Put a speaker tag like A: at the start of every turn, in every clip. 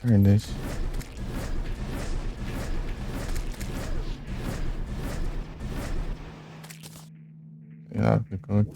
A: Turn this. Ja, wir können.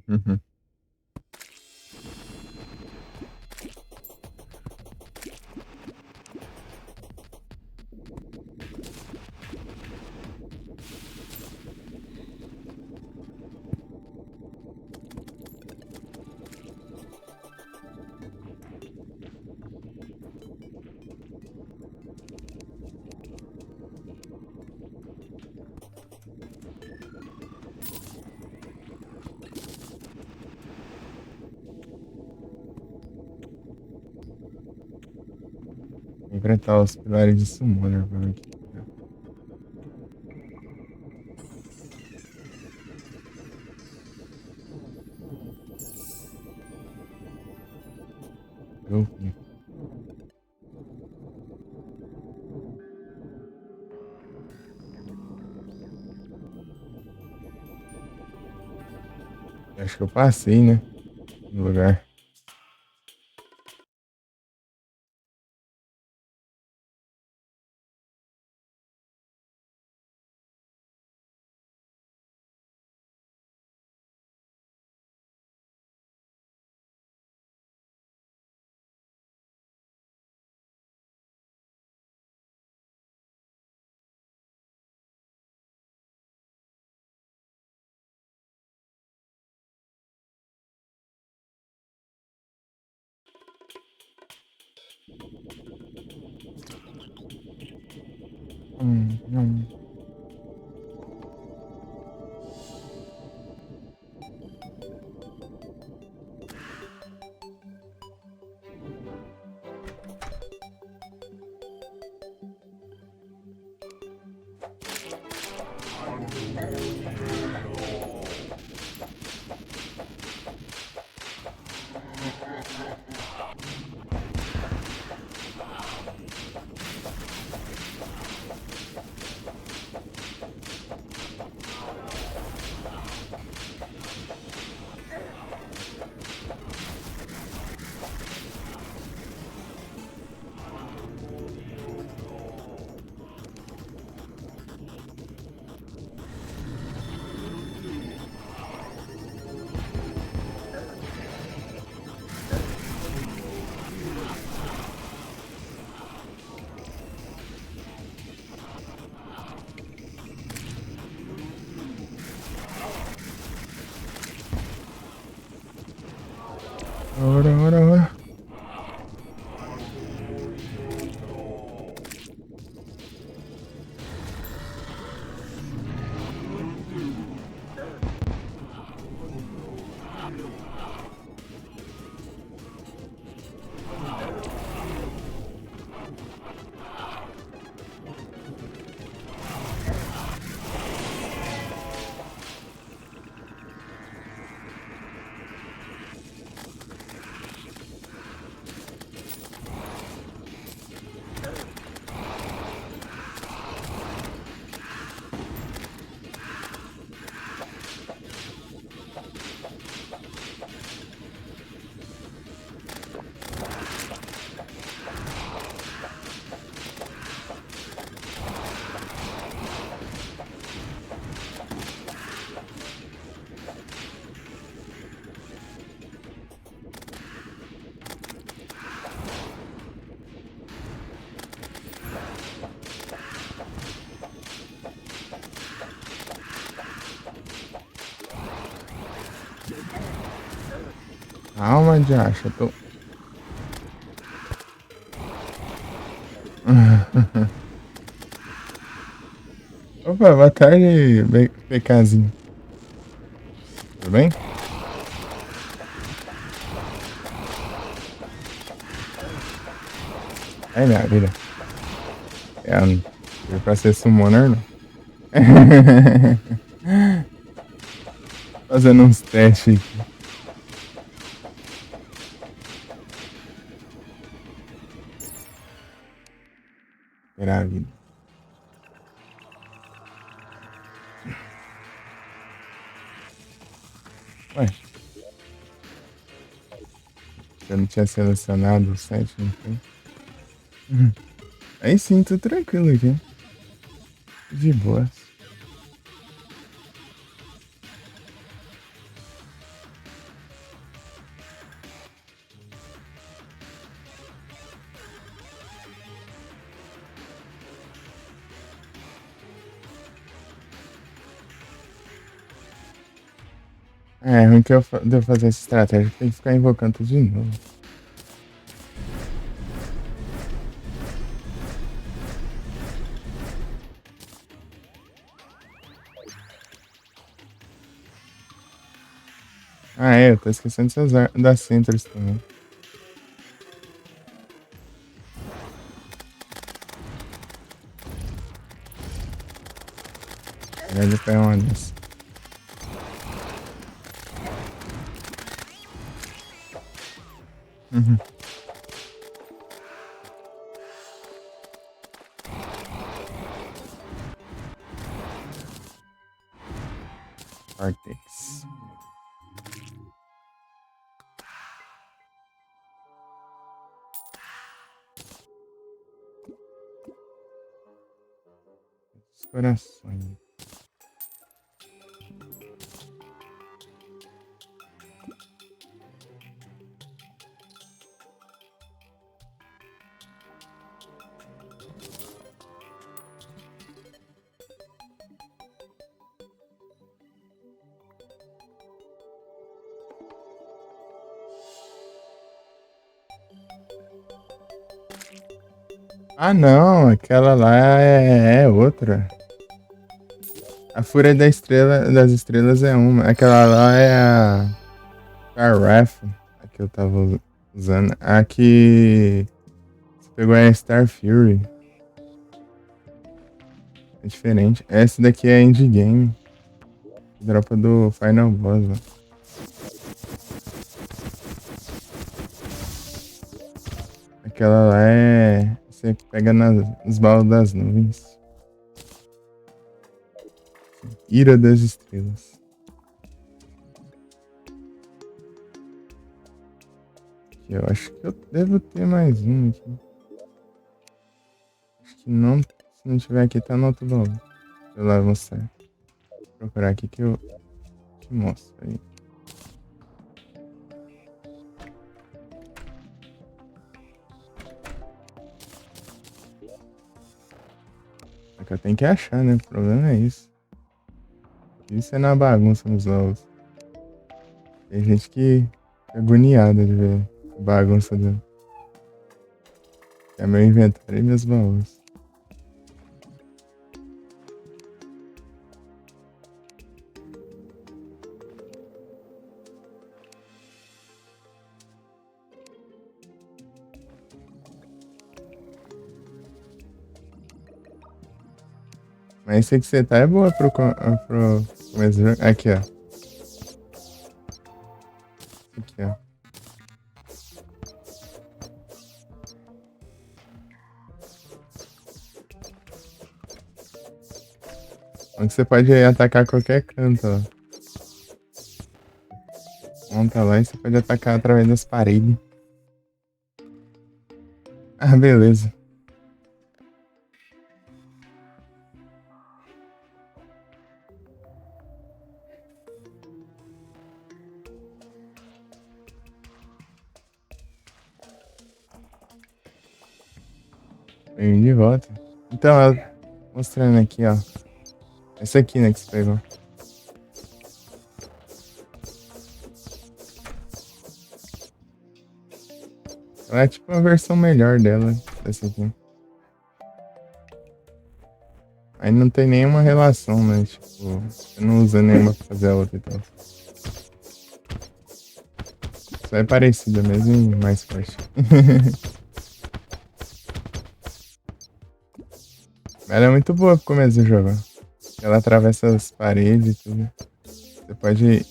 A: Mhm. Enfrentar os pilares de Summoner, pra ver o que que é. Eu vi. Acho que eu passei, né? No lugar. Não. Ora. Calma, Jacha, tô. Opa, boa tarde, BKzinho. Tudo bem? Aí, minha vida. Não veio pra ser summoner, não. Fazendo uns testes aqui. Era a vida. Ué, eu não tinha selecionado o set, não foi? Aí sim, tô tranquilo aqui. De boa. É ruim que de eu fazer essa estratégia, tem que ficar invocando tudo de novo. Ah, é, eu tô esquecendo das centers também. Melhor pegar uma dessa. Uhum. Cortex. Os corações. Ah, não, aquela lá é outra. A Fúria das Estrelas é uma. Aquela lá é a Star a que eu tava usando. A que você pegou é a Star Fury. É diferente. Essa daqui é Endgame. Dropa do Final Boss, ó. Aquela lá é. Você pega nos baús das nuvens. Ira das Estrelas. Aqui, eu acho que eu devo ter mais um aqui. Acho que não. Se não tiver aqui, tá no outro baú. Deixa eu lá mostrar. Vou procurar aqui que eu te mostro aí. Só que eu tenho que achar, né? O problema é isso. Isso é na bagunça nos baús. Tem gente que fica agoniada de ver a bagunça do. É meu inventário e meus baús. Mas esse que você tá é boa pro começo do jogo. Aqui, ó. Aqui, ó. Onde você pode atacar qualquer canto, ó. Monta lá e você pode atacar através das paredes. Ah, beleza. Vem de volta. Então, mostrando aqui, ó. Essa aqui, né, que você pegou. Ela é tipo uma versão melhor dela, dessa aqui. Aí não tem nenhuma relação, né? Tipo, você não usa nenhuma pra fazer a outra e tal. Só é parecida mesmo e mais forte. Ela é muito boa pro começo do jogo. Ela atravessa as paredes e tudo. Você pode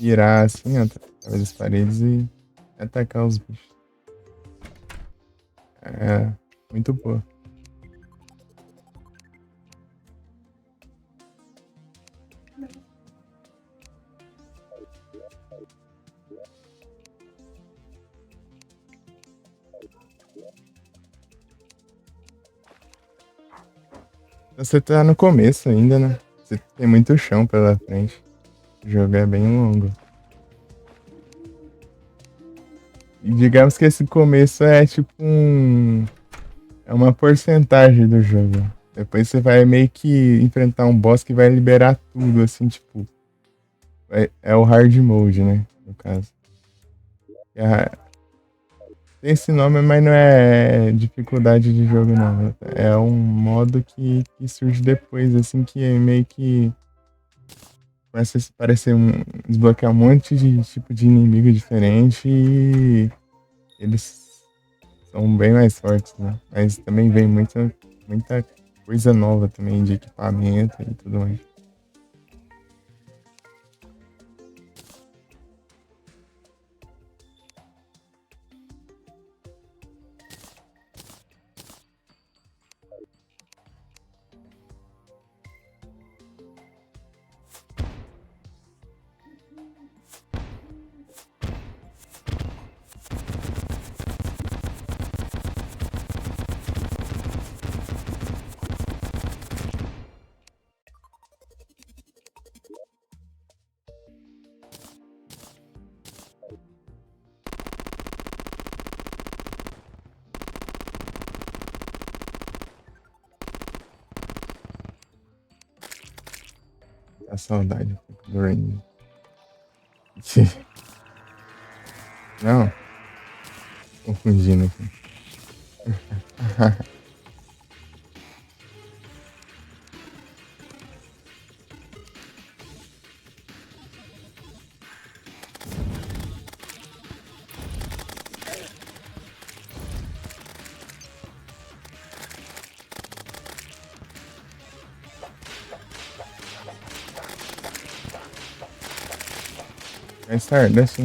A: virar assim, ó, através das paredes e atacar os bichos. É muito boa. Você tá no começo ainda, né? Você tem muito chão pela frente. O jogo é bem longo. E digamos que esse começo é tipo é uma porcentagem do jogo. Depois você vai meio que enfrentar um boss que vai liberar tudo, assim, tipo. É o hard mode, né? No caso. Tem esse nome, mas não é dificuldade de jogo, não. É um modo que surge depois, assim, que é meio que começa a se parecer desbloquear um monte de tipo de inimigo diferente e eles são bem mais fortes, né? Mas também vem muita coisa nova também de equipamento e tudo mais. A saudade do Rain. Não, confundindo aqui. Mais tarde, assim.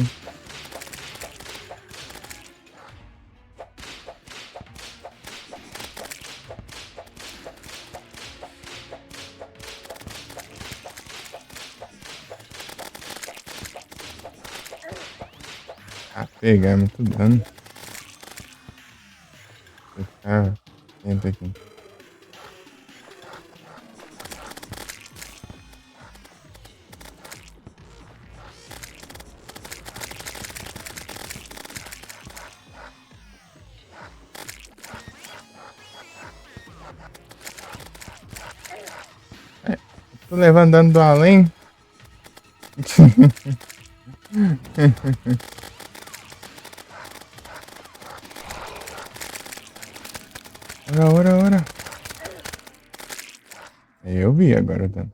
A: Ah, pegar muito dano. Vou ficar atento aqui. Tô levando dano do além. Ora. Eu vi agora o dano.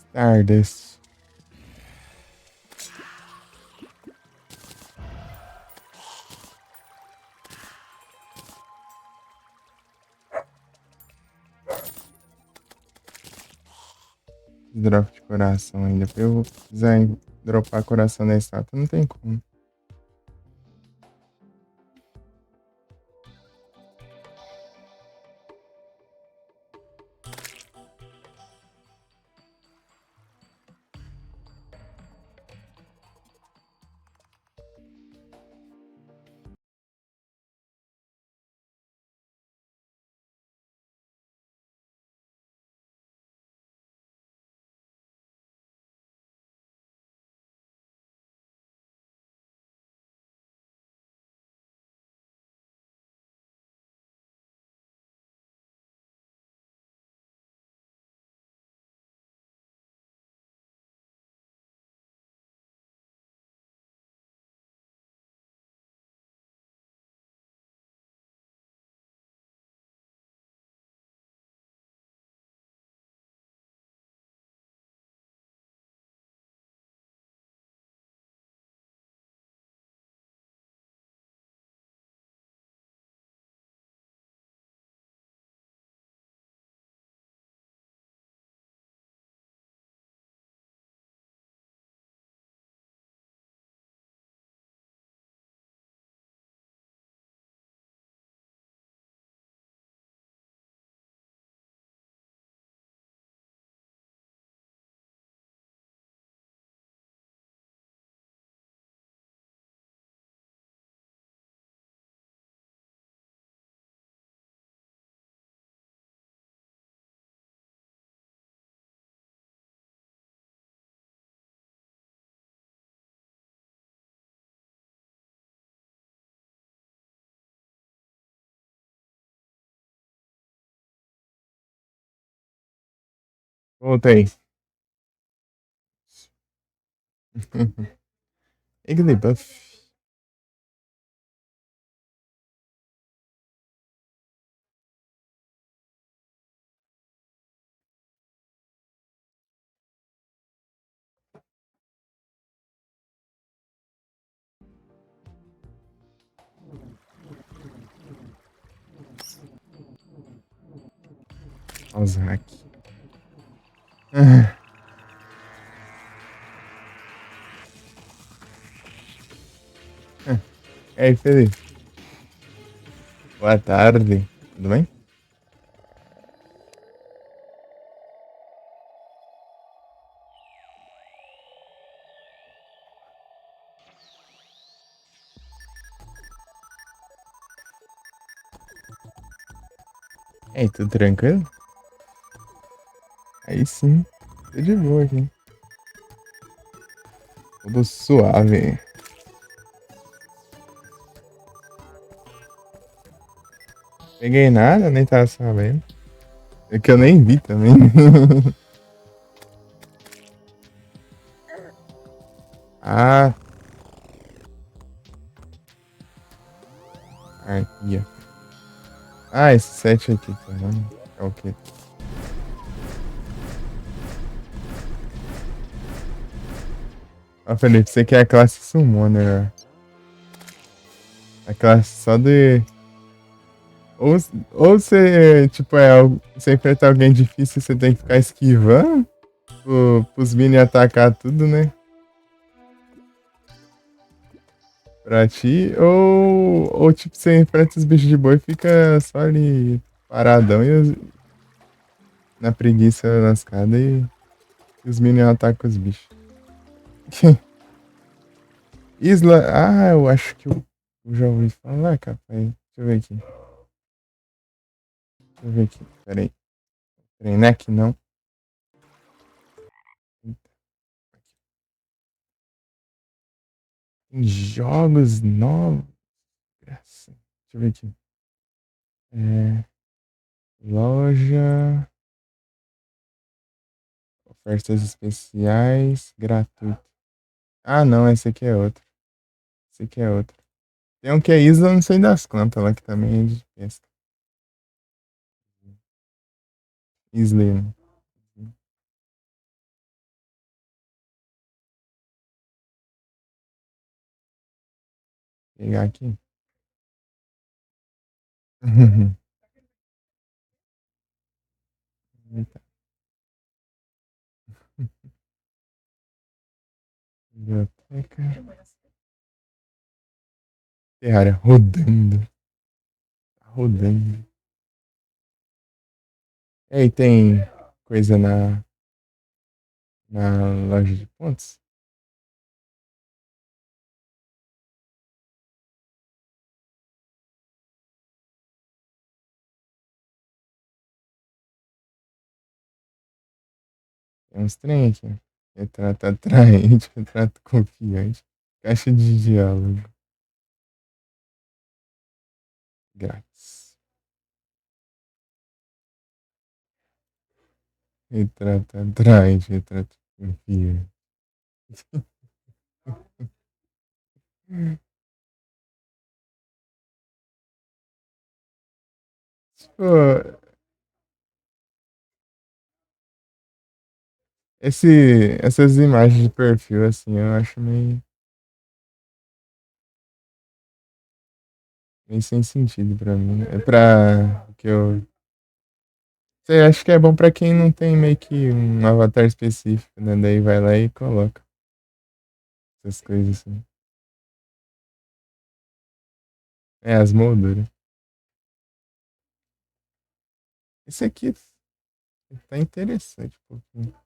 A: Stardust. Drop de coração ainda. Pra eu precisar dropar coração na estátua, não tem como. Voltei. Igglybuff. Os hack. E aí, Felipe? Boa tarde. Tudo bem? E aí, tudo tranquilo? Aí sim. Tô de boa aqui. Tudo suave. Peguei nada, nem tava sabendo. É que eu nem vi também. Ah, arquia. Ah, esse set aqui, tá vendo? É o quê? Ó, Felipe, você quer a classe Summoner, ó. A classe só de. Ou, ou você, tipo, você enfrenta alguém difícil e você tem que ficar esquivando pros minions atacar tudo, né? Pra ti, ou tipo, você enfrenta os bichos de boa e fica só ali paradão na preguiça lascada e os minions atacam os bichos. Isla. Ah, eu acho que eu já ouvi falar, capaz. Deixa eu ver aqui. Deixa eu ver aqui. Peraí. Peraí, não é aqui não. Tem jogos novos. Graça. Deixa eu ver aqui. É, loja. Ofertas especiais. Gratuito. Ah, não. Esse aqui é outro. Esse aqui é outro. Tem um que é Isla, não sei das quantas lá, que também é de pesca. Isla. Né? Vou pegar aqui. Eita. Biblioteca. Terraria. Rodando. Tá rodando. E aí, tem coisa na loja de pontos? Tem uns trem aqui. Retrato atraente, retrato confiante. Caixa de diálogo. Grátis. Retrato atraente, retrato confiante. Tipo, essas imagens de perfil, assim, eu acho meio sem sentido pra mim. É pra que eu. Você acha que é bom pra quem não tem meio que um avatar específico, né? Daí vai lá e coloca essas coisas assim. É, as molduras. Esse aqui tá interessante, um pouquinho.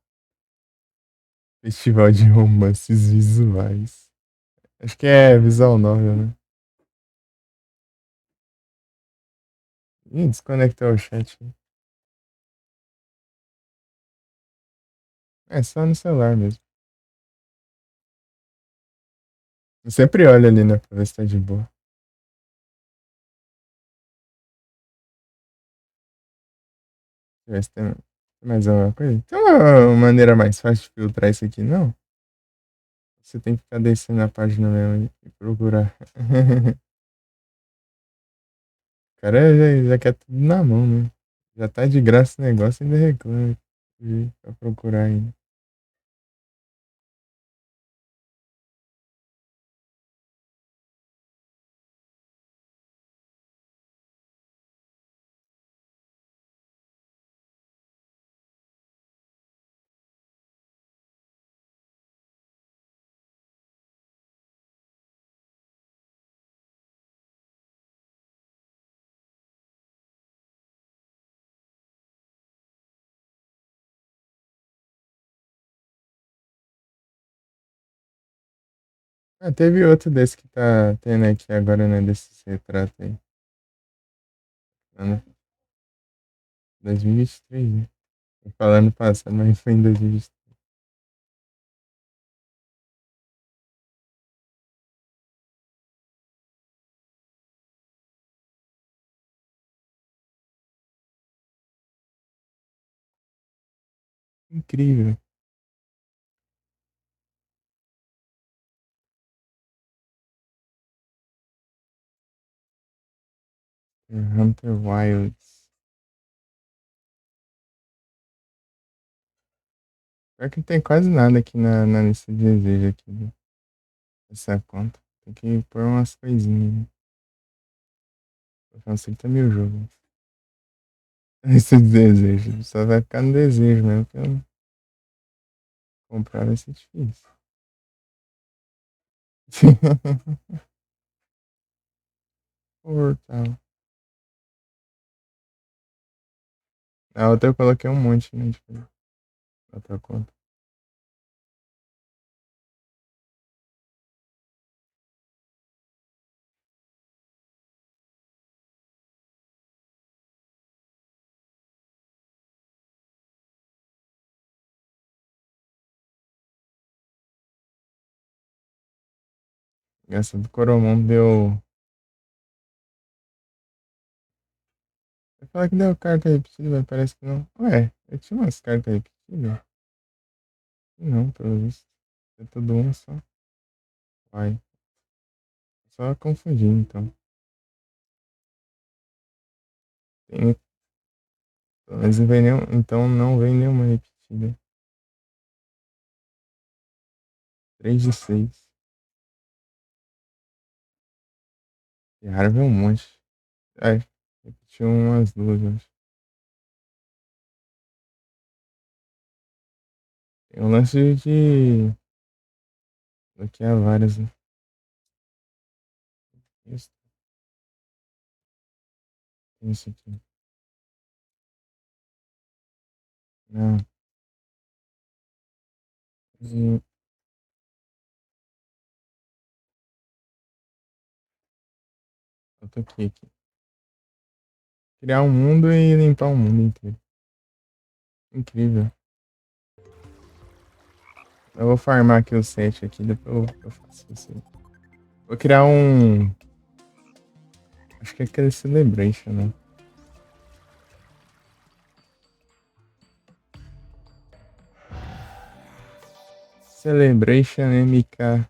A: Festival de romances visuais. Acho que é visual novel, né? Ih, desconectar o chat. É só no celular mesmo. Eu sempre olho ali, né? Pra ver se tá de boa. Deixa eu ver se tem mais alguma coisa. Tem uma maneira mais fácil de filtrar isso aqui, não? Você tem que ficar descendo a página mesmo e procurar. O cara já quer tudo na mão, né? Já tá de graça o negócio e ainda reclama pra procurar ainda. Ah, teve outro desse que tá tendo aqui agora, né? Desses retratos aí. Ano 2023, né? Tô falando passado, mas foi em 2023. Incrível. Hunter Wilds. Pior que não tem quase nada aqui na lista de desejo aqui dessa conta. Tem que pôr umas coisinhas, né? Porque eu não sei que tá meio jogo. Lista de desejo. Só vai ficar no desejo mesmo, porque eu comprar vai ser difícil. Portal. A outra eu coloquei um monte, né? Tipo, na outra conta. Essa do Coromon deu. Eu falar que deu carta repetida, mas parece que não. Ué, eu tinha umas cartas repetidas? Não, pelo visto. É tudo um só. Vai. Só confundir, então. Tem... Mas não vem nenhum... Então não vem nenhuma repetida. 3 de 6. E raro vem um monte. Ai, repetiu umas duas, eu acho. Tem um lance de bloquear várias, né? Isso, isso aqui. Não. E eu tô aqui. Criar um mundo e limpar o mundo inteiro. Incrível. Eu vou farmar aqui o set aqui, depois eu faço isso aí. Vou criar um. Acho que é aquele Celebration, né? Celebration MK.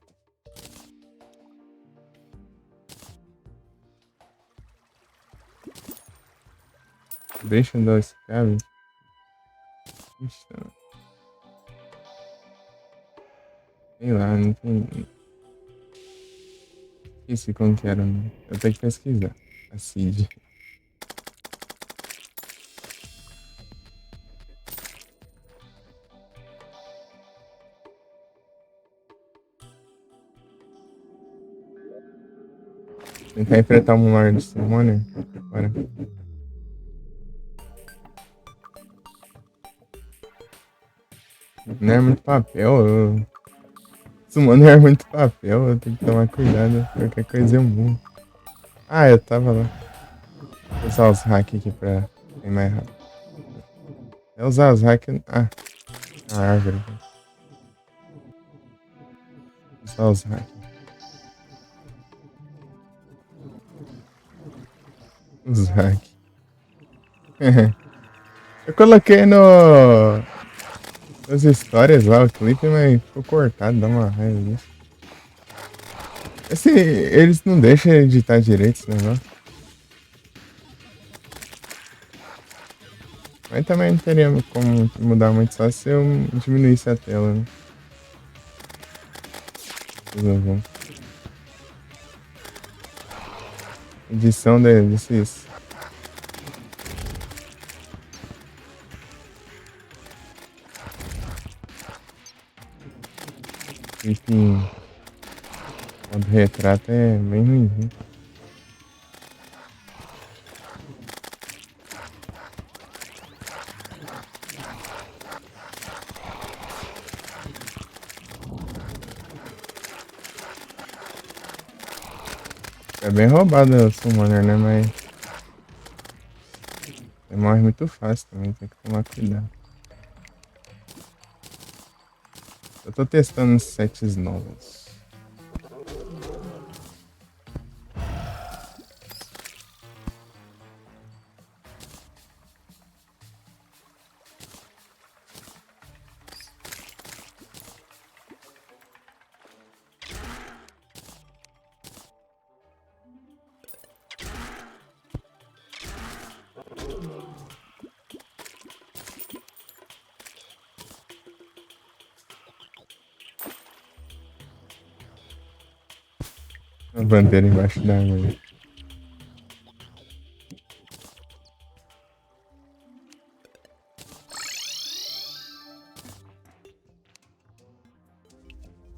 A: Celebration 2, cara. Sei lá, não tem. Esqueci como que era, né? Eu tenho que pesquisar. A Seed. Tentar enfrentar um Lord Summoner. Bora. Não é muito papel. Summoner é muito papel. Eu tenho que tomar cuidado. Qualquer coisa eu morro. Ah, eu tava lá. Vou usar os hacks aqui pra ir mais rápido. É usar os hacks. Ah, a árvore. Usar os hacks. Os hacks. Eu coloquei nas histórias lá o clipe, mas ficou cortado, dá uma raiva disso. Eles não deixam editar direito esse negócio. Mas também não teria como mudar muito só se eu diminuísse a tela, né? Resolver. Edição desses. Clipe em modo retrato é bem ruim. É bem roubado o Summoner, né? Mas ele morre muito fácil também, tem que tomar cuidado. Eu tô testando sets novos. A bandeira embaixo d'água.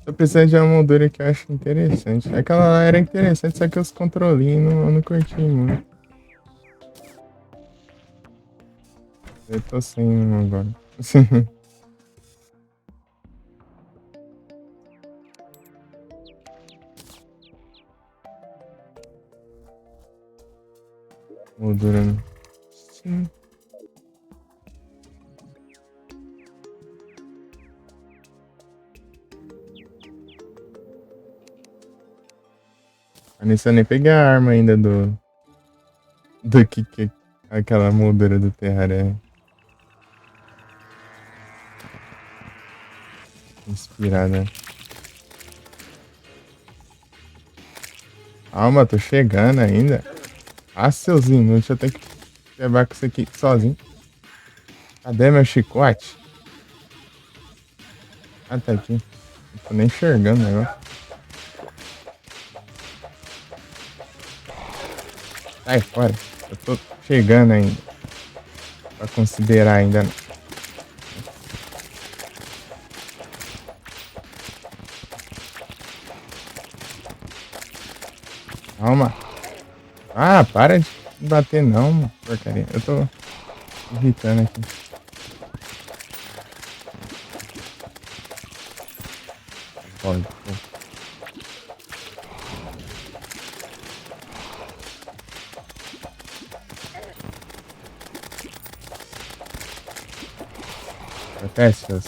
A: Tô precisando de uma moldura que eu acho interessante. Aquela lá era interessante, só que os controlinhos eu não curti muito. Eu tô sem um agora. Moldura. Sim. Eu nem peguei a arma ainda do que aquela moldura do Terraria. Inspirada. Calma, tô chegando ainda. Ah, seus inúteis, eu tenho que levar com isso aqui sozinho. Cadê meu chicote? Ah, tá aqui. Não tô nem enxergando o negócio. Sai fora. Eu tô chegando ainda. Pra considerar ainda. Calma. Ah, para de bater não, porcaria. Eu tô irritando aqui. Pode. Proteste, seus.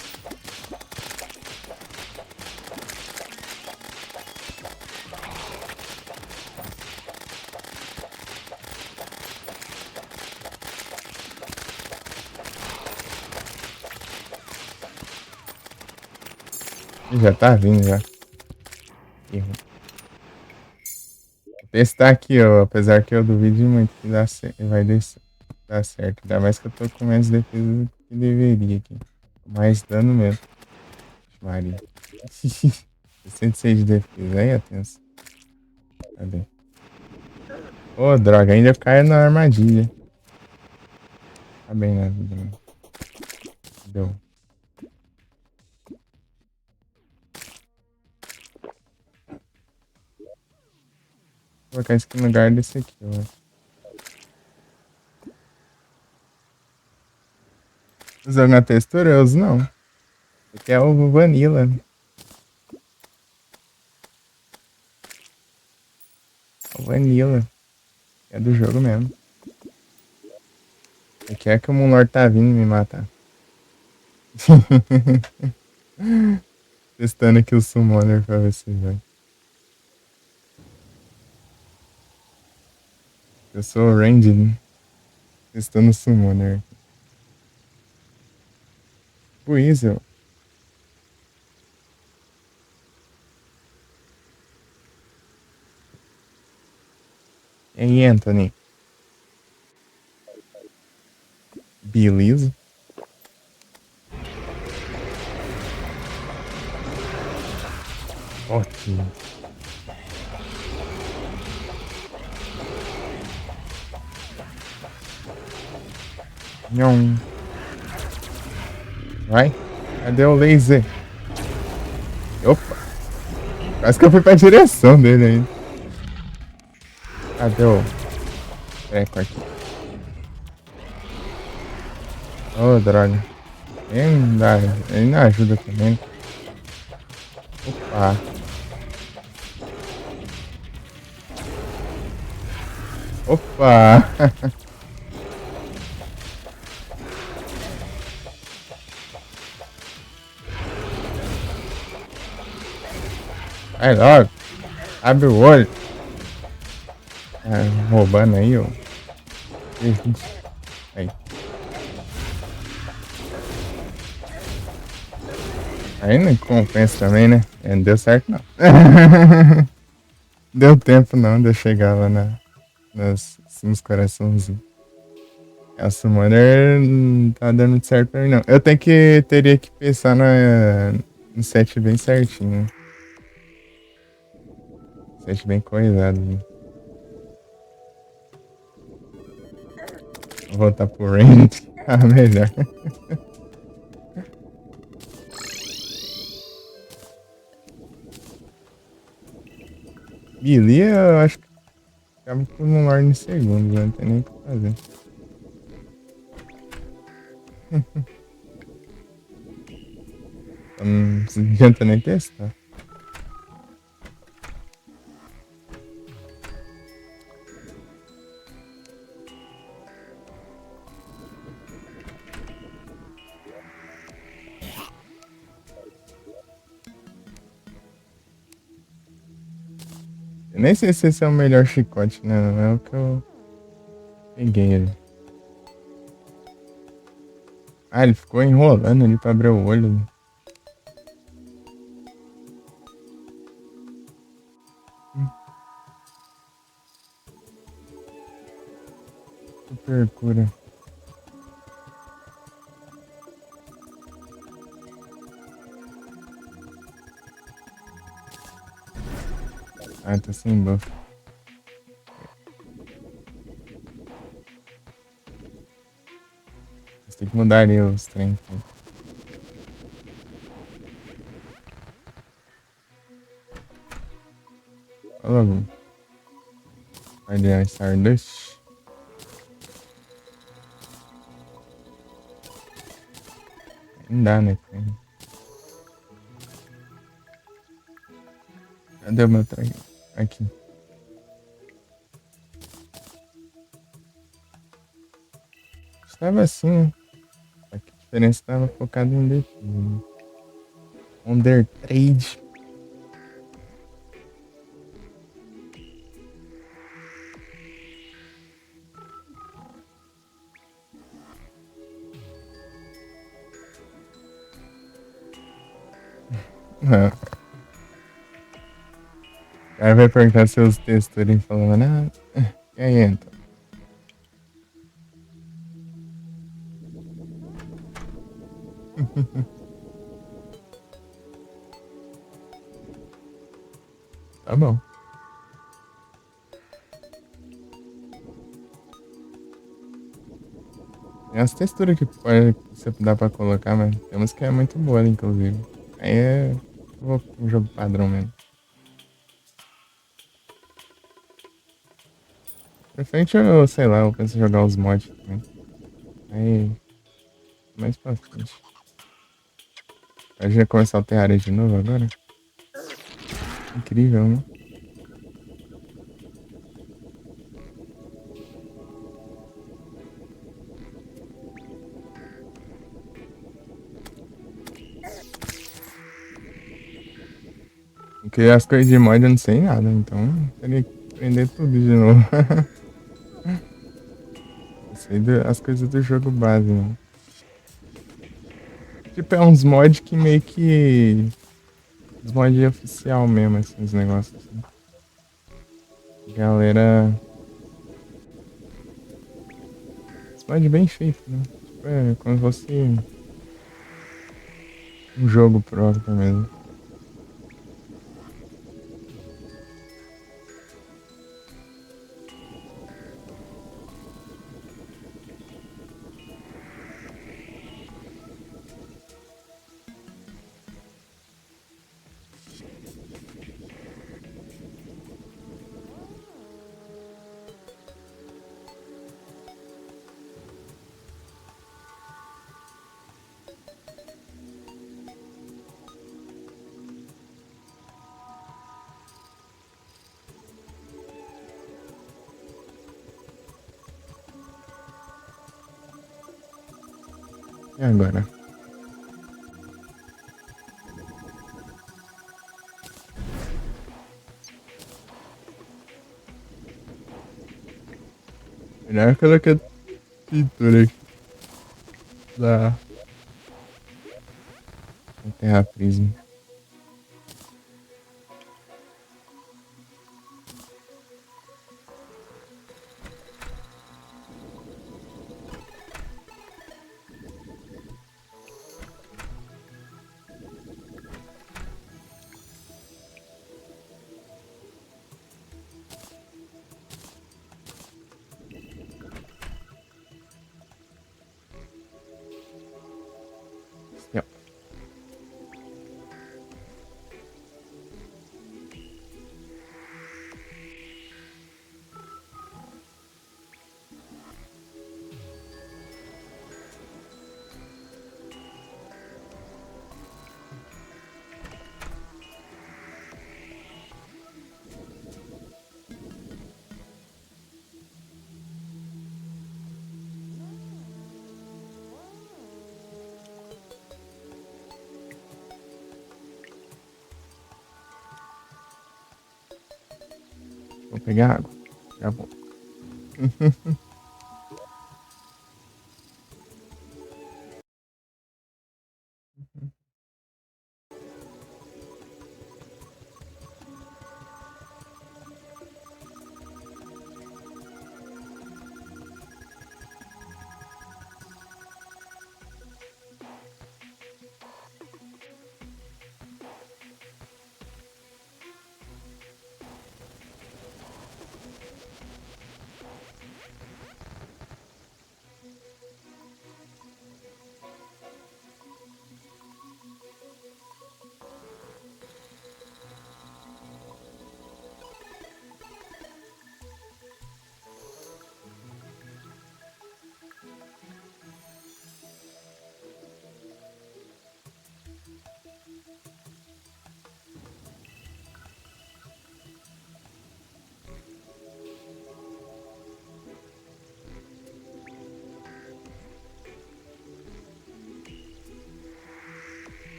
A: Ih, já tá vindo já. Erro. Vou testar aqui, ó. Apesar que eu duvido muito que vai dar certo. Ainda mais que eu tô com menos defesa do que deveria aqui. Mais dano mesmo. Maria. 66 de defesa. Aí é tenso. Cadê? Ô, droga. Ainda eu caio na armadilha. Tá bem na vida, né? Deu. Vou colocar isso aqui no lugar desse aqui, ó. Usando a textura, eu uso não. Esse aqui é o Vanilla. O Vanilla. É do jogo mesmo. Aqui é que o Moonlord tá vindo me matar. Testando aqui o Summoner pra ver se vai. Eu sou o Ranged, né? Testando o Summoner. Weasel. E aí, Anthony? Beleza? Ótimo. Nhon. Vai. Cadê o laser? Opa. Quase que eu fui pra direção dele aí. Cadê o treco aqui? Ô, droga. Ele não ajuda também. Opa. Opa. Vai logo. Abre o olho. Roubando aí, ó. Aí. Aí não compensa também, né? Não deu certo, não. Deu tempo, não, de eu chegar lá nos coraçãozinhos. A Summoner não tá dando muito certo pra mim, não. Teria que pensar no set bem certinho. Deixa bem coisado. Né? Vou voltar pro range. Ah, melhor. Billy, eu acho que ficava com um Lorde em segundo, né? Não tem nem o que fazer. Então, não adianta nem testar. Eu nem sei se esse é o melhor chicote, né? Não é o que eu peguei ali. Ah, ele ficou enrolando ali pra abrir o olho. Super cura. Ah, tá sem buff. Você tem que mudar ali os trem. Olha logo. Guardião Stardust. Não dá, né, cara? Cadê o meu trem? Aqui. Estava assim, né? Só que a diferença estava focada em defesa. Under Trade. Não. O cara vai perguntar seus textos ali falando, ah, e aí entra. Tá bom. Tem as texturas que você dá pra colocar, mas tem umas que é muito boa, inclusive. Aí é um jogo padrão mesmo. Preferente eu, sei lá, eu penso em jogar os mods também. Aí, mais pra frente. A gente vai começar o Terraria de novo agora? Incrível, né? Porque as coisas de mod eu não sei nada, então teria que aprender tudo de novo. Eu sei as coisas do jogo base, né? Tipo, é uns mods que meio que. Os mods oficial mesmo, assim, os negócios assim. Galera. Os mods bem feitos, né? Tipo, é como se fosse um jogo próprio mesmo. E agora? Melhor colocar pintura aqui da Terra Prisma. Vou pegar água. Já volto.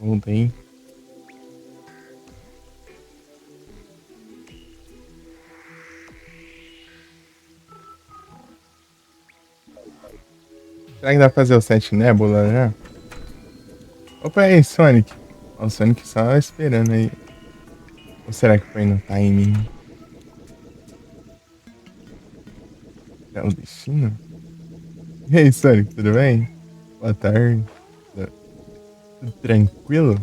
A: Voltei. Será que dá pra fazer o 7 Nebula já? Opa, aí, Sonic. Ó, o Sonic só esperando aí. Ou será que foi no timing? É o destino? E aí, Sonic, tudo bem? Boa tarde. Tudo tranquilo?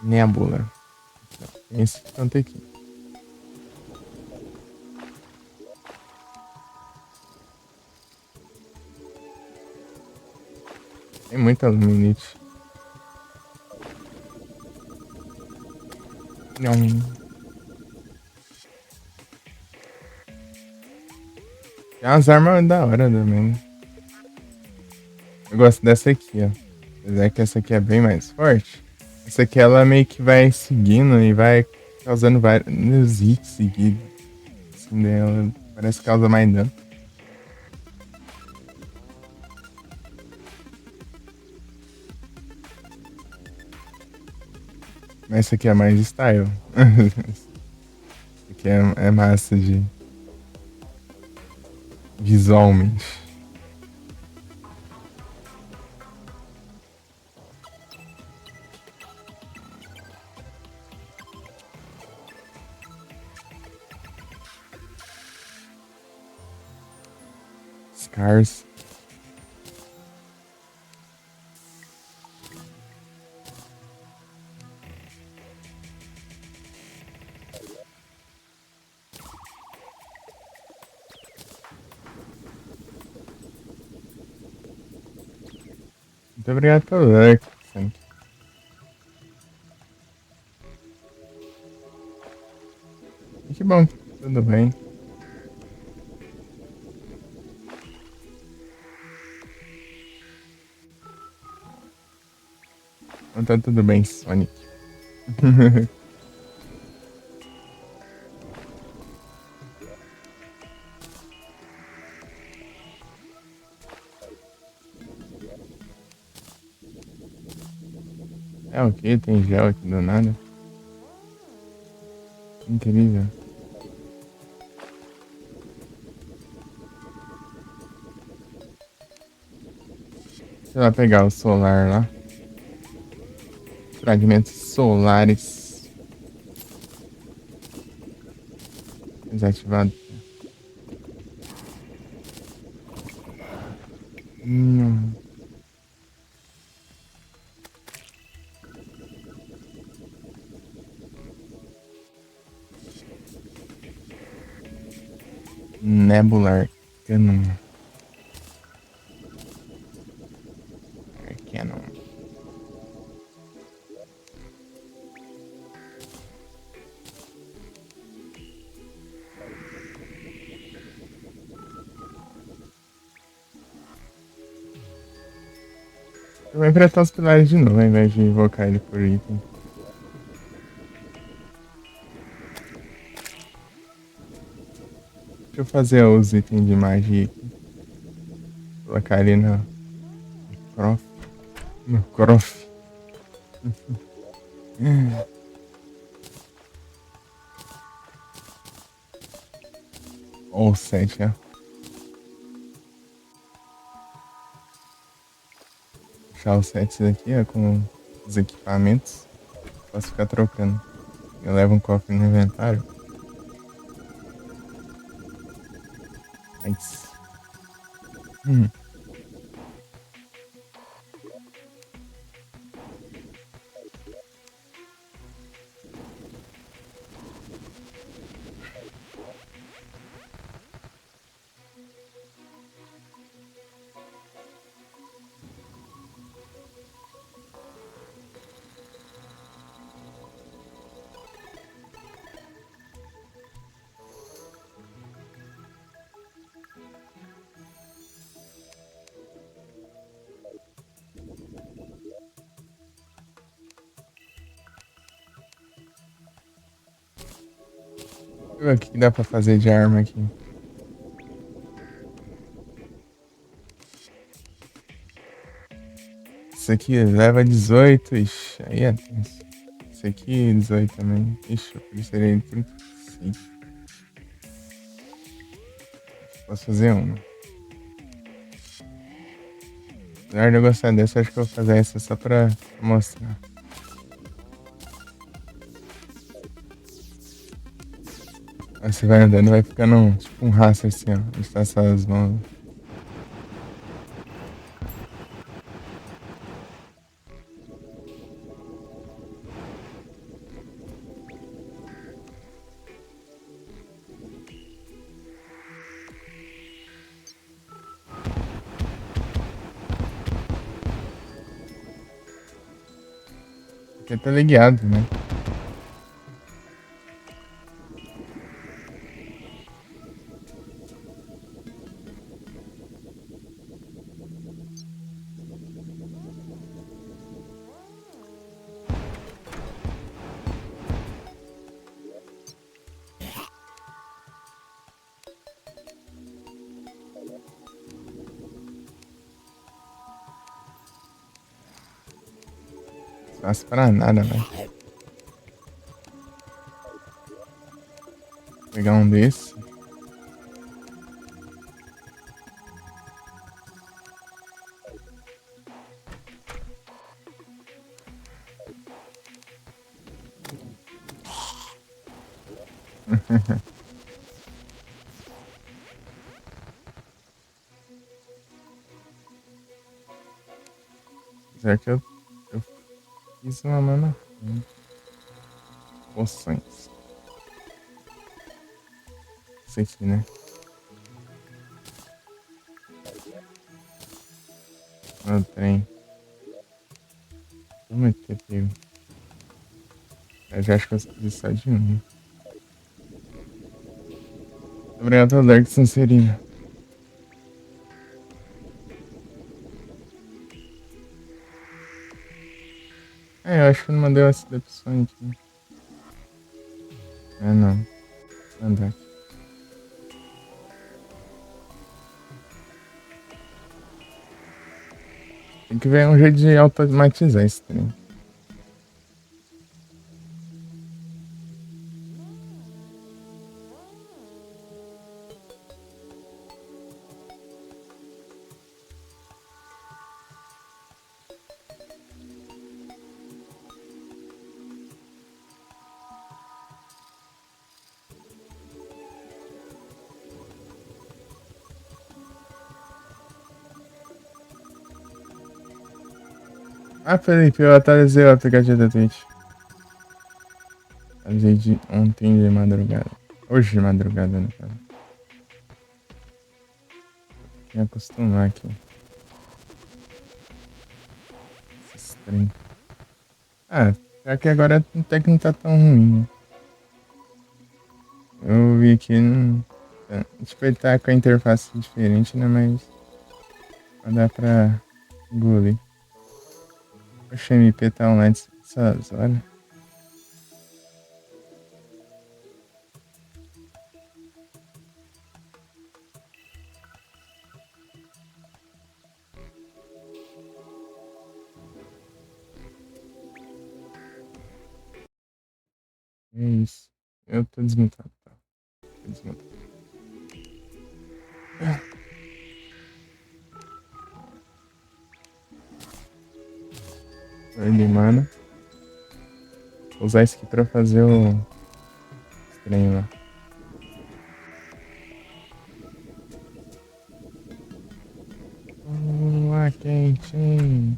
A: Nebula. Tem esse canto aqui. Tem muita Luminite. Não. Tem umas armas da hora também. Eu gosto dessa aqui, ó. Apesar que essa aqui é bem mais forte. Essa aqui ela meio que vai seguindo e vai causando vários hits seguidos. Assim, dela. Parece que causa mais dano. Mas essa aqui é mais style. Essa aqui é massa de visualmente. Scars. Muito obrigado pelo like, Frank. E que bom, tudo bem. Então tá tudo bem, Sonic. É o que? Tem gel aqui do nada? Incrível. Você vai pegar o solar lá. Fragmentos solares. Desativado. Hum, Nebular Cannon. Cannon. Eu vou enfrentar os pilares de novo, ao invés de invocar ele por item. Deixa eu fazer os itens de magia aqui. Colocar ele no Croft. No Croft. Ou 7, ó. Deixar os sets aqui, ó, com os equipamentos. Posso ficar trocando. Eu levo um cofre no inventário. Nice. Hum. Deixa eu ver o que dá pra fazer de arma aqui. Esse aqui leva 18. Ixi, aí é tenso. Esse aqui 18 também. Ixi, eu precisei de 36. Posso fazer uma. Apesar de eu gostar dessa, acho que eu vou fazer essa só pra mostrar. Aí você vai andando, vai ficando tipo um rastro assim, ó. Onde tá essas mãos. Porque tá ligado, né? Fácil pra nada, velho. Pegar um desse. Já que eu fiz uma mana. Poções. Isso aqui, né? O trem. Vou meter pego. Eu já acho que eu escolhi só de um. Obrigado pelo Dark Sancerina. É, eu acho que não mandei essa opção aqui. É, não. Andar. Tem que ver um jeito de automatizar esse trem. Ah, Felipe, eu atualizei o aplicativo da Twitch. Atualizei de ontem de madrugada. Hoje de madrugada, no caso. Me acostumar aqui. Esse trem. Ah, pior que agora até que não tá tão ruim, né? Eu vi que não. Tipo, ele tá com a interface diferente, né? Mas vai dar pra engolir. Poxa, MP tá online essas horas. É isso. Eu tô desmutado, tá? Tô desmutado. Early mana. Vou usar isso aqui pra fazer o estranho lá. I can change.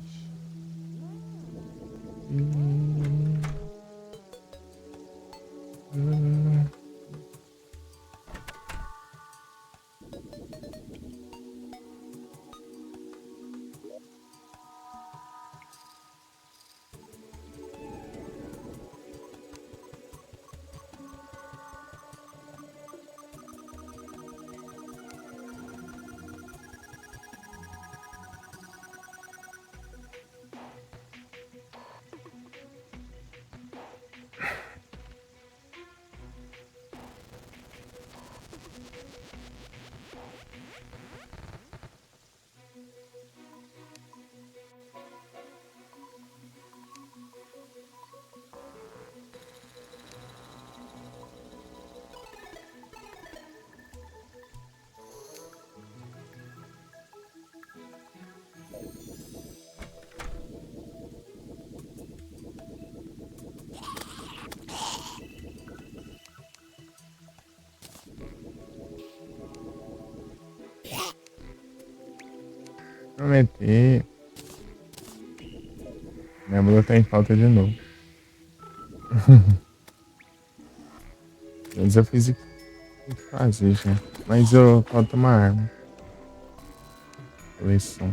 A: Prometer. Minha blusa tá em falta de novo. Mas eu fiz o que tinha que fazer já. Mas eu falta uma arma. Coleção.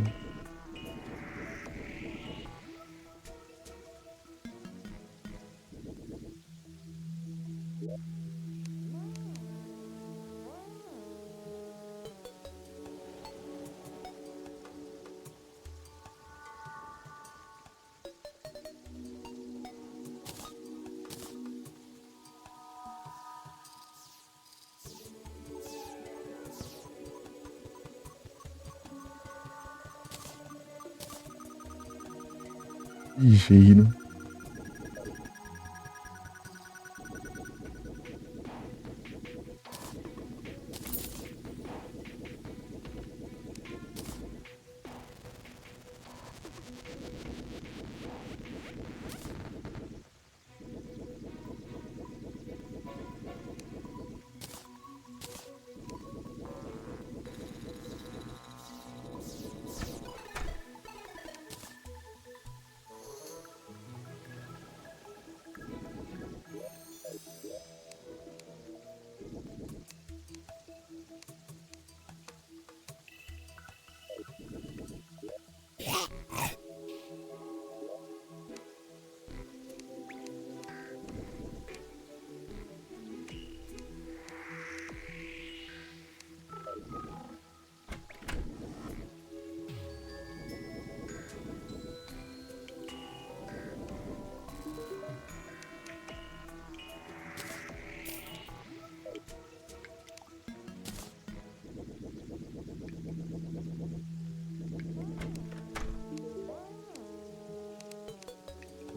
A: Ligeiro.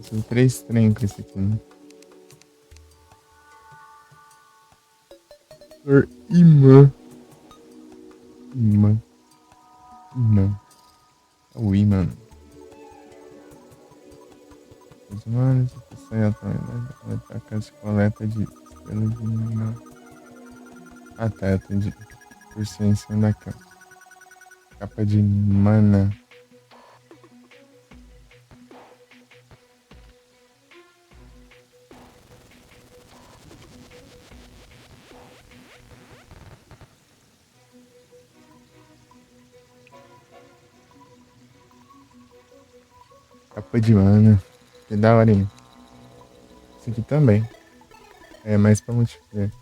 A: São 3 trem com esse aqui, né? Por imã. Imã. Imã. É o imã. Os humanos, que saem atualmente, vai pra casa de coleta de estrelas de imã. Ah tá, eu entendi. Por ser em cima da capa. Capa de mana. Capa de mana. Que da hora, hein? Esse aqui também. É mais pra multiplayer.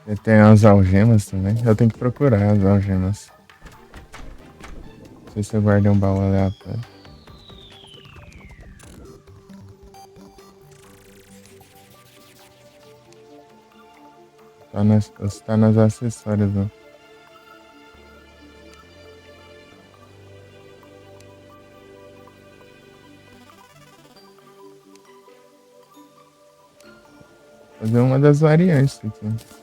A: E tem as algemas também. Eu tenho que procurar as algemas. Não sei se eu guardei um baú aleatório. Tá nas acessórios, ó. Fazer uma das variantes aqui.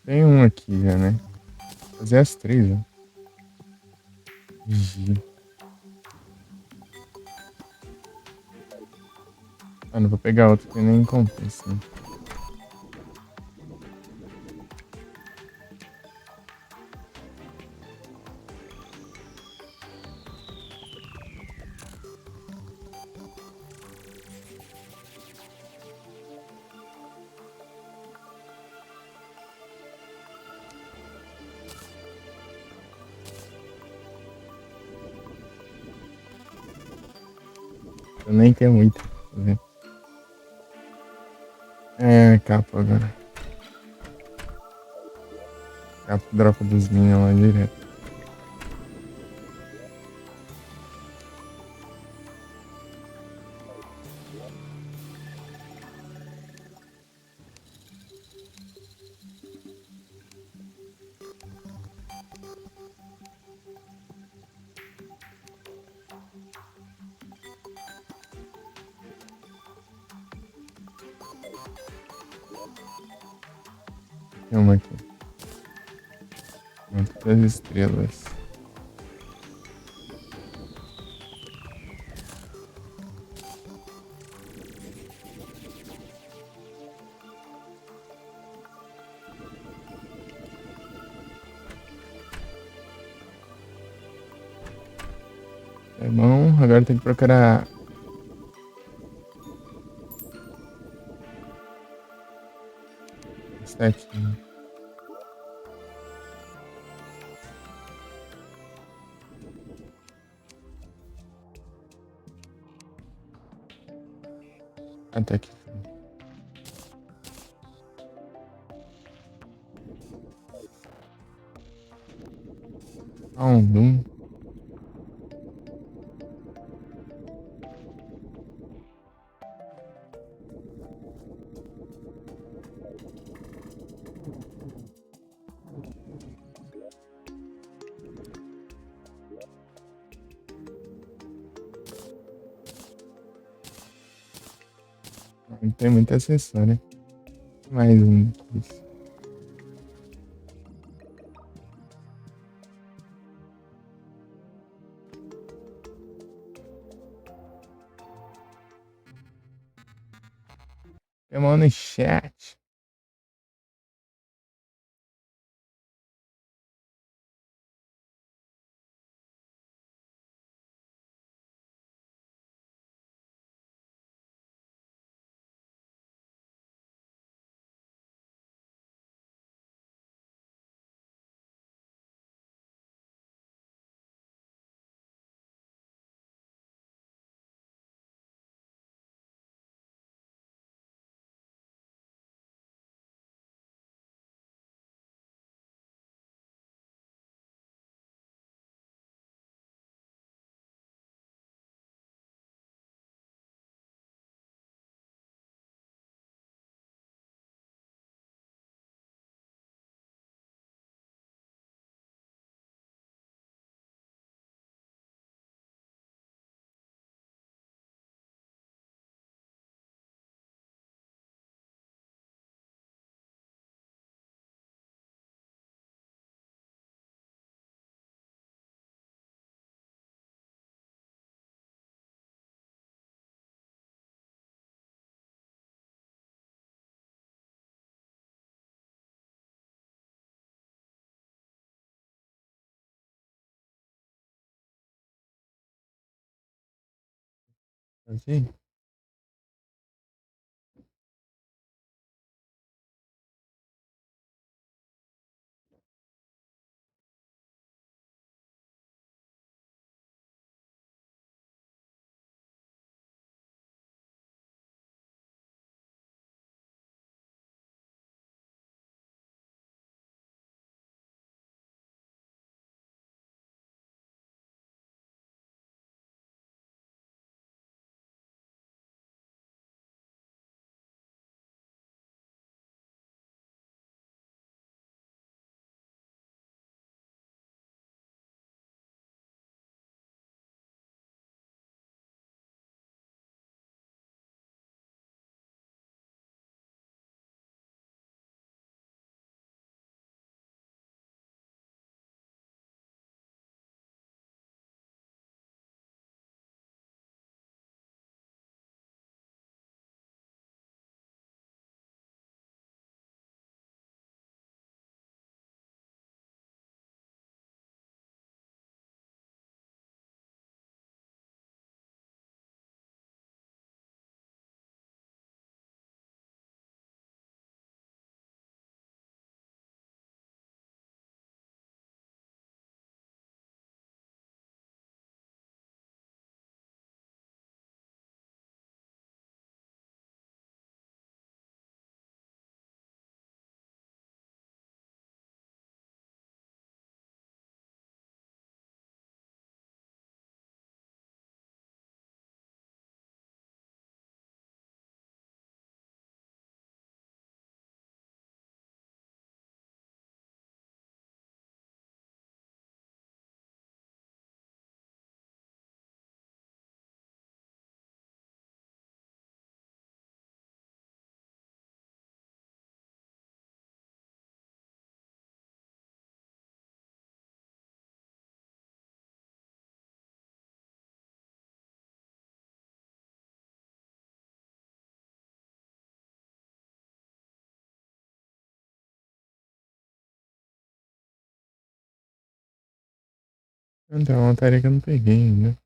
A: Tem um aqui já, né? Fazer as 3, ó. Vigia. Ah, não vou pegar outro que nem compensa. Né? Eu nem tenho muito. Tá vendo? É, capa agora. Capa dropa dos Minions lá direto. Tem uma aqui. Quantas estrelas? É bom, agora tem que procurar. Está aqui. Até aqui. Ah, um Doom. Não tem muita acessório. Mais um. Isso. Tem uma no chat. Assim. Então, é uma tarefa que eu não peguei ainda.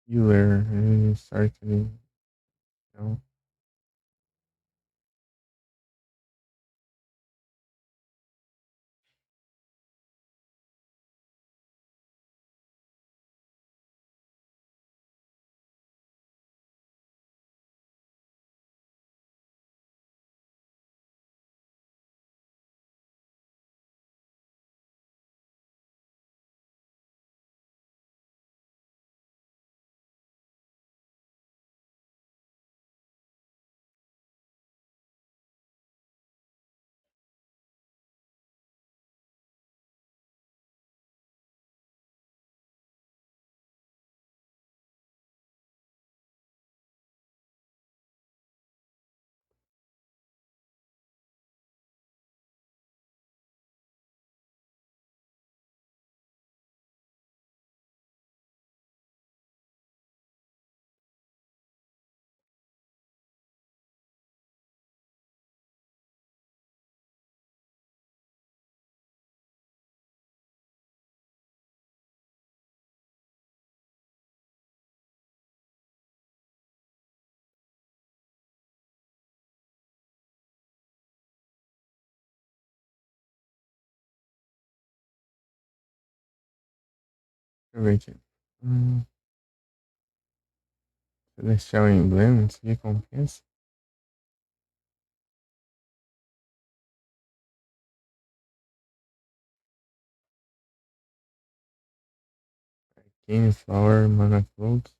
A: Healer, started. Então, deixa eu ver aqui. Hum, Celestial Emblem, isso aqui compensa? Cane Flower, Mana Cloak.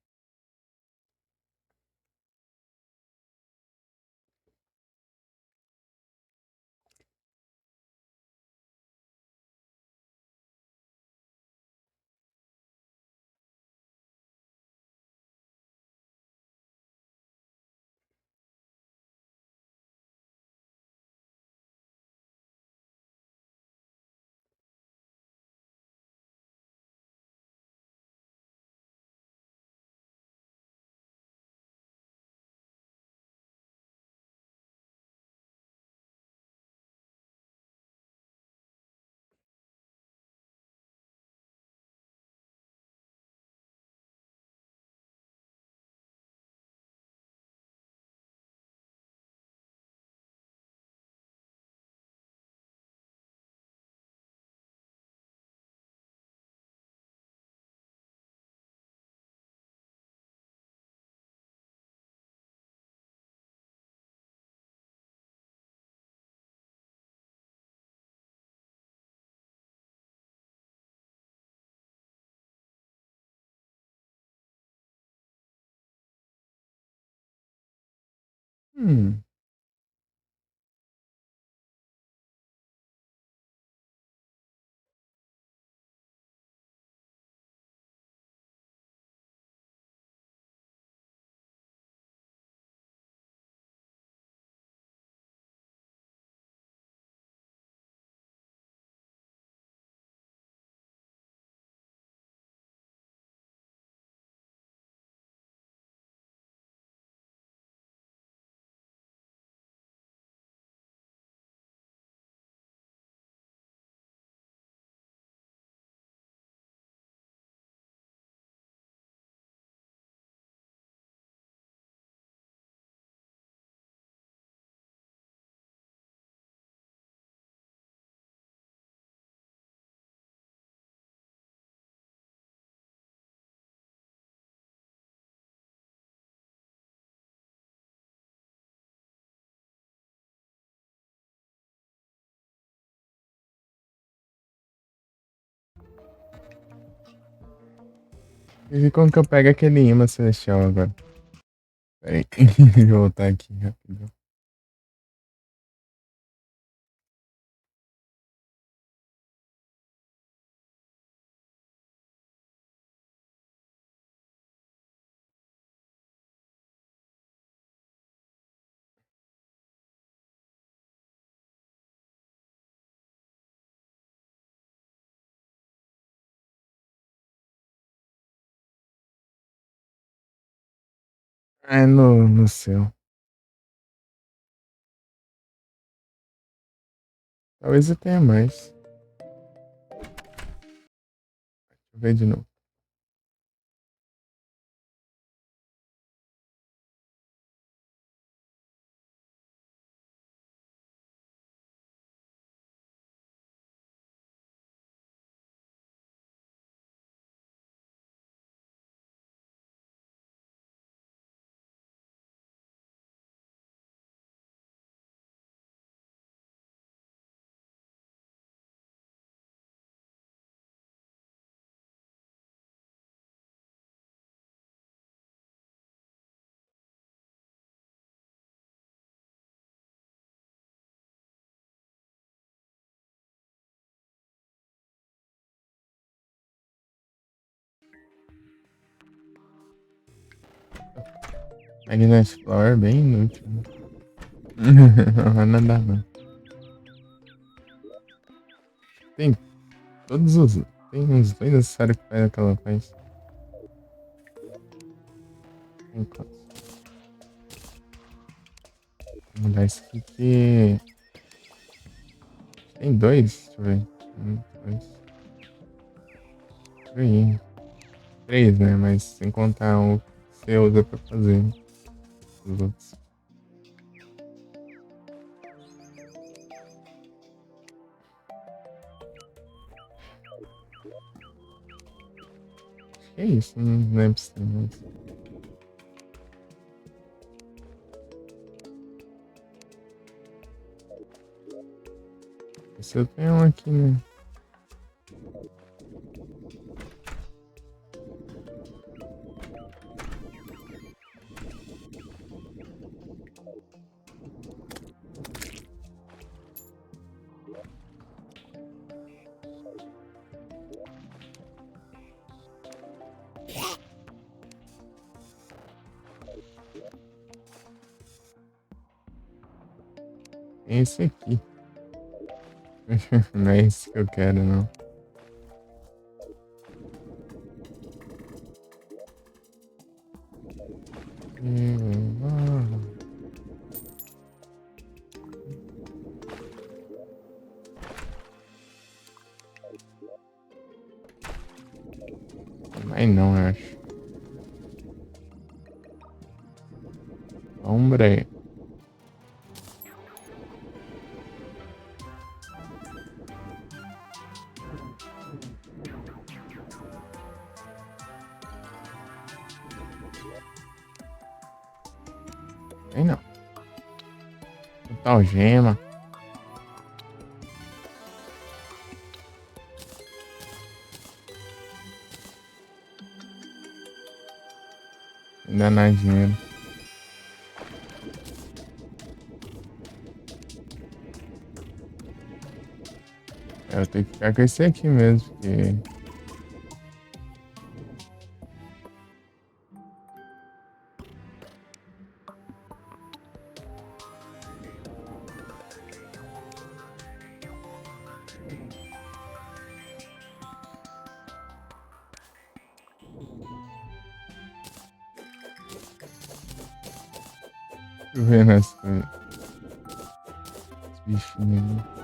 A: Hum. E como que eu pego aquele imã celestial agora? Peraí. Deixa eu voltar aqui rapidão. É no céu. Talvez eu tenha mais. Deixa eu ver de novo. Magnet Flower é bem inútil. Né? Não vai nadar, não. Tem todos os. Tem uns dois necessários que faz aquela faz. Tem quantos? Vou mudar isso aqui que. Tem dois? Deixa eu ver. Um, dois. Três. Três, né? Mas sem contar o que você usa pra fazer os outros. Que é isso? Não lembro se tem mais. Esse eu tenho um aqui, né? Tem esse aqui. Não é esse que eu quero, não. Ah, mas não, eu acho. Hombre. Tem não. Total gema. Ainda não é dinheiro. Eu tenho que ficar com esse aqui mesmo, porque... Deixa eu ver nessa... Os bichinhos ali.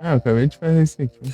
A: Ah, eu acabei de fazer isso aqui.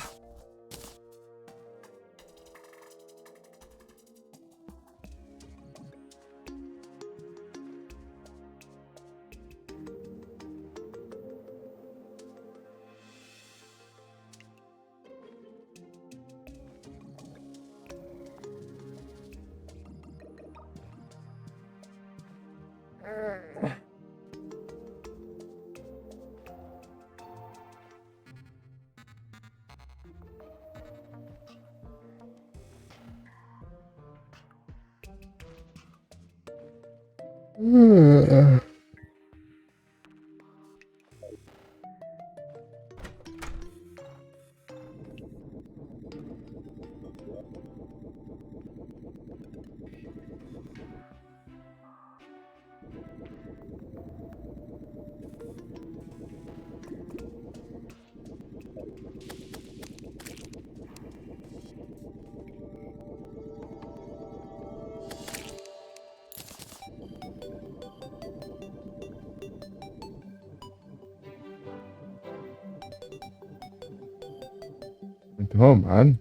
A: Muito roubado.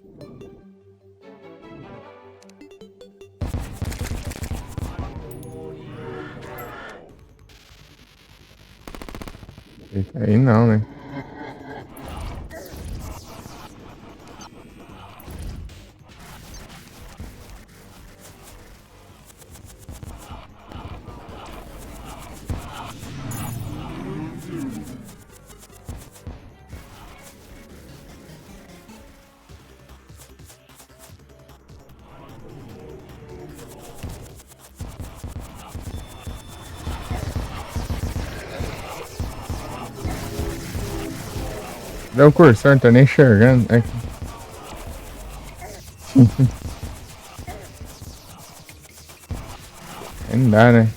A: Eita, aí não, né? Deu o cursor, não tô nem enxergando. Aqui. Não dá, né?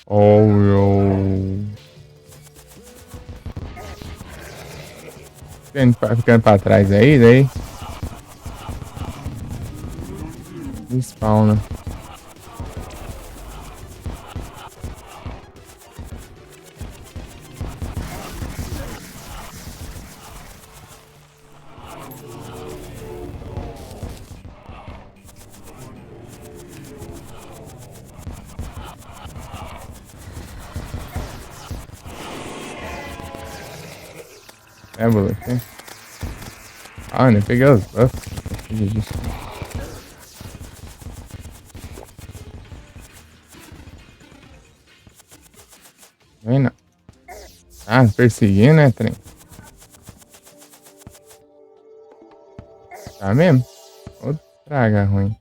A: Oh, yo. Ficando pra trás aí, daí. Spawna. É, moleque. Ah, nem peguei os buffs. Vem não. Ah, perseguindo, né, trem? Tá mesmo? Outra praga ruim.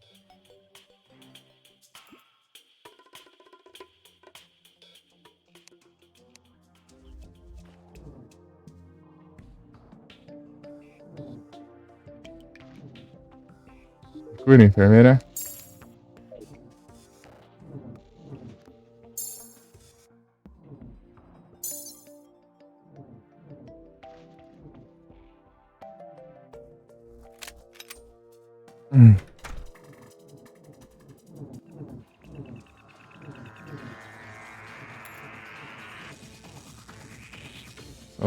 A: Cura, enfermeira.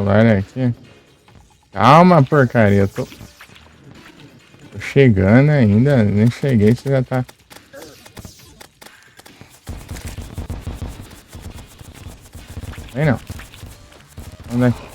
A: celular aqui. Calma, porcaria. Tô chegando ainda. Nem cheguei, você já tá. Vem não. Vamos daqui.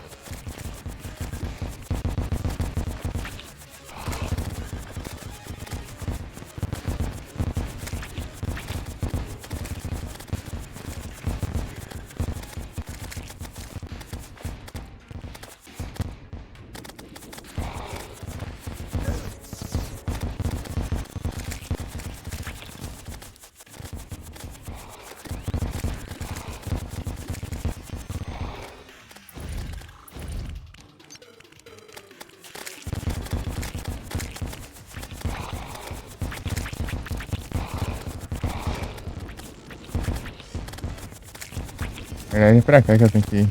A: Na verdade é pra cá que eu tenho que ir.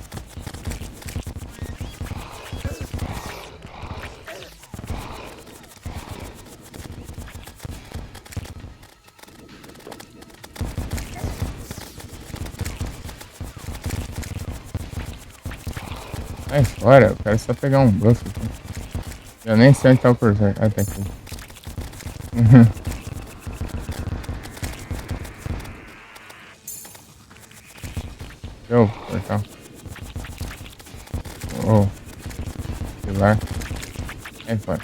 A: Sai fora, eu quero só pegar um buff aqui. Eu nem sei onde tá o cursor. Ah, tá aqui. Show, portal. Oh, pilar. Sai fora.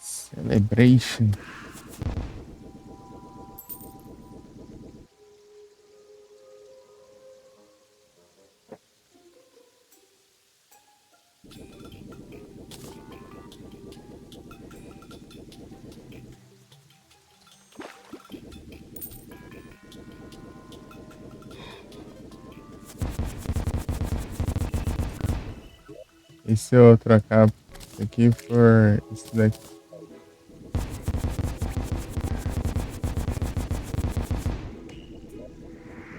A: Celebration. E se eu trocar isso aqui por isso daqui?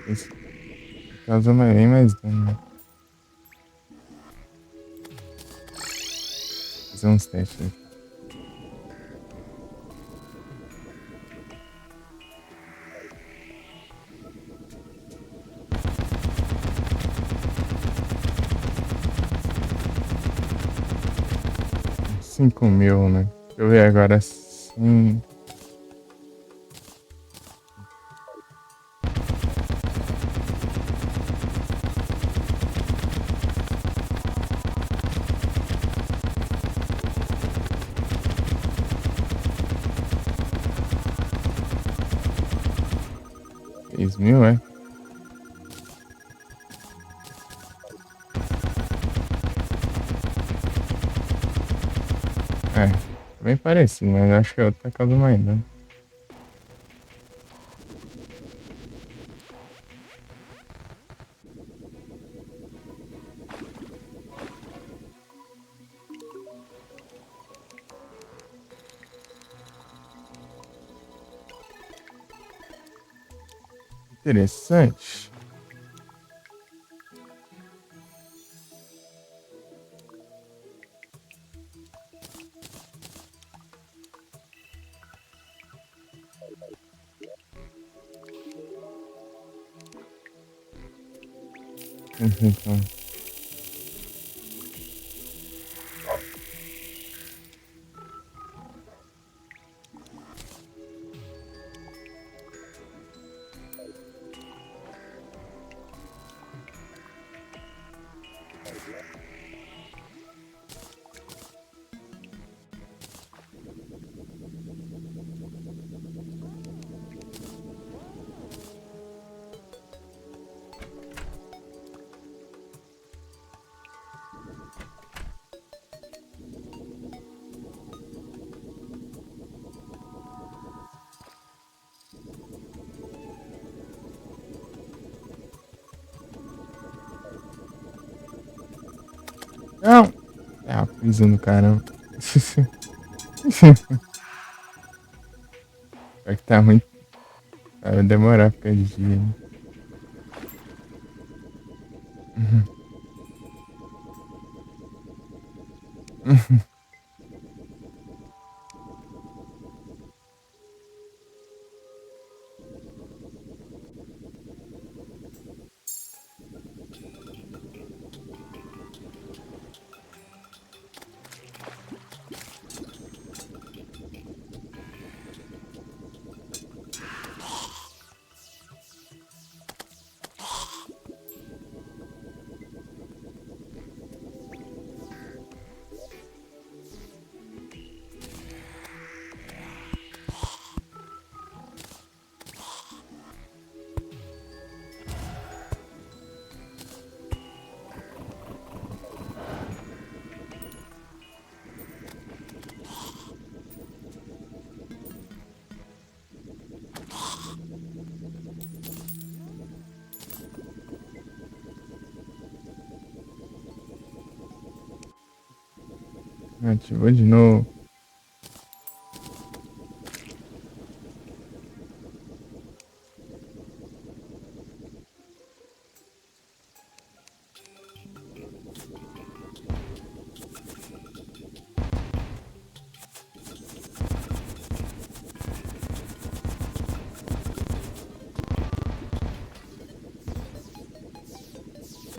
A: Isso causa bem mais dano, né? Fazer uns testes aqui. Cinco mil, né? Deixa eu ver agora sim. Seis mil, é? É, bem parecido, mas acho que a outra causa mais dano. Interessante. Então. Não! É a prisa no caramba. Pior que tá muito. Vai demorar pra ficar de dia. Né? Ativou de novo.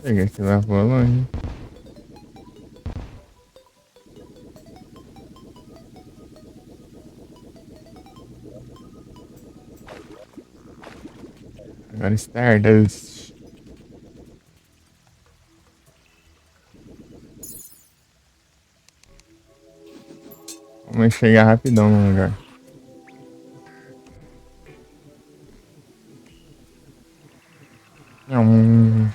A: Peguei que lá for longe. Agora Stardust. Vamos chegar rapidão no lugar. Não.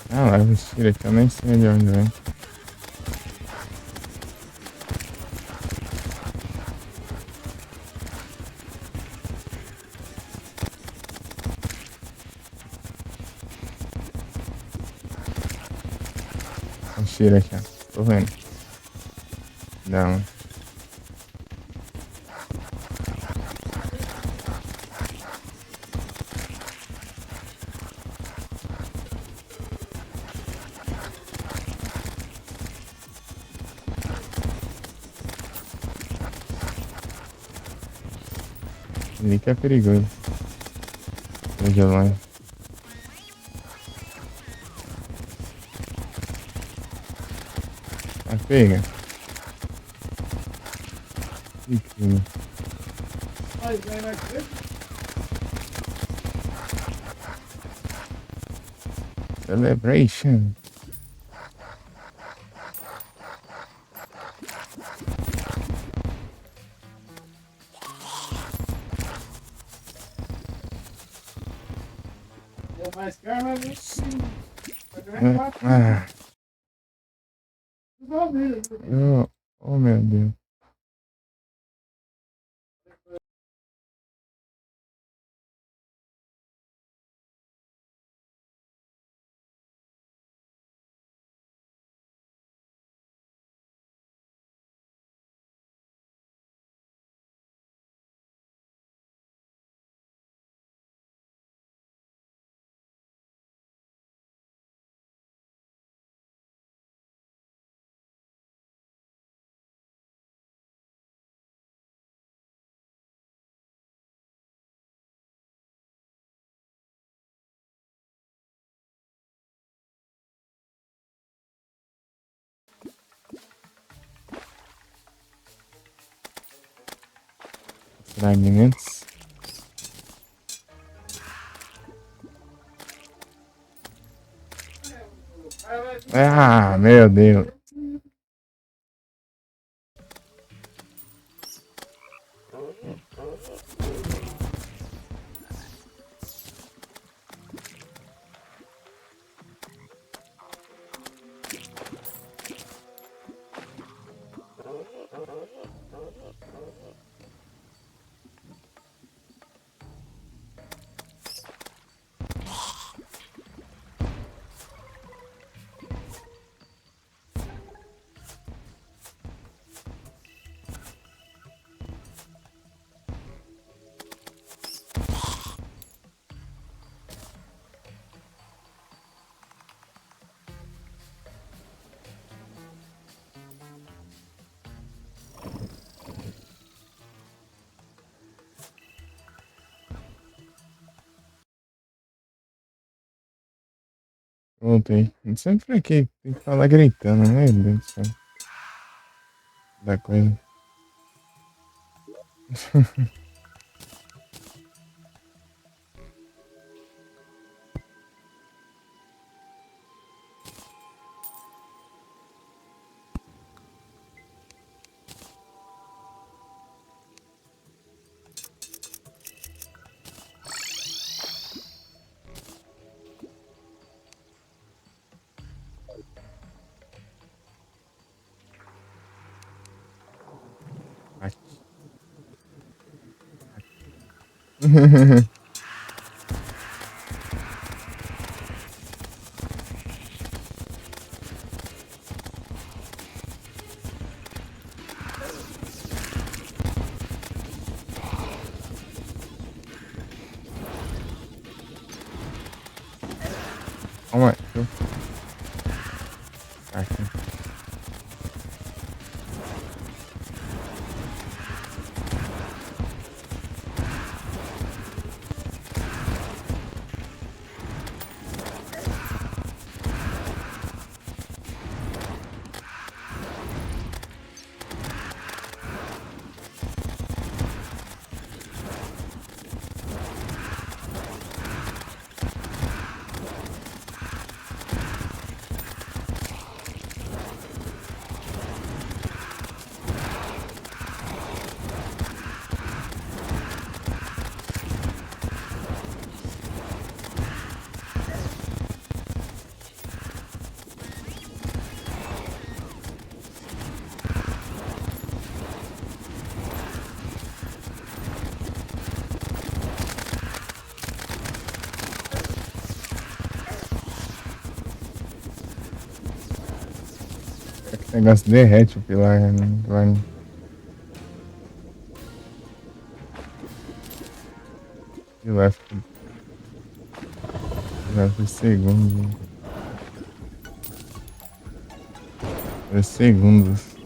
A: Ah, lá, tira aqui, eu nem sei de onde vem. Tira aqui, ó. Tô vendo. Não. Ali que é perigoso. Veja lá. Tá pega. Biquinho. Celebration. Ah. Oh, meu Deus. Fragmentos. Ah, meu Deus. Voltei. Não sei pra quê. Tem que falar gritando, meu Deus do céu. Da coisa. Aqui. Calma aí. Aqui. O negócio derrete o pilar, né? Pilar fica. Pilar por segundos. Por segundos.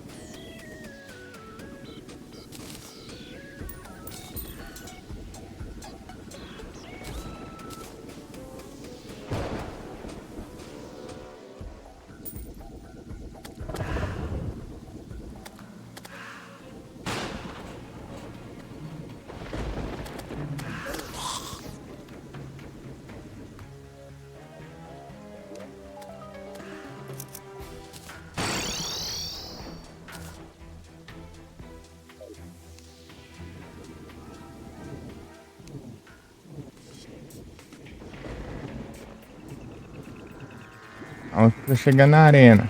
A: Vamos pra chegar na arena.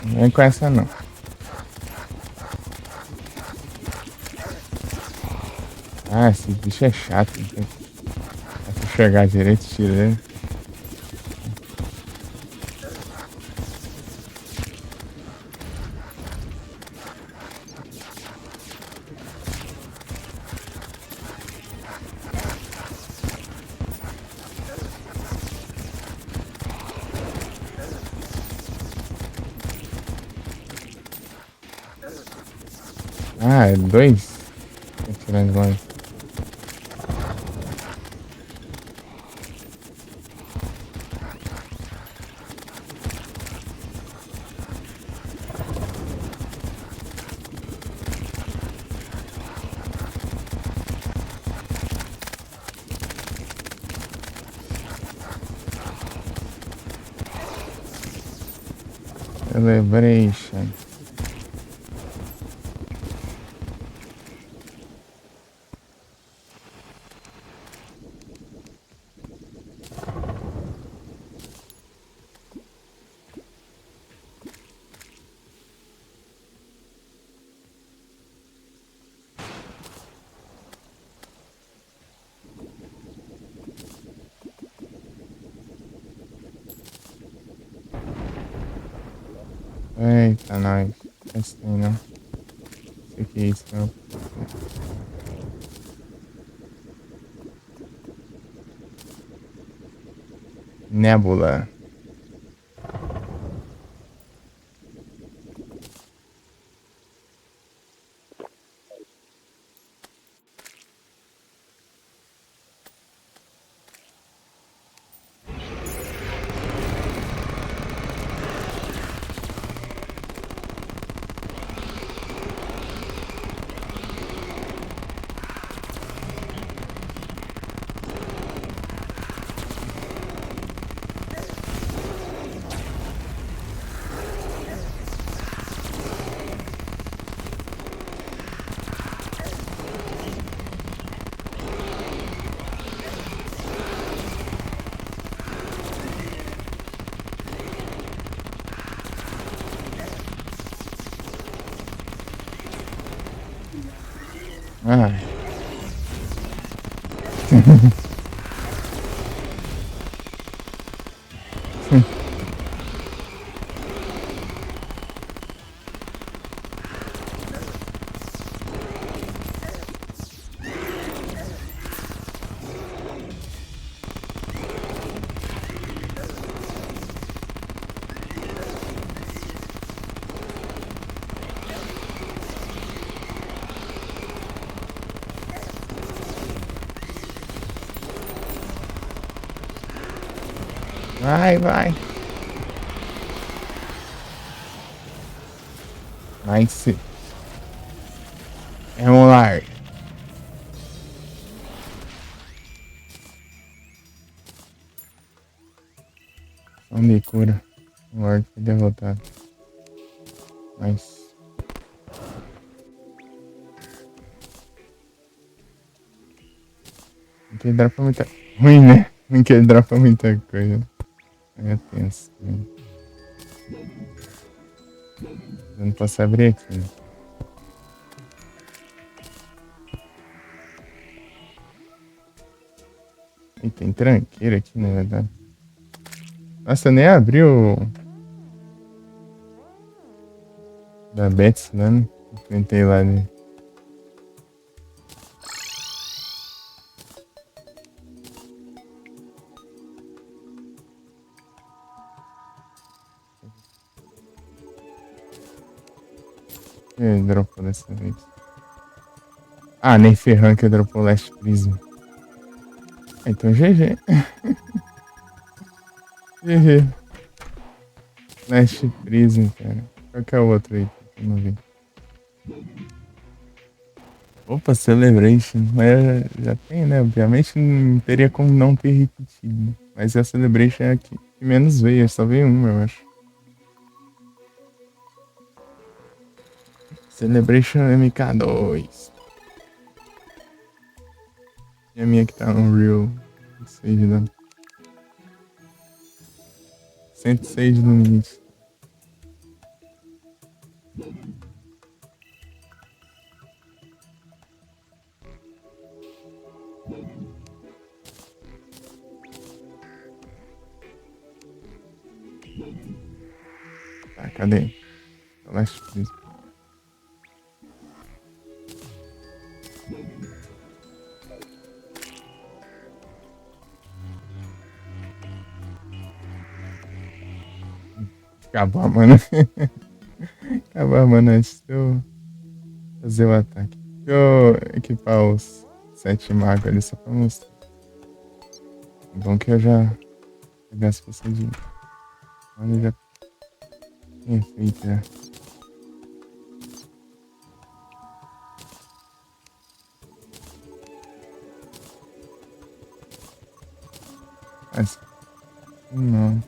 A: Não vem com essa não. Ah, esse bicho é chato. Não tem que enxergar direito, tira ele. Ah, é dois? Tô tirando de longe. Celebration. Eita, nós. Assim, não. Sei que é isso, não. Nebula. Ai. Vai, vai. Nice. É um lar. Onde cura? O Lord foi derrotado. Nice. Não quer dropa muita. Ruim, né? Não quer dropa muita coisa. É tenso. Né? Eu não posso abrir aqui. Né? E tem tranqueira aqui, na verdade. Nossa, nem abriu da Betsy, né? Enfrentei lá, né? Dropou dessa vez. Ah, nem ferrando que dropou Last Prism. Então GG. GG. Last Prism, cara. Qual que é o outro aí? Eu não vi. Opa, Celebration. Mas já tem, né? Obviamente não teria como não ter repetido. Mas a Celebration é a que menos veio. Só veio uma, eu acho. Celebration MK2. E a minha que tá no Real. 106 da... 106 no início. Tá, cadê? Last Prism. Acabar, mano. Acabar, mano, antes de eu fazer o ataque. Deixa eu equipar os 7 magos ali só pra mostrar. É bom que eu já pegar as procedimentos. Olha, já tinha feito já. Mas, não.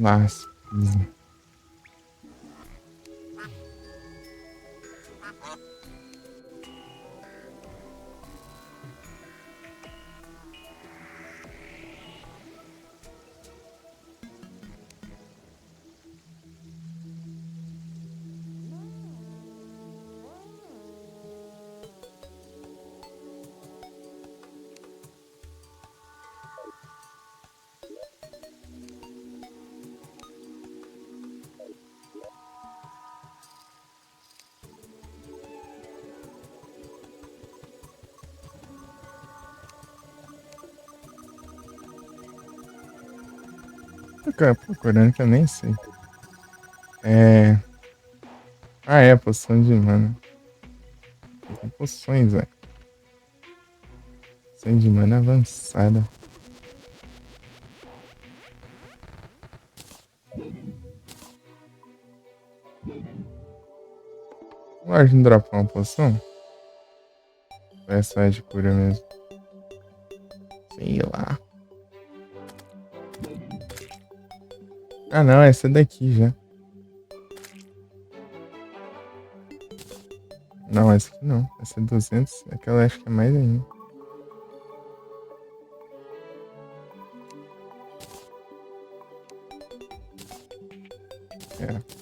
A: Last Prism. tô procurando que eu nem sei. É. Ah, é, poção de mana. Tem poções, velho. Poção de mana avançada. Pode não dropar uma poção? Ou é só de cura mesmo? Sei lá. Ah, não, essa daqui já. Não, essa aqui não. Essa é 200. Aquela acho que é mais ainda. É.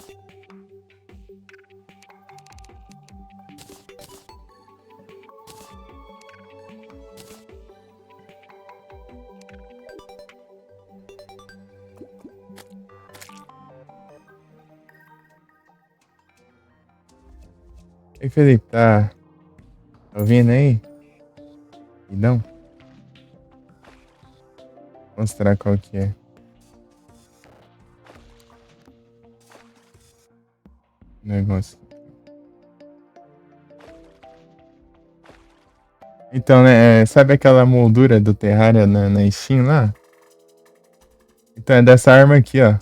A: Ei, Felipe, tá ouvindo aí? E não? Mostrar qual que é. O negócio. Então, né, sabe aquela moldura do Terraria na Steam lá? Então é dessa arma aqui, ó.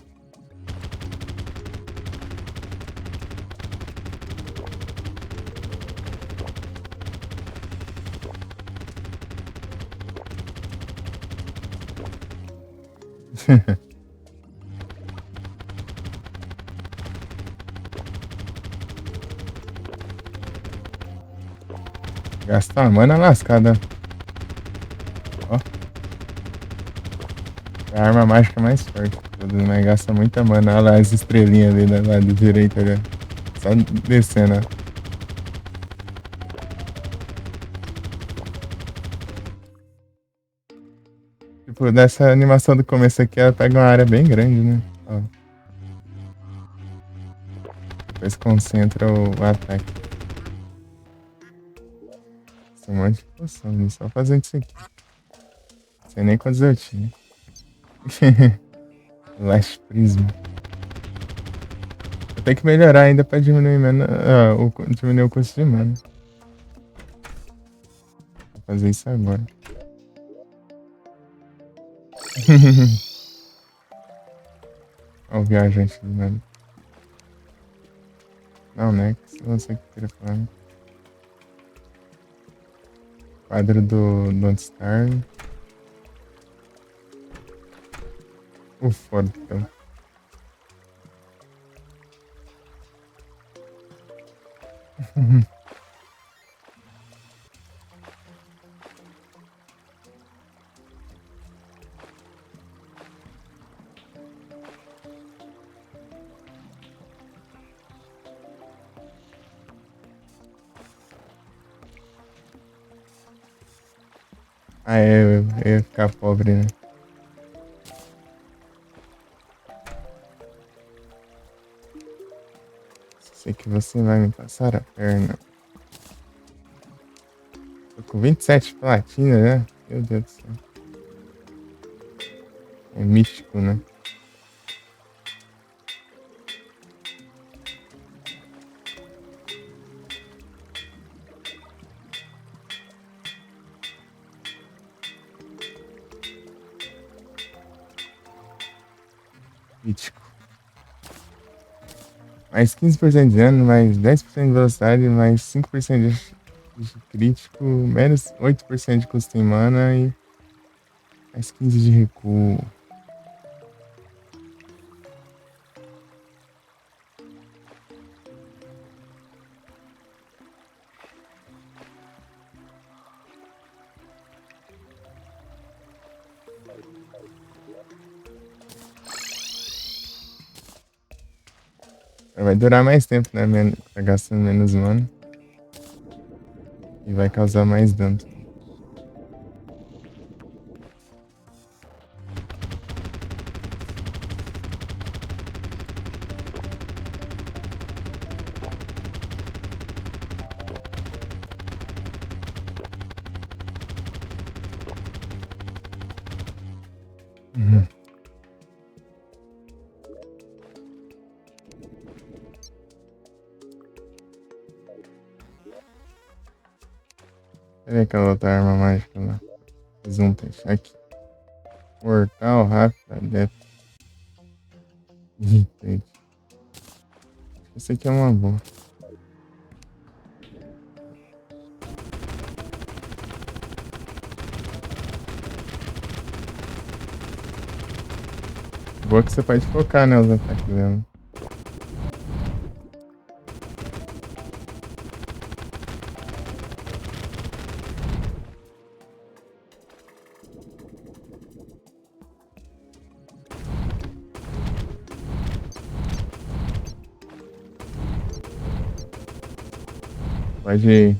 A: Gastar mana lascada. Ó. É a arma mágica mais forte. Todas, mas gasta muita mana. Olha lá as estrelinhas ali do lado direito ali. Só descendo, ó. Tipo, dessa animação do começo aqui, ela pega uma área bem grande, né? Ó. Depois concentra o ataque. Tem um monte de poção ali, só fazendo isso aqui. Não sei nem quantos eu tinha. Last Prism. Eu tenho que melhorar ainda pra diminuir, diminuir o custo de mana. Vou fazer isso agora. Olha o viajante do nada. Não, né? Se você queria falar. Né? Quadro do Don't Starve. O foda, então. Ah, é, eu ia ficar pobre, né? Sei que você vai me passar a perna. Tô com 27 platina, né? Meu Deus do céu. É místico, né? Mítico. Mais 15% de dano, mais 10% de velocidade, mais 5% de crítico, menos 8% de custo em mana e mais 15 de recuo. Vai durar mais tempo, né? Tá gastando menos mana. E vai causar mais dano. Uhum. Cadê aquela outra arma mágica lá? Fiz um teste. Aqui. Portal rápido. Adepto. Irritante. Esse aqui é uma boa. Boa que você pode focar, né? Os ataques dela. Pode.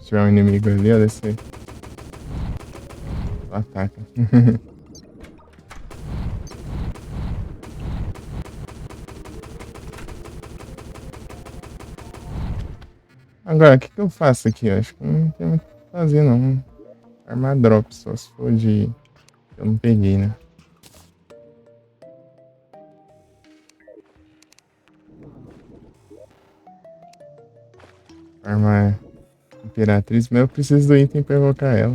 A: Se tiver um inimigo ali, ó, você ataca. Agora, o que eu faço aqui? Eu acho que não tem muito o que fazer, não. Armar drop só se for de. Eu não peguei, né? Armar Imperatriz, mas eu preciso do item pra evocar ela.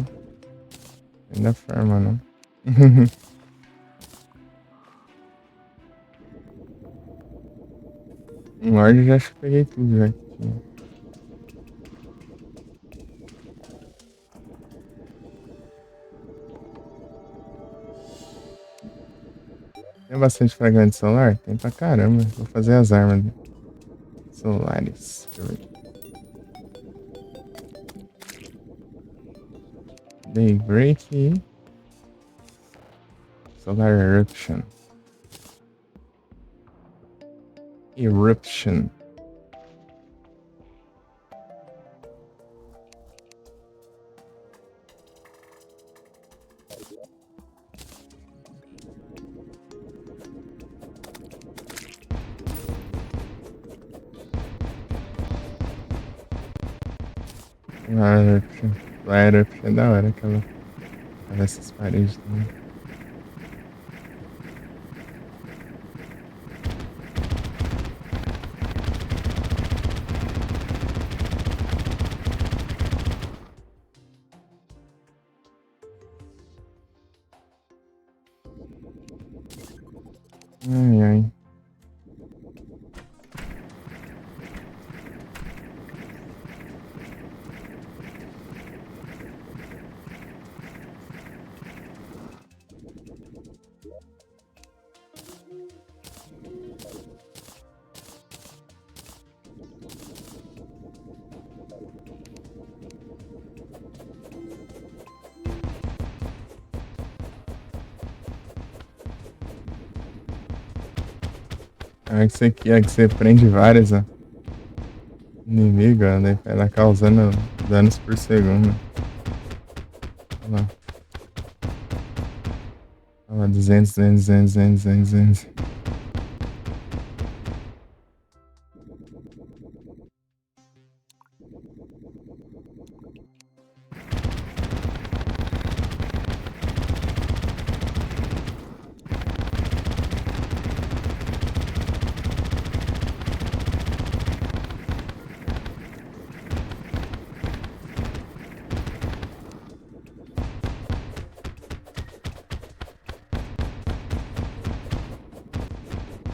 A: Ainda farma, não. Um Lorde já acho que peguei tudo já que tinha. Tem bastante fragante solar? Tem pra caramba. Vou fazer as armas solares. Deixa eu ver. Daybreak e Solar Eruption. Eruption. Solar Eruption. Solar Eruption é da hora aquela. Essas paredes também. Ai, ai. É que você prende várias, ó. Inimigo, ó, daí ela causando danos por segundo. Olha lá. Olha lá, 200, 200, 200, 200, 200, 200.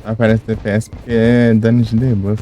A: Aparece DPS porque é dano de debuff.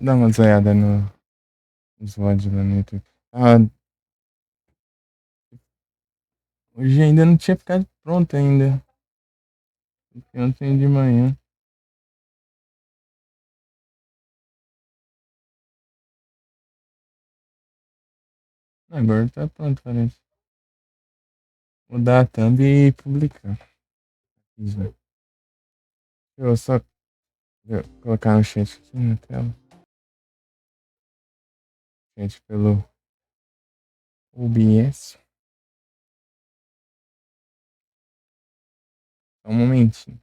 A: Deixa eu dar uma zoiada nos VOD lá no YouTube. Ah, hoje ainda não tinha ficado pronto ainda. Ontem de manhã. Agora tá pronto, parece. Vou dar a thumb e publicar. Isso, né? Eu vou só colocar no chat aqui na tela. Chat pelo OBS. Só um momentinho.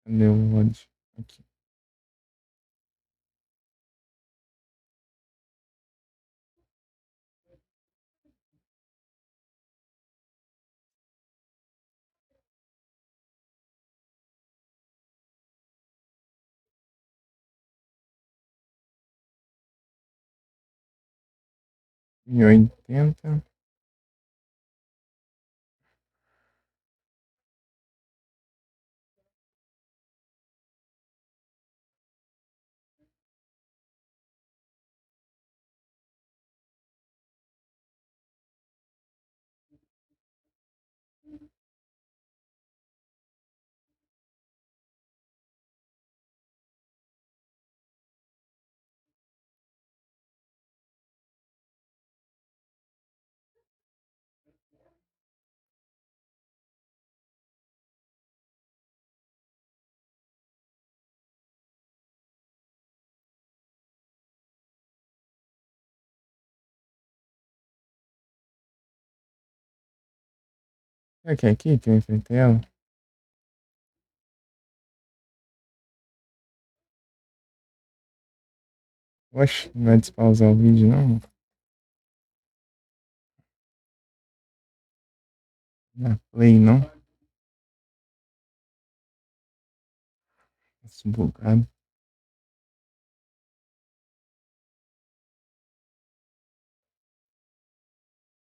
A: Cadê o áudio? Aqui. E 80. Será que é aqui que eu enfrentei ela? Oxe, não vai despausar o vídeo, não? Na Play, não? Nossa, bugado.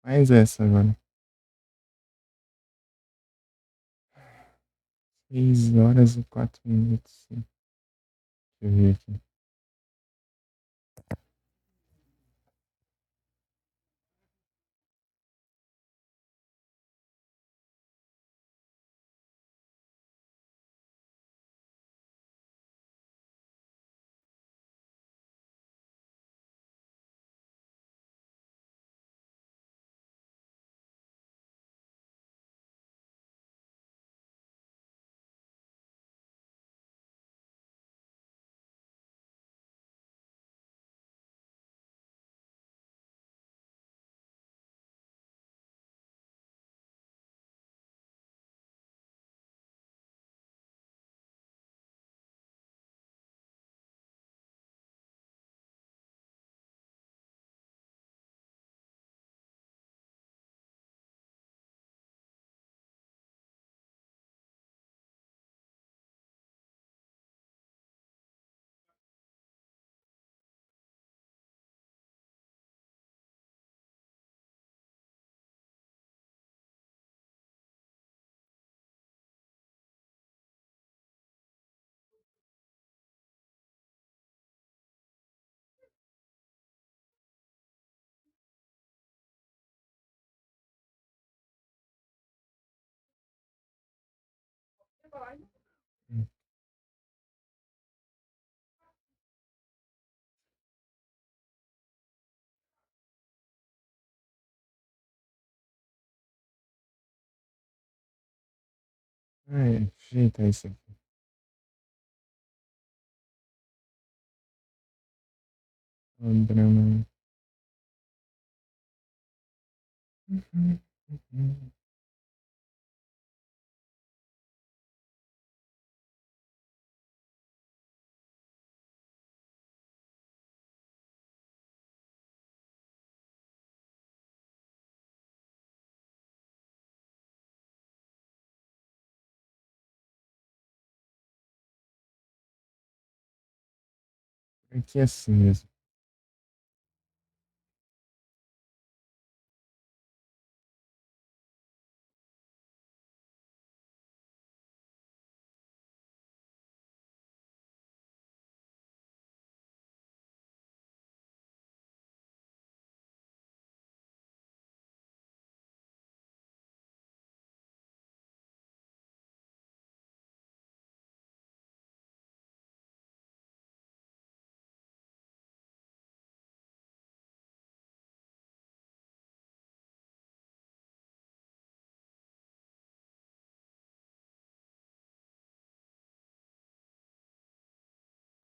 A: Mais essa agora. 6 horas e 4 minutos. Deixa eu ver aqui. Ajeita isso aqui. Olha o drama. Aqui é assim mesmo.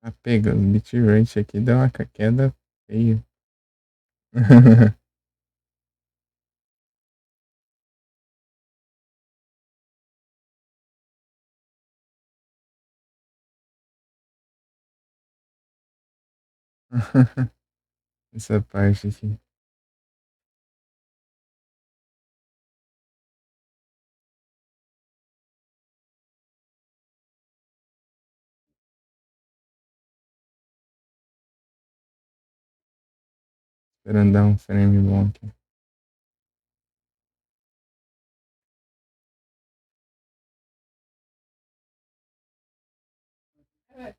A: Tá pegando. O bitrate aqui deu uma queda feia. Essa parte aqui. Esperando dar um frame bom aqui. É,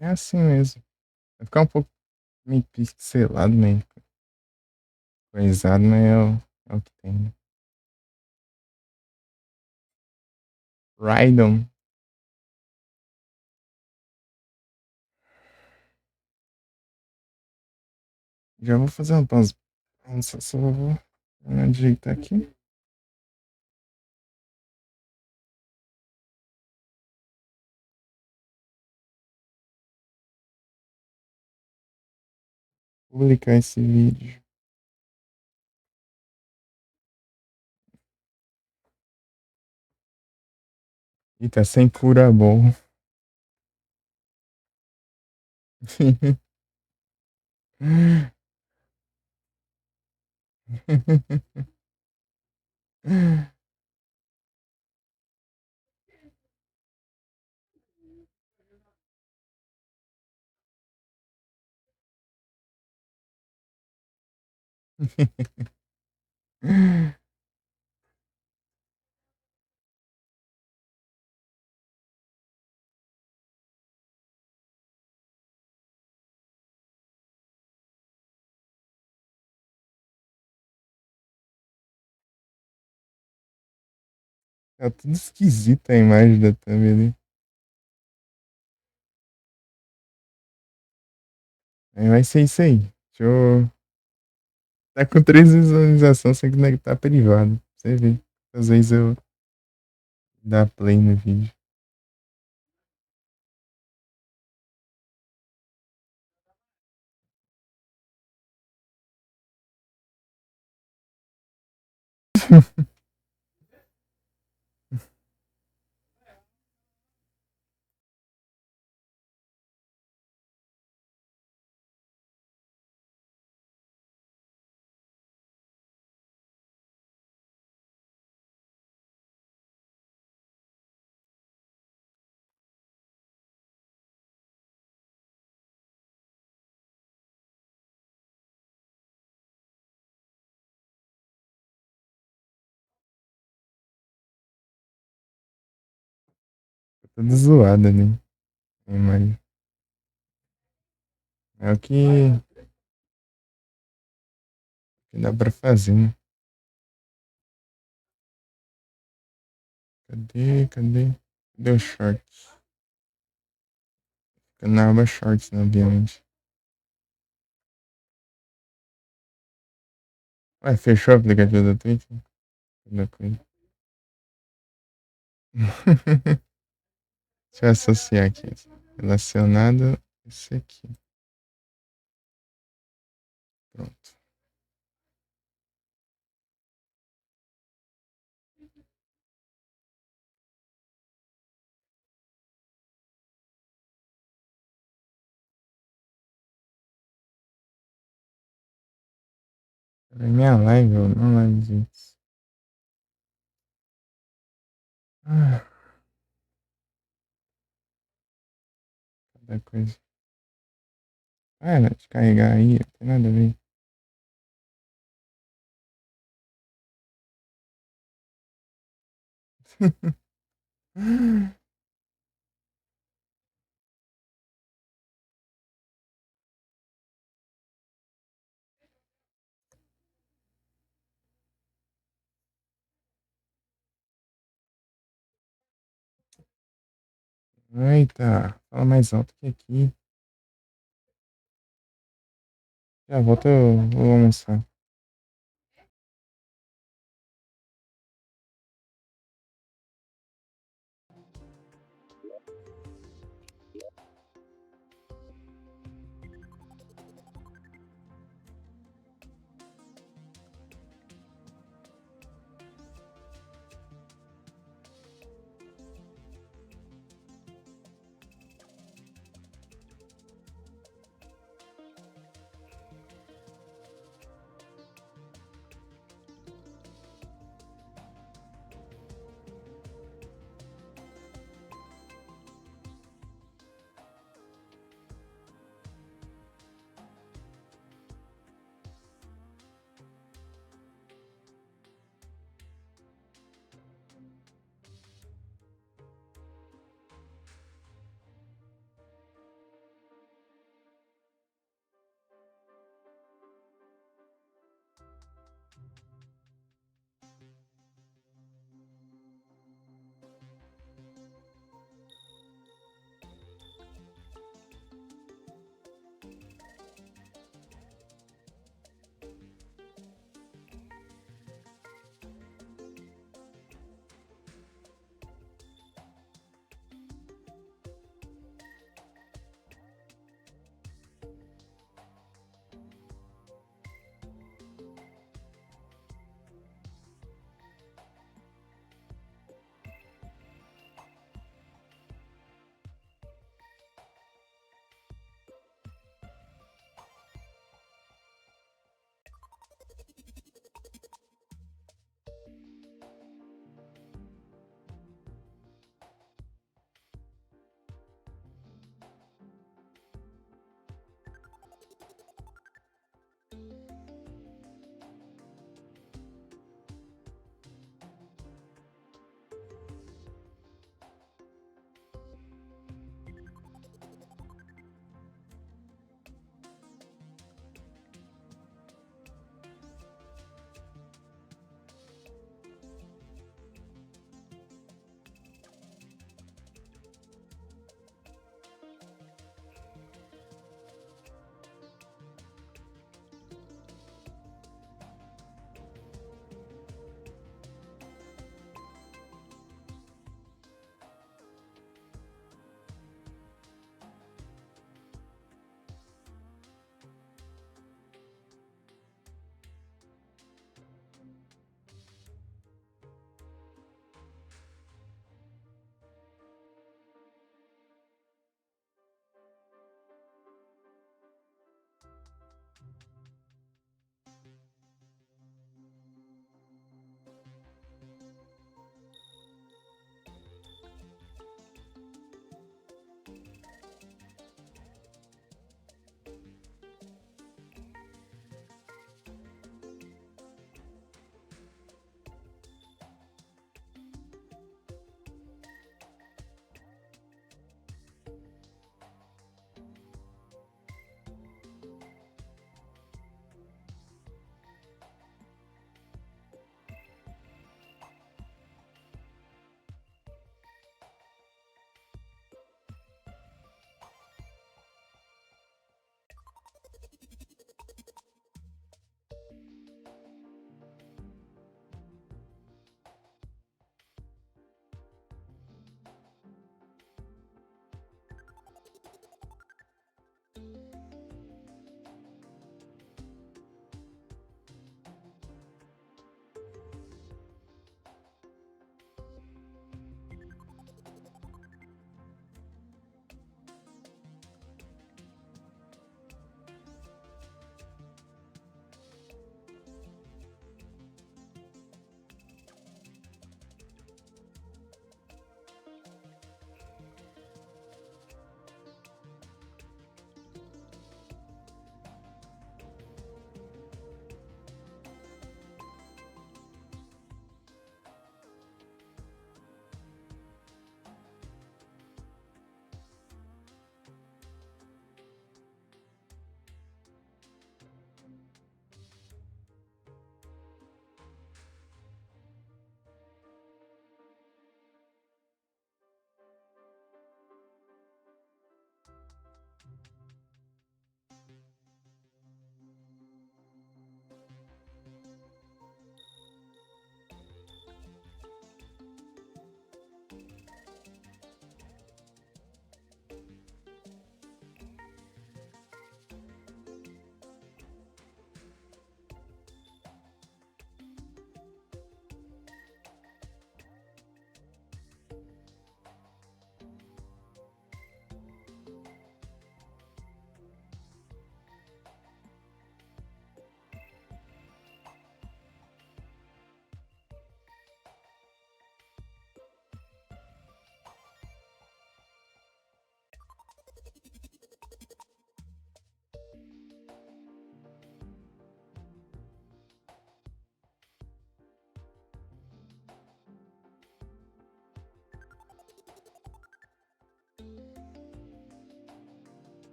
A: é assim mesmo. Vai ficar um pouco meio pixelado, meio coisado, mas é o que tem, né? Raidon. Já vou fazer uma pausa. Só vou ajeitar aqui. Publicar esse vídeo. E tá sem cura bom. Tá tudo esquisita a imagem da thumb ali. Aí vai ser isso aí. Deixa eu. Tá com 3 visualizações, sem conectar privado. Você vê. Às vezes eu dar play no vídeo. Tudo zoado ali. Mas é o que dá pra fazer, né? Cadê? Cadê o shorts? Fica na aba shorts, né, obviamente. Ué, fechou o aplicativo da Twitch? Cadê coisa? Deixa eu associar aqui. Relacionado esse aqui. Pronto. É minha live, eu não live disso. Ah, cada coisa. Para de carregar aí, não tem nada a ver. Eita, fala mais alto que aqui. Já volto, eu vou almoçar.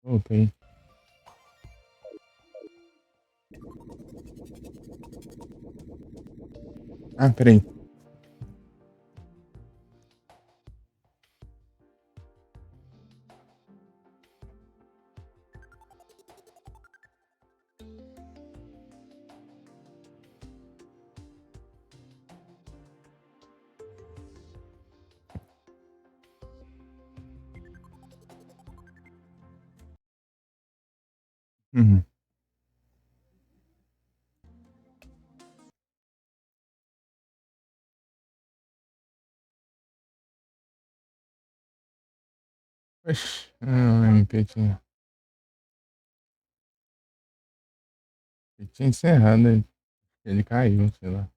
A: Voltei. Ah, peraí. Uhum. Oxi. Ah, MP tinha encerrado. Ele caiu, sei lá.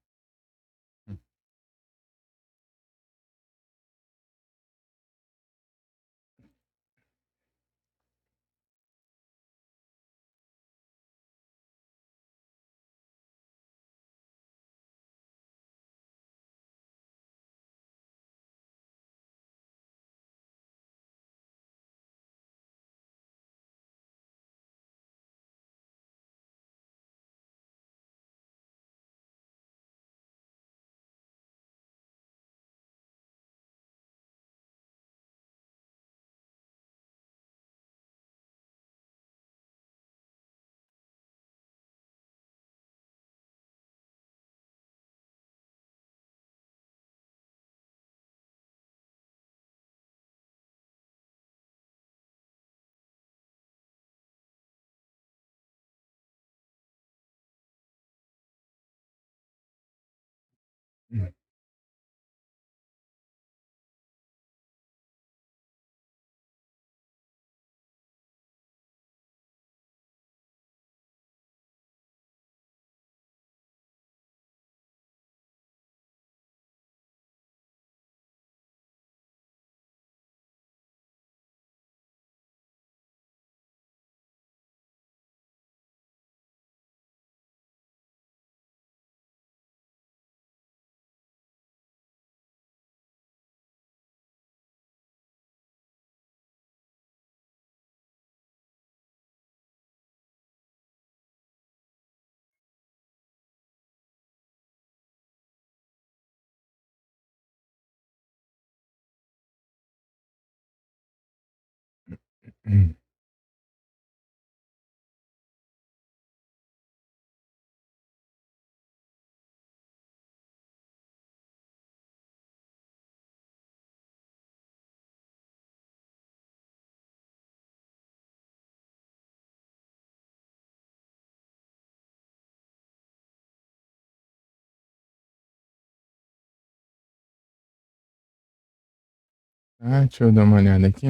A: Ah, deixa eu dar uma olhada aqui.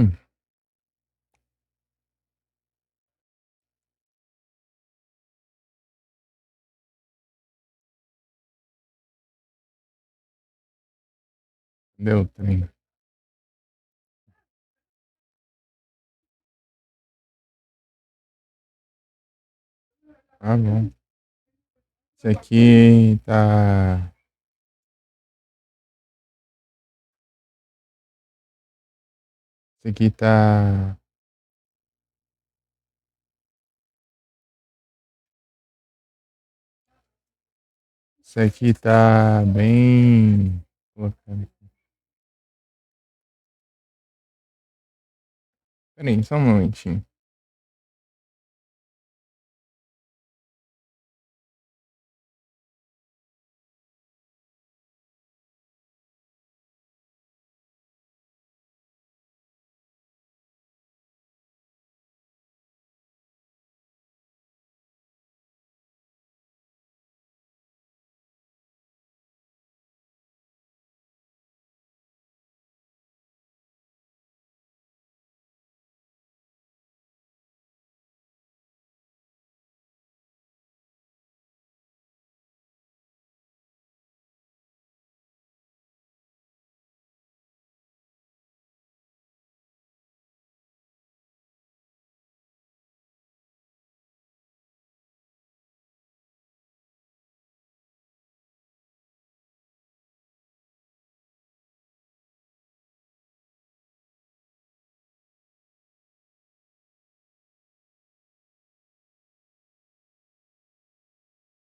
A: Deu treino. Tá bom. Isso aqui tá. Isso aqui tá. Isso aqui tá bem. Colocando. Peraí, só um momentinho.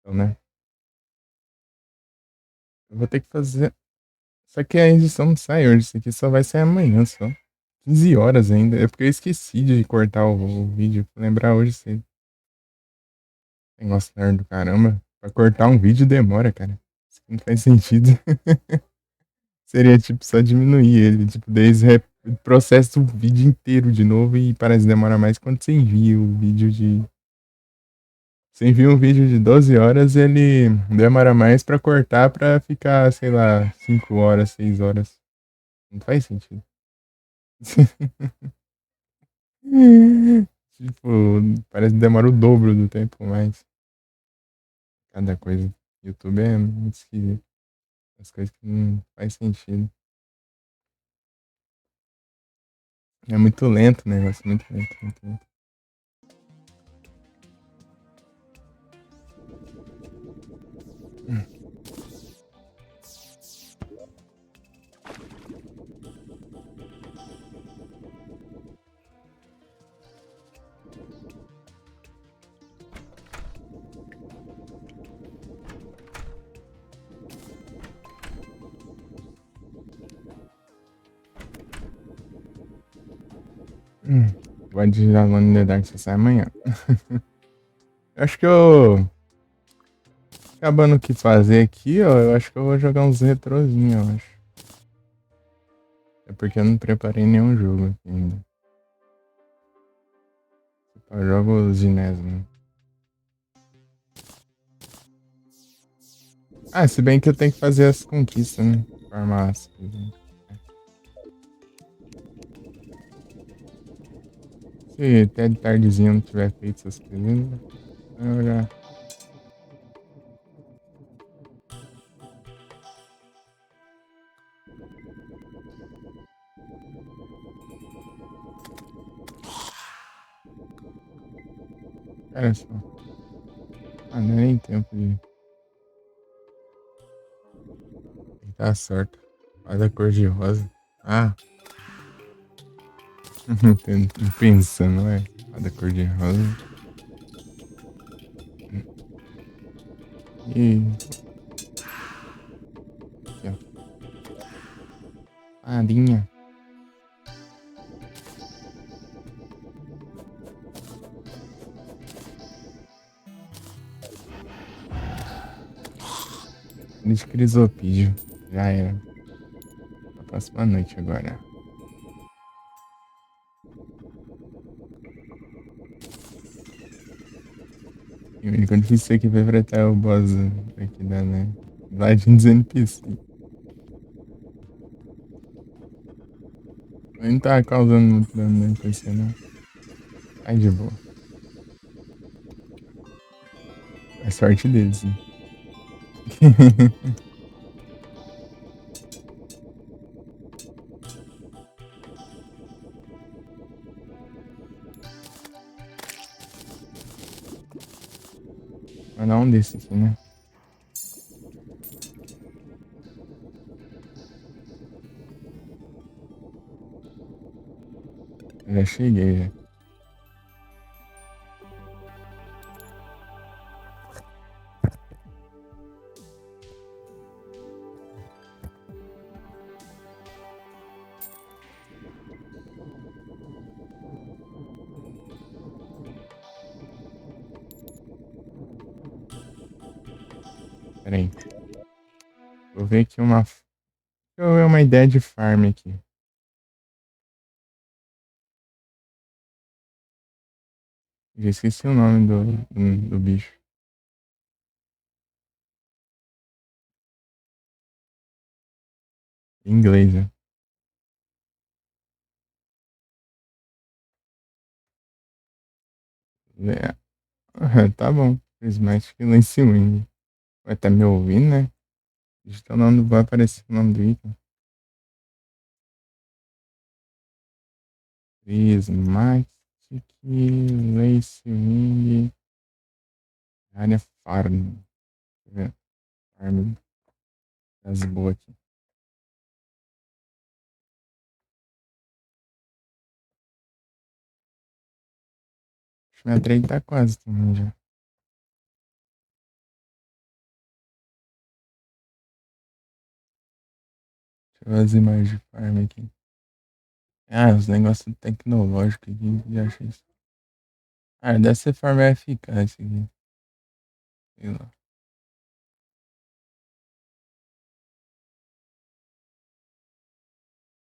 A: Então, né? Eu vou ter que fazer. Só que a edição não sai hoje. Isso aqui só vai sair amanhã só. 15 horas ainda. É porque eu esqueci de cortar o vídeo. Vou lembrar hoje cedo. Negócio nerd do caramba. Pra cortar um vídeo demora, cara. Isso aqui não faz sentido. Seria tipo só diminuir ele. Tipo, daí você processa o vídeo inteiro de novo e parece demorar mais quando você envia o vídeo de. Você envia um vídeo de 12 horas, ele demora mais pra cortar pra ficar, sei lá, 5 horas, 6 horas. Não faz sentido. Tipo, parece que demora o dobro do tempo, mas cada coisa. YouTube é muito esquisito. As coisas que não faz sentido. É muito lento o negócio, muito lento, muito lento. Hum, Vou adicionar o Alone in the Dark só sai amanhã. Eu acho que eu. Acabando o que fazer aqui, ó, eu acho que eu vou jogar uns retrozinhos, eu acho. É porque eu não preparei nenhum jogo aqui ainda. Eu jogo os Ginés, né? Ah, se bem que eu tenho que fazer as conquistas, né? Farmar as coisas. Né? Se até de tardezinha eu não tiver feito essas coisas ainda, eu já. Olha só. Ah, não é nem tempo de. Tá certo. Olha a cor de rosa. Ah, pensando, é. Olha a cor de rosa. E. Aqui, ó. Farinha. De crisopídio. Já era. A próxima noite agora. E o único difícil aqui pra enfrentar é o boss aqui da, né? Legends NPC. Ele não tá causando muito dano no NPC, não. Ai, de boa. É sorte deles, sim. Mas não um desse aqui, né? Já cheguei, já. Pera aí. Vou ver aqui uma. Vou ver uma ideia de farm aqui. Já esqueci o nome do bicho. Em inglês, né? É, tá bom. Prismatic Lance Wing. Vai estar me ouvindo, né? Digita o nome, vai aparecer o nome do item. Prismatic Lace Wing. Área Farm. Tá vendo? Farm das boas aqui. Acho que minha trade tá quase também já. Deixa eu ver as imagens de farm aqui. Ah, os negócios tecnológicos aqui, já achei isso. Ah, deve ser farm eficaz isso aqui. Sei lá.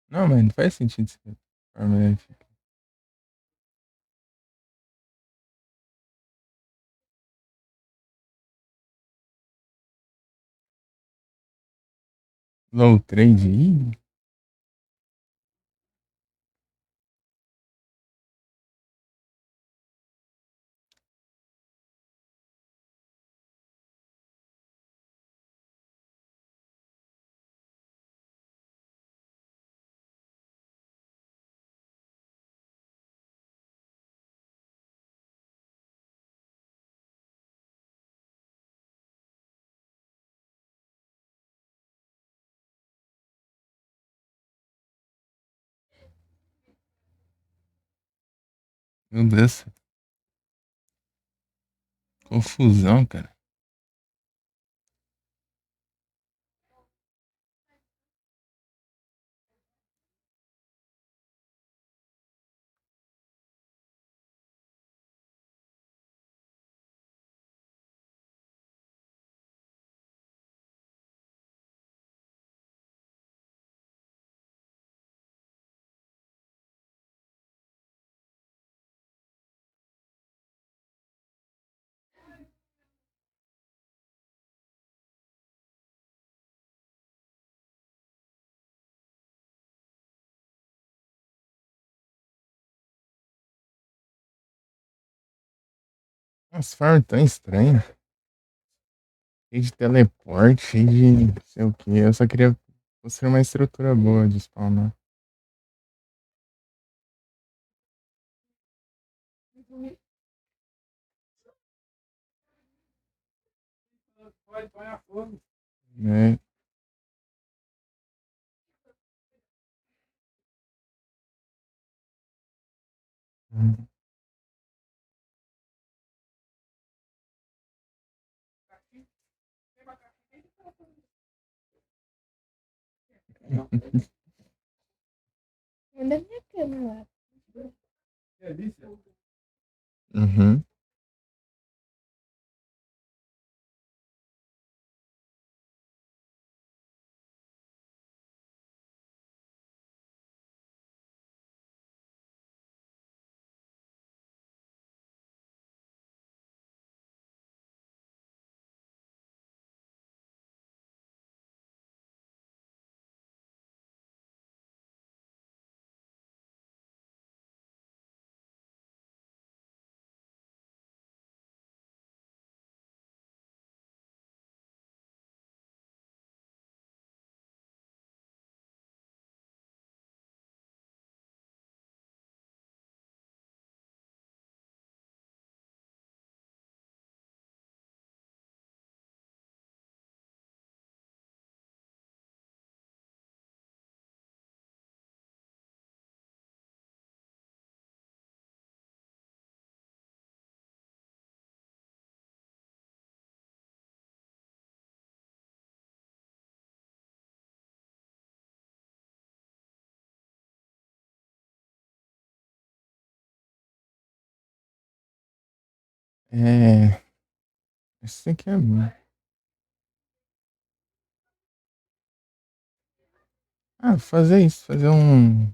A: Não, mas não faz sentido ser farm eficaz. Low trade? Ih, meu Deus, confusão, cara. As farms tão estranhas. Cheio de teleporte, cheio de não sei o que. Eu só queria construir uma estrutura boa de spawnar. Né? Manda minha cama lá. Uhum. É. Isso aqui é bom. Ah, fazer isso, fazer um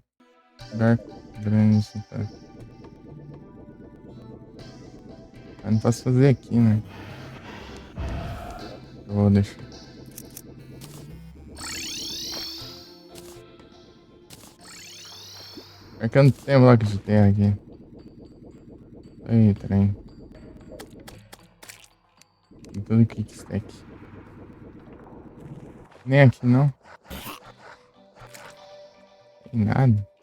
A: lugar grande assim, tá? Ah, não posso fazer aqui, né? Eu vou deixar. É que eu não tenho bloco de terra aqui. Aí, trem. Tem tudo kickstack. Nem aqui não. Tem nada.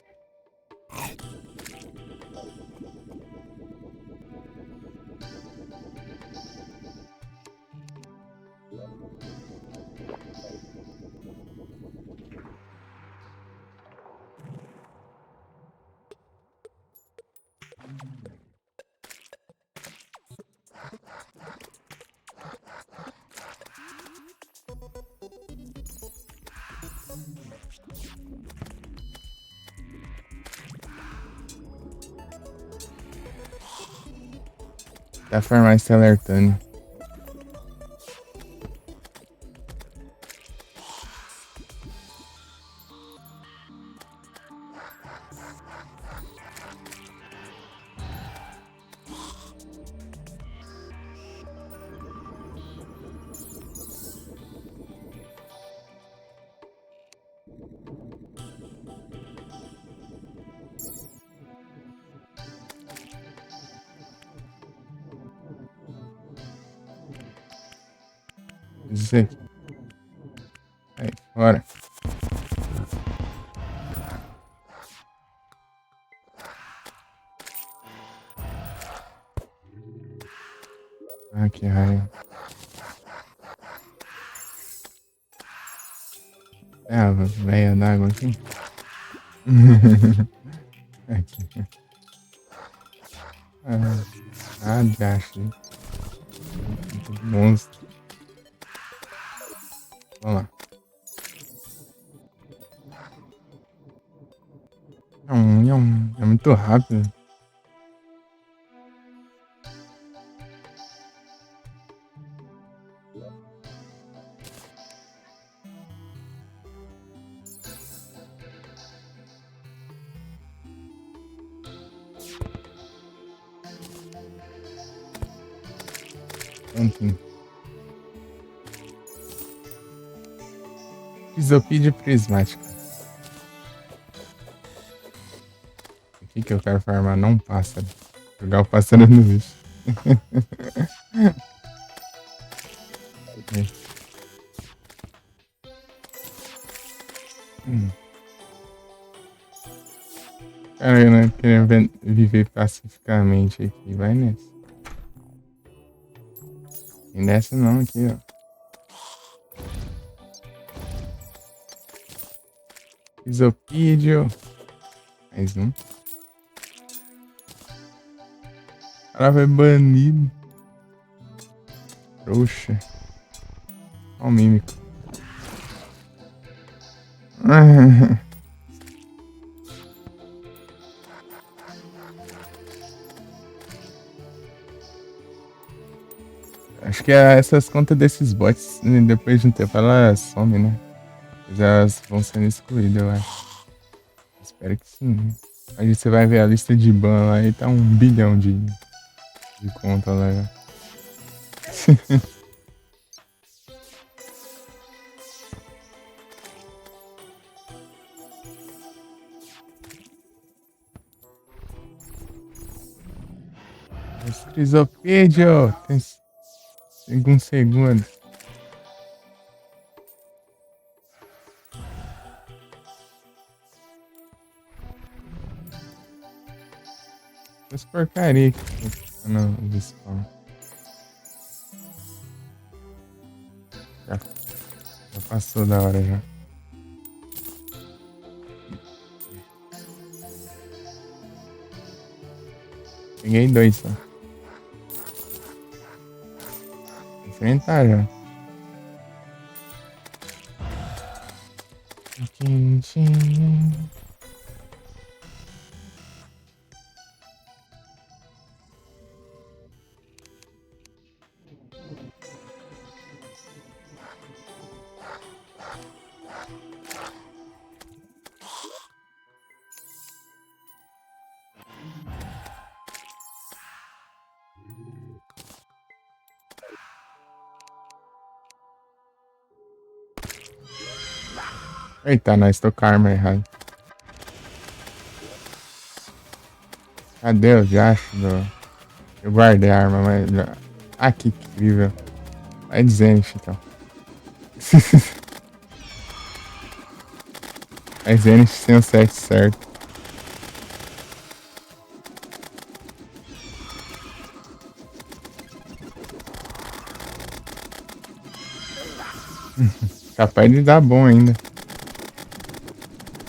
A: Até farmar Stellar Tune. Isso aqui. Aí, bora. Ah, que raio. É a veia d'água aqui. Aqui. Ah, gacho. Monstro. Vamos lá. É muito rápido. Enfim. Isopídia prismática. O que eu quero farmar? Não pássaro. Jogar o pássaro no lixo. Cara, eu não querendo viver pacificamente aqui. Vai nessa. Tem dessa não aqui, ó. Isopídio. Mais um. O cara vai banido. Trouxa. Olha o mímico. Acho que essas contas desses bots, depois de um tempo, elas somem, né? Mas elas vão sendo excluídas, eu acho. Espero que sim, né? Aí você vai ver a lista de ban lá e tá 1 bilhão de conta lá. Esquizopédio! Tem alguns segundos. Essa porcaria aqui. Não, despawn. Já passou da hora já. Peguei 2 só. Enfrentar já. Quentinho. Eita, nós tô com a arma errada. Cadê o diacho do... Eu guardei a arma, mas... Ah, que incrível. Vai de Zenith, então. Vai Zenith sem o set certo. Capaz de dar bom ainda.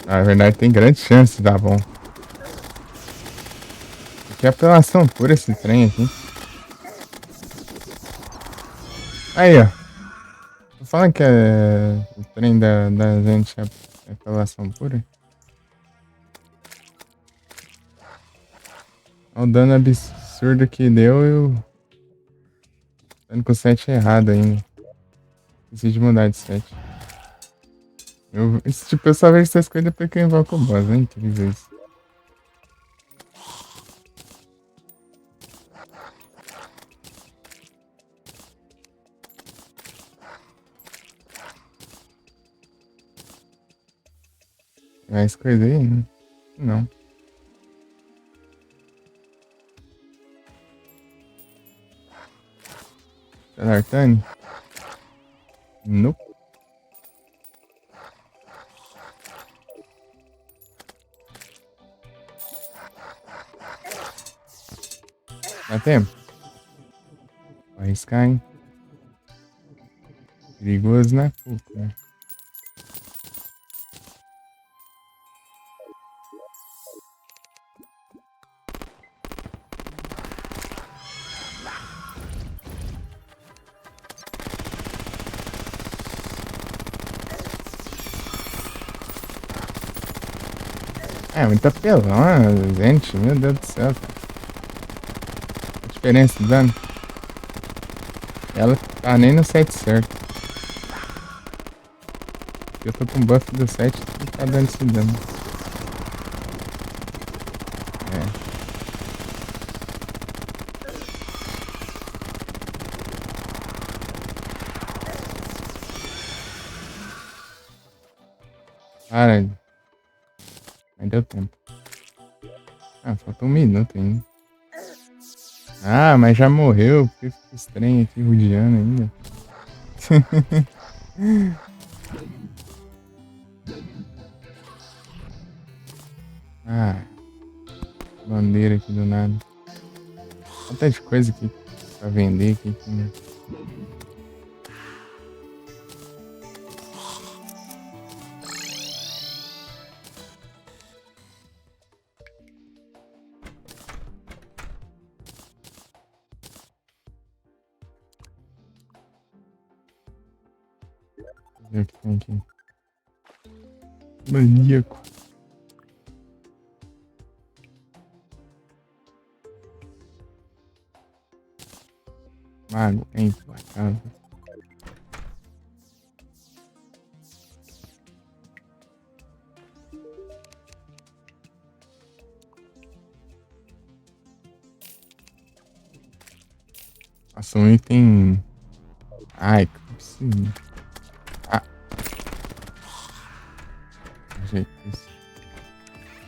A: Na verdade, tem grande chance de dar bom. Que apelação pura esse trem aqui. Aí, ó. Tô falando que o trem da gente é apelação pura. Olha o dano absurdo que deu e Tô indo com o set errado ainda. Preciso de mudar de set. Tipo, eu só vejo essas coisas depois que eu invoco o boss, né? Incrível isso. Mais coisa aí? Não. Artane? Nope. Dá tempo? Vou arriscar, hein? Perigoso na puta. É, muito apelão, gente. Meu Deus do céu, cara. A diferença de dano. Ela tá nem no set certo. Eu tô com buff do set e tá dando esse dano. É. Para. Mas deu tempo. Ah, falta 1 minuto ainda. Ah, mas já morreu. Porque fica estranho aqui rodeando ainda. Ah, bandeira aqui do nada. Quanta de coisa aqui pra vender aqui. Deixa eu ver o que tem aqui. Maníaco. Mago, implacável. Nossa, um item. Ai, que eu preciso. Ah. Gente, isso.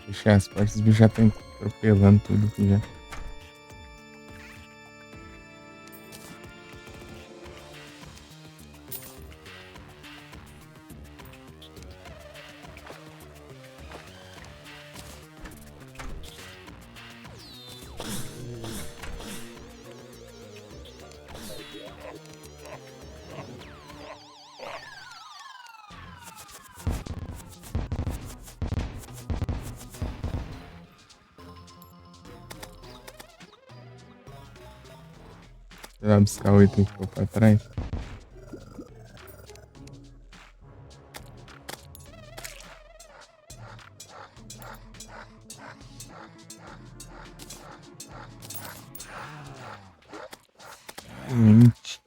A: Fechar as portas, os bichos já estão atropelando tudo aqui já. Deixa eu lá buscar o item que ficou pra trás. Gente.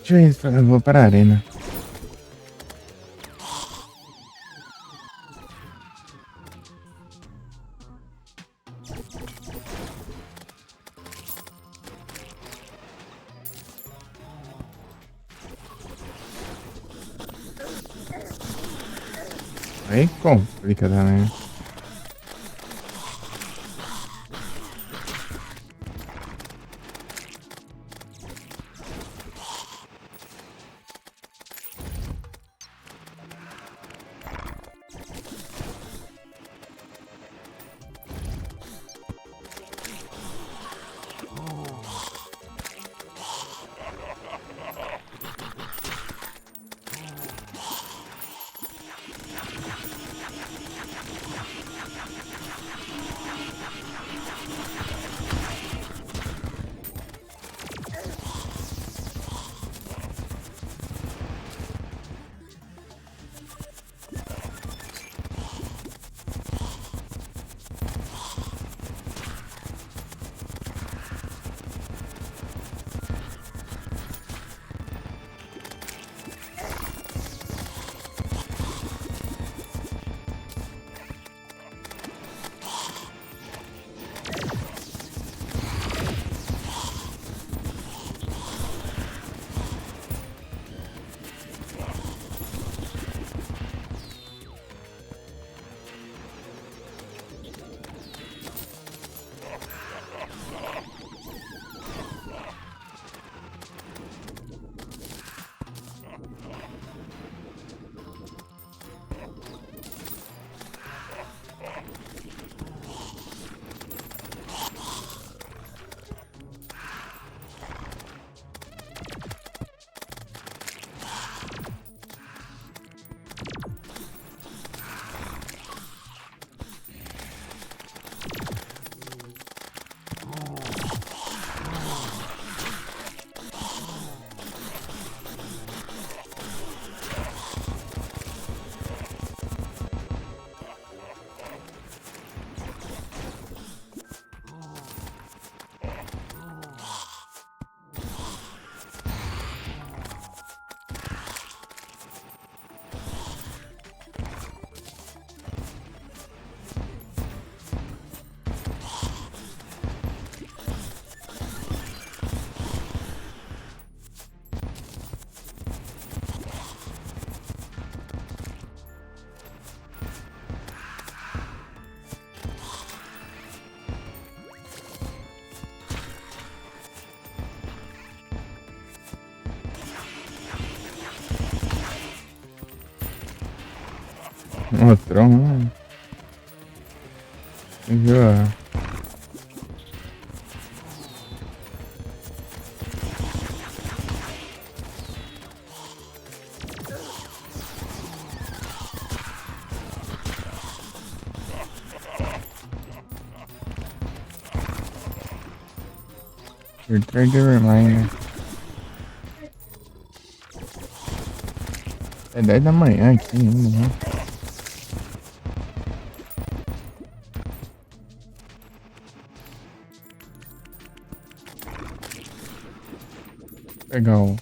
A: Deixa eu vou para a arena. Aí complica também. Outro, já. Return the reminder. É 10 da manhã aqui ainda, né? Pegar o.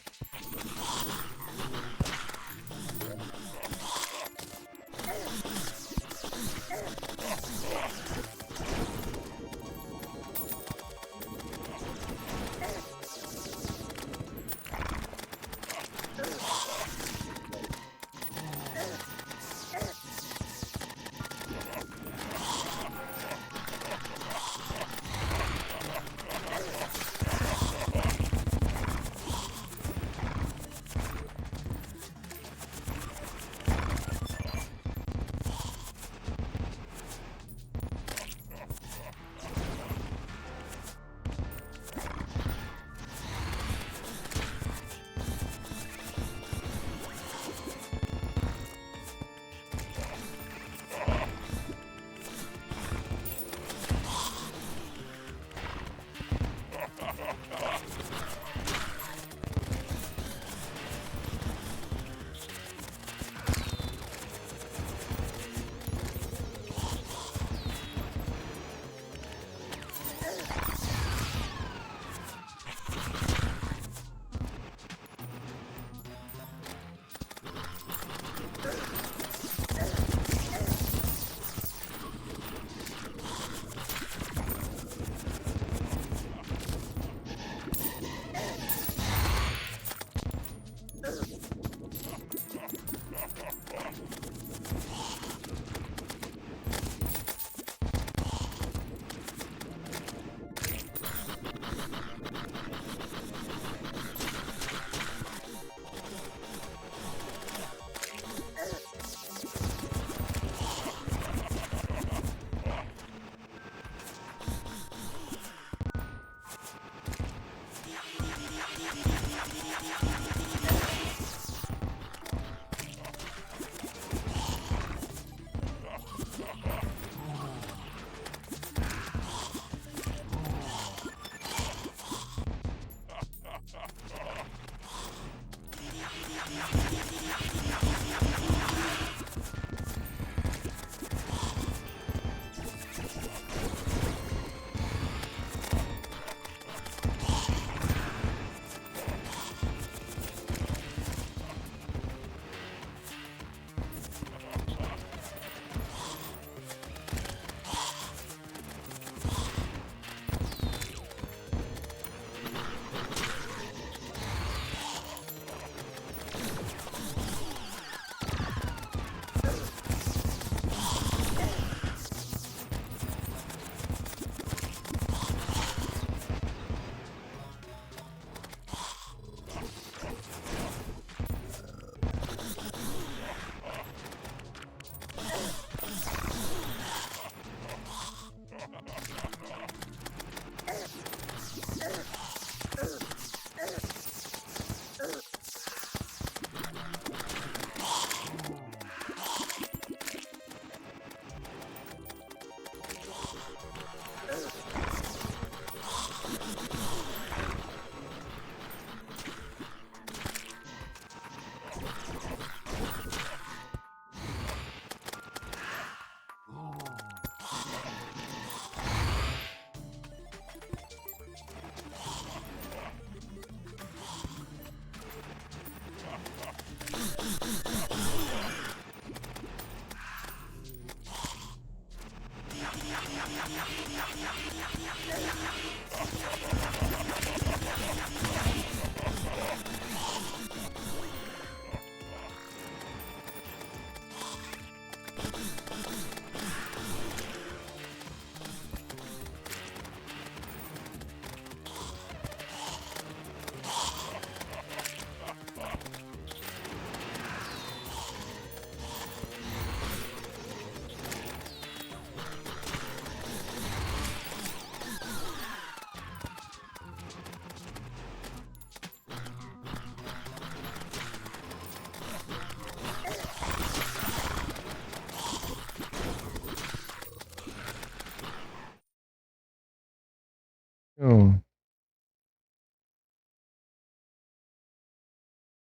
A: Eu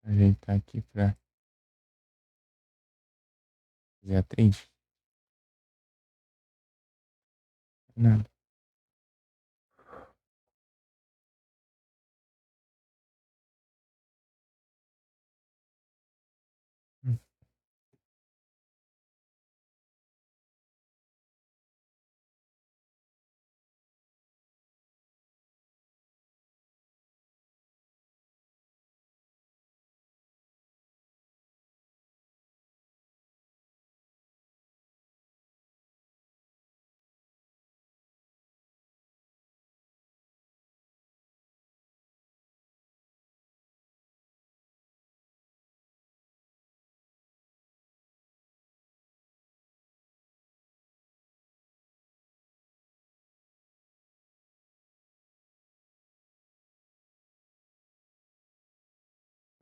A: ajeitar aqui pra fazer a trade. Nada.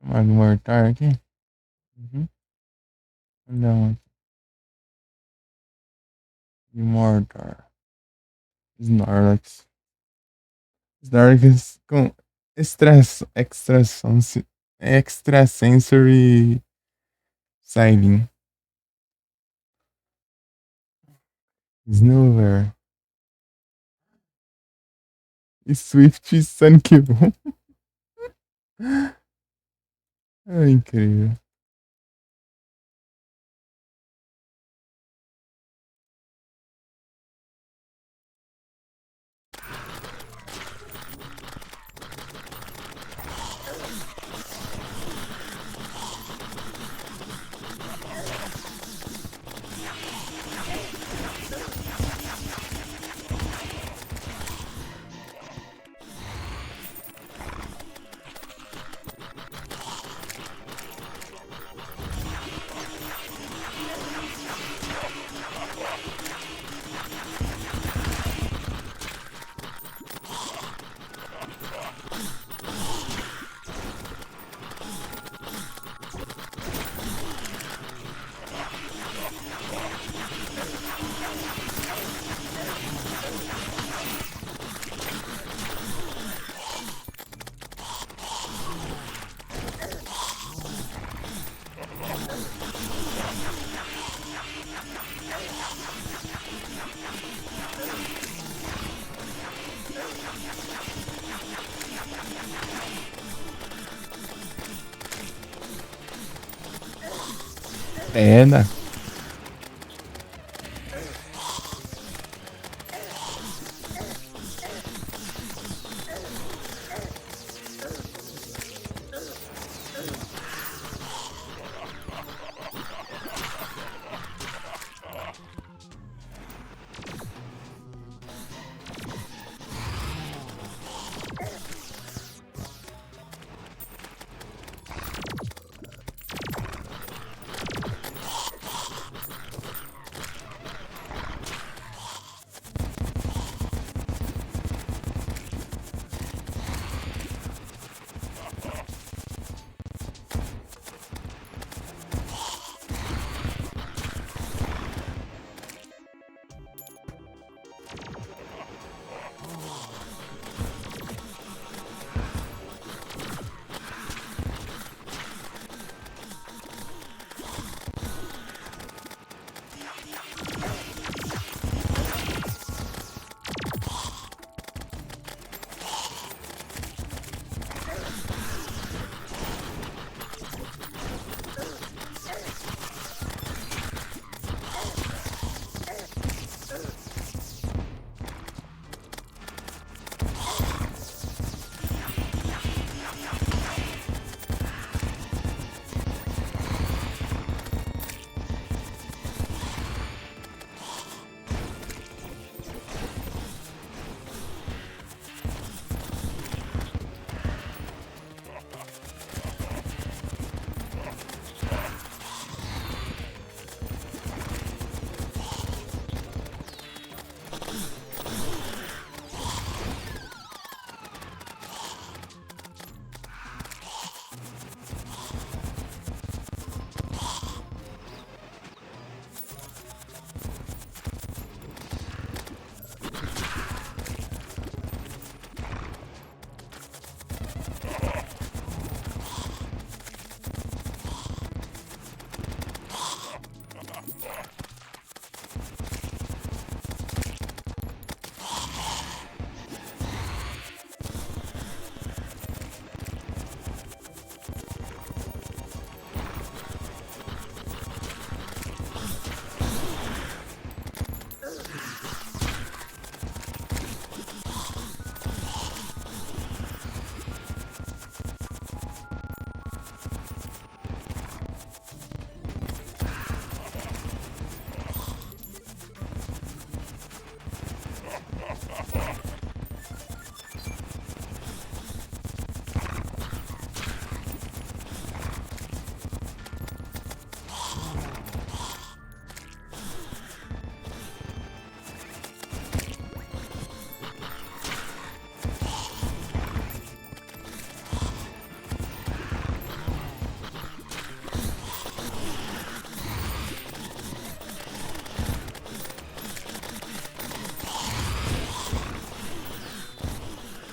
A: Mais um mortar aqui. Uhum. Não. De mortar. Snorlax. Snorlax com extra sensory sighting. Snover. E Swift Sunkibon. É incrível. É, dá.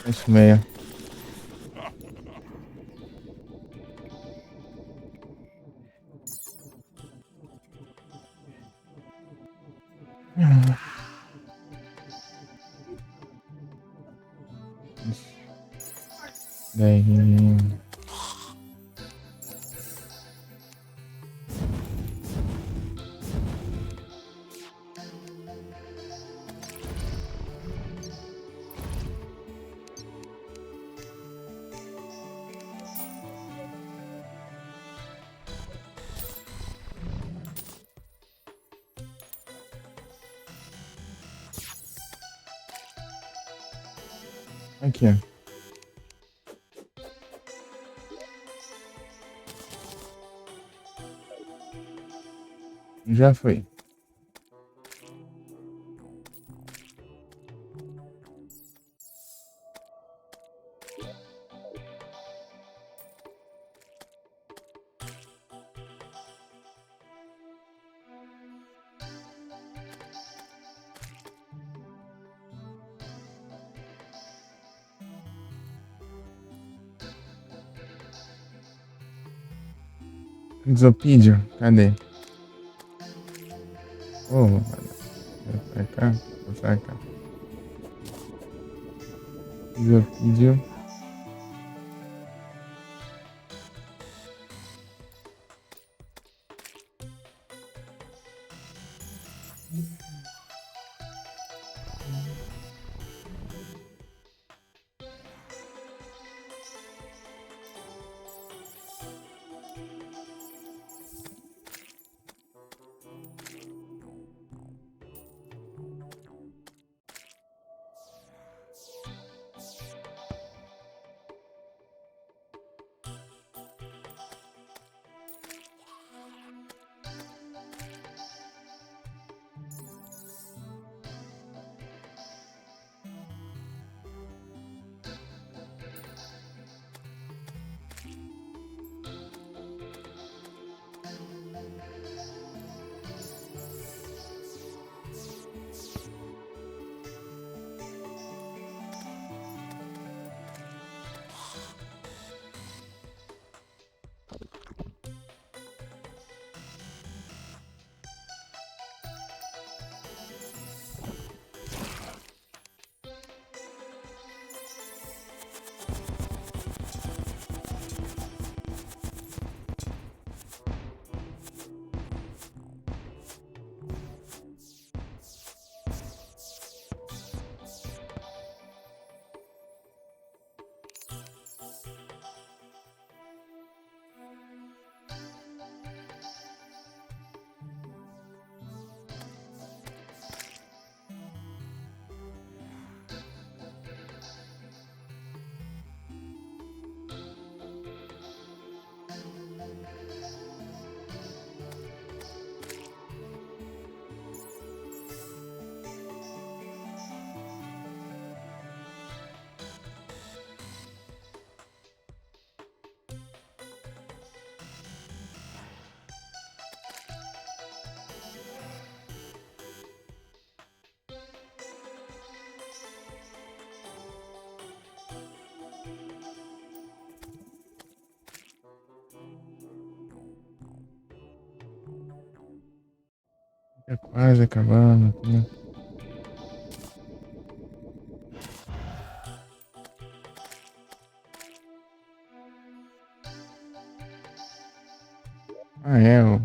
A: Isso meia. Daí. Aqui, ó. Já foi. Exopídio, cadê? Oh, vai pra cá, vou pra cá. Exopídio. Tá quase acabando. Né? Ah, é, ó.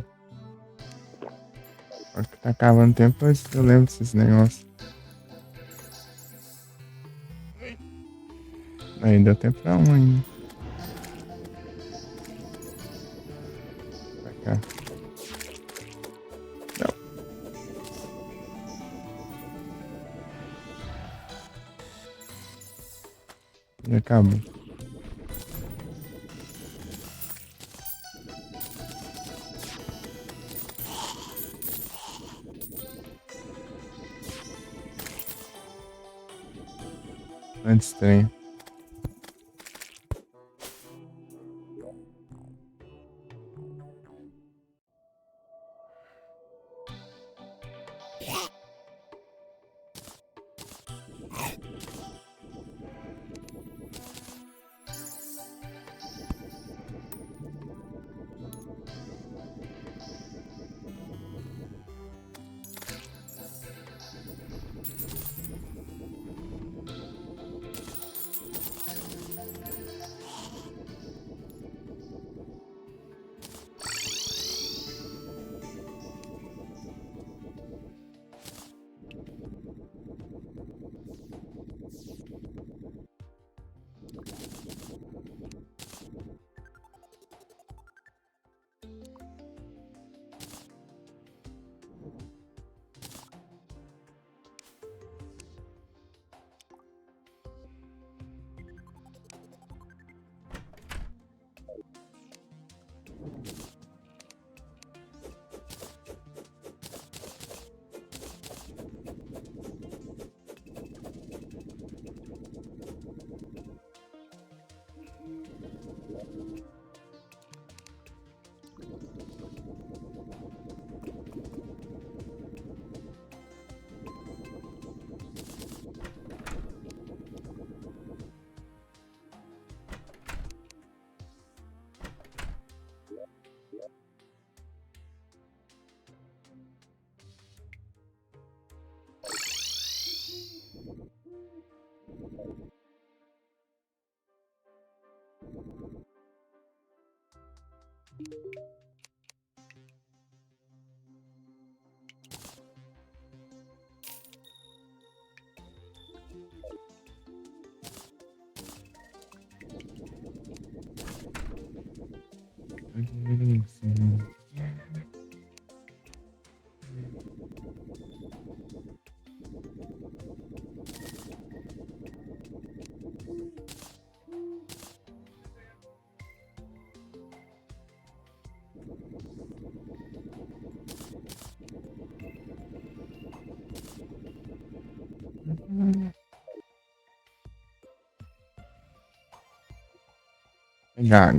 A: Tá acabando o tempo, mas eu lembro desses negócios. Aí deu tempo pra um ainda. Pra cá. Não, já acabou. Antes estranho. Pegar.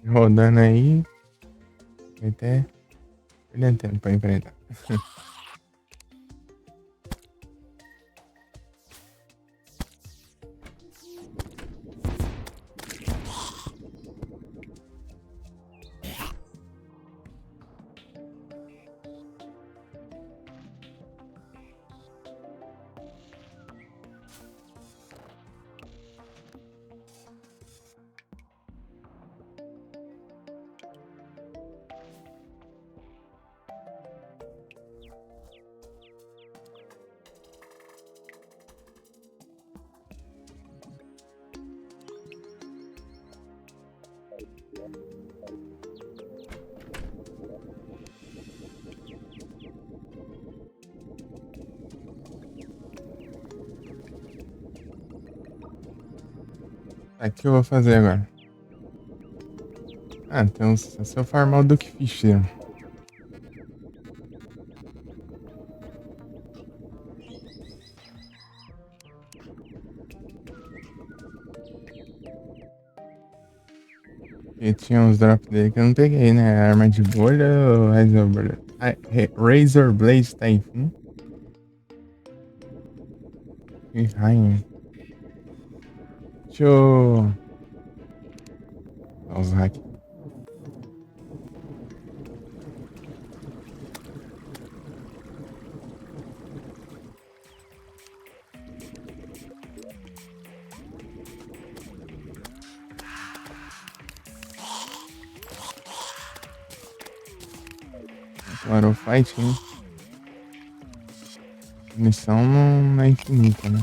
A: Rodando aí. Até perdendo tempo pra enfrentar. Tá, o que eu vou fazer agora? Ah, então se eu farmar o Duke Fisher. E tinha uns drops dele que eu não peguei, né? Arma de bolha ou Razor Blade? Ah, Razor Blade Typhoon e Rain. Deixa eu usar aqui. Agora o fight, hein? Munição não é infinita, né?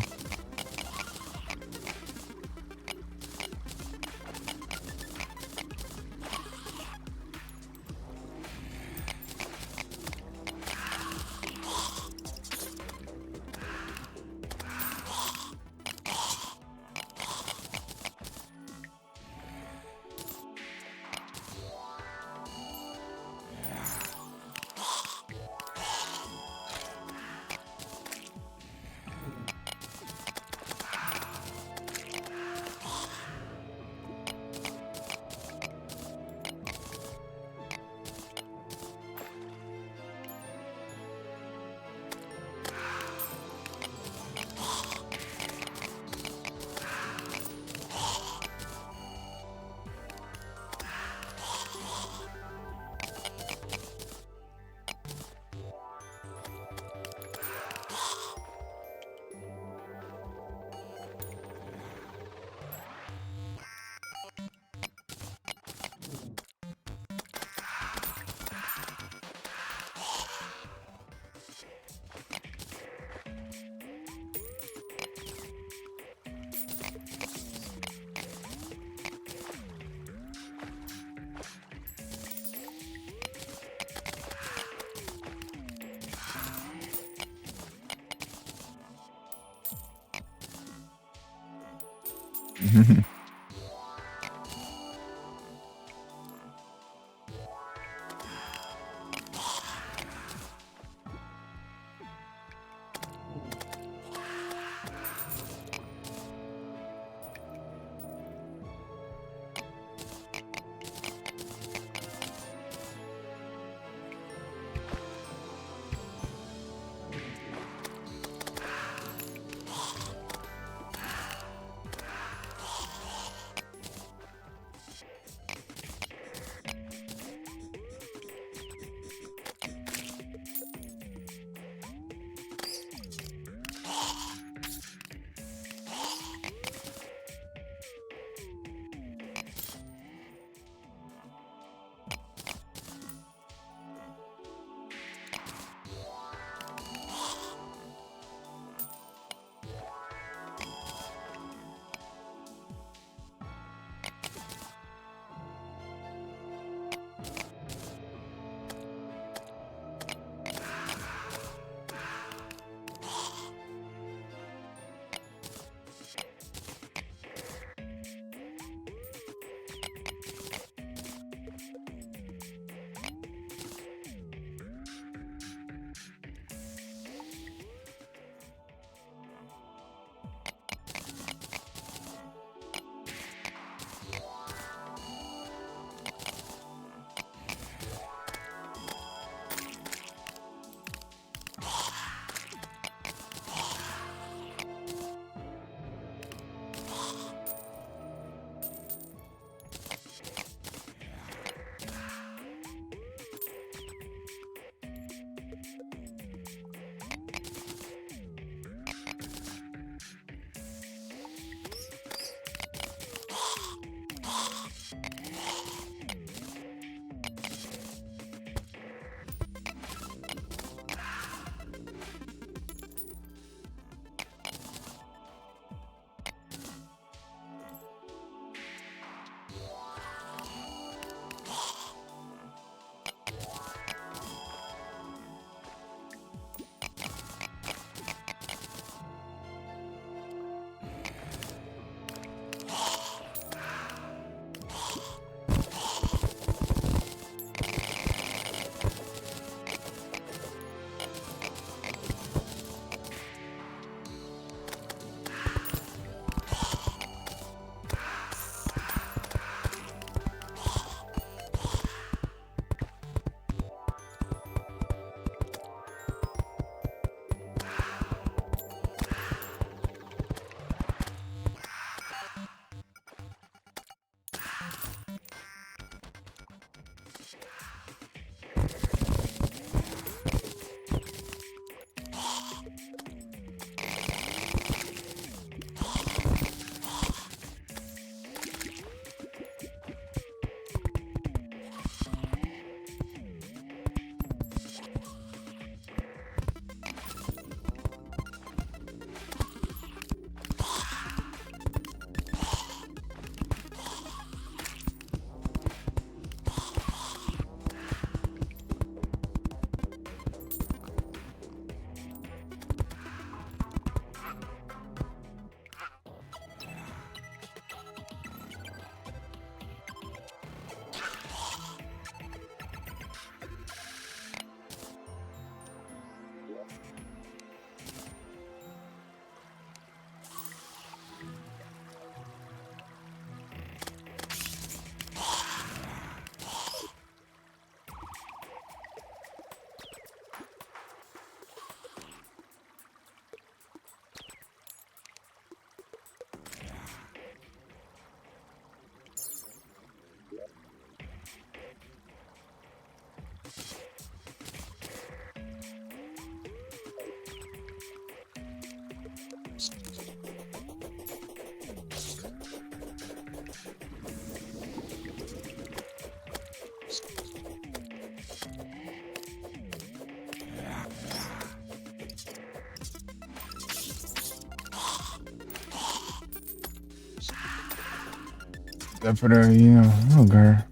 A: Dá pra ir em algum lugar.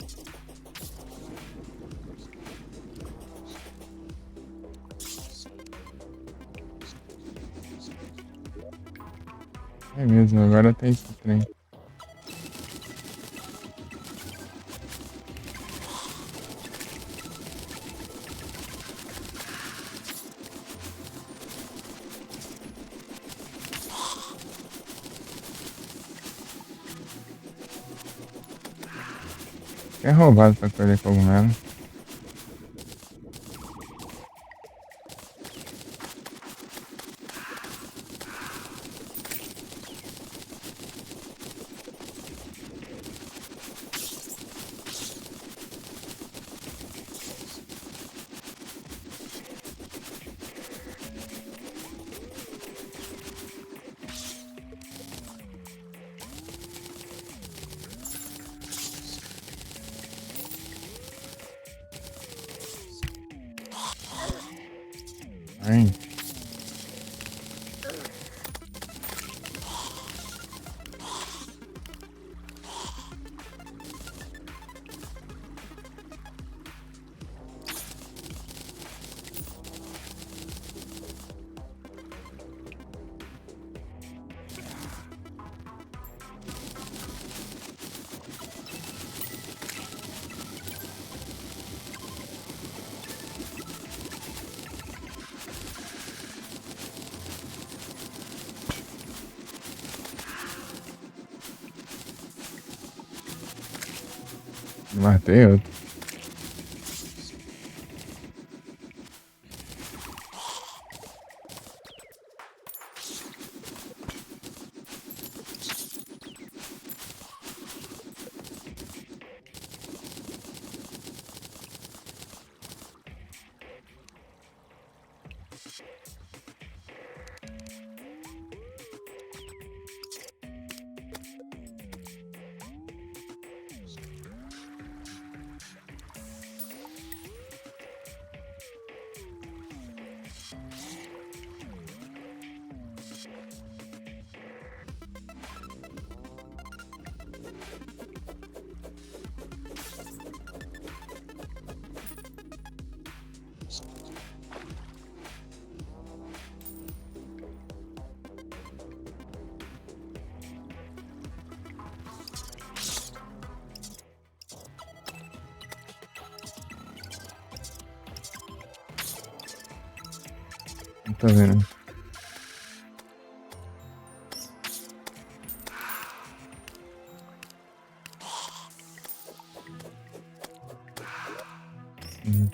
A: É mesmo, agora tem esse trem. É roubado pra colher cogumelo. Ai, matei outro. Não tô vendo. Uhum.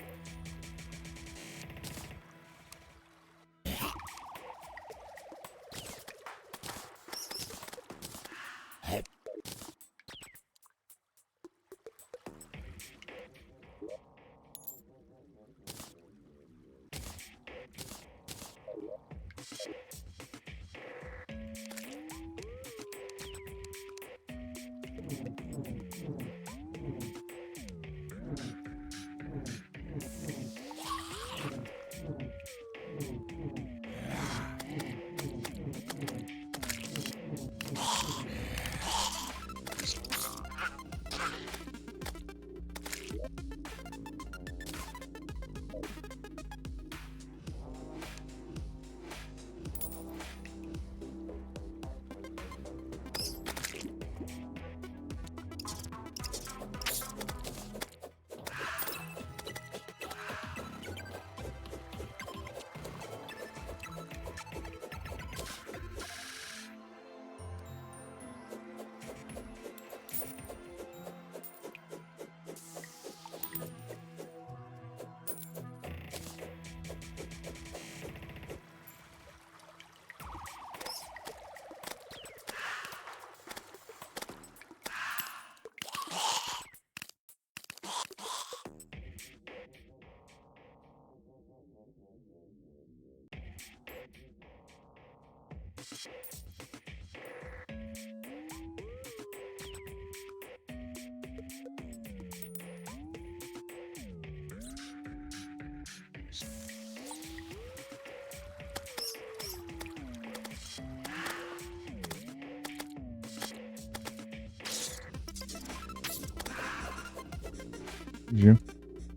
A: Viu?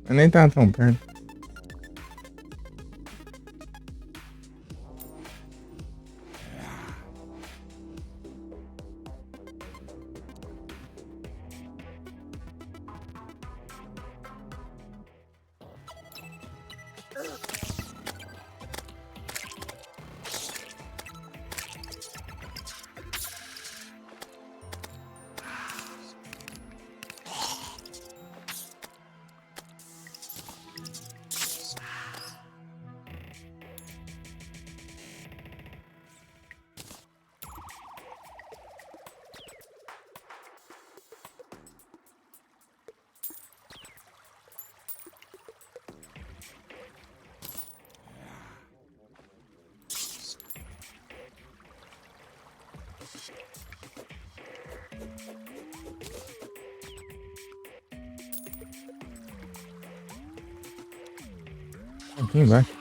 A: Eu nem tava tão perto. Aqui embaixo.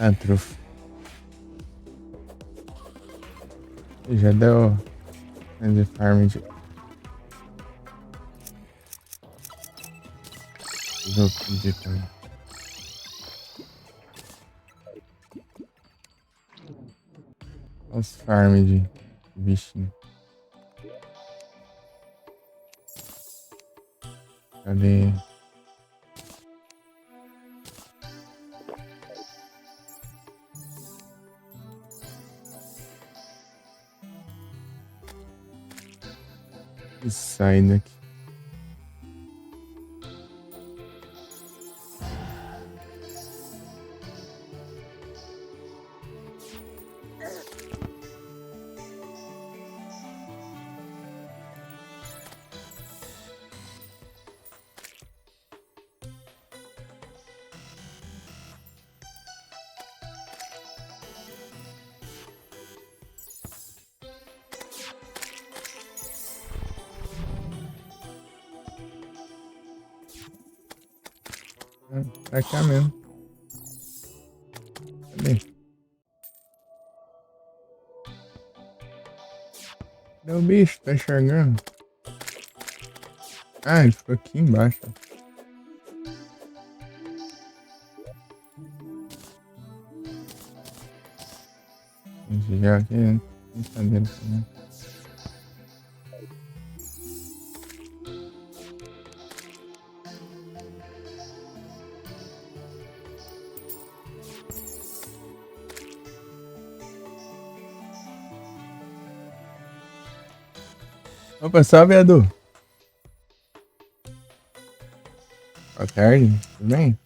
A: Ah, trufo. Já deu de farm de de também. Os farm de bichinho. Cadê? Sai daqui. Pra cá mesmo. Cadê? Cadê o bicho? Tá enxergando? Ah, ele ficou aqui embaixo. Já aqui dentro. Brincadeira também. Opa, salve, Edu. Boa tarde, tudo bem?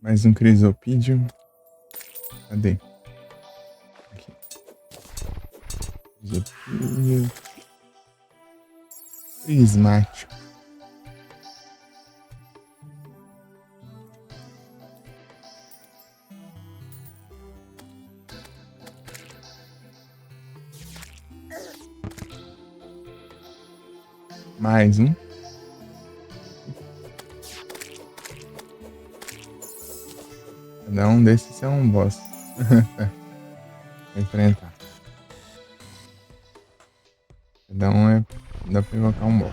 A: Mais um crisopídeo. Cadê? Aqui. Desafio prismático. Mais um. Cada um desses é um boss. Enfrentar. Cada um é. Dá pra invocar um boss.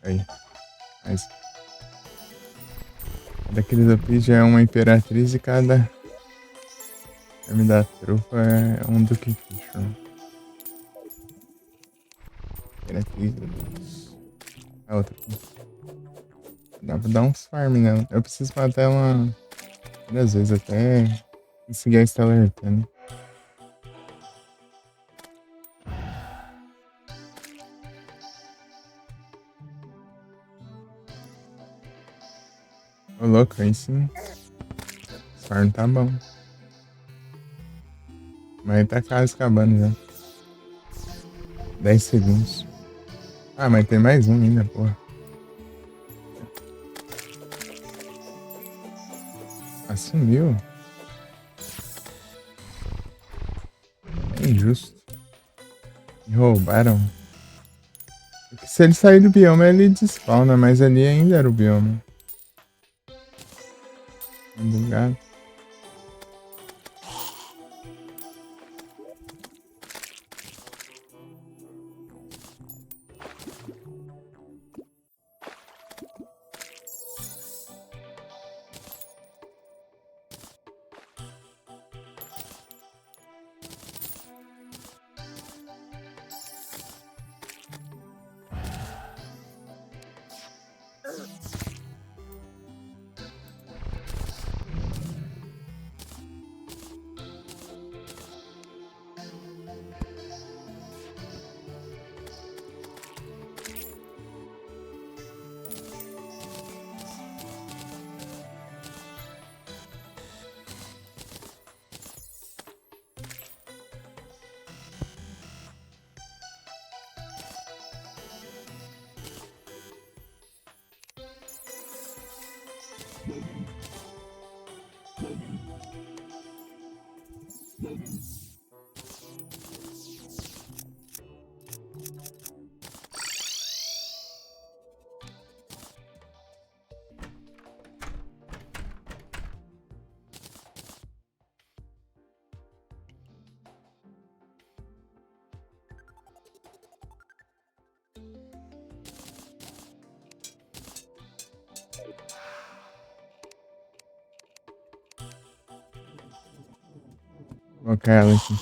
A: Aí. Mas. Cada Crisopis já é uma imperatriz e cada Herme da Trufa é um Duque Fischl. Imperatriz. A outra aqui. Dá pra dar uns farm nela. Eu preciso matar ela várias vezes até conseguir a Stellar Arcana. Ô louco, aí sim. Esse farm tá bom. Mas tá quase acabando já. 10 segundos. Ah, mas tem mais um ainda, porra. Assumiu? É injusto. Me roubaram. Porque se ele sair do bioma, ele despawna, mas ali ainda era o bioma. Bugado. Vou colocar ela aqui.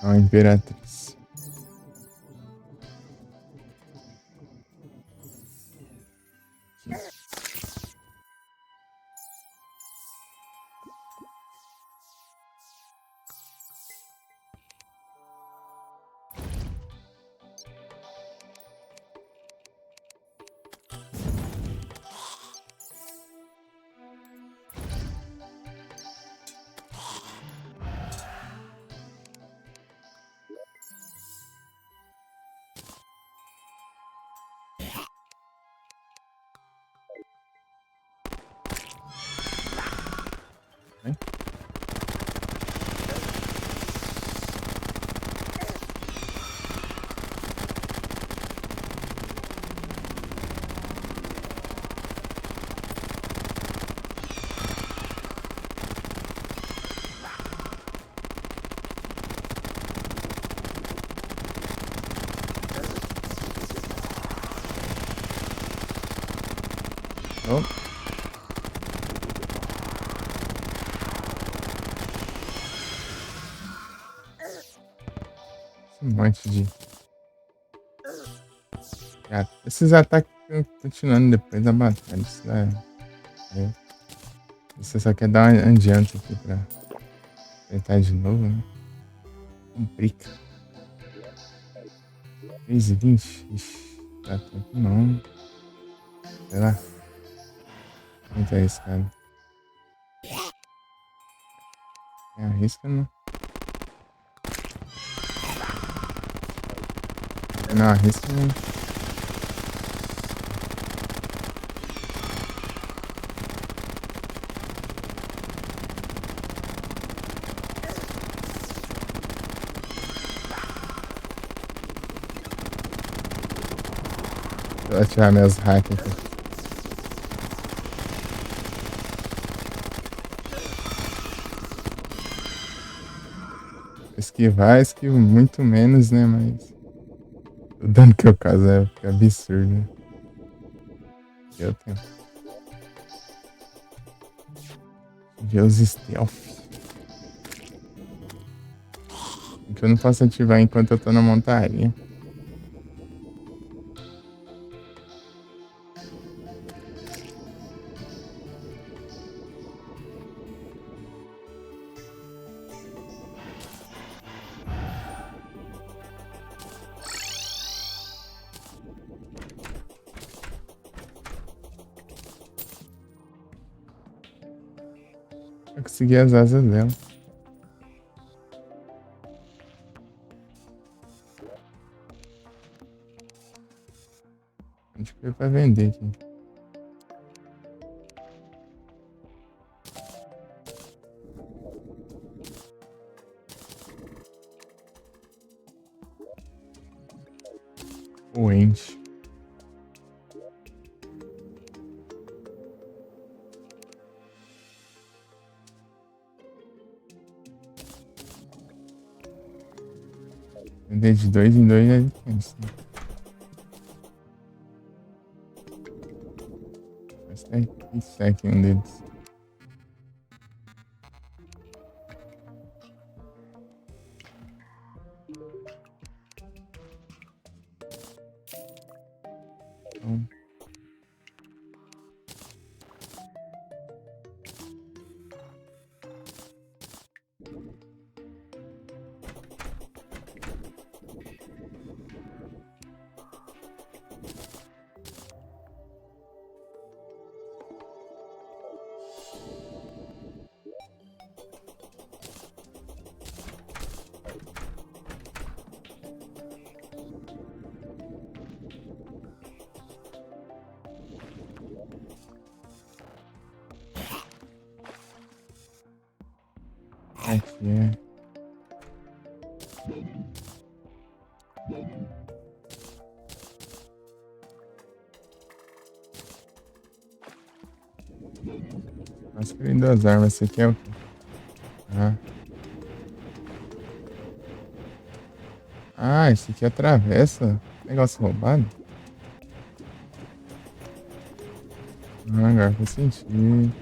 A: A Imperatriz. Né? Oh. Um monte de gato. Esses ataques continuando depois da batalha. Isso você só quer dar uma adiante aqui pra tentar de novo, né? Complica. 3h20. Ixi, dá tempo não. Sei lá. Muito arriscado. É, arrisca não. Não, arrisca não. Deixa eu ativar meus hacks aqui. Esquivo muito menos, né? Mas o dano que eu caso é absurdo. Eu tenho. Ver os stealth. Que eu não posso ativar enquanto eu tô na montaria. Eu consegui as asas dela. A gente foi pra vender aqui. O ente. Vender de 2 em 2 é difícil. Mas tem isso aqui um deles. Então, aqui é. Masculino das armas. Esse aqui é o quê? Ah. Ah, esse aqui atravessa. Negócio roubado. Ah, agora faz sentido.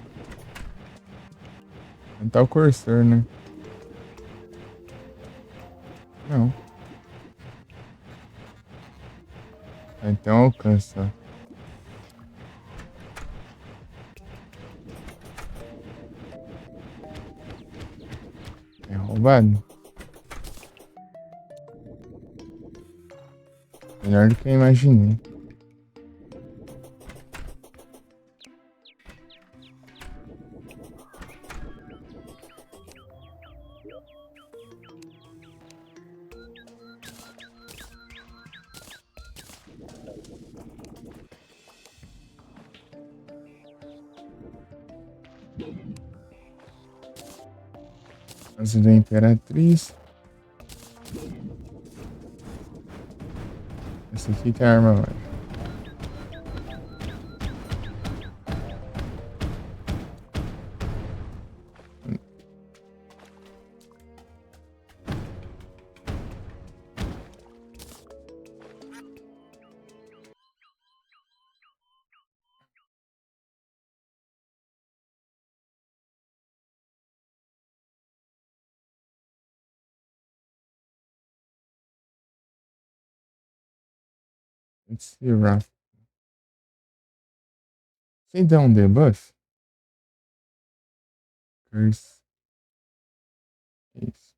A: Não tá o cursor, né? Não. Então alcança. É roubado. Melhor do que eu imaginei. Asa da Imperatriz. Essa aqui que é a arma mágica. Let's see, Raph. Sem dar um debuff? Curse. Isso.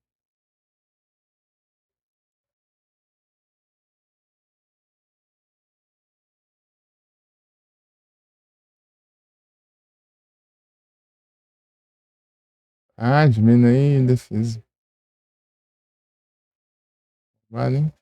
A: Ah, diminui a defesa. Vale, hein?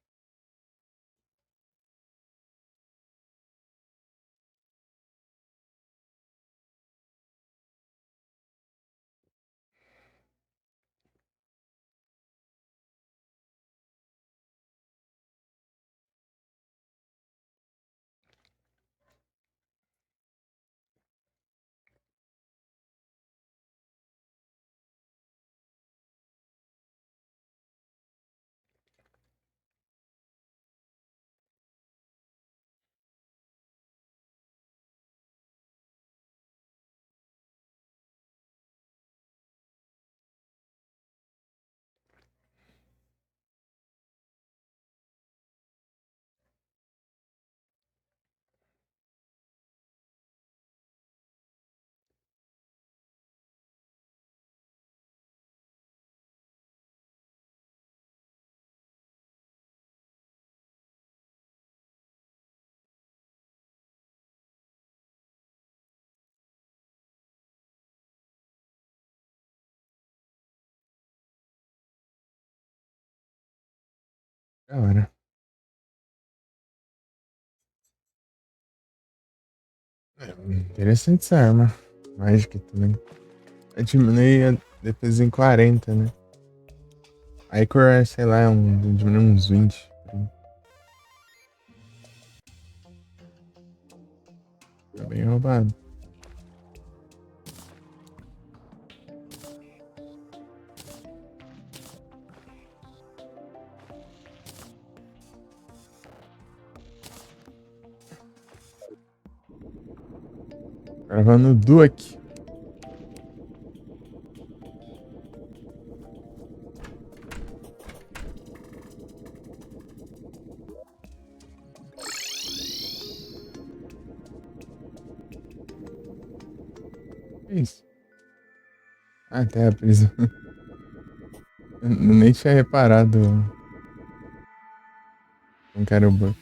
A: Da hora. Interessante essa arma. Mágica também. Eu diminui a defesa em 40, né? Aí cor, sei lá, diminui uns 20. Tá bem roubado. Gravando o Duak. Que isso? Ah, terra presa. Eu nem tinha reparado. Não quero o bug.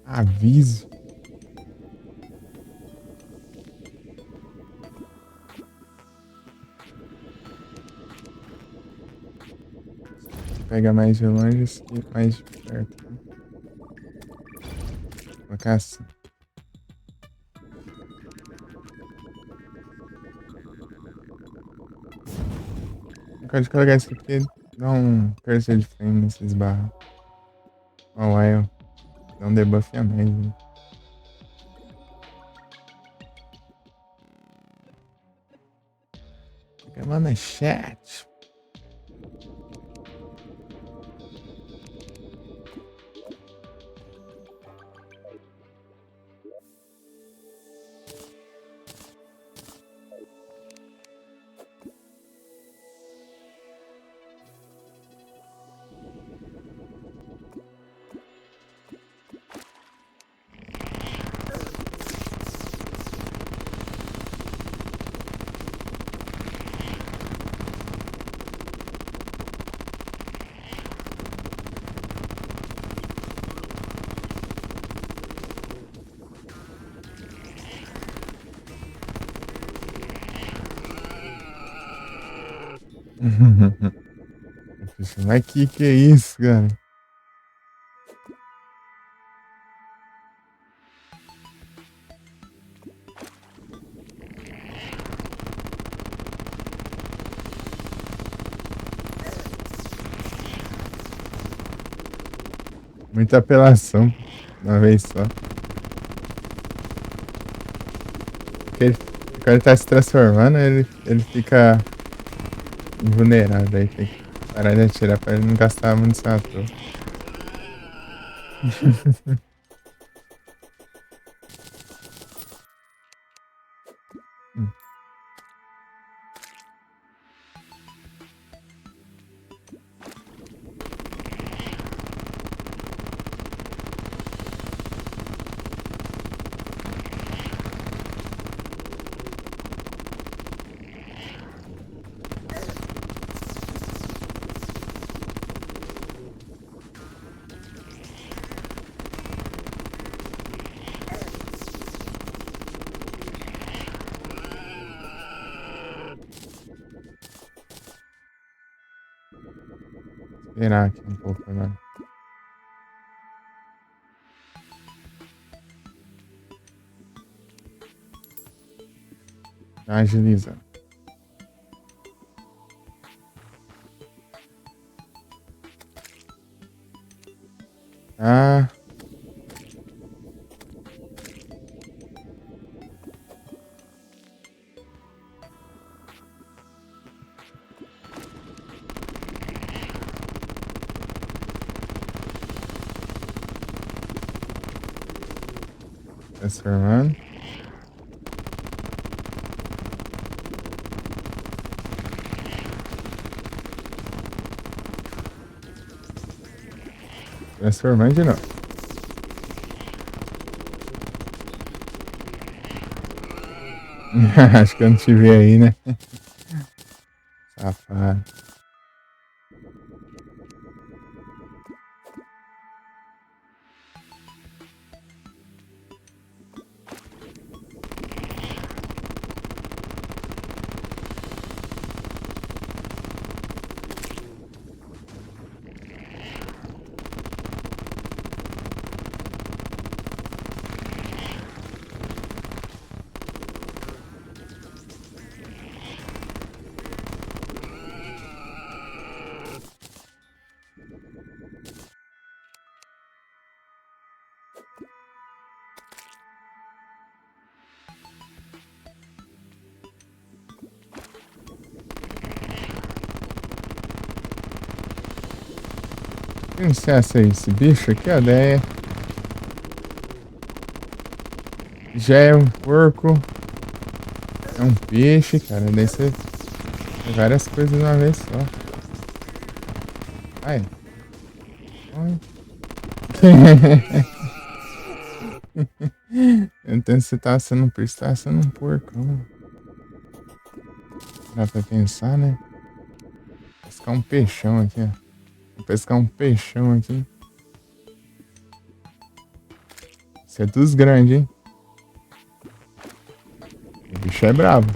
A: Aviso. Pega mais de longe e mais de perto. Colocar assim. Pode colocar isso aqui porque dá um cursor de frame nesses barras. Ó, o while. Dá um debuff a mais, né? Fica lá no chat. Mas que é isso, cara? Muita apelação. Uma vez só. Porque quando ele tá se transformando, ele fica invulnerável. Aí tem que parar de atirar pra ele não gastar munição à toa. Esperar aqui um pouco agora. Agiliza. Ah, transformando. Transformando de novo. Acho que eu não te vi aí, né? Safado. Que licença aí, esse bicho aqui, ó, daí já é um porco, é um peixe, cara, daí você tem várias coisas de uma vez só. Ai. Ai. Então você tá sendo um peixe, tá sendo um porco, né? Dá pra pensar, né? Pescar um peixão aqui, ó. Vou pescar um peixão aqui. Esse é dos grandes, hein? O bicho é brabo.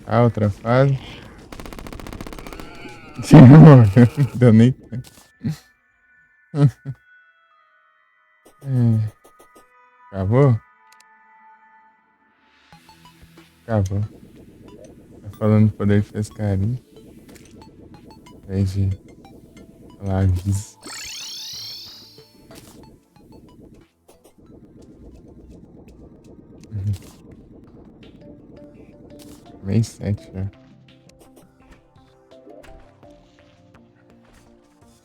A: A outra fase. Não deu nem tempo. É, acabou? Acabou. Tá falando do poder de pescaria. Em vez de falar aviso. Meio 7 já. Deixa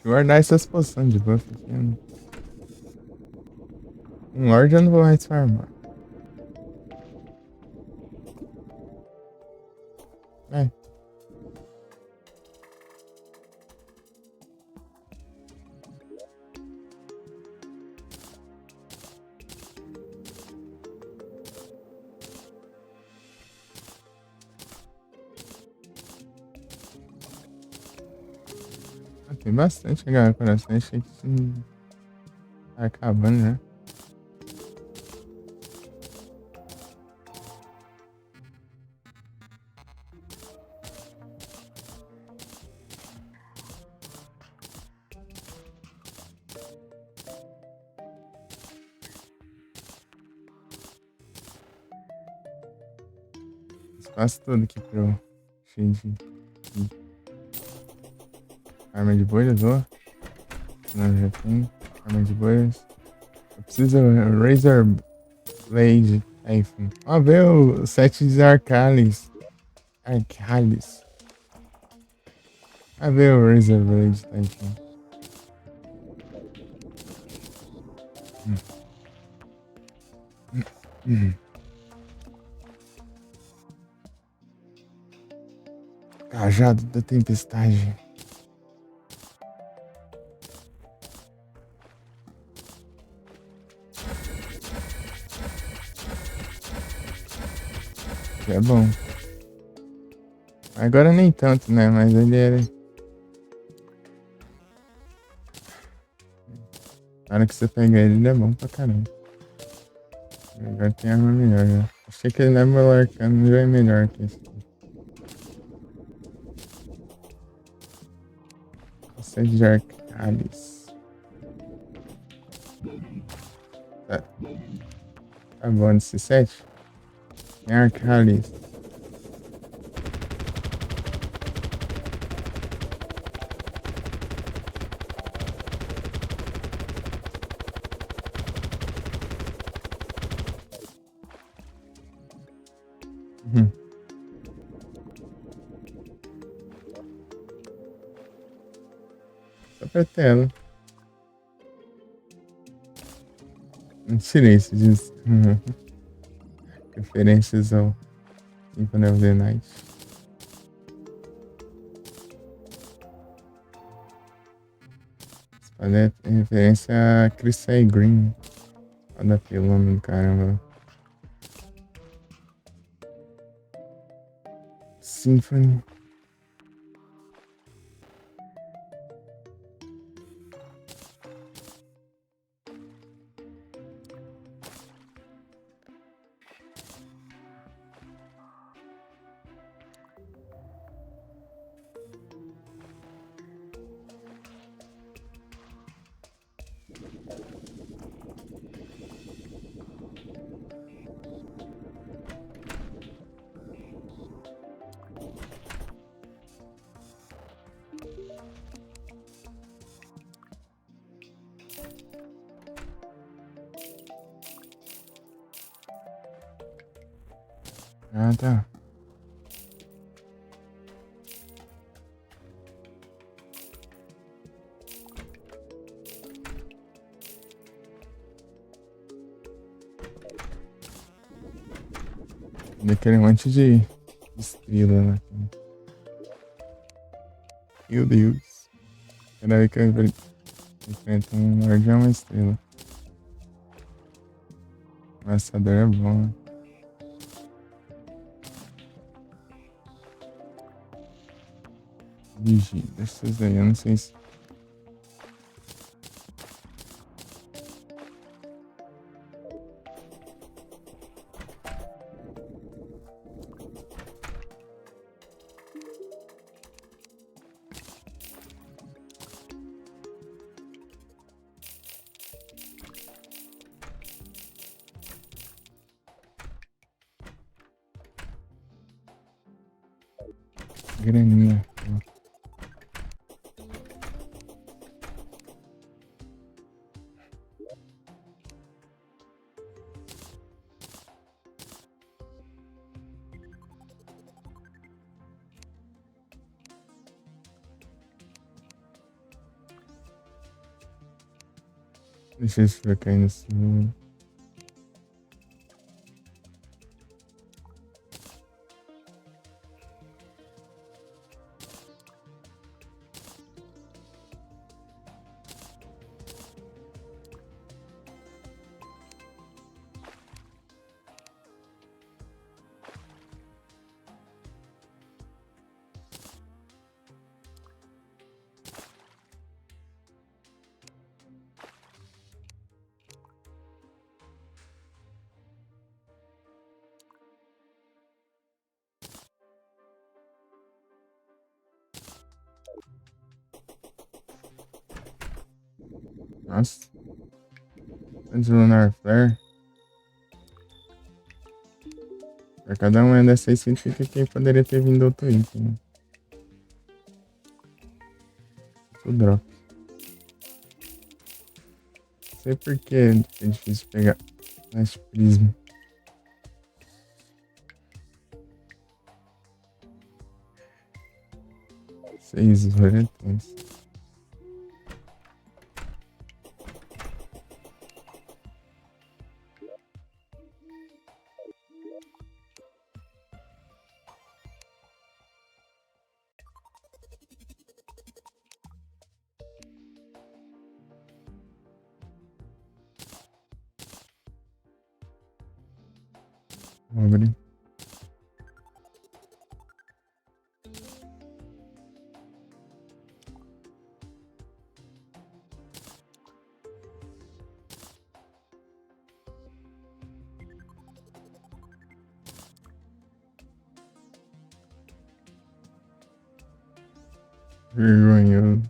A: eu guardar essas poções de buff aqui. Um Lorde eu não vou mais farmar. É. Tem bastante agora, coração. Achei que tá acabando, né? Quase tudo aqui pro cheio de arma de bolhas, ó. Não, já tem arma de bolhas. Eu preciso Razor Blade Typhon. Ó, vê o set de Arcalis. Arcalis. Ah, vê o Razor Blade Typhon. Hum. Cajado da tempestade. Que é bom. Agora nem tanto, né? Mas ele era. Na hora que você pega ele é bom pra caramba. Agora tem arma melhor já. Achei que ele não é meu arcano, já é melhor que esse. Esse é de Arcalis. Tá, tá bom esse set? Tem Arcalis. Uhum. Só pra tela. Não tirei isso disso. Uhum. Referências ao Symphony of the Night. Espada é referência a Chrissy Green. Olha pelona do caramba. Symphony. Ah, tá. Daquele monte de estrela lá. Meu Deus. Cada vez que eu enfrento um Lorde é uma estrela. O laçador é bom, né? Vigia, dessas aí, eu não sei se. Graninha. Deixa isso vai cair no cima. Nossa. Antes Lunar Flare. Pra cada uma dessas aí significa que poderia ter vindo outro item, né? O drop. Não sei por que é difícil pegar mais prisma. Seis variantes. Vamos abrir. Vergonhoso.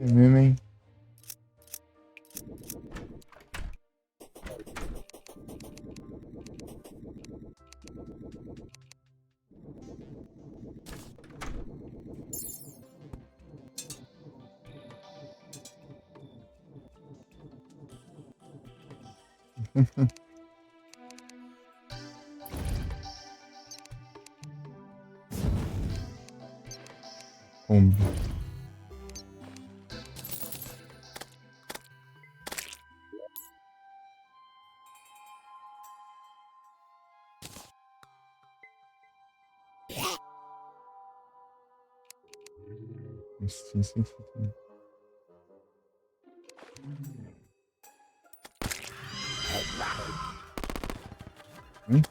A: É mesmo, hein? Combo. Sim, sim, sim. Hum?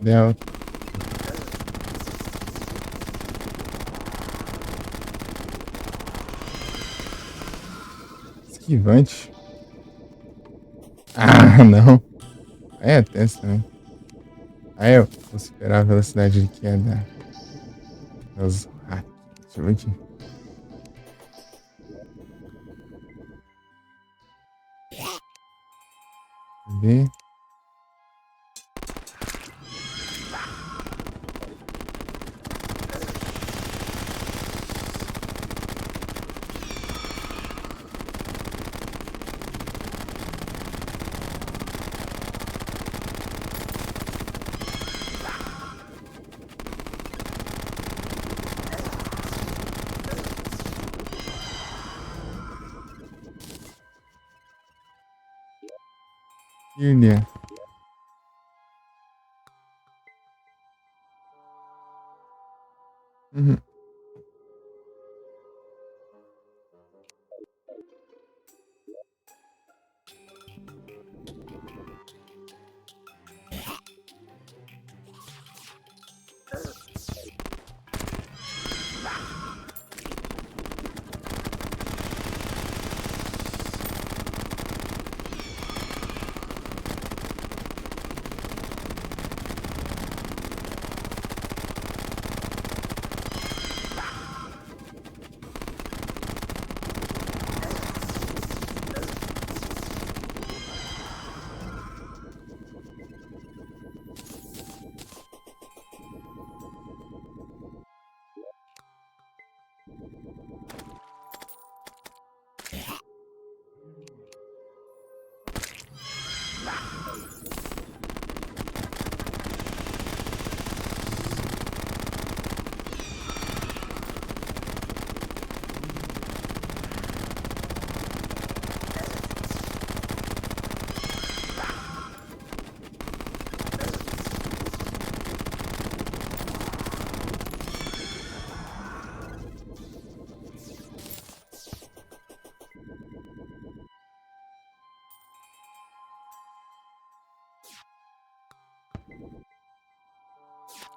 A: Delta. Esquivante. Ah, não. É tenso também. Aí eu vou esperar a velocidade de queda. Meus hacks. Deixa eu ver aqui. Cadê? Ilha. Uhum.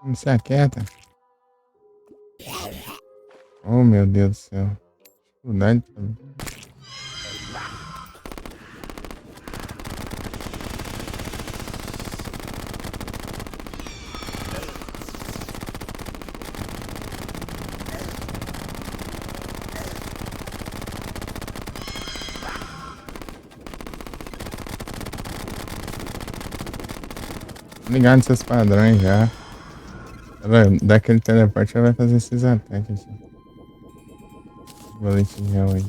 A: Não se aquieta. Oh, meu Deus do céu. Dificuldade também. Ligado nesses padrões já. Ela dá aquele teleporte, ela vai fazer esses ataques aqui. Valente real aí.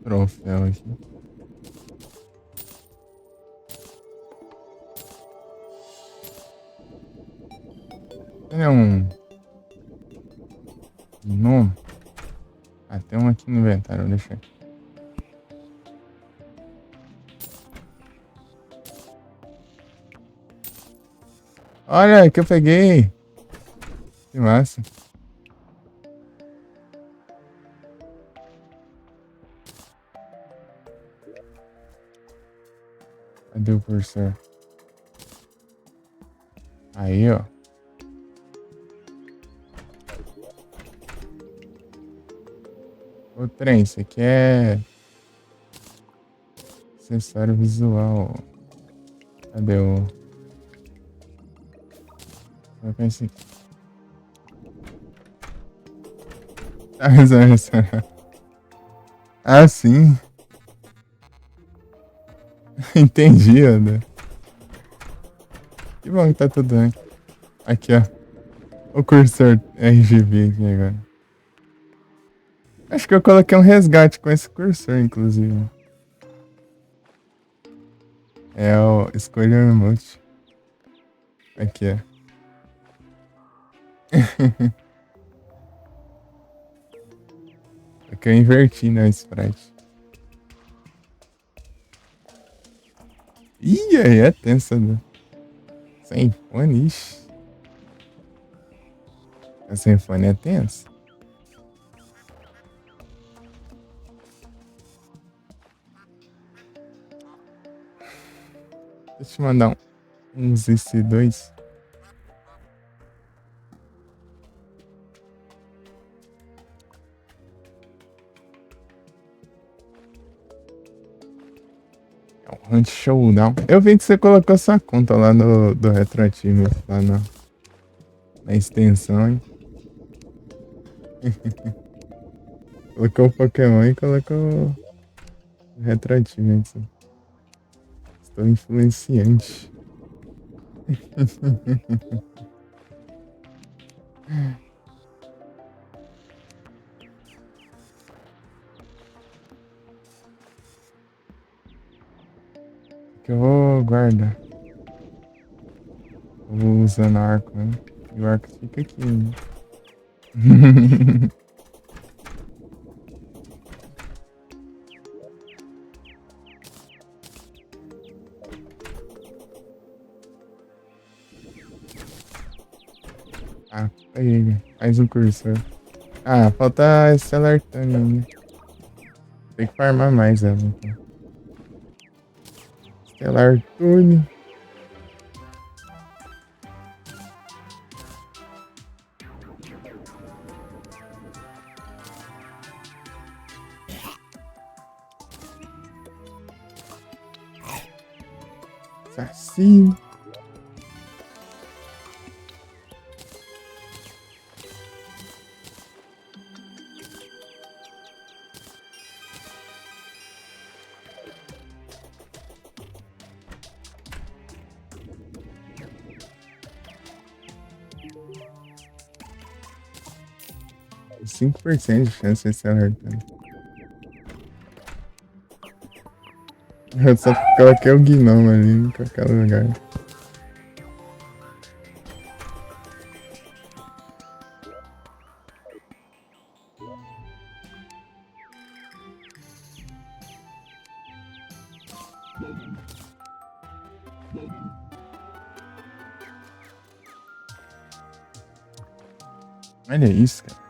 A: Troféu aqui. Ele é um gnomo? Ah, tem um aqui no inventário, deixa aqui. Olha, que eu peguei! Que massa. Cadê o cursor? Aí, ó. Ô, trem, isso aqui é acessório visual. Cadê o... Vou colocar esse aqui. Ah, sim. Entendi, Ana. Que bom que tá tudo bem. Aqui, ó. O cursor RGB aqui agora. Acho que eu coloquei um resgate com esse cursor, inclusive. É o escolha o emote. Aqui, ó. É que eu inverti, né, o sprite. Ih, aí é tensa, né? Sem fone, ixi. A sem fone é tensa. Deixa eu mandar uns IC2. É um Hunt Showdown. Eu vi que você colocou sua conta lá no do Retroativo, lá na extensão, hein? Colocou o Pokémon e colocou o Retroativo, hein? Estou influenciante. Que eu vou guardar. Eu vou usando arco, né? E o arco fica aqui, né? Ah, aí, faz um cursor. Ah, falta esse alertando ainda. Tem que farmar mais ela, então. Stellar Tune. Assassino. É 5% de chance de ser alertando. Eu só coloquei o gnomo ali em qualquer lugar. Olha isso, cara.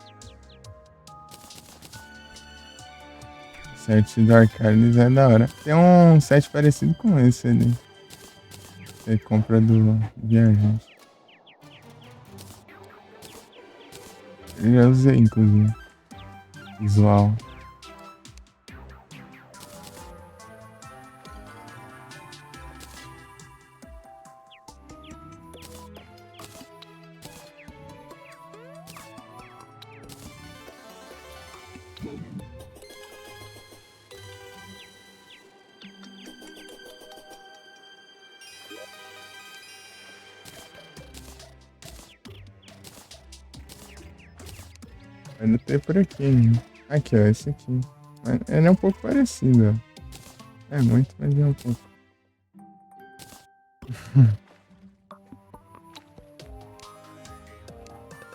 A: Set do Arcades é da hora. Tem um set parecido com esse ali. Você compra do viajante. Eu já usei, inclusive. Visual. Ainda tem por aqui, hein? Aqui, ó, esse aqui. Ele é um pouco parecido, ó. É muito, mas é um pouco.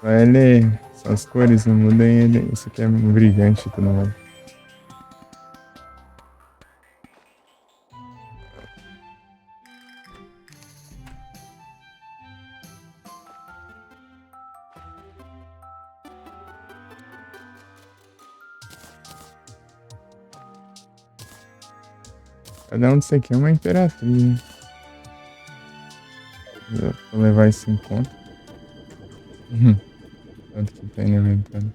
A: Só ele. Só as cores não mudam e ele. Isso aqui é brilhante e tudo mais. Cada um disso aqui é uma imperatriz, né? Vou levar isso em conta. Tanto que tem no inventário.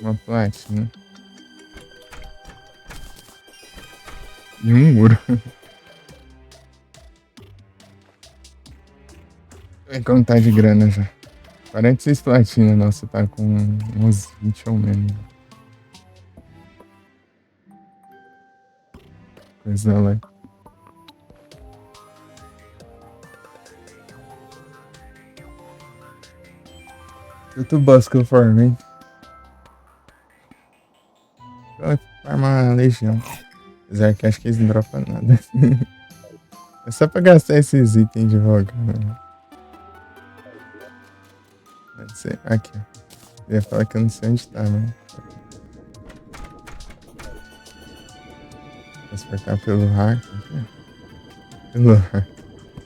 A: Uma platina. E um muro. Vai contar de grana já. 46 platina, nossa, tá com uns 20 ou menos. Coisa lá. Tudo básico eu formei. Vai farmar a legião. Apesar que acho que eles não dropam nada. É só pra gastar esses itens de volta. Aqui, ó. Eu ia falar que eu não sei onde tá, né? Transportar pelo hack. Pelo hack.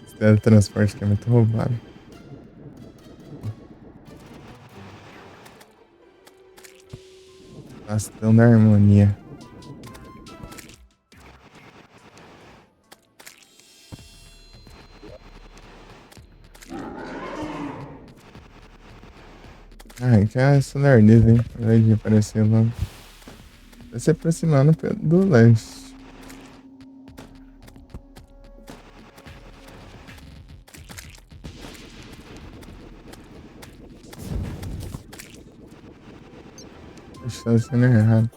A: Esse teletransporte que é muito roubado. Bastão da harmonia. Ah, que é a Solar Disney, hein? Ao invés de aparecer logo. Tá se aproximando do leste. Está sendo errado.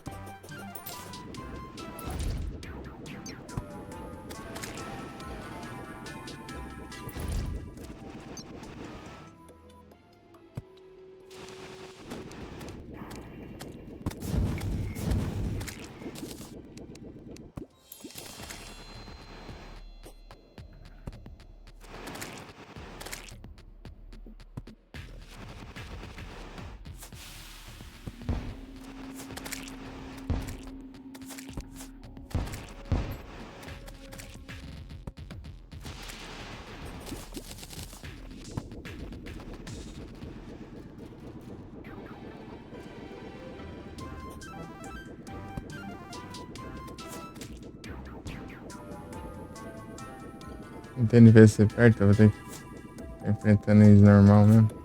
A: Não tem NPC perto, eu vou ter que ficar enfrentando eles normal mesmo.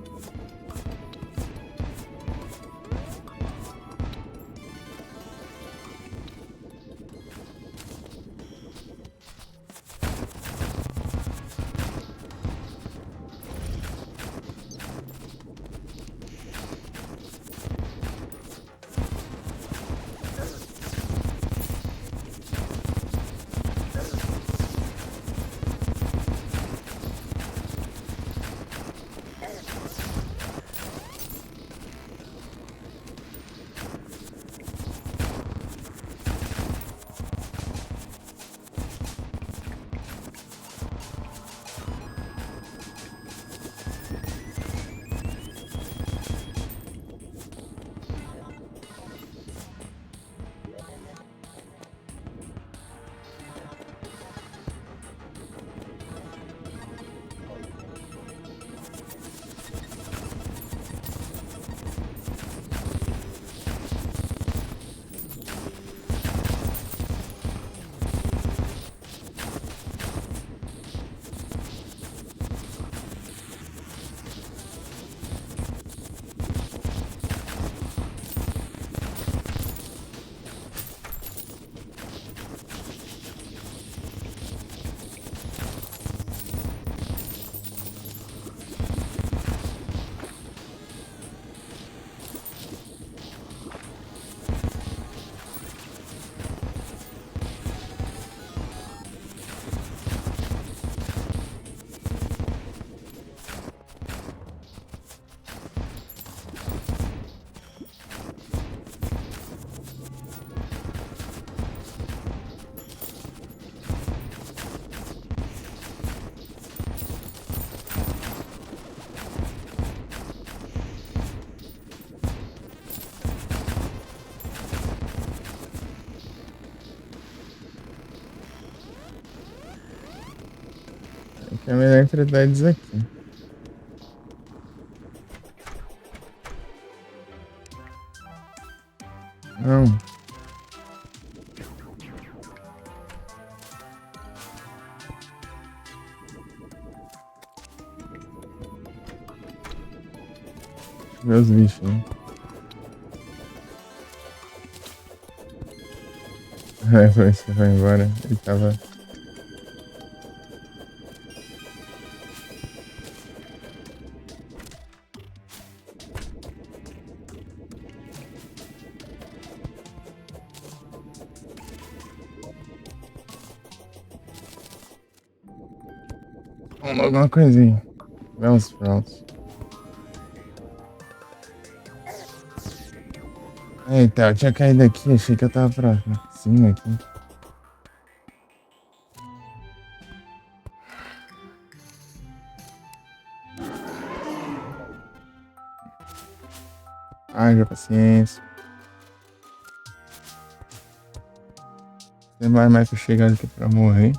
A: que é melhor enfrentar eles aqui. Não. Deixa eu ver os bichos, né? É, você vai embora. Ele tava. Alguma coisinha. Vamos, pronto. Eita, eu tinha caído aqui, achei que eu tava pra cima aqui. Haja paciência. Demora mais pra chegar do que pra morrer.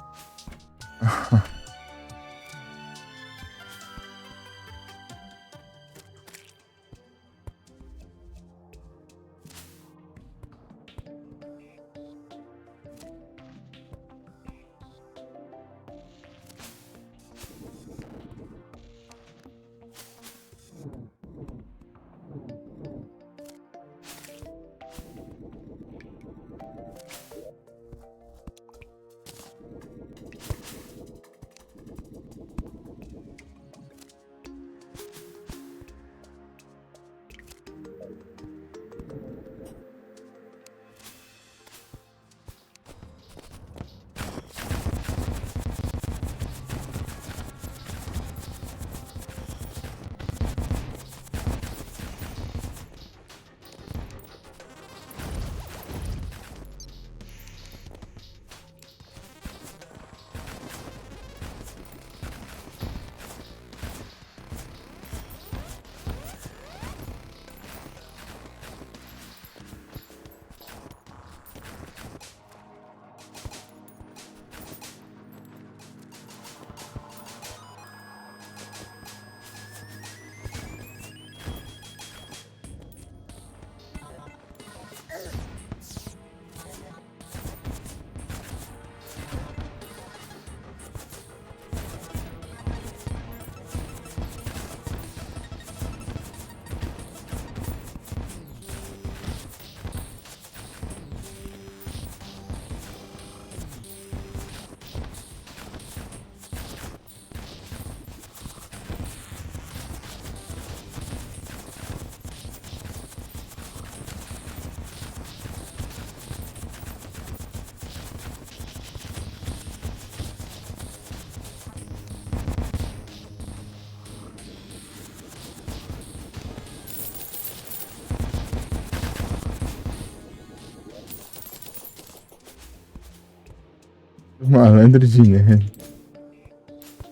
A: Malandro de neve.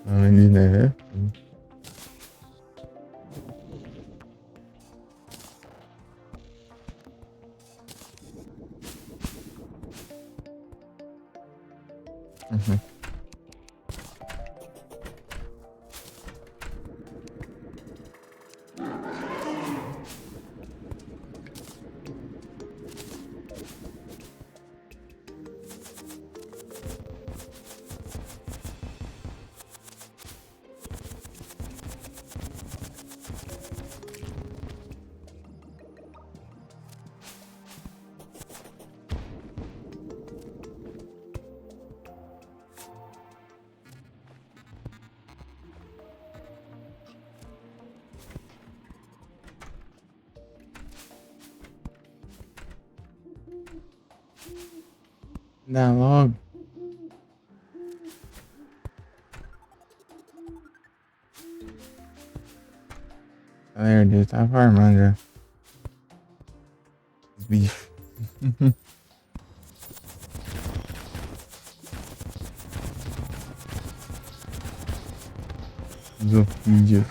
A: Malandro de neve. Uhum. Dá logo. Galera, ele tá farmando já. Os bichos. Os ofídeos.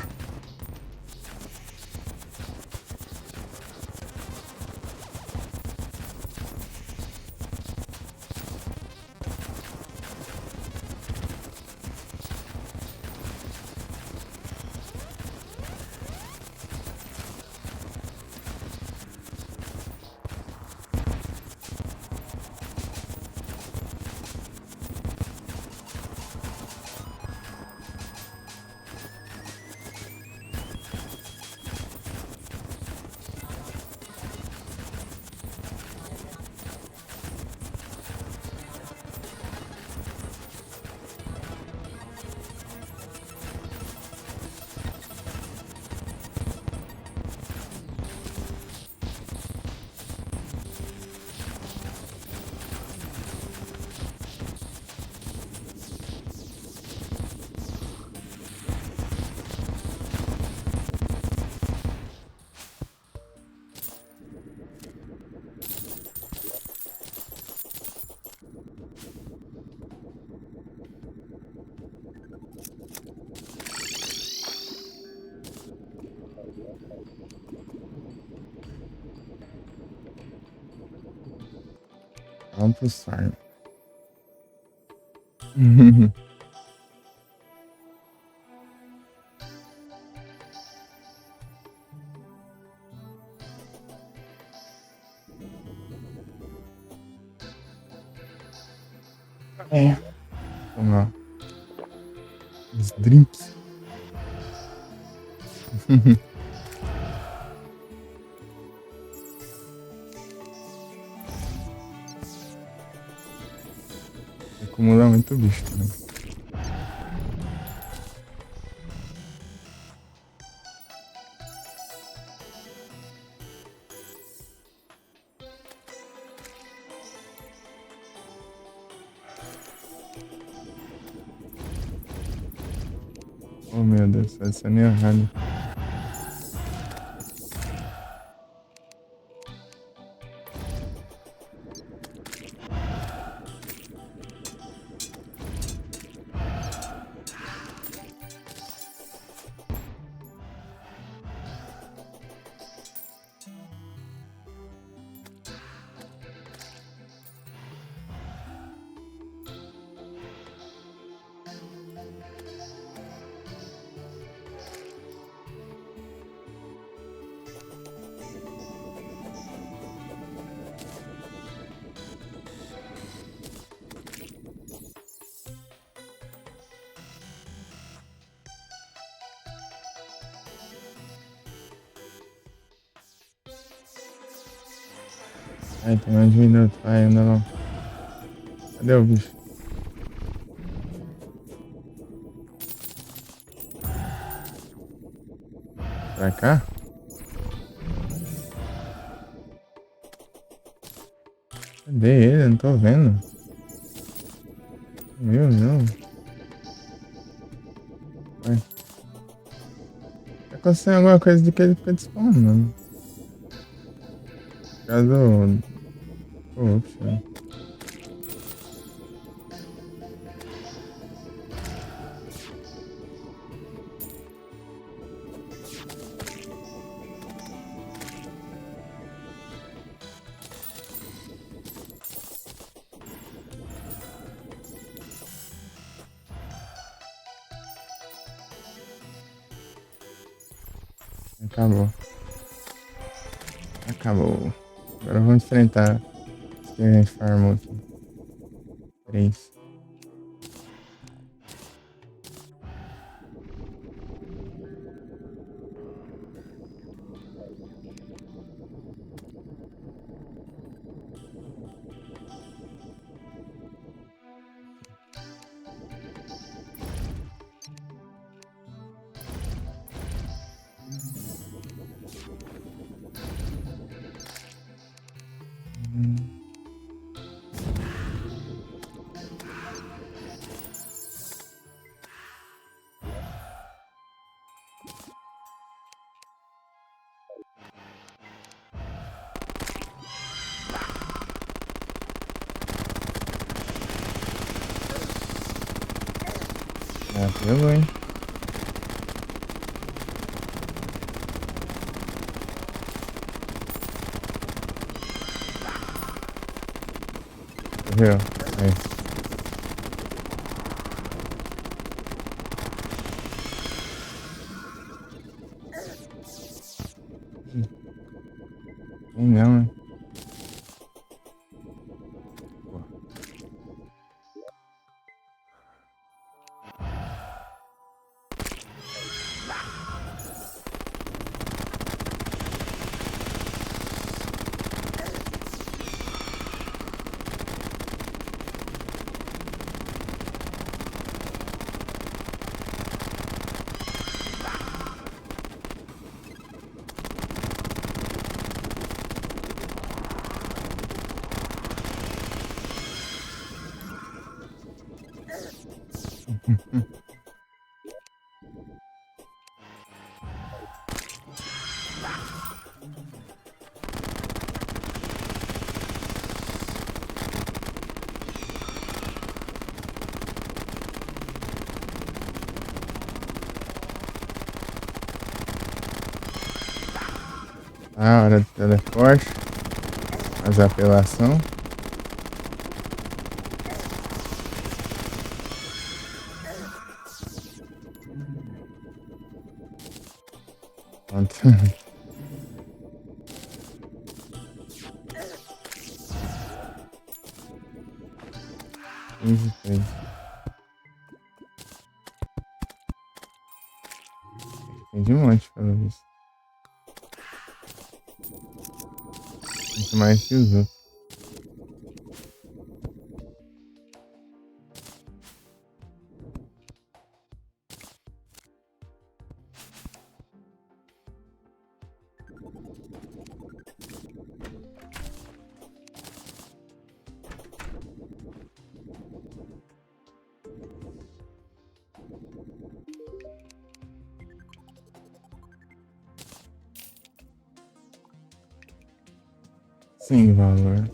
A: Vamos pro farm. É. Vamos lá. Os drinks. Acumula muito bicho também. Oh meu Deus, essa nem errado. Ai, tem mais minutos. Vai, anda lá. Cadê o bicho? Pra cá? Cadê ele? Eu não tô vendo. Meu Deus. Vai. Tá acontecendo alguma coisa de que ele fica despawnando. Por causa do... Poxa. Acabou. Acabou. Agora vamos enfrentar os que a gente farmou aqui. 3. Ah, pegou, hein? Morreu. Aí. Não, né? Ah, hora do teleporte. As apelação. Pronto. 15, 3. Tem de monte, pelo visto. Muito mais que os outros. Sem valor.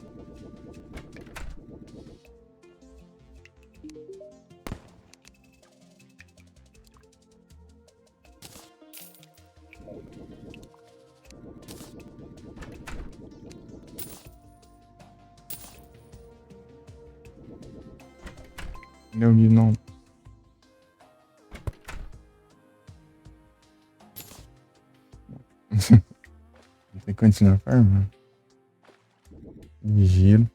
A: Deu de não. Tem que continuar farmando. Giro.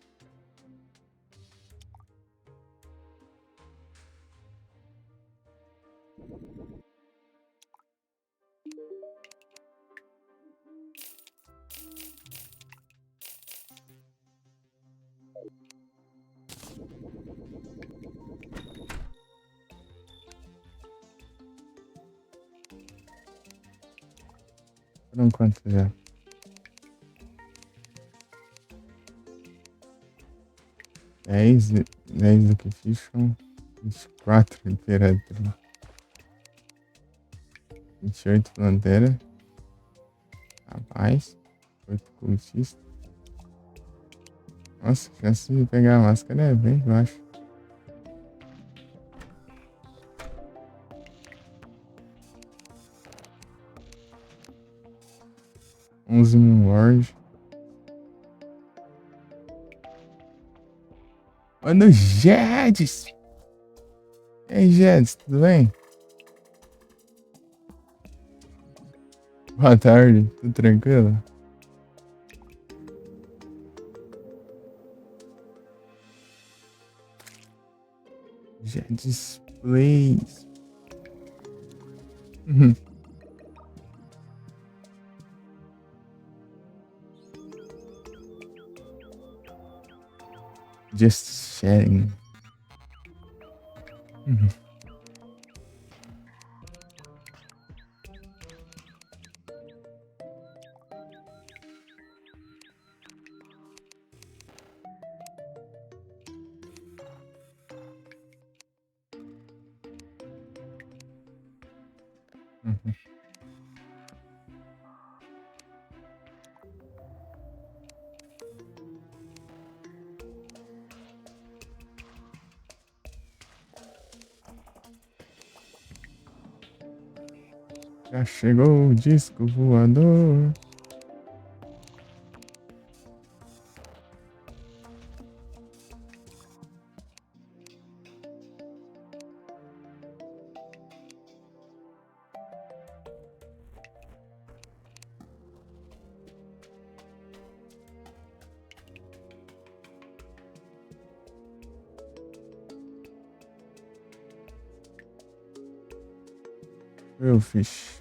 A: Foram quantos já? 10 do que ficam. 24 Imperatriz. 28 Fronteira. Rapaz. 8 cultistas. Nossa, a chance de pegar a máscara é bem baixa. Onze Moonlord. Mano, Jedes! E aí, Jedes, tudo bem? Boa tarde, tudo tranquilo? Jedes Plays. Just sharing. Já chegou o disco voador. Eu fiz.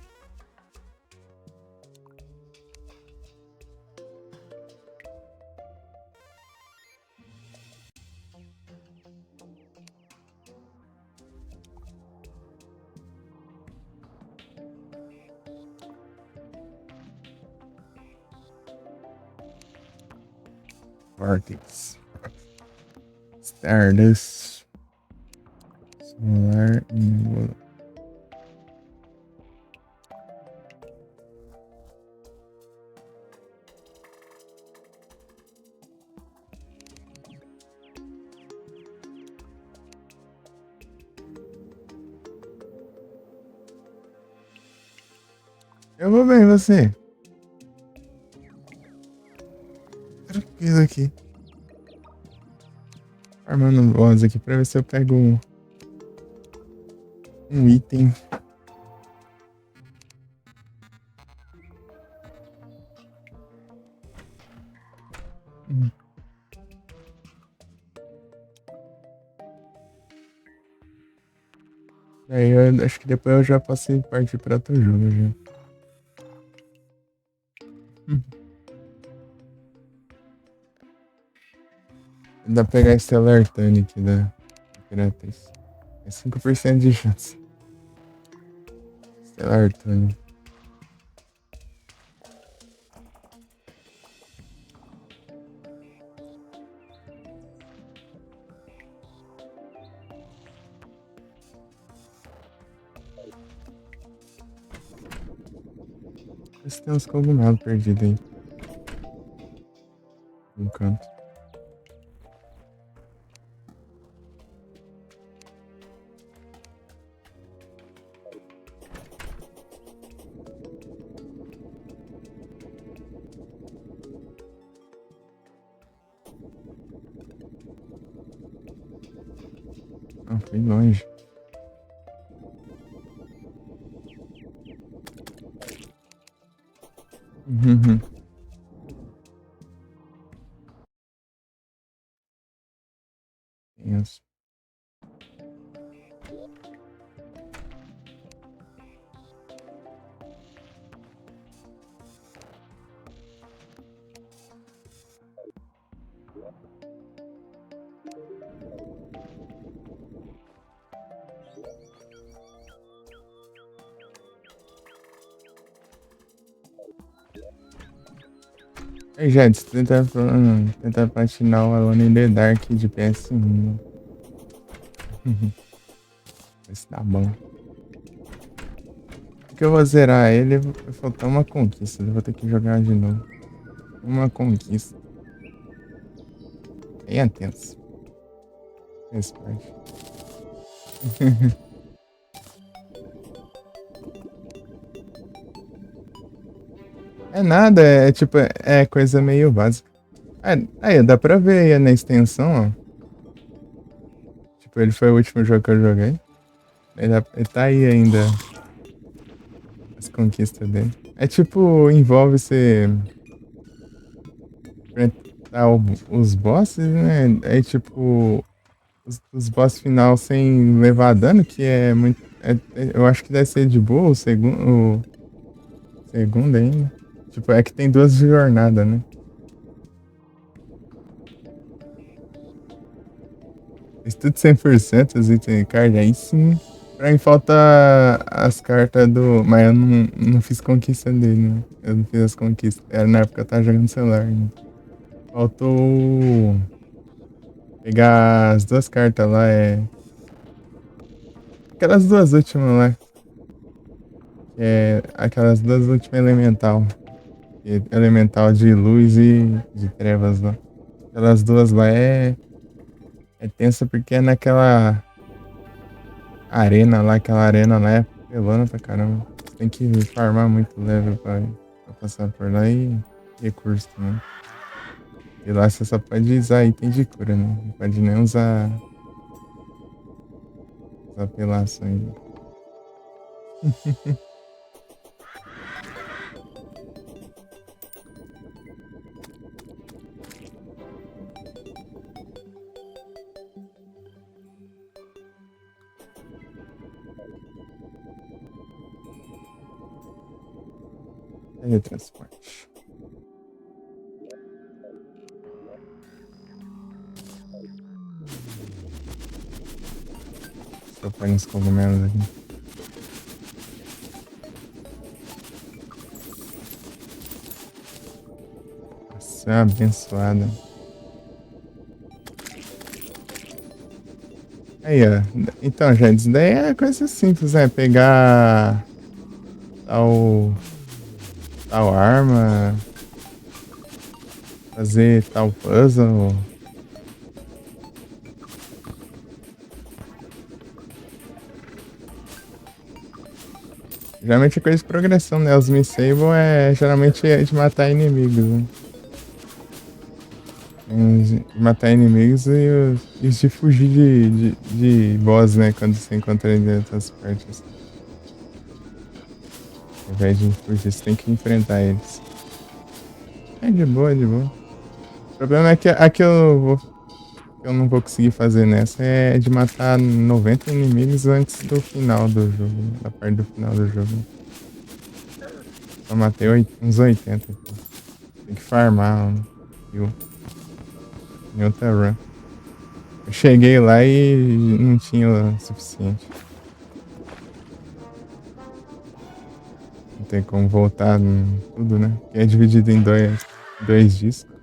A: Vortex. Stardust. Solar Nebula. Eu vou bem, você? Tranquilo aqui. Armando um boss aqui pra ver se eu pego um item. Hum. Aí eu acho que depois eu já posso partir pra outro jogo já. Hum. Dá pra pegar Stellar Tonic da Imperatriz. É 5% de chance. Stellar Tonic. Esse tem uns cogumelos perdidos aí. No canto. Ah, foi longe. Uhum. Isso. Aí, gente, tentar platinar o Alone in the Dark de PS1. Vê se tá bom. Porque eu vou zerar ele, vai faltar uma conquista. Eu vou ter que jogar de novo. Uma conquista. Bem intenso. Esse parte. É nada, é tipo, é coisa meio básica. Aí, dá pra ver aí na extensão, ó. Tipo, ele foi o último jogo que eu joguei. Ele tá aí ainda, as conquistas dele. É tipo, envolve você enfrentar os bosses, né? É tipo, os boss final sem levar dano, que é muito. Eu acho que deve ser de boa o segundo ainda. Tipo, é que tem duas jornadas, né? Fiz tudo 100%, os itens card, aí sim. Pra mim falta as cartas do. Mas eu não fiz conquista dele, né? Eu não fiz as conquistas. Era na época que eu tava jogando celular, né? Faltou pegar as duas cartas lá, aquelas duas últimas lá. Que é aquelas duas últimas elemental. Elemental de luz e de trevas lá. Aquelas duas lá é tensa porque é naquela arena lá, aquela arena lá é pelona pra caramba. Você tem que farmar muito level pra passar por lá e recurso também. E lá você só pode usar item de cura, né? Não pode nem usar apelações. Teletransporte. Só põe nos cogumelos aqui. Nossa, é uma abençoada. Aí, ó. Então, gente, isso daí é coisa simples, né? Pegar tal arma, fazer tal puzzle. Geralmente é coisa de progressão, né? Os Missable geralmente é de matar inimigos, né? De matar inimigos e os de fugir de boss, né? Quando você encontra ele em outras partes. Ao invés de fugir, você tem que enfrentar eles. É de boa, é de boa. O problema é que a que eu não vou conseguir fazer nessa é de matar 90 inimigos antes do final do jogo, da parte do final do jogo. Só matei uns 80 aqui. Tem que farmar, viu? Em outra run. Eu cheguei lá e não tinha o suficiente. Não tem como voltar em tudo, né? Porque é dividido em dois discos.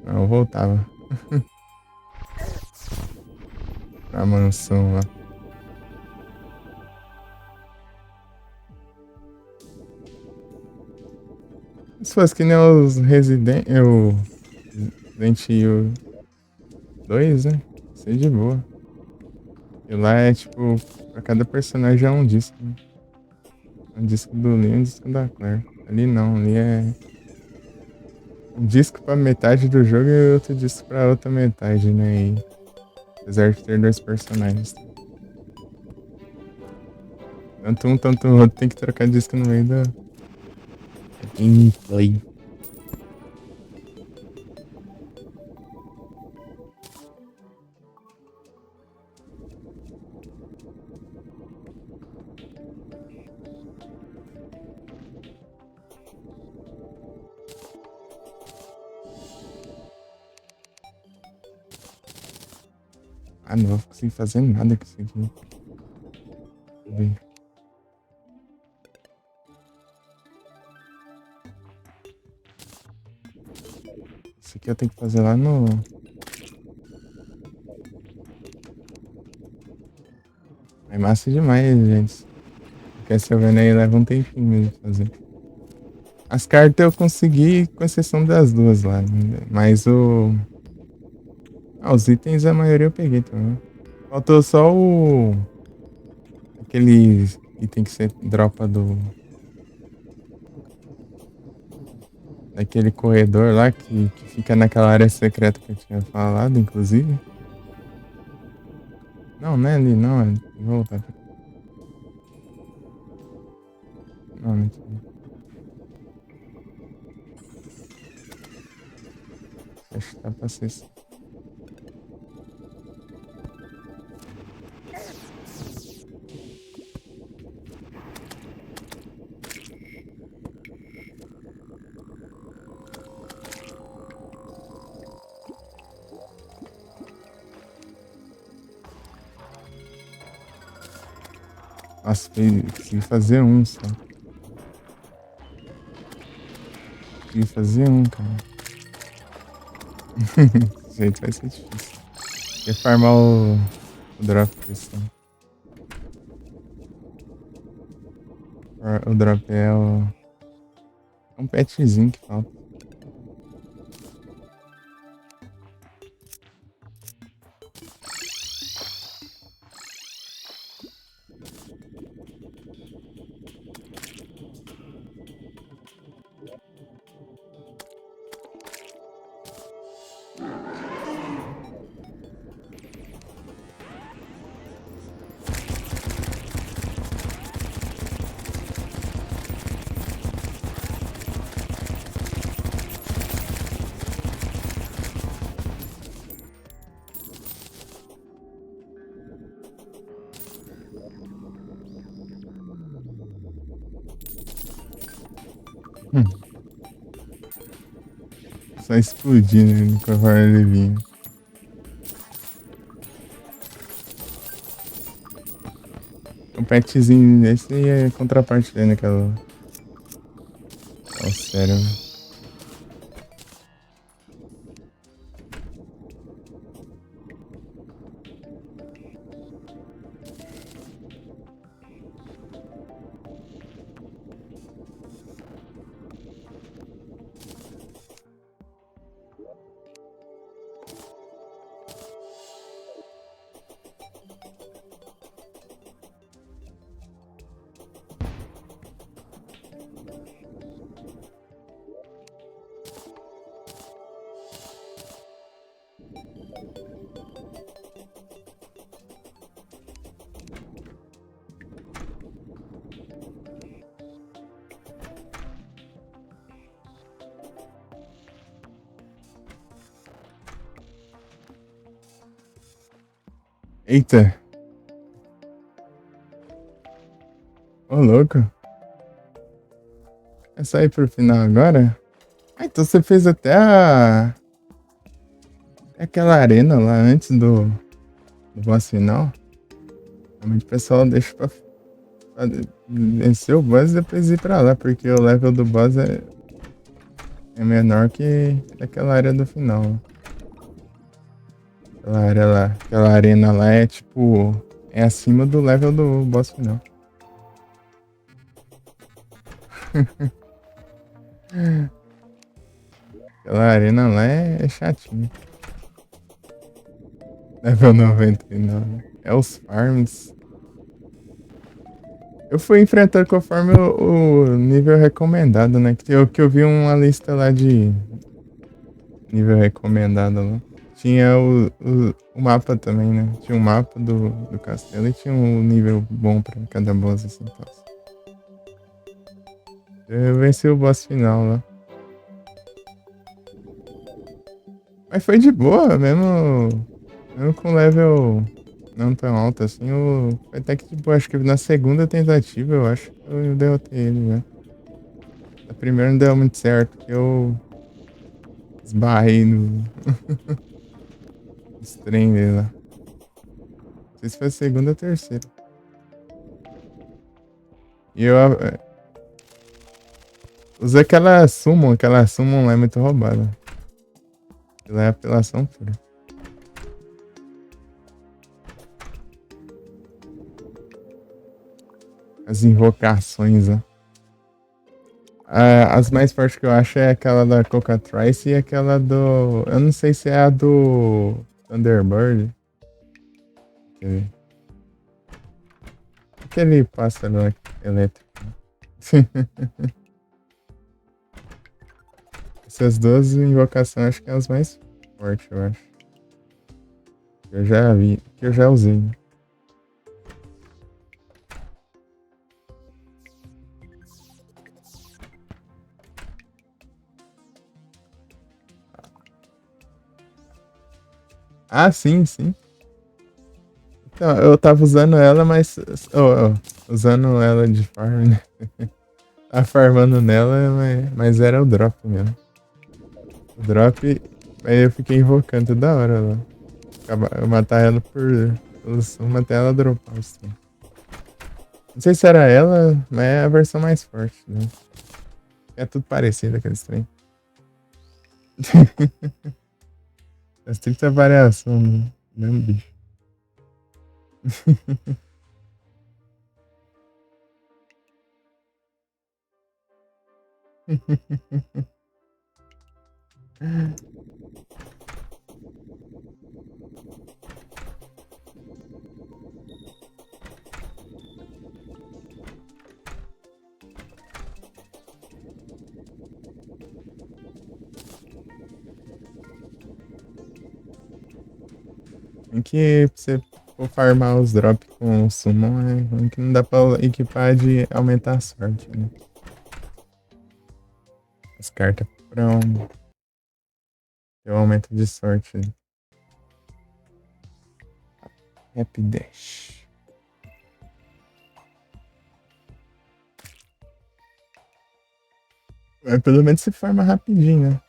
A: Não, eu voltava pra mansão lá. Se fosse que nem os Resident Evil 2, né? Sei de boa. E lá é tipo, pra cada personagem é um disco, né? Um disco do Leon e um disco da Claire. Ali não, ali é um disco pra metade do jogo e outro disco pra outra metade, né? E, apesar de ter dois personagens. Tanto um, tanto o outro tem que trocar disco no meio da gameplay. Ah, não vou conseguir fazer nada com isso aqui. Bem, isso aqui eu tenho que fazer lá no. É massa demais, gente. Castlevania leva um tempinho mesmo de fazer. As cartas eu consegui, com exceção das duas lá, né? Mas o. Ah, os itens a maioria eu peguei também. Faltou só o. Aquele item que você dropa do. Daquele corredor lá que fica naquela área secreta que eu tinha falado, inclusive. Não, não é ali, não. É. Vou voltar pra. Não, mentira. Acho que tá pra ser. Nossa, consegui fazer um só. Consegui fazer um, cara. Desse jeito vai ser difícil. Quer farmar o drop desse. O drop é um petzinho que falta. Hum, só explodindo conforme ele vinha. Um petzinho esse aí é contraparte dele, que é o cérebro. Eita, ô louco. É só ir pro final agora? Ah, então você fez até aquela arena lá antes do boss final? Normalmente o pessoal deixa pra vencer o boss e depois ir pra lá, porque o level do boss é menor que aquela área do final. Aquela área lá, aquela arena lá é tipo. É acima do level do boss final. Aquela arena lá é chatinha. Level 99. É os farms. Eu fui enfrentando conforme o nível recomendado, né? Que eu vi uma lista lá de nível recomendado lá. Tinha o mapa também, né? Tinha um mapa do castelo e tinha um nível bom pra cada boss assim. Tal. Eu venci o boss final lá. Mas foi de boa, mesmo com level não tão alto assim. Foi até que, tipo, acho que na segunda tentativa, eu acho que eu derrotei ele, né? A primeira não deu muito certo, que eu esbarrei no trem dele lá. Não sei se foi a segunda ou a terceira. E eu usei aquela summon lá é muito roubada. Ela é apelação pura. As invocações, ó. As mais fortes que eu acho é aquela da Cocatrice e aquela do. Eu não sei se é a do Thunderbird. Quer ver? Aquele pássaro elétrico. Essas duas invocações acho que é as mais fortes, eu acho. Que eu já vi, que eu já usei. Né? Ah, sim, sim. Então, eu tava usando ela, mas. Usando ela de farm, né? Tava farmando nela, mas era o drop mesmo. O drop, aí eu fiquei invocando toda hora lá. Eu matar ela pelo sumo até ela dropar o sumo. Não sei se era ela, mas é a versão mais forte, né? É tudo parecido aquele trem. As 30 variação do mesmo bicho. Tem que você for farmar os drops com o summon, é ruim que não dá pra equipar de aumentar a sorte, né? As cartas pra ter um aumento de sorte. Né? Rapidash. Mas pelo menos você farma rapidinho, né?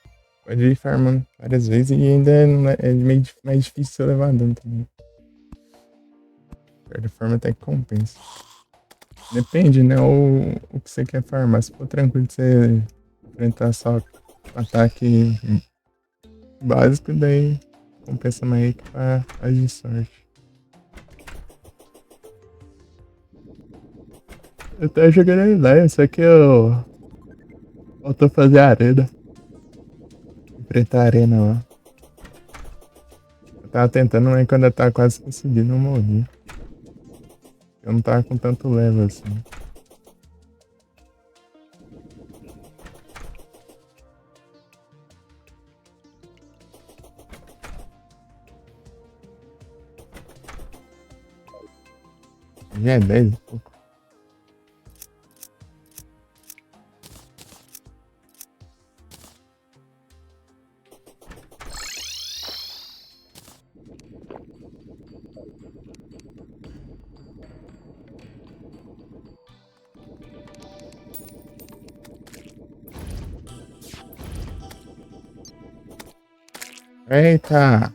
A: Pode ir farmando várias vezes e ainda é meio mais difícil você levar dano também. De certa forma até que compensa. Depende, né? O que você quer farmar. Se for tranquilo de você enfrentar só ataque básico, daí compensa mais equipar as de sorte. Eu tava jogando a ideia, só que eu faltou fazer a arena. Enfrentar a arena lá. Eu tava tentando, mas quando eu tava quase conseguindo, eu morri. Eu não tava com tanto level assim. Já é 10 e pouco. Eita!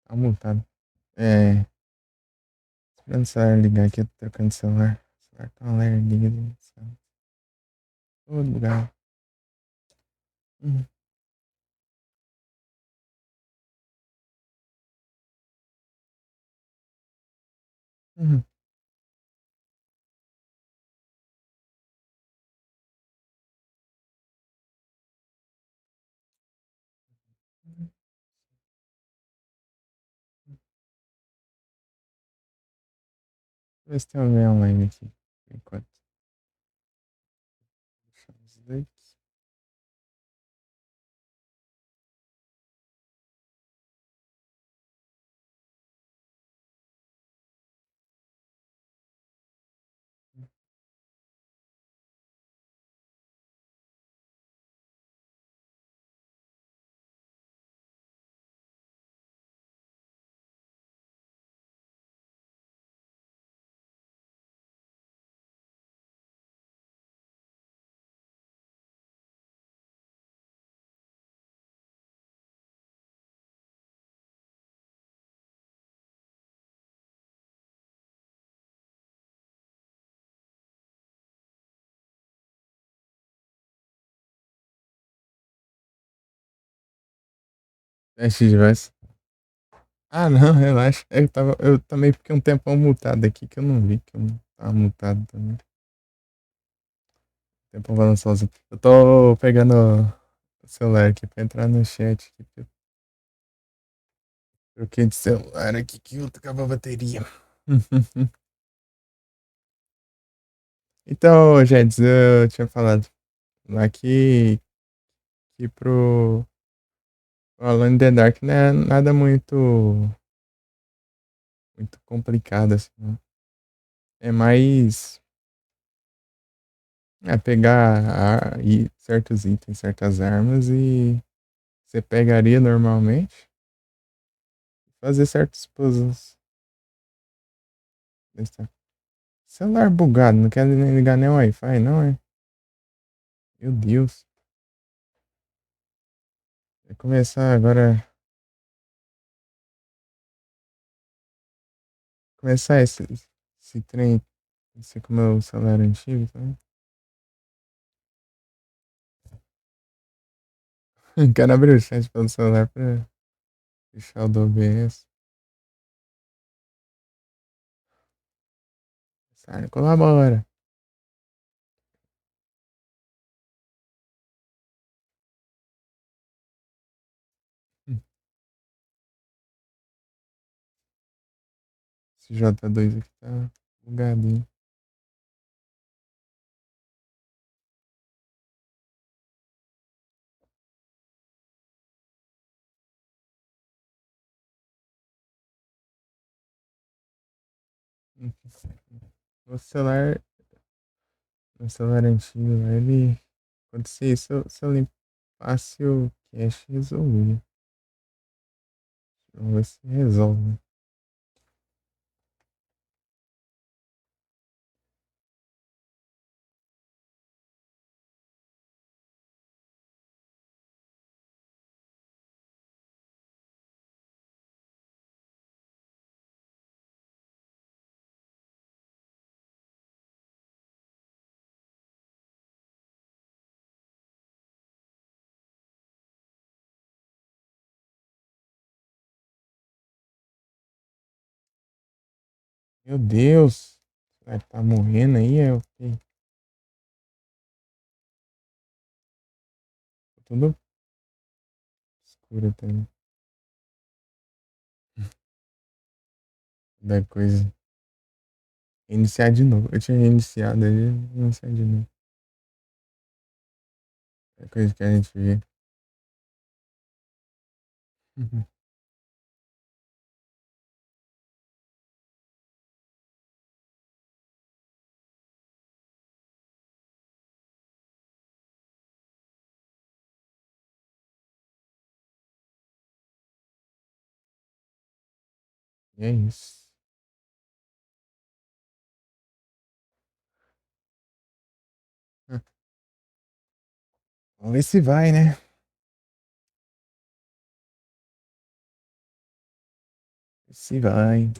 A: Tá multado. É, esperando o celular ligar aqui, eu tô trocando de celular. O celular tá uma lerdinha do céu. Todo lugar. Uhum, uhum, uhum. Ver se tem alguém online aqui. Por enquanto. Deixa eu ver aqui. Teste de voz. Ah, não, relaxa. Eu também fiquei um tempão mutado aqui que eu não vi que eu não tava mutado também. Tempão falando sozinho. Eu tô pegando o celular aqui pra entrar no chat aqui, porque eu troquei de celular aqui que eu acabou a bateria. Então, Jets, eu tinha falado lá que pro Alone in the Dark não é nada muito complicado, assim, né? É mais pegar certos itens, certas armas e você pegaria normalmente, fazer certos puzzles. Celular bugado, não quer nem ligar nem o Wi-Fi, não é? Meu Deus. Vai começar agora. Começar esse trem. Esse com o meu celular antigo também. Quero abrir o chat pelo celular pra deixar o do OBS. Sai, colabora. Esse J2 aqui tá bugadinho. O celular, o celular antigo, ele. Acontecia isso se eu limpasse o cache, resolvia. Vamos ver se resolve, né? Meu Deus! Vai tá morrendo aí, é o quê? Tá tudo escuro também. Da coisa. Iniciar de novo. Eu tinha reiniciado aí, iniciar de novo. É coisa que a gente vê. Uhum. E é isso. Ah, vamos ver se vai, né? Se vai.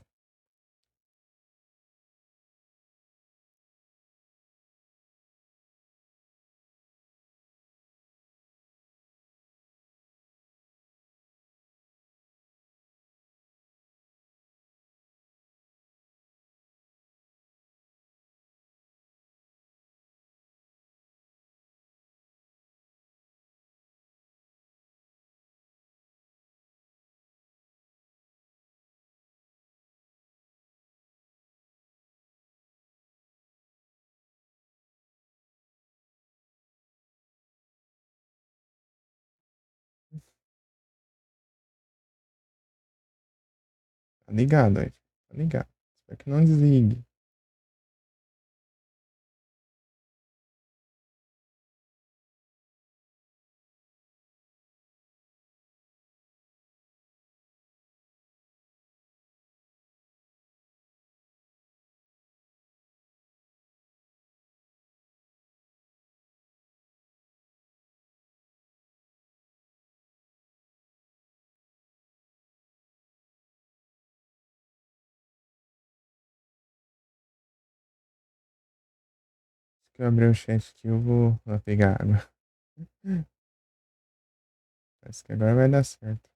A: Tá ligado, Ed? Tá ligado. Espero que não desligue. Se eu abrir o chat aqui, eu vou pegar água. Parece que agora vai dar certo.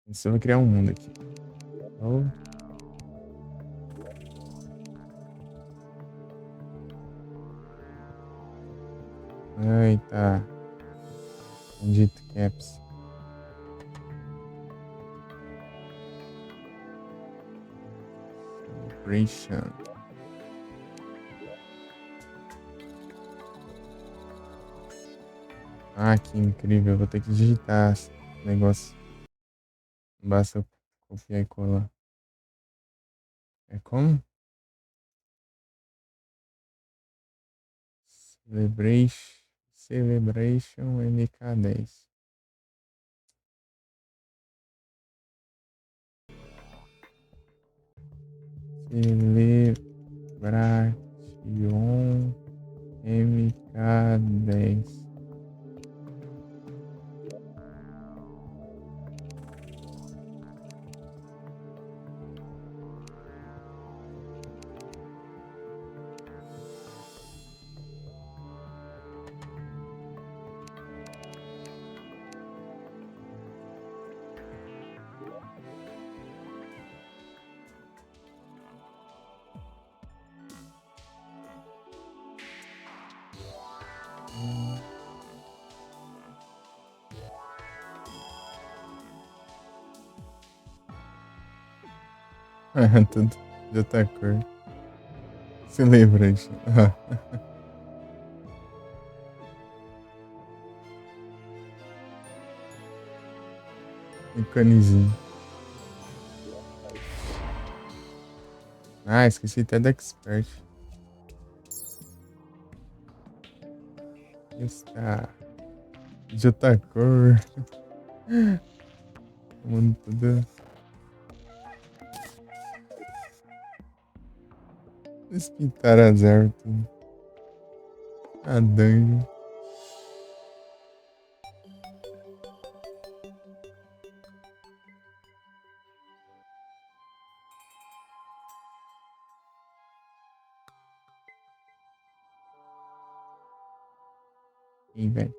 A: Isso eu vou criar um mundo aqui. Oh, eita. Bendito caps. Celebration. Ah, que incrível. Eu vou ter que digitar esse negócio. Não basta eu copiar e colar. É como? Celebration. Celebration MK10. Celebration MK10. Tudo de outra cor. Celebration. Iconezinho. Ah, esqueci até da Expert. Está de outra cor. O mundo todo. Eles pintaram as árvores. A dungeon. Ih, velho.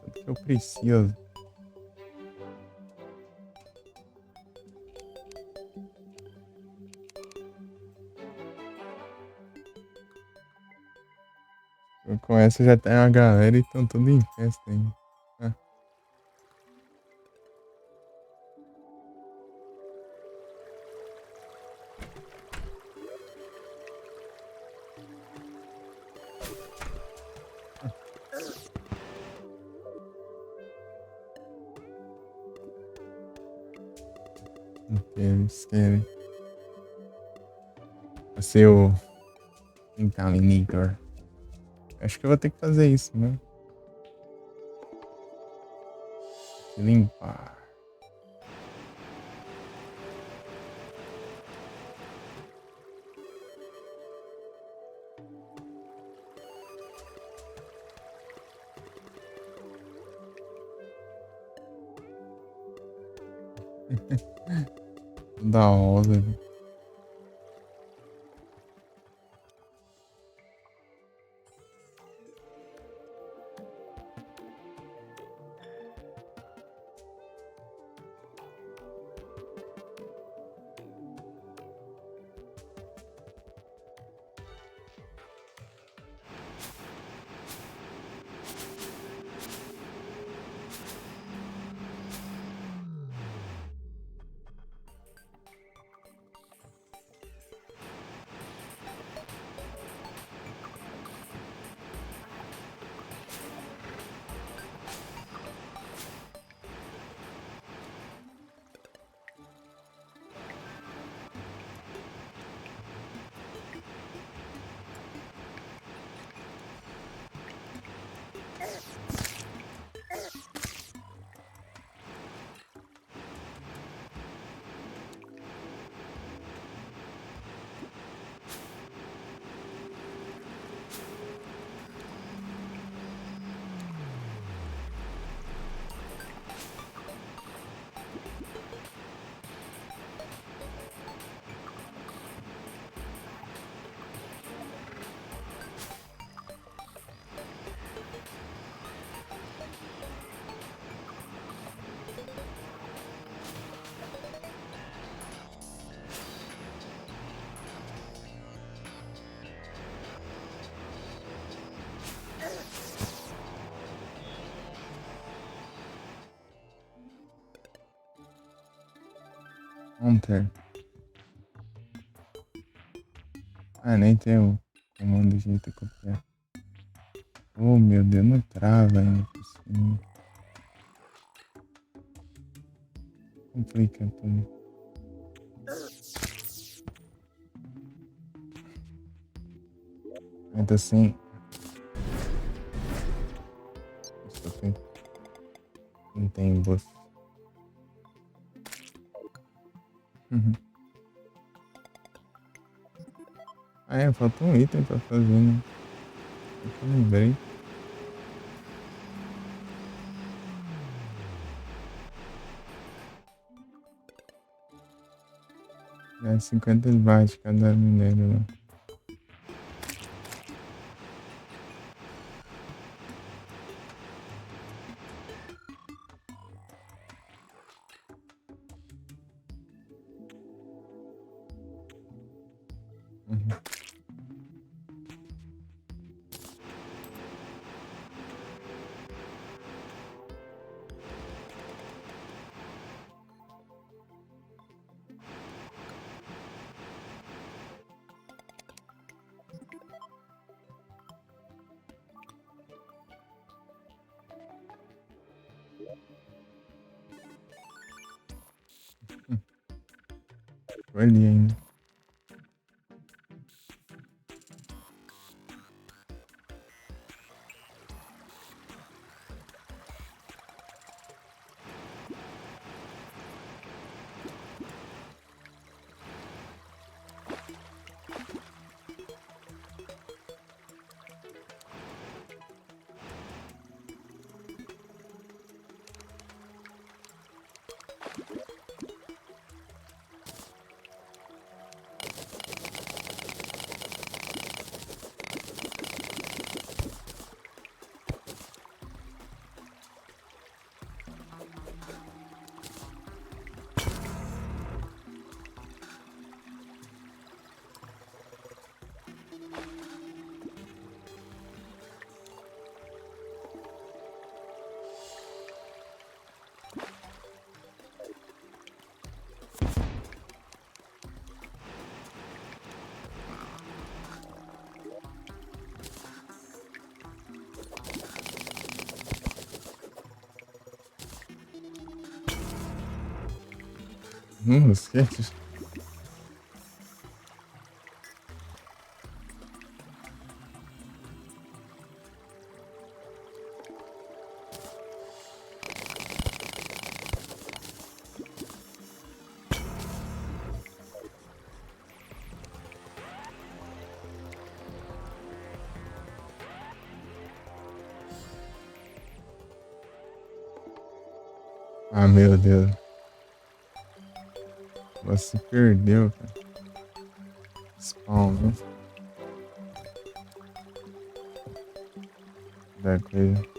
A: Tudo que eu preciso. Com essa já tem uma galera e estão tudo em festa ainda. Ah, o que eles querem. Vai ser o Contaminator. Acho que eu vou ter que fazer isso, né? Limpar. Da hora. Enter. Ah, nem tem o comando de jeito copiar. Oh, meu Deus, não trava ainda por cima. Complica tudo. Ainda assim. Só tem. Não tem buff. Uhum. Ah, é, falta um item pra fazer, né? Eu lembrei. É 50 bytes cada minério lá. Uhum. Tô ali ainda. Esquece. Ah, meu Deus. Você perdeu, cara. Spawn, viu? Da coisa.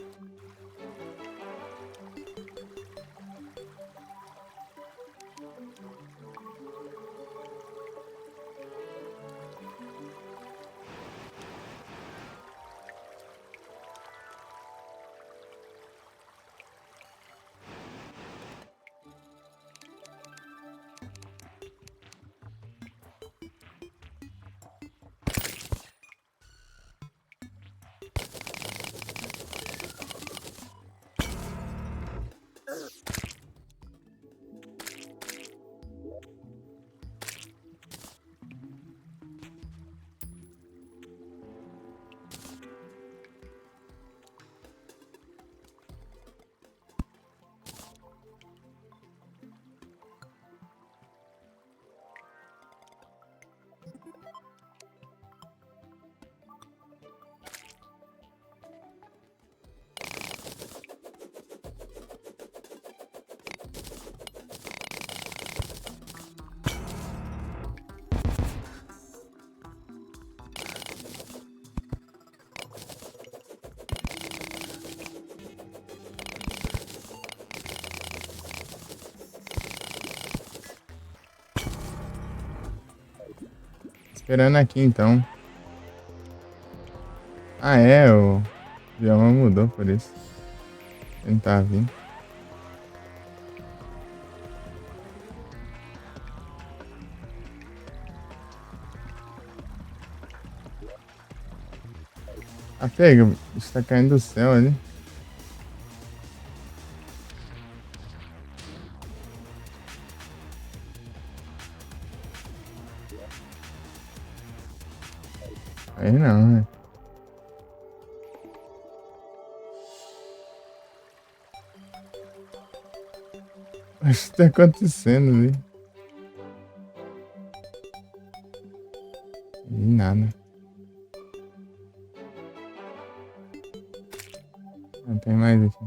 A: Esperando aqui então. Ah, é, o bioma mudou por isso. Ele não tá vindo. Ah, pega, o bicho tá caindo do céu ali. Aí não, né? O que tá acontecendo ali? E nada. Não tem mais aqui.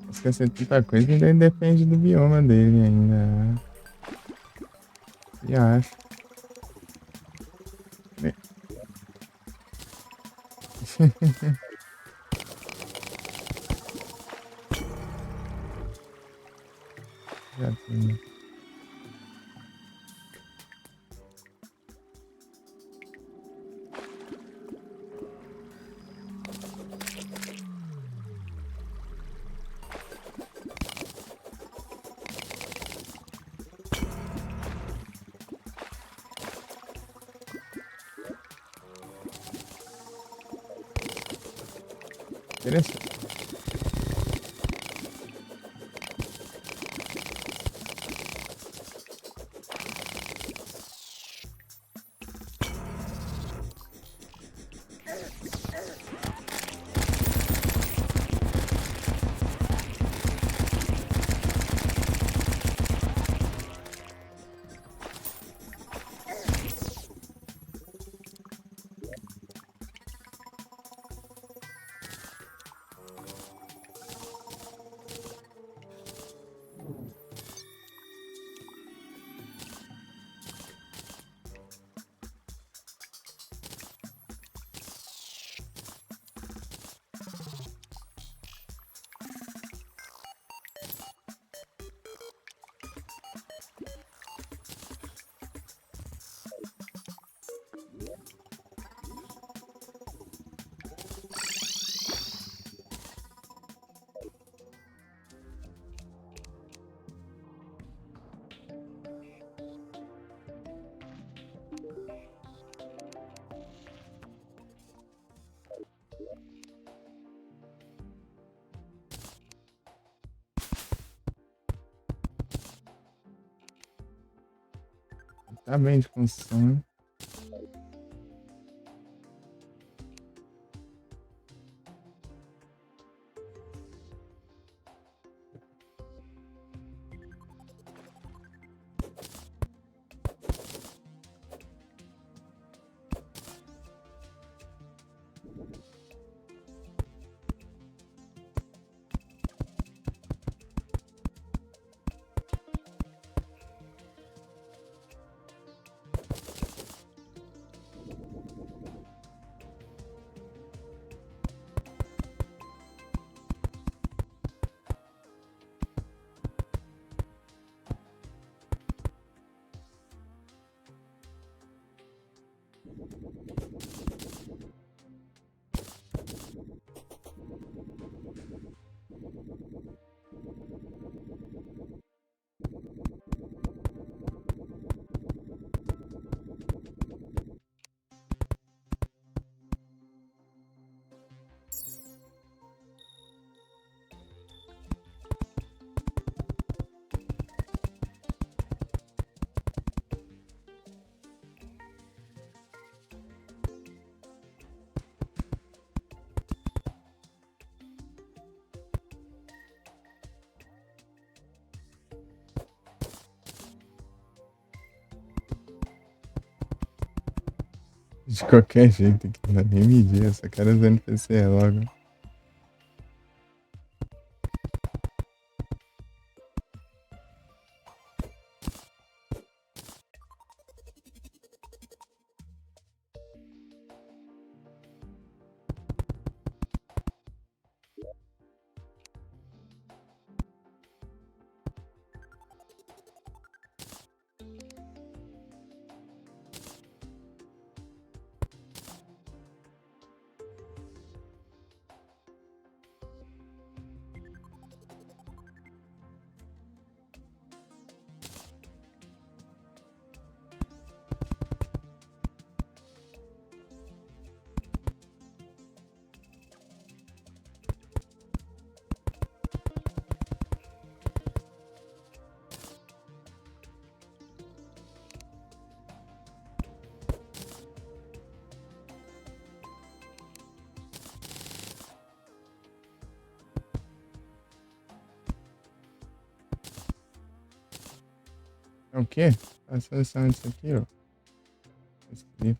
A: Esquecer tanta coisa ainda depende do bioma dele ainda. E acho. Já tem. Interessante. Tá bem de construção, né? De qualquer jeito, aqui não vai nem medir, eu só quero os NPC logo. É o quê? A seleção disso aqui, ó. Escrevi.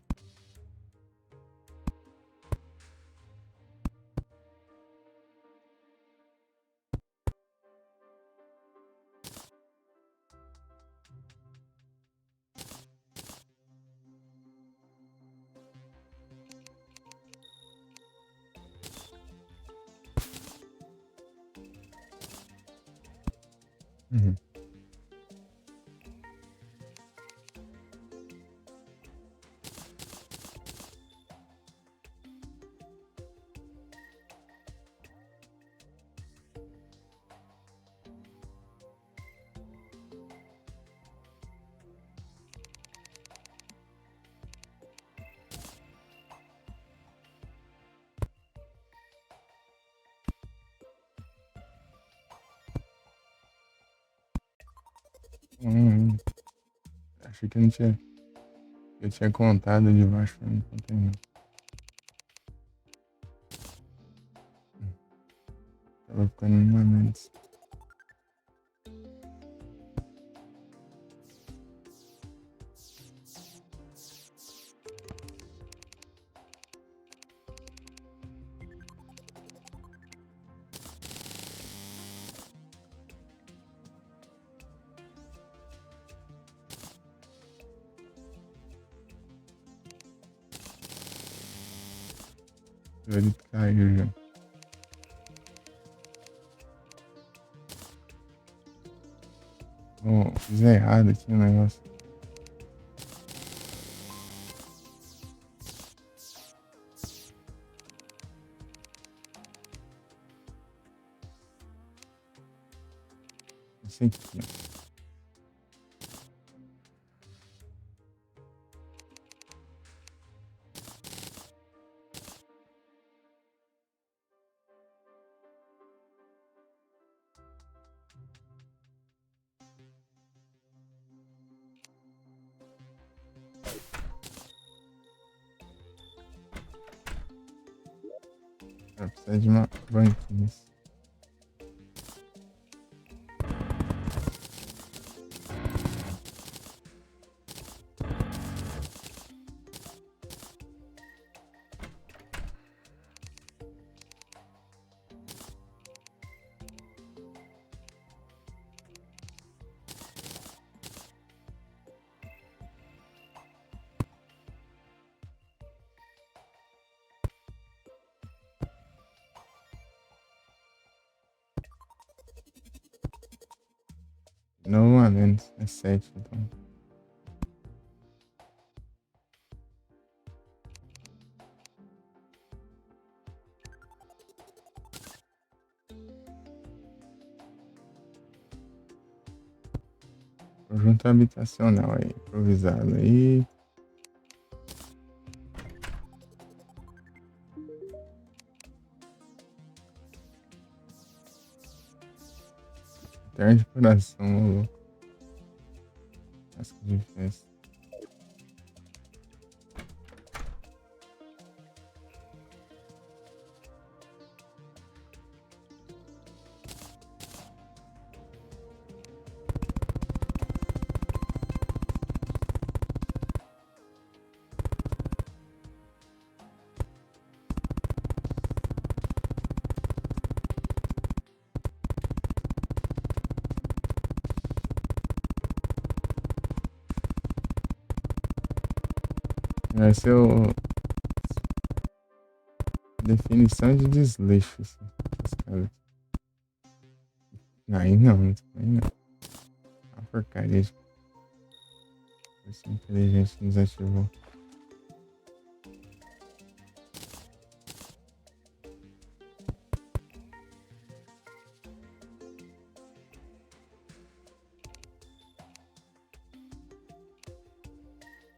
A: Uhum. Achei que não tinha. Eu tinha contado de baixo, mas não contei não. Tava ficando numa menos. Ele caiu já. Oh, fiz errado aqui o negócio. Esse aqui, ó. Vai precisar de uma banquinha. Não, a menos. É 7, então. Conjunto habitacional aí, improvisado aí. Terra de coração, ô louco. Casca de festa. Vai ser o definição de desleixo, assim, os caras. Aí não, aí não. A porcaria de força inteligente desativou.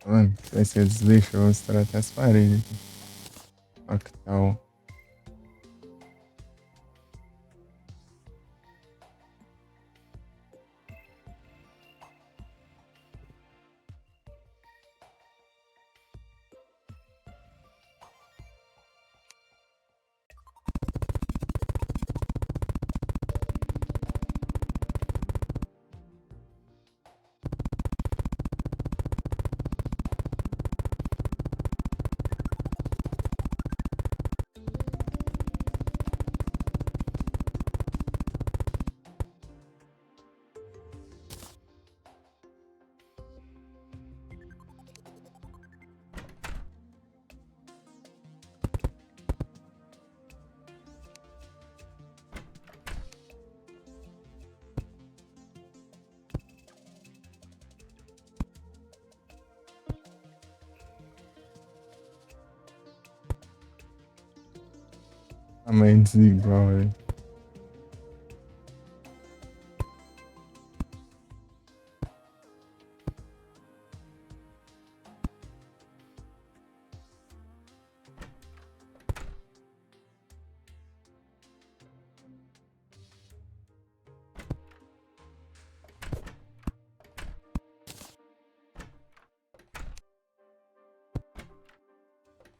A: Mano, se vai ser desleixo, eu vou estourar até as paredes aqui. Olha que tal. Tamanho desigual, velho.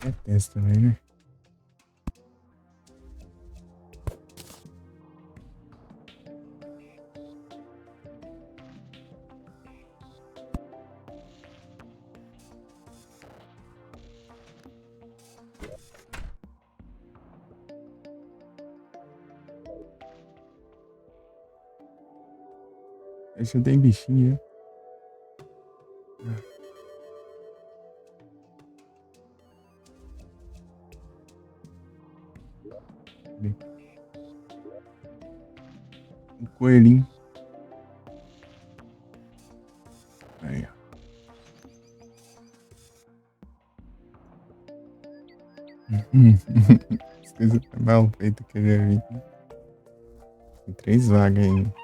A: É tenso também, né? Esse tem bichinho, né? Um coelhinho. Aí, ó. As coisas tá mal feitas que eu já vi. Tem 3 vagas aí.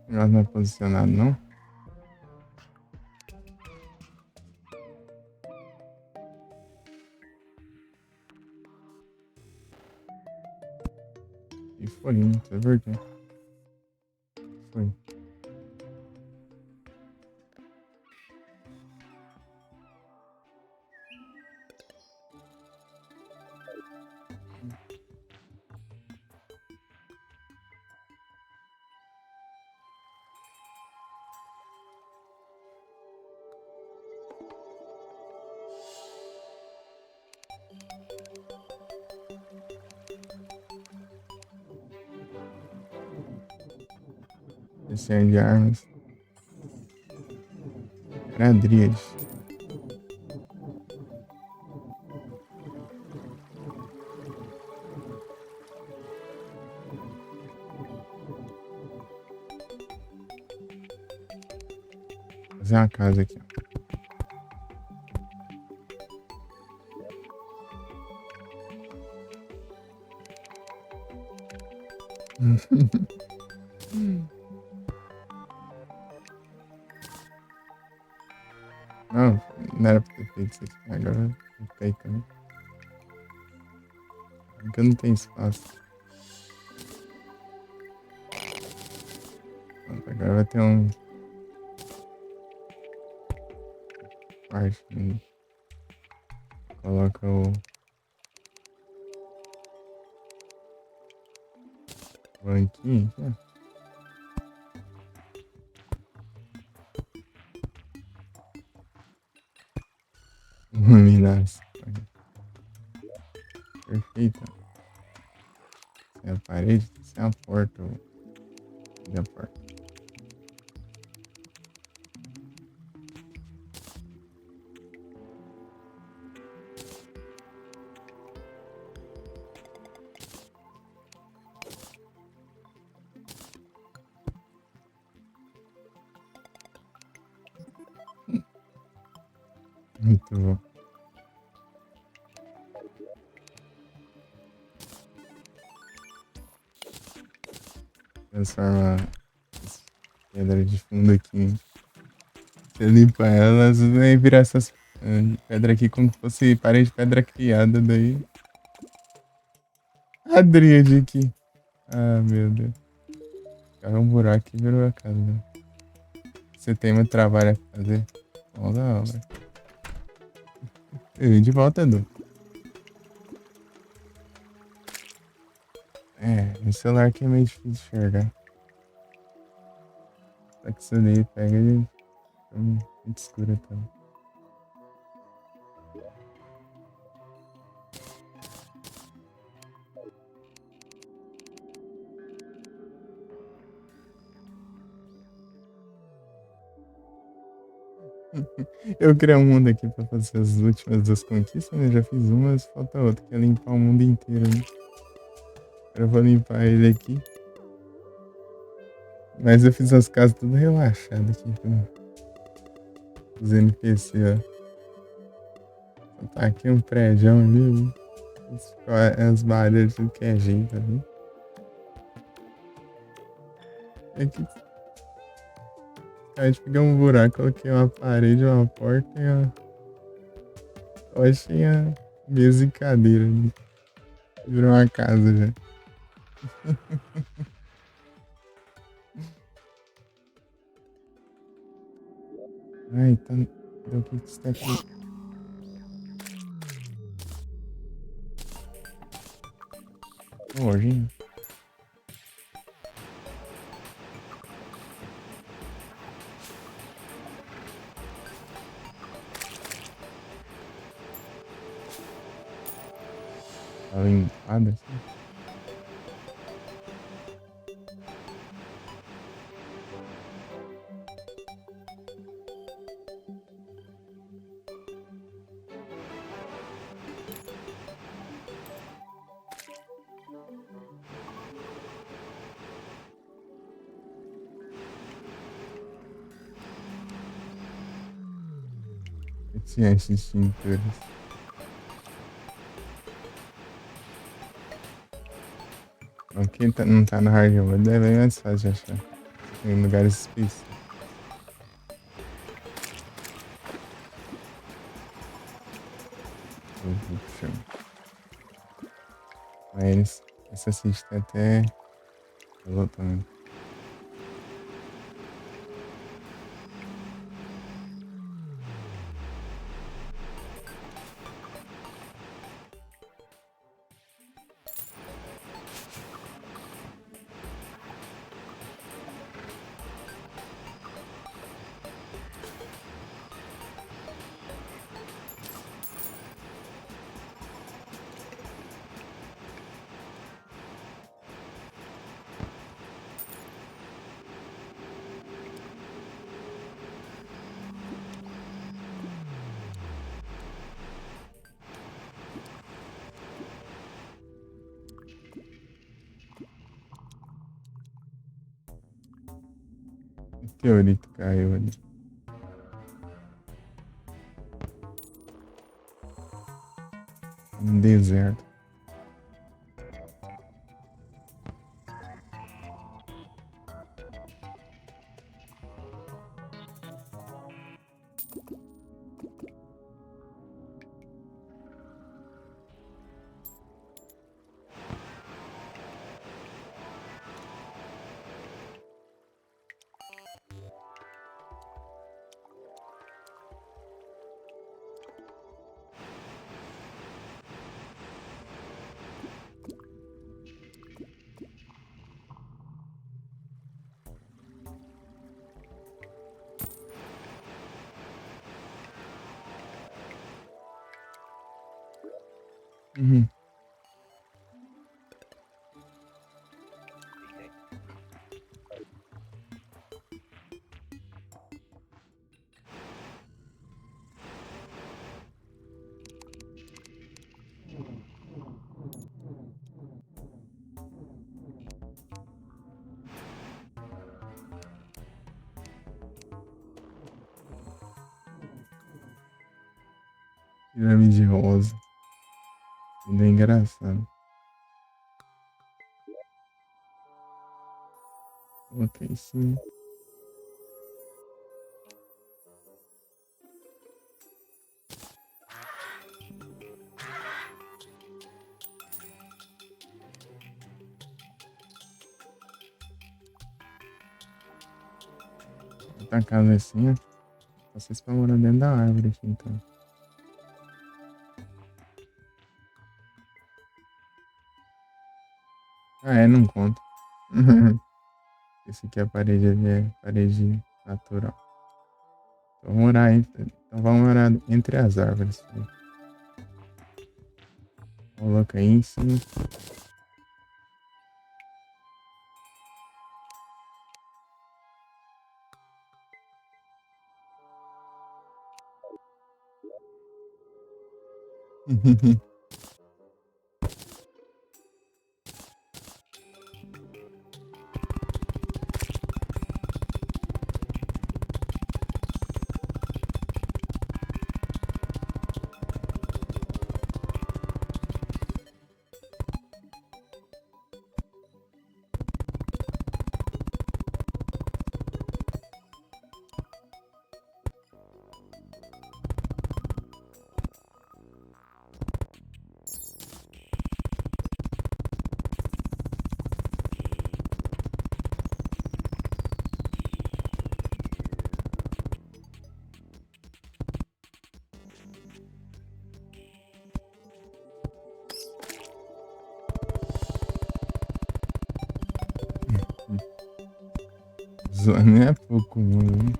A: O negócio não é posicionado, não? E foi, não sei porquê. Foi. Esse é de armas. Era a Dríade. Vou fazer uma casa aqui, ó. Não, não era pra ter feito isso aqui. Agora eu tenho também. Porque eu não tenho espaço. Pronto, agora vai ter um quarto. Coloca o banquinho aqui, ó. Iluminação. Perfeita. Sem a parede, sem a porta. Sem a porta. Muito bom. Transforma as pedras de fundo aqui. Você limpa elas, vai virar essas pedras aqui como se fosse parede de pedra criada daí. A Dríade aqui. Ah, meu Deus. Caiu um buraco e virou a casa. Né? Você tem muito trabalho a fazer. Vamos da obra. Eu vim de volta, Edu. No celular aqui é meio difícil de enxergar. Só que isso daí pega e fica muito escuro também. Eu criei um mundo aqui pra fazer as últimas duas conquistas, né? Já fiz uma, mas falta outra, que é limpar o mundo inteiro, né? Eu vou limpar ele aqui. Mas eu fiz as casas tudo relaxadas aqui com os NPC, ó. Tá aqui um prédio ali, as barreiras, tudo que é jeito ali. Aqui, a gente pegou um buraco, coloquei uma parede, uma porta e uma tinha mesa e cadeira ali. Virou uma casa já. Ai, tá. O que você tá aqui? Hoje. Tá limpada assim. Esses extintores. Quem não tá no hard mode é bem mais fácil de achar. Em lugares específicos. Mas essa assiste tem até. Voltando. Teorito caiu ali. Um deserto. Uhum. Pirâmide rosa. Tudo é engraçado. Ok, sim. Tá casa assim, ó. Vocês estão morando dentro da árvore aqui, então. Ah, é, não conta. Esse aqui é a parede, ali é parede natural. Então vamos morar entre as árvores. Coloca aí em cima. Zona é pouco, mano.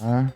A: Ah,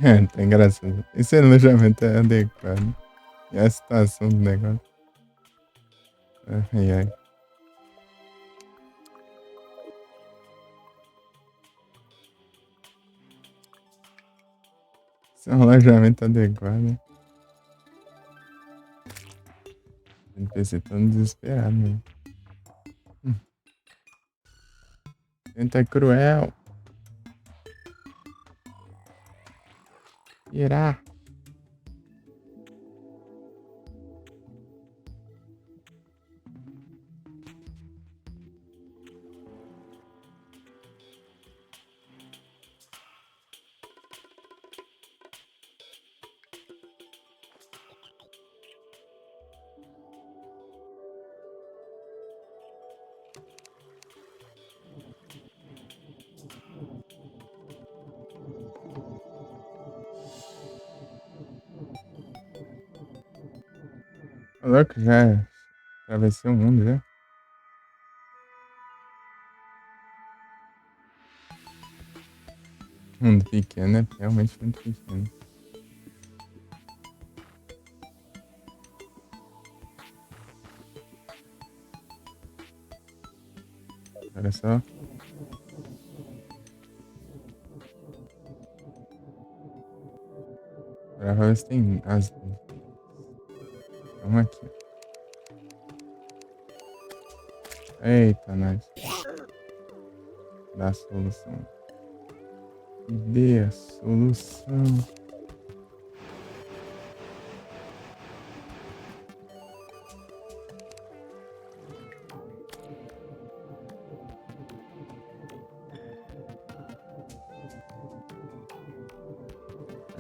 A: é, tá engraçado. Esse alojamento é adequado. E a situação do negócio. Ai, ai. Esse é um alojamento adequado. PC todo desesperado, né? Tenta cruel. Irá. Tá louco, já atravessei o mundo já. Mundo pequeno é realmente muito pequeno. Olha só. Pra ver se tem as. Vamos aqui. Eita, nós. Dá a solução. Dê a solução.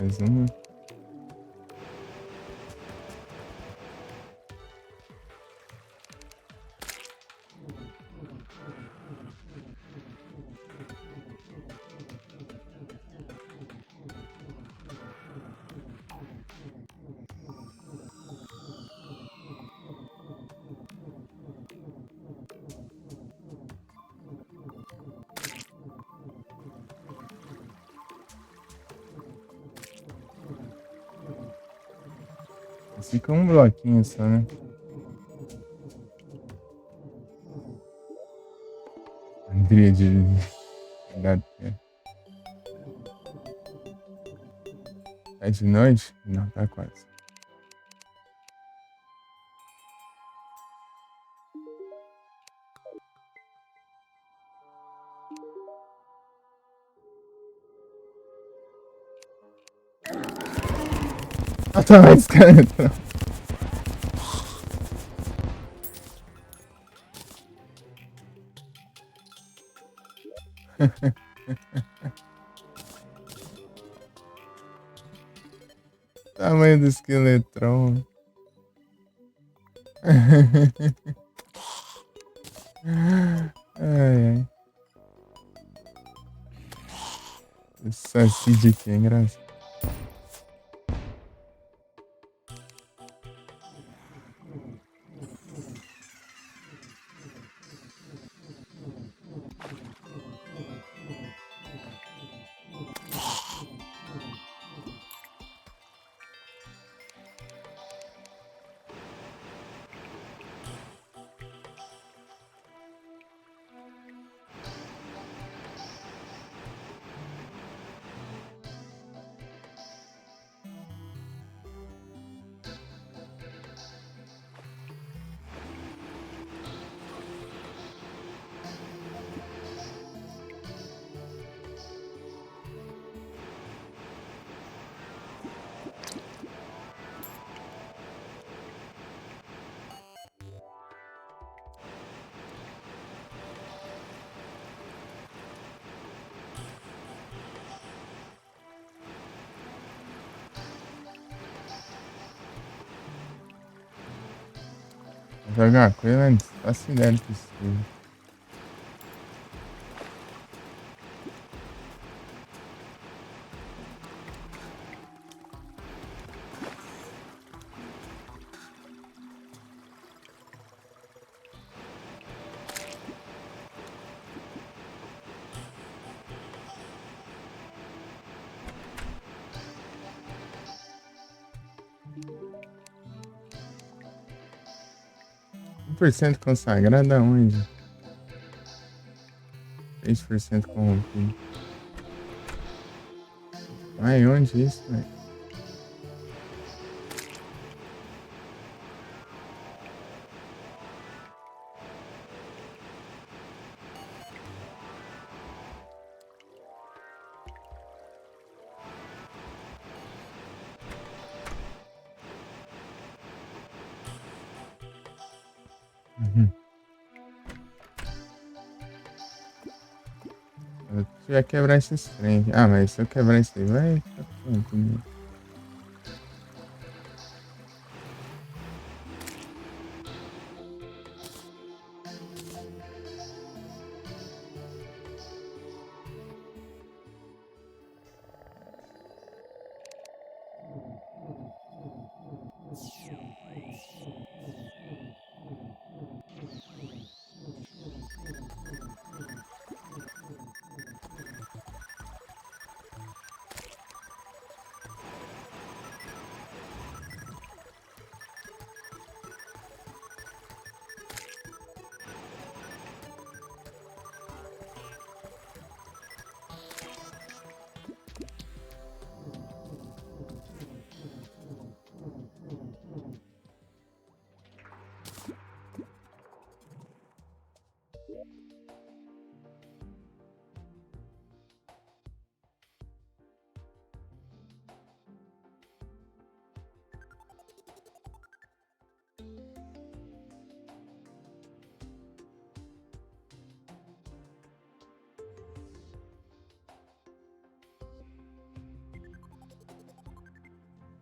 A: Mais uma. Fica um bloquinho só, né? Andria de. Tá de noite? Não, tá quase. Ah, tá mais, cara. Tamanho do esqueletrão. Ai, ai. Esse Saci aqui é engraçado. Jogar com ele antes, facilidade possível. Um por cento consagrado aonde? 3% corrompido. Ai, onde isso, velho? Eu tiver que quebrar esses trem. Ah, mas se eu quebrar isso aí, vai ficar pronto, né?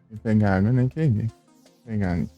A: Vou pegar água, nem peguei. Vou pegar ali.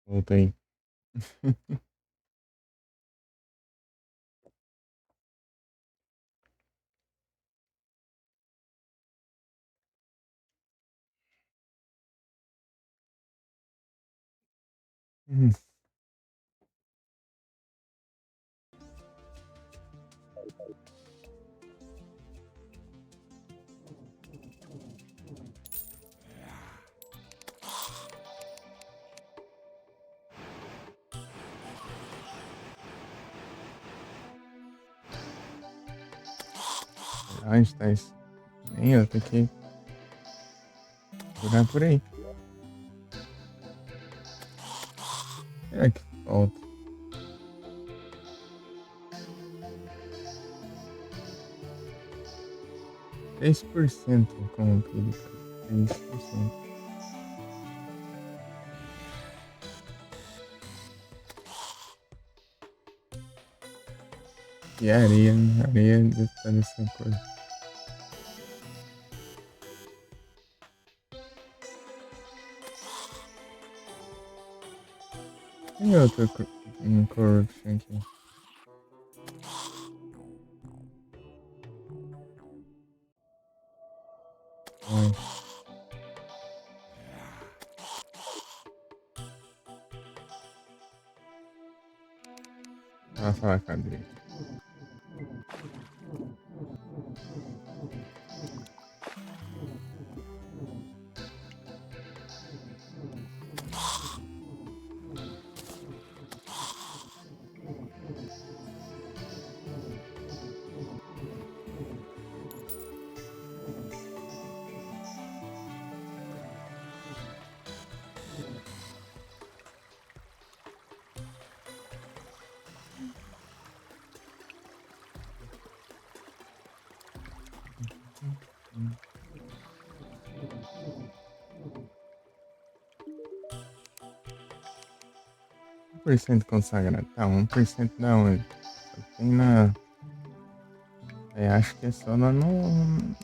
A: Voltei. Hum, Onde tá isso? Nem eu, tem que procurar por aí. Será que falta? 3% corrompido, cara. 3%. E a areia, né? Areia tá dessa cor. Tem outro corruption aqui. Ai, passa lá, cadê? Hum. 1% consagrado. Tá, 1% da onde? Só tem na. É, acho que é só lá no.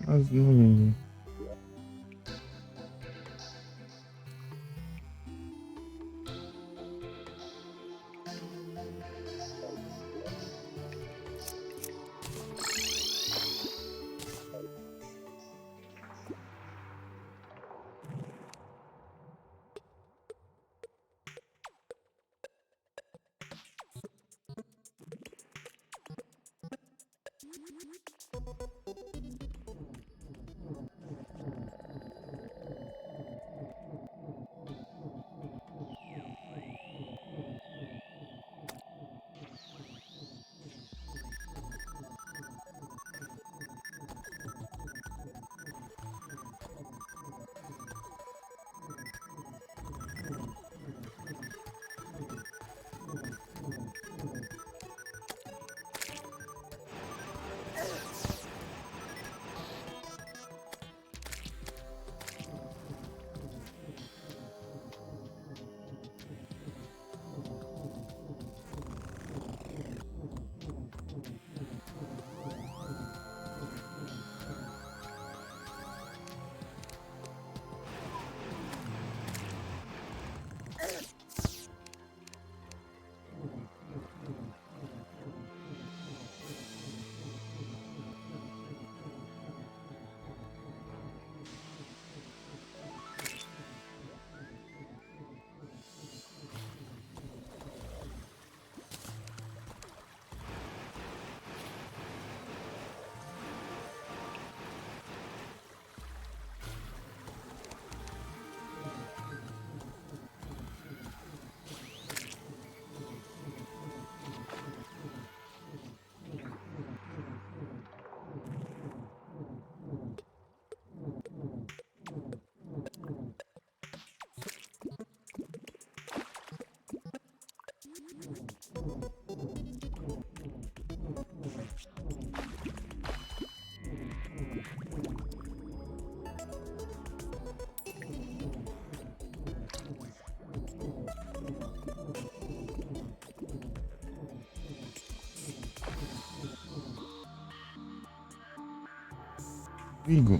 A: Vigo.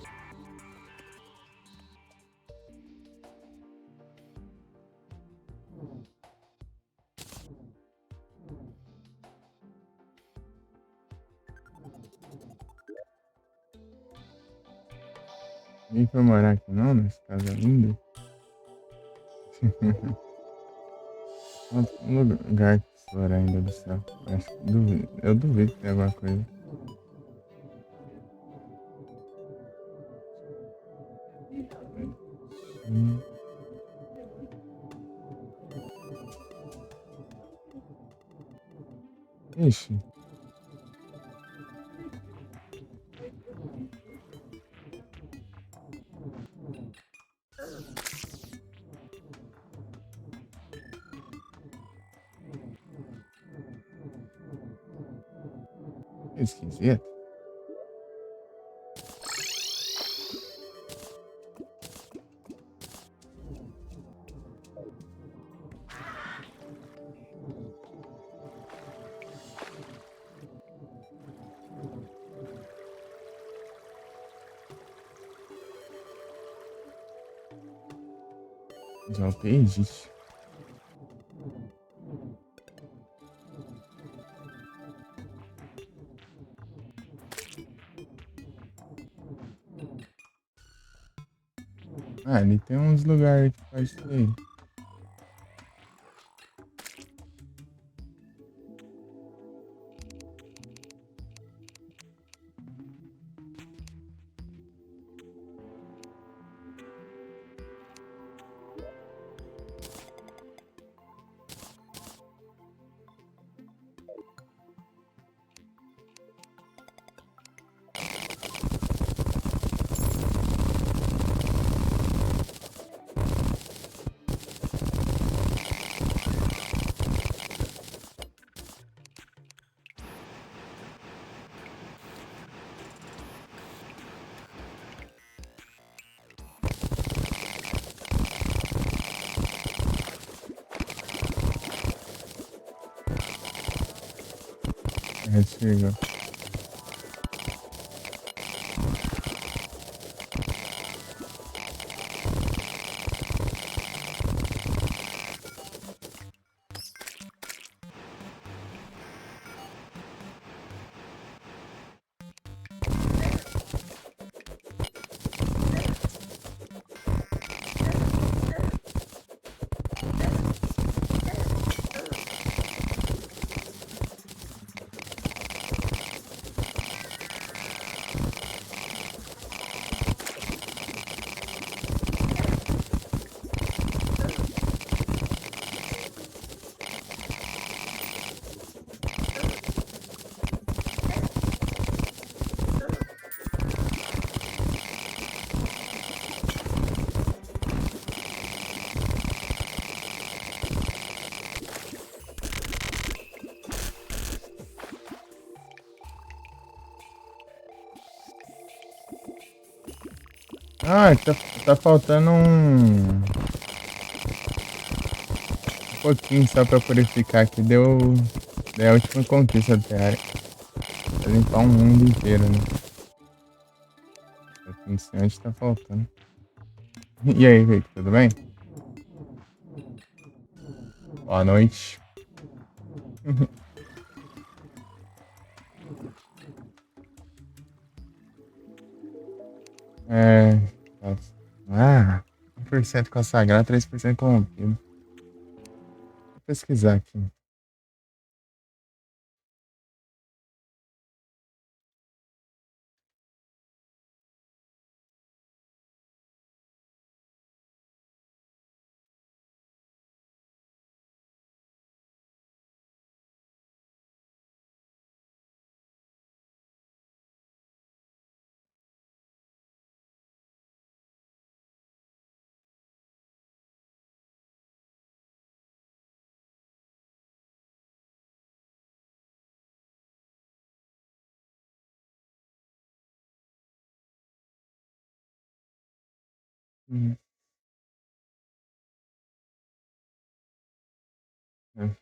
A: Nem foi morar aqui não, nessa casa linda. Quanto lugar que explorar ainda do céu. Acho que duvido. Eu duvido que tenha alguma coisa. Hum, Ixi, que esquisito. Já existe. Ah, ali tem uns lugares que pode ser. É, chega. Ah, tá faltando um pouquinho só pra purificar aqui. Deu a última conquista da Terra. Pra limpar o mundo inteiro, né? Aqui iniciante tá faltando. E aí, Vic, tudo bem? Boa noite. É. Nossa. Ah, 1% consagrado, 3% corrompido. Vou pesquisar aqui. Uhum. É.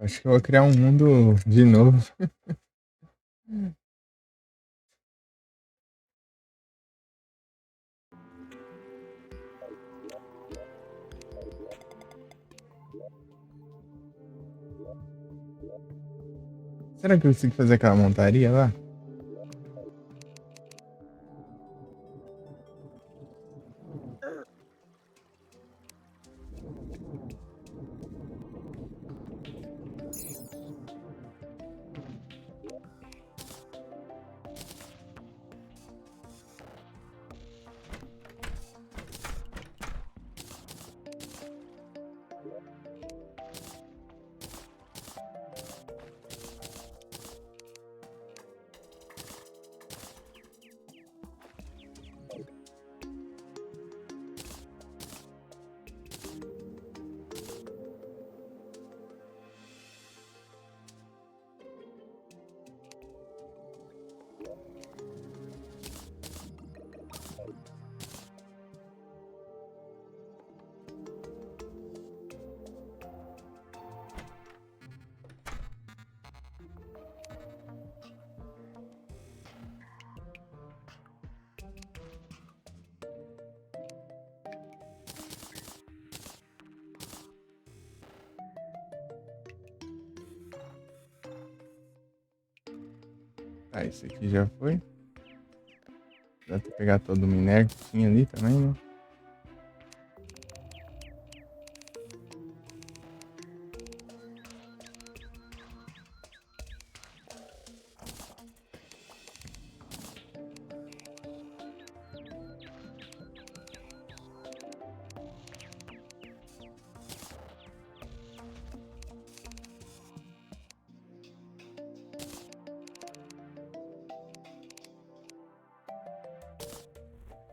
A: Acho que eu vou criar um mundo de novo. Será que eu consigo fazer aquela montaria lá? Tá, esse aqui já foi. Dá pra pegar todo o minério que tinha ali também, né?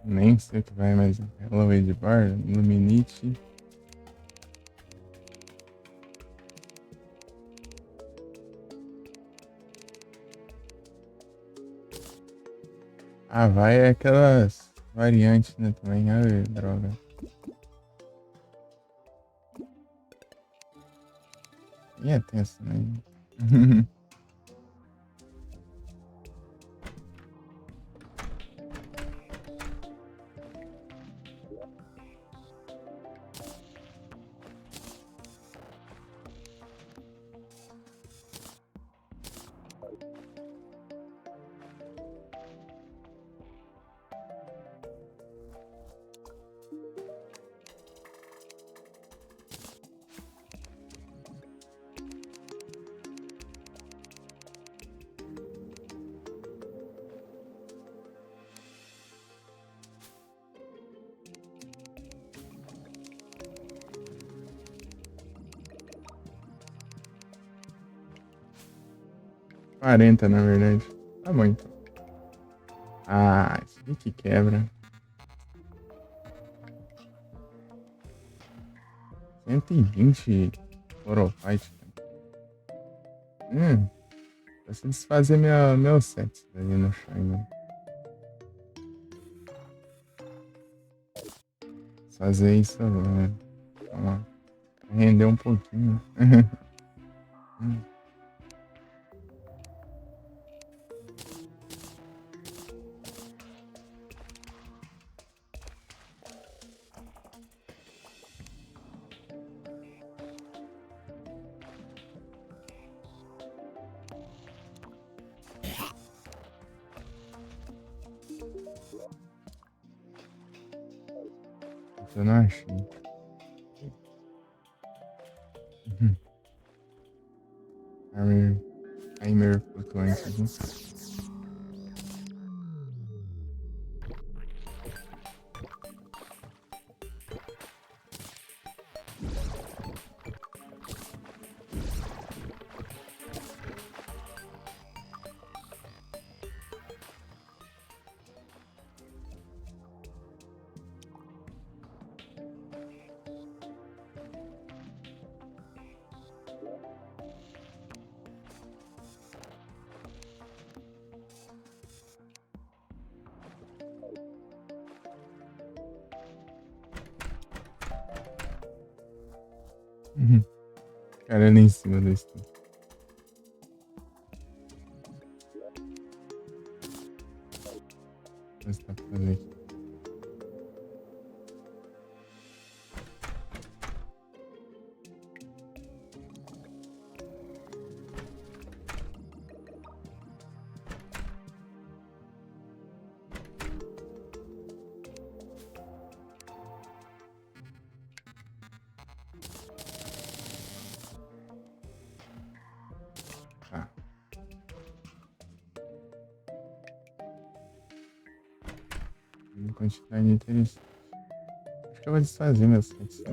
A: Nem sei o que vai, mas Hello Wade Bar, Luminite. Ah, vai é aquelas variantes, né, também. Ai, droga. E é tenso também. Quarenta na verdade. Tá bom, então. Ah, isso aqui que quebra. 120 Forofite. Pra se desfazer meu set ali no Shine. Fazer isso agora. Vamos lá. Render um pouquinho. Eu não achei. Timer, timer flutuante aqui. Cara, ali em cima da estufa. O que você tá fazendo aqui? Tá. Uma quantidade interessante. Acho que eu vou desfazer meus sets.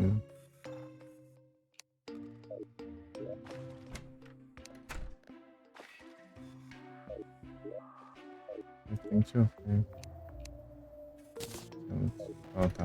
A: Bastante oferta. Ó, tá.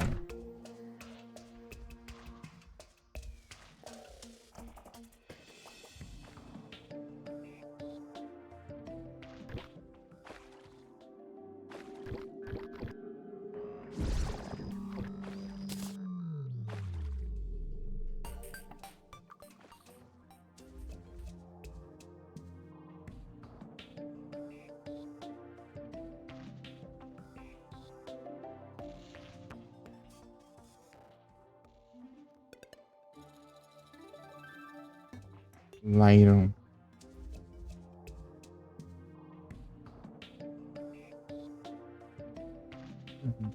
A: Lyron. Uhum.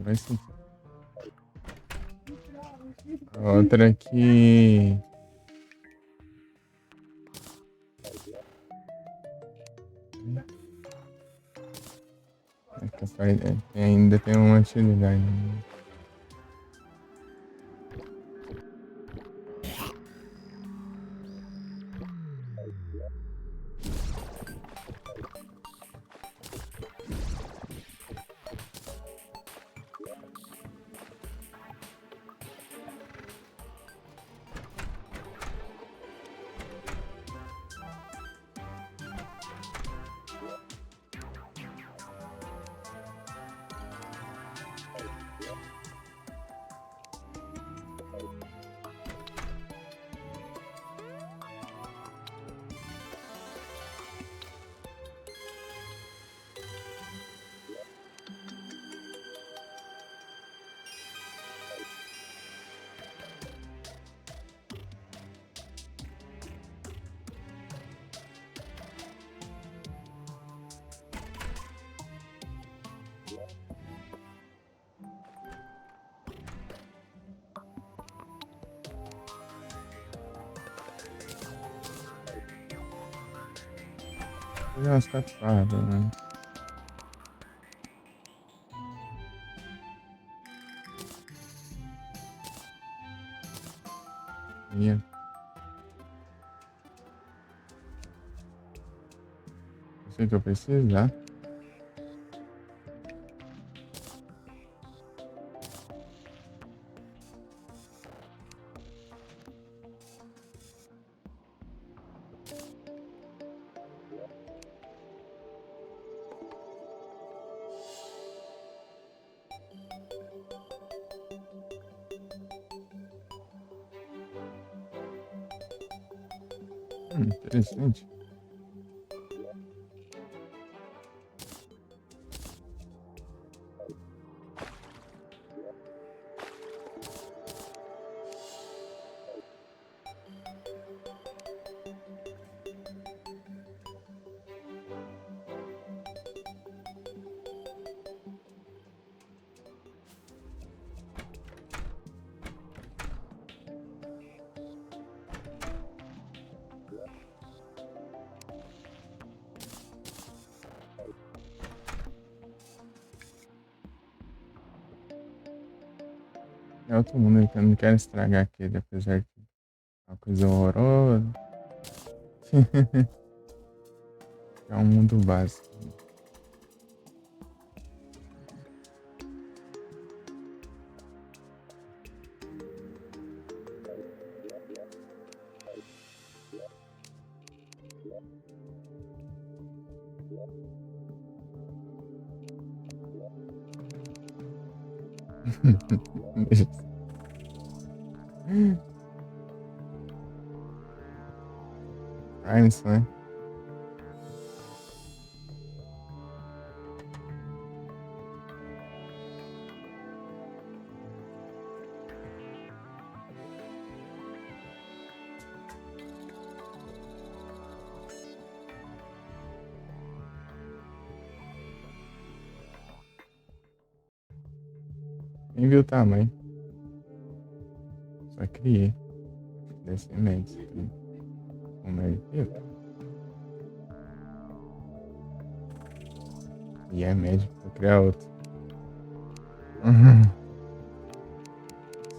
A: Vai sim. Outra aqui. É capaz, ainda tem uma utilidade. Fazer umas caçadas, né? Ia. Não sei o que eu preciso já. Interessante. É outro mundo que eu não quero estragar aquele, apesar de é uma coisa horrorosa. É um mundo básico. Crimes, né? Nem viu o tamanho. Só criei. Deve ser médio. Um médio. E é médio, vou criar outro.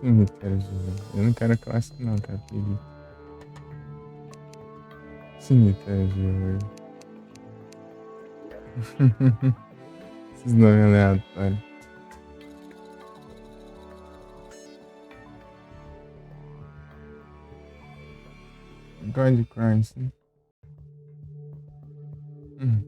A: Cemitério de velho. Eu não quero clássico não, cara. Pedi. Cemitério de velho. Esses nomes aleatórios. God Crimes. Né? Hum.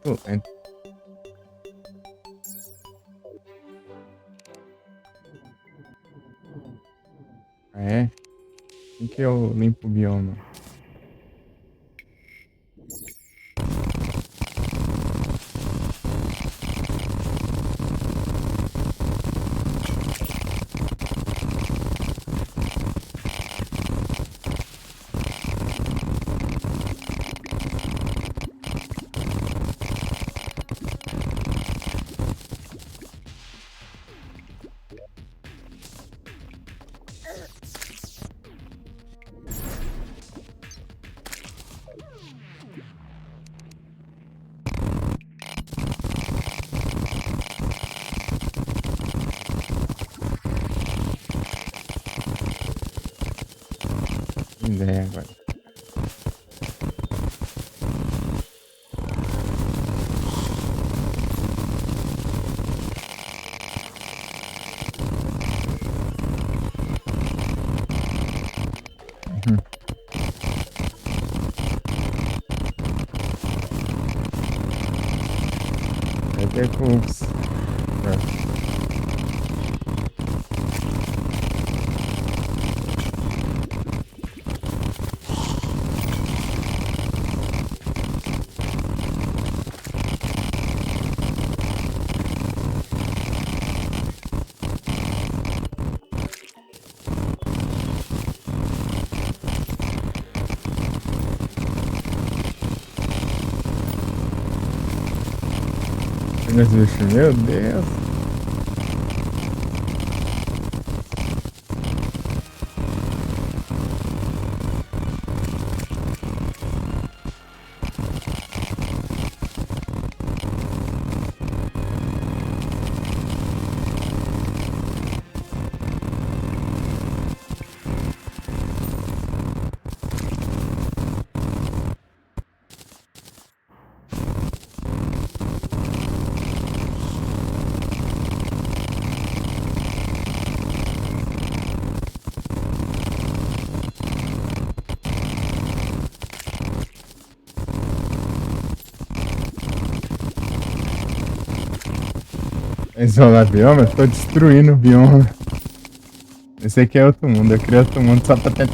A: Tô lento. Ah, é? Em que eu limpo o bioma? Ideia agora. Uhum. Vai ter cooks. Meu Deus. Isolar bioma? Eu tô destruindo o bioma. Esse aqui é outro mundo. Eu criei outro mundo só pra tentar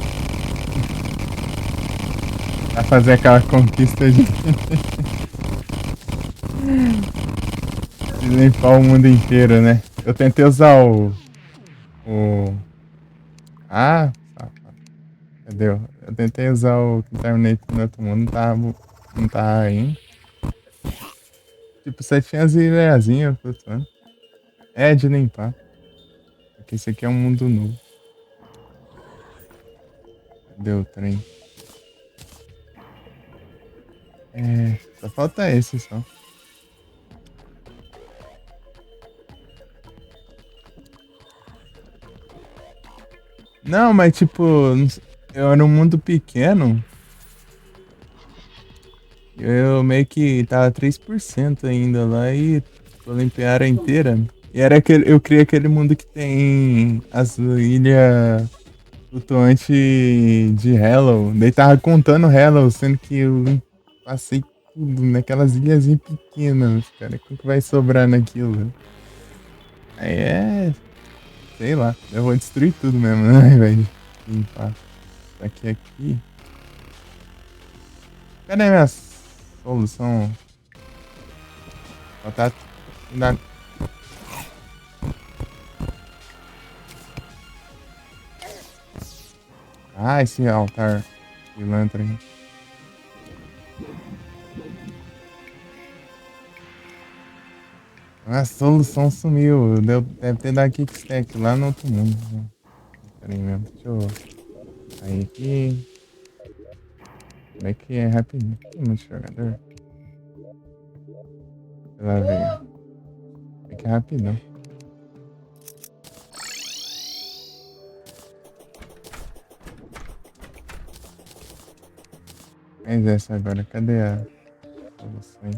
A: fazer aquela conquista de limpar o mundo inteiro, né? Eu tentei usar o... Ah, cadê? Eu tentei usar o Terminator no outro mundo, não tá indo. Tipo, 700 ilhazinhas flutuando. É de limpar. Porque esse aqui é um mundo novo. Deu trem. É, só falta esse só. Não, mas tipo, eu era um mundo pequeno. Eu meio que tava 3% ainda lá e eu limpei a área inteira. E era aquele, eu criei aquele mundo que tem as ilhas flutuantes de Hello. Daí tava contando Hello, sendo que eu passei tudo naquelas ilhazinhas pequenas, cara. Como que vai sobrar naquilo? Aí é, sei lá, eu vou destruir tudo mesmo, né, velho? Limpar. Aqui. Cadê minha solução? Ela tá. Ainda... Ah, esse altar pilantra aí. A solução sumiu. Deve ter dado kickstack lá no outro mundo. Pera aí mesmo. Deixa eu. Aí aqui. Como é que é rapidinho? Tem muito jogador. Sei lá, velho. É que é rapidão. Mas essa agora, cadê a soluções?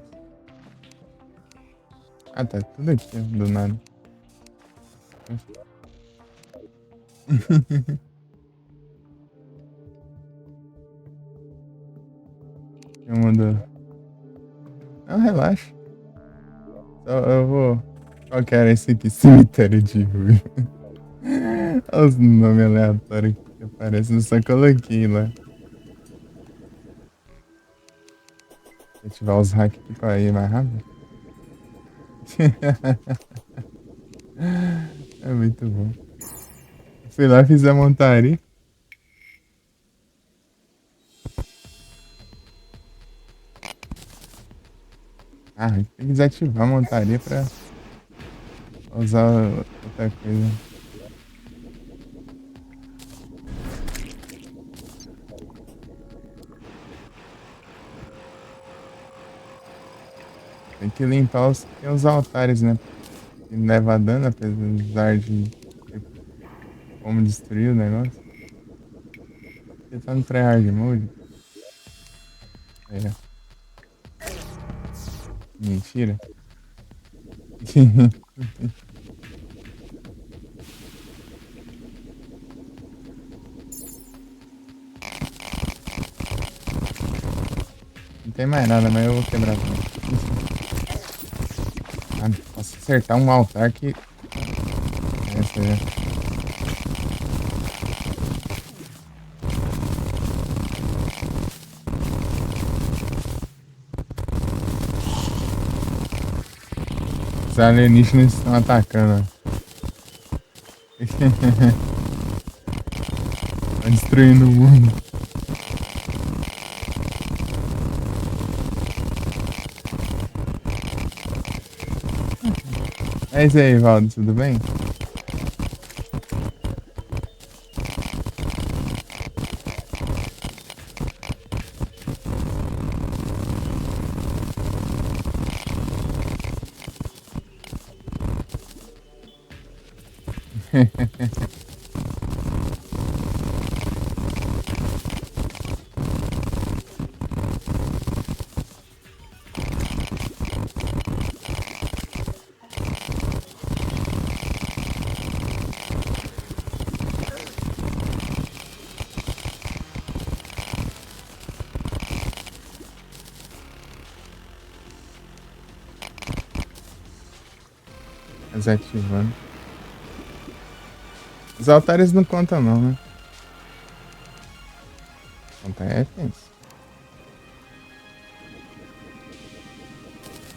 A: Ah, tá tudo aqui, ó, do nada. Eu mando. Não, relaxa. Só eu vou. Qual que era esse aqui? Cemitério de Rui. Olha os nomes aleatórios que aparecem. Eu só coloquei lá. Se eu ativar os hacks aqui pra ir mais rápido. É muito bom. Fui lá, fiz a montaria. Ah, tem que desativar a montaria pra usar outra coisa. Tem que limpar os altares, né? Que leva dano, apesar de ter como destruir o negócio. Você tá no tryhard mode? É. Mentira. Não tem mais nada, mas eu vou quebrar tudo. Ah, posso acertar um altar que. Essa é. Os alienígenas estão atacando. Tá destruindo o mundo. É isso aí, Valdo, tudo bem? Desativando. Os altares não contam não, né? Conta é tenso.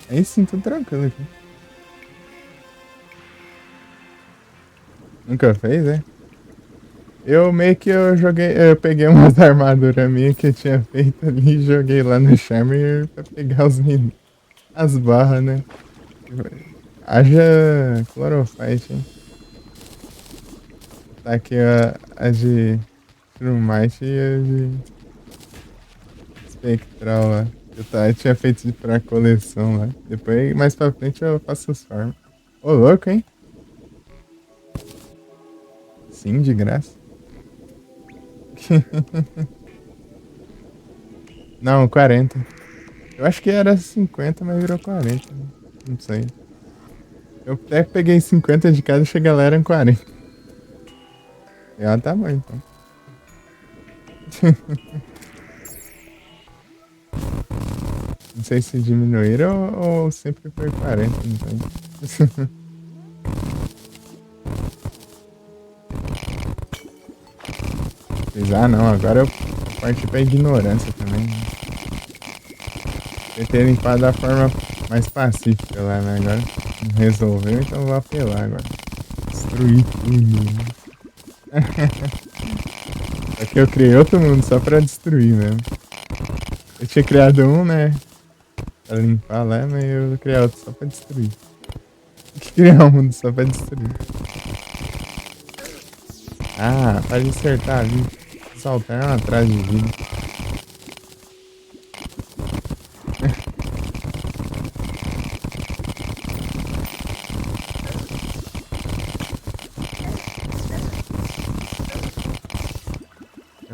A: Aí sim, tudo tranquilo aqui. Nunca fez, é? Eu meio que eu joguei, eu peguei umas armaduras minhas que eu tinha feito ali e joguei lá no Charmer pra pegar as barras, né? Haja Chlorofight, hein? Tá aqui a de Shrumite e a de espectral lá. Eu tinha feito pra coleção lá. Depois, mais pra frente, eu faço as farms. Ô, louco, hein? Sim, de graça. Não, 40. Eu acho que era 50, mas virou 40. Não sei. Eu até peguei 50 de cada e cheguei lá, eram 40. Ah, tá bom, então. Não sei se diminuíram ou sempre foi 40, não sei. Ah, não, agora eu parti pra ignorância também. Tentei limpar da forma mais pacífica lá, né? Agora não resolveu, então eu vou apelar agora. Destruir tudo. É que eu criei outro mundo só pra destruir mesmo. Eu tinha criado um, né? Pra limpar lá, mas eu vou criar outro só pra destruir. Tem que criar um mundo só pra destruir. Ah, pode acertar ali. Saltar atrás de vida.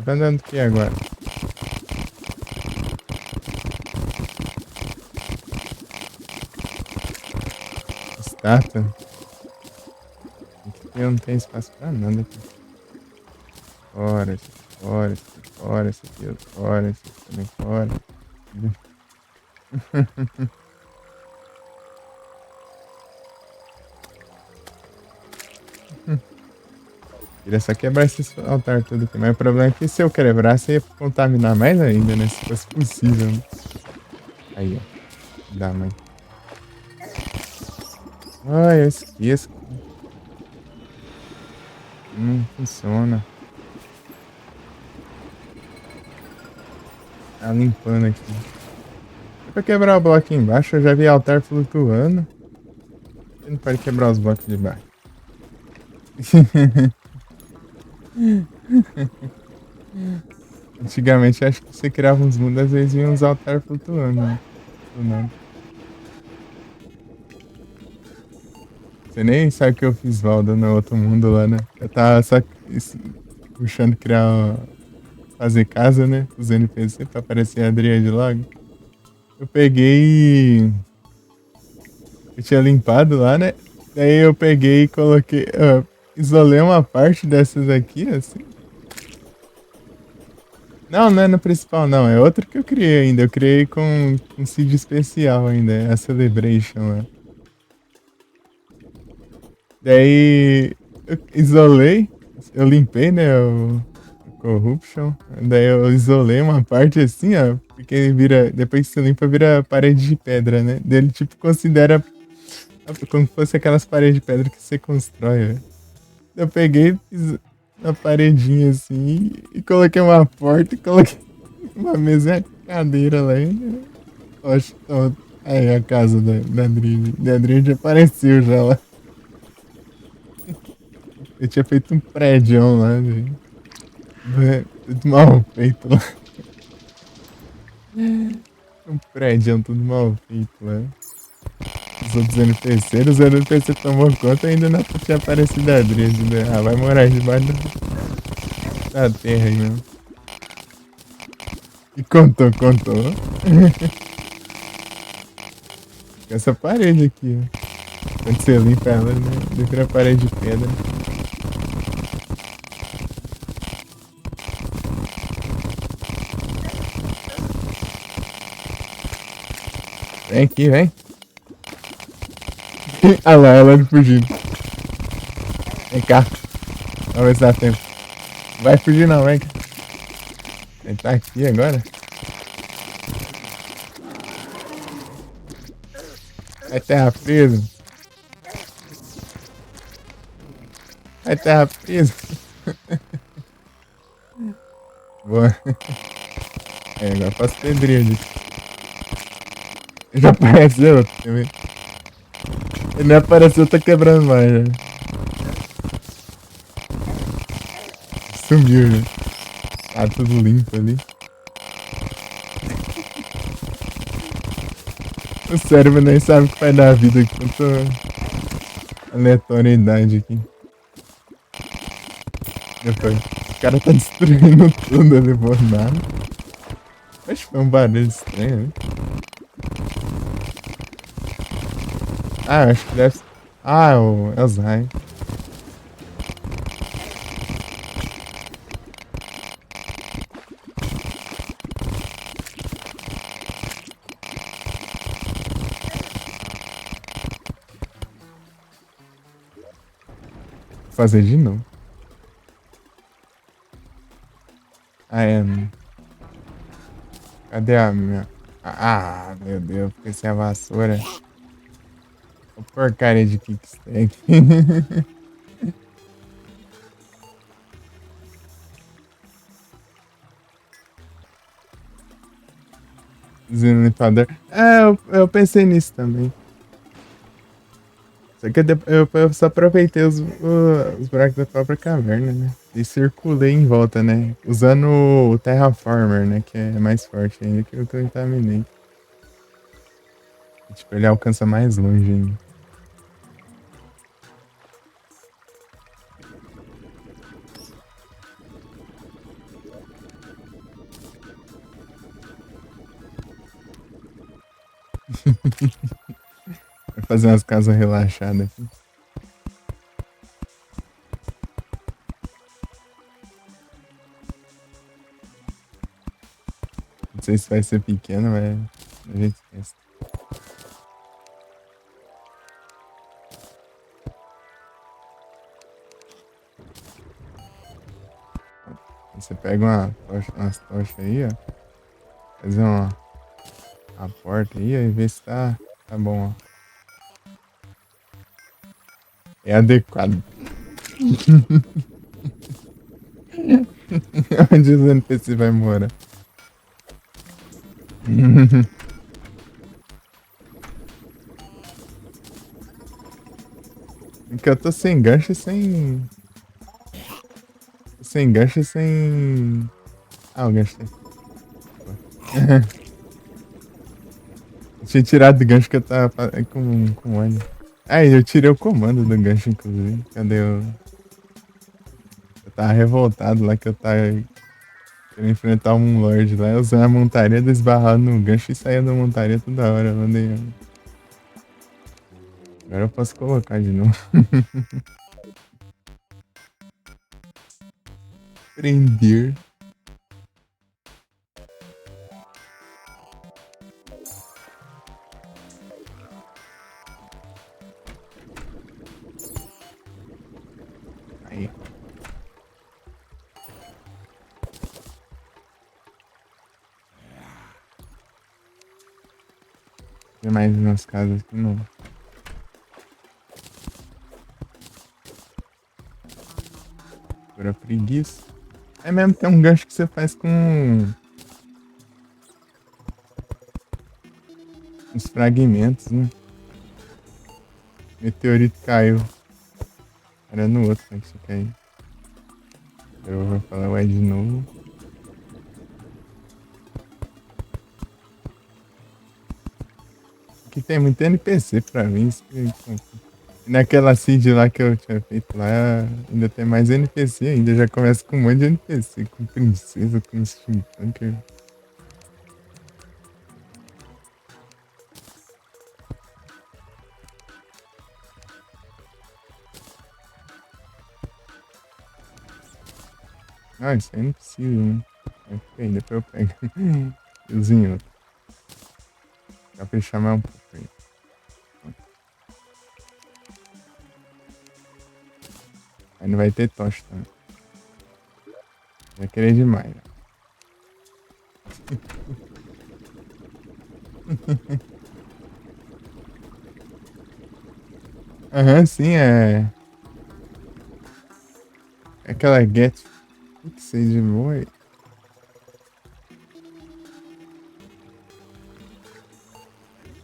A: Tá andando aqui agora. Estátua. Aqui eu não tenho espaço pra nada aqui. Fora, esse aqui fora, esse aqui fora, esse aqui fora, esse aqui também fora. Queria só quebrar esse altar tudo aqui. Mas o problema é que se eu quebrasse, ia contaminar mais ainda, né? Se fosse possível. Né? Aí, ó. Dá, mãe. Ai, eu esqueço. Não funciona. Tá limpando aqui. Pra quebrar o bloco aqui embaixo, eu já vi altar flutuando. Ele não pode quebrar os blocos de baixo. Antigamente, acho que você criava uns mundos, às vezes vinha uns altares flutuando, né? Do nada. Você nem sabe o que eu fiz, Valda, no outro mundo lá, né? Eu tava só puxando criar, fazer casa, né? Os NPC pra aparecer a Adriane logo. Eu peguei e... Eu tinha limpado lá, né? Daí eu peguei e coloquei... isolei uma parte dessas aqui, assim. Não, não é no principal, não. É outro que eu criei ainda. Eu criei com seed especial ainda. É a Celebration lá. Daí eu isolei. Eu limpei, né? O Corruption. Daí eu isolei uma parte assim, ó. Porque vira. Depois que você limpa, vira parede de pedra, né? Daí ele tipo considera como se fosse aquelas paredes de pedra que você constrói, velho. Eu peguei, fiz uma paredinha assim e coloquei uma porta e coloquei uma mesa e uma cadeira lá. Oxe, aí a casa da Adriane. Da Adriane já apareceu já lá. Eu tinha feito um prédio lá, velho. Tudo mal feito lá. Um prédio tudo mal feito lá. Os outros NPC tomou conta e ainda não tinha aparecido a Adriane. Né? Ah, vai morar debaixo da terra aí mesmo. E contou. Essa parede aqui, ó. Quando você limpa ela, né? Vira a parede de pedra. Vem aqui, vem. Ah lá, ela fugindo. Vem cá. Vamos ver se dá tempo. Vai fugir não, vem cá. Ele tá aqui agora. É terra presa. É terra presa. Boa. É, agora faço pedrinha ali. Já apareceu também. Ele não apareceu, tá quebrando mais, né? Sumiu, né? Tá tudo limpo ali. O cérebro nem sabe o que vai dar vida aqui. Tanta aleatoriedade aqui. Depois, o cara tá destruindo tudo ali por nada. Acho que foi um barulho estranho, né? Ah, acho que deve ser. Ah, o Elzai. Vou fazer de novo. Ah, é. Cadê a minha. Ah, meu Deus, fiquei sem a vassoura. Ô, porcaria de kickstack. Usando limpador. É, eu pensei nisso também. Só que eu só aproveitei os buracos da própria caverna, né? E circulei em volta, né? Usando o Terraformer, né? Que é mais forte ainda que o que eu contaminei. Tipo, ele alcança mais longe ainda. Vai fazer umas casas relaxadas aqui. Não sei se vai ser pequeno, mas a gente testa. Você pega umas tochas aí, ó. Fazer uma porta aí, ó, e ver se tá bom, ó. É adequado. Onde os NPC vai morar? Porque eu tô sem gancho e sem. Sem gancho e sem. Ah, o gancho tem. Tinha tirado do gancho que eu tava com óleo. Ah, eu tirei o comando do gancho, inclusive. Cadê o. Eu tava revoltado lá que eu tava querendo enfrentar um Lorde lá. Eu usando a montaria, desbarrando no gancho e saía da montaria toda hora. Eu mandei. Agora eu posso colocar de novo. Prender. Aí. Tem mais umas casas aqui não. Agora preguiça. É mesmo, tem um gancho que você faz com uns fragmentos, né? Meteorito caiu. Era no outro, né, que você caiu. Eu vou falar ué de novo. Aqui tem muito NPC pra mim. Isso naquela seed lá que eu tinha feito lá, ainda tem mais NPC ainda. Já começa com um monte de NPC, com princesa, com steampunk. Ah, isso aí não precisa, né? Aí, depois eu pego. Cozinho. Dá pra chamar um pouco aí. Aí não vai ter tocha também. Vai querer demais, né? Aham, sim, é. É aquela get fixed boy.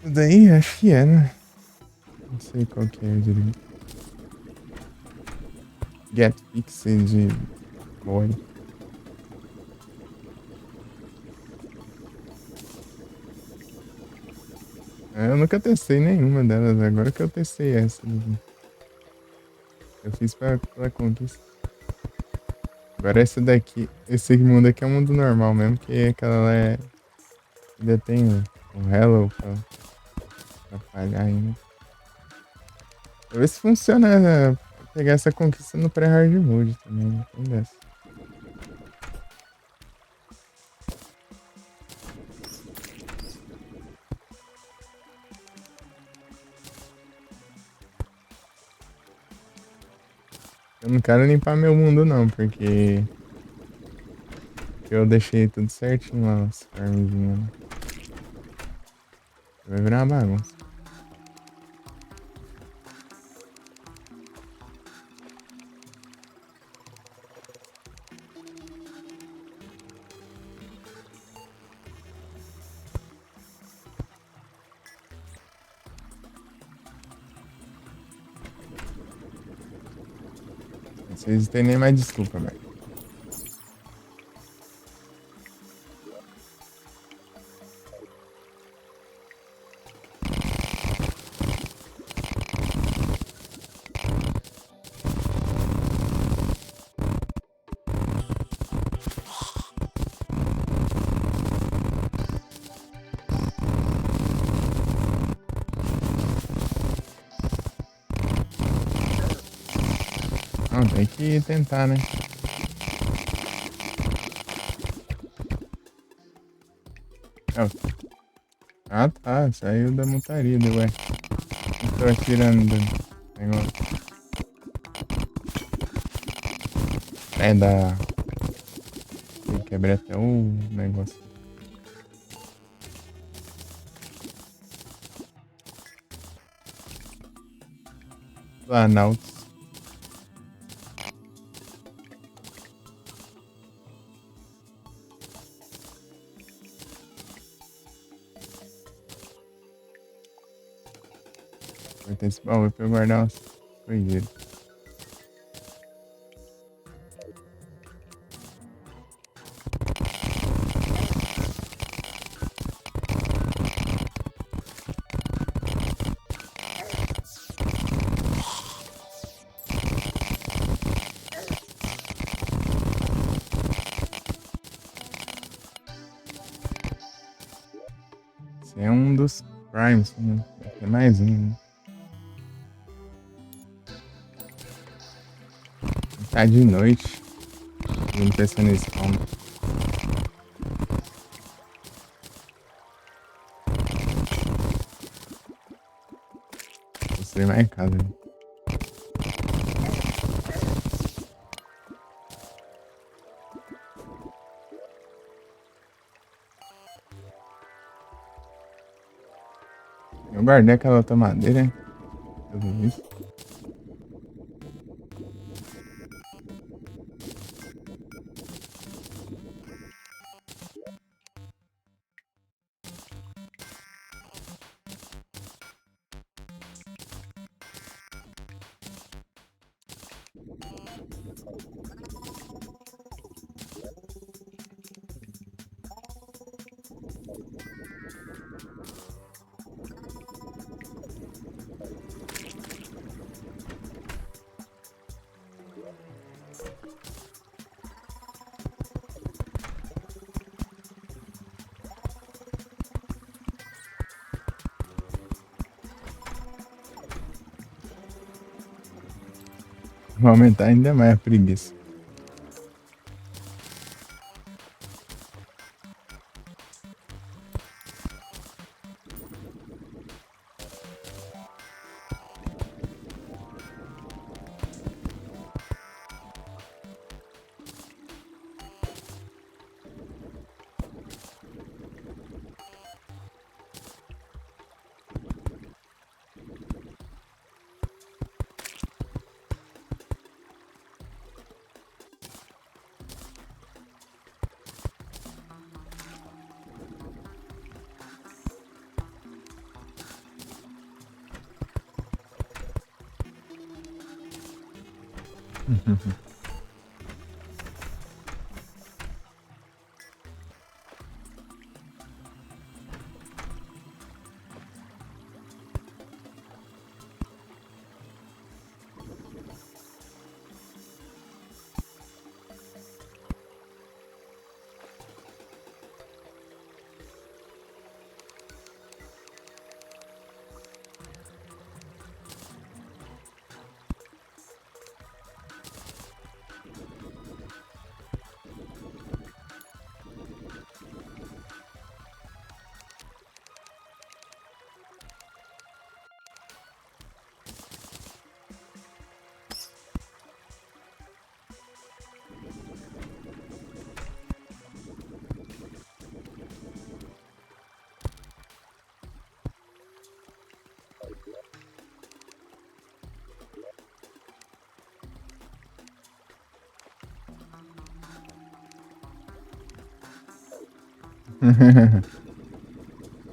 A: Isso daí acho que é, né? Não sei qual que é direito. Get fixed boy. Eu nunca testei nenhuma delas, agora que eu testei essa. Eu fiz pela conquista. Agora essa daqui, esse mundo aqui é um mundo normal mesmo, que aquela lá é. Ainda tem o Hello pra falhar ainda. Pra ver se funciona pegar essa conquista no pré-hard mode também, não tem dessa. Eu não quero limpar meu mundo não, porque eu deixei tudo certinho lá, as farmzinhas, né? Vai virar uma bagunça. Vocês não têm nem mais desculpa, velho. Não, tem que tentar, né? Ah, tá, saiu da montaria, ué. Tô atirando do negócio. É da. Eu quebrei até o negócio. Planaltos. Vou ter esse baú pra eu guardar umas coisas. Esse é um dos Primes, né? Tem mais um, né? Tá de noite. Não pensando nesse como. Você vai em casa, né? Eu guardei aquela outra madeira, hein? Tudo isso. Vou aumentar ainda mais a preguiça.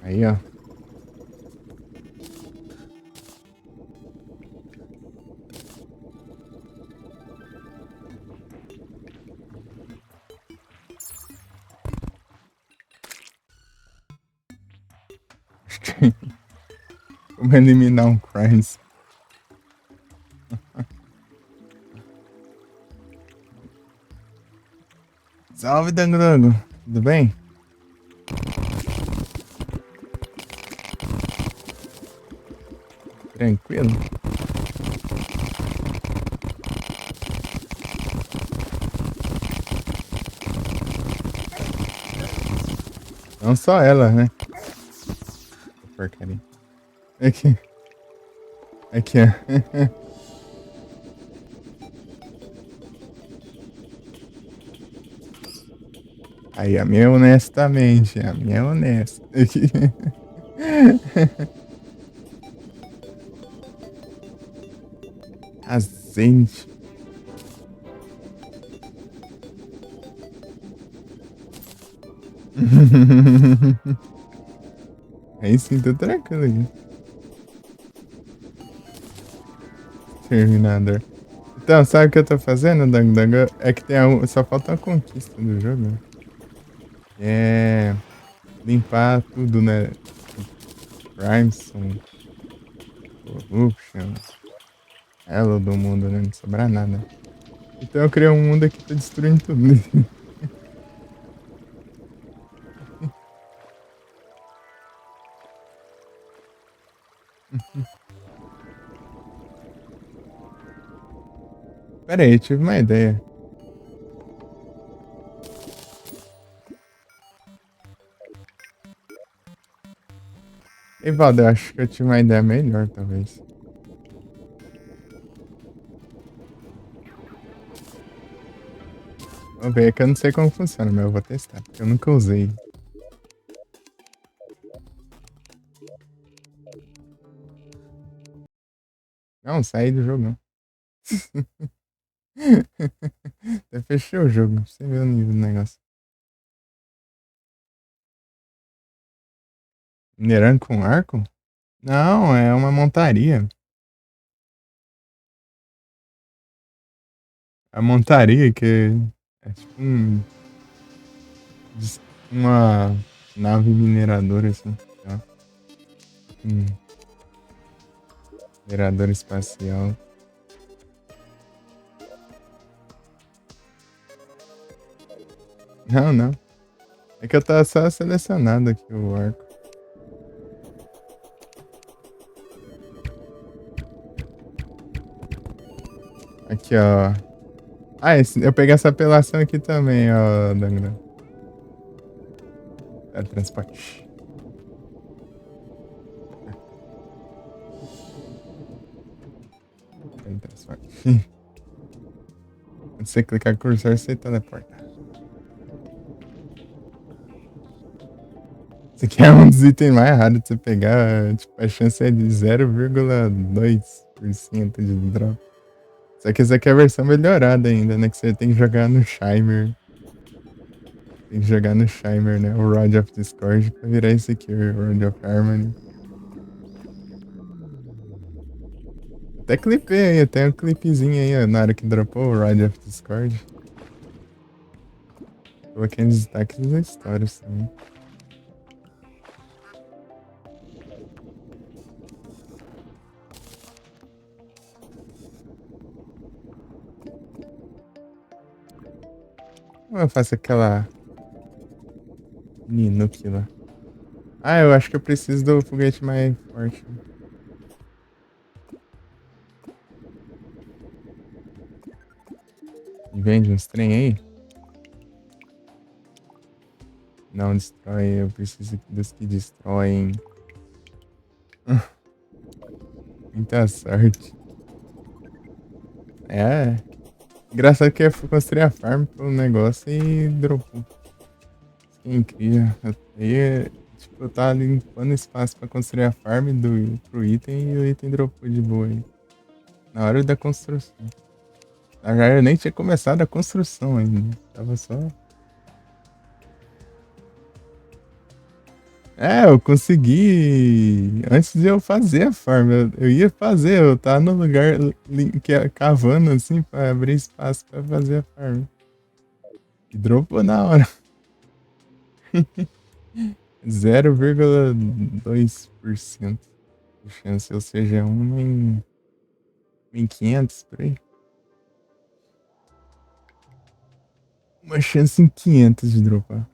A: Aí, ó. Como eliminar um Crimes. Salve, Dango Dango. Tudo bem? Tranquilo? Não só ela, né? Porcaria. Aqui. Aqui, ó. Aí, a minha é honestamente. A minha é honesta. Aqui. Azeite. Aí sim, tô tranquilo aqui. Terminador. Então, sabe o que eu tô fazendo, Dango Dango? É que só falta uma conquista do jogo. É limpar tudo, né? Crimson, Corruption, Hello do mundo, né? Não sobrar nada. Então eu criei um mundo aqui que tá destruindo tudo. Pera aí, eu tive uma ideia. Ei, Valdo, eu acho que eu tive uma ideia melhor, talvez. Vamos ver, é que eu não sei como funciona, mas eu vou testar, porque eu nunca usei. Não, saí do jogo, não. Até fechei o jogo, pra você ver o nível do negócio. Minerando com arco? Não, é uma montaria. A montaria que é tipo uma nave mineradora, assim. Tá? Um minerador espacial. Não, não. É que eu tava só selecionando aqui o arco. Aqui, ó. Ah, eu peguei essa apelação aqui também, ó, Dangra. Transporte. Transporte. Quando você clicar no cursor, você teleporta. Isso aqui é um dos itens mais raros de você pegar. Tipo, a chance é de 0,2% de drop. Só que essa aqui é a versão melhorada ainda, né? Que você tem que jogar no Shimer. Tem que jogar no Shimer, né? O Rod of Discord pra virar esse aqui, o Rod of Harmony. Até clipei aí, até um clipezinho aí, ó, na hora que dropou o Rod of Discord. Coloquei nos destaques das histórias também. Como eu faço aquela Ninuki lá? Ah, eu acho que eu preciso do foguete mais forte. E vende uns trem aí? Não destrói, eu preciso dos que destroem. Muita sorte. É. Engraçado que eu fui construir a farm pro negócio e dropou. Que incrível. Aí, tipo, eu tava limpando espaço pra construir a farm pro item e o item dropou de boa aí. Na hora da construção. Na verdade, eu nem tinha começado a construção ainda. Tava só. É, eu consegui antes de eu fazer a farm. Eu ia fazer, eu tava no lugar cavando assim pra abrir espaço pra fazer a farm. E dropou na hora. 0,2% de chance, ou seja, 1 em 500 por aí. Uma chance em 500 de dropar.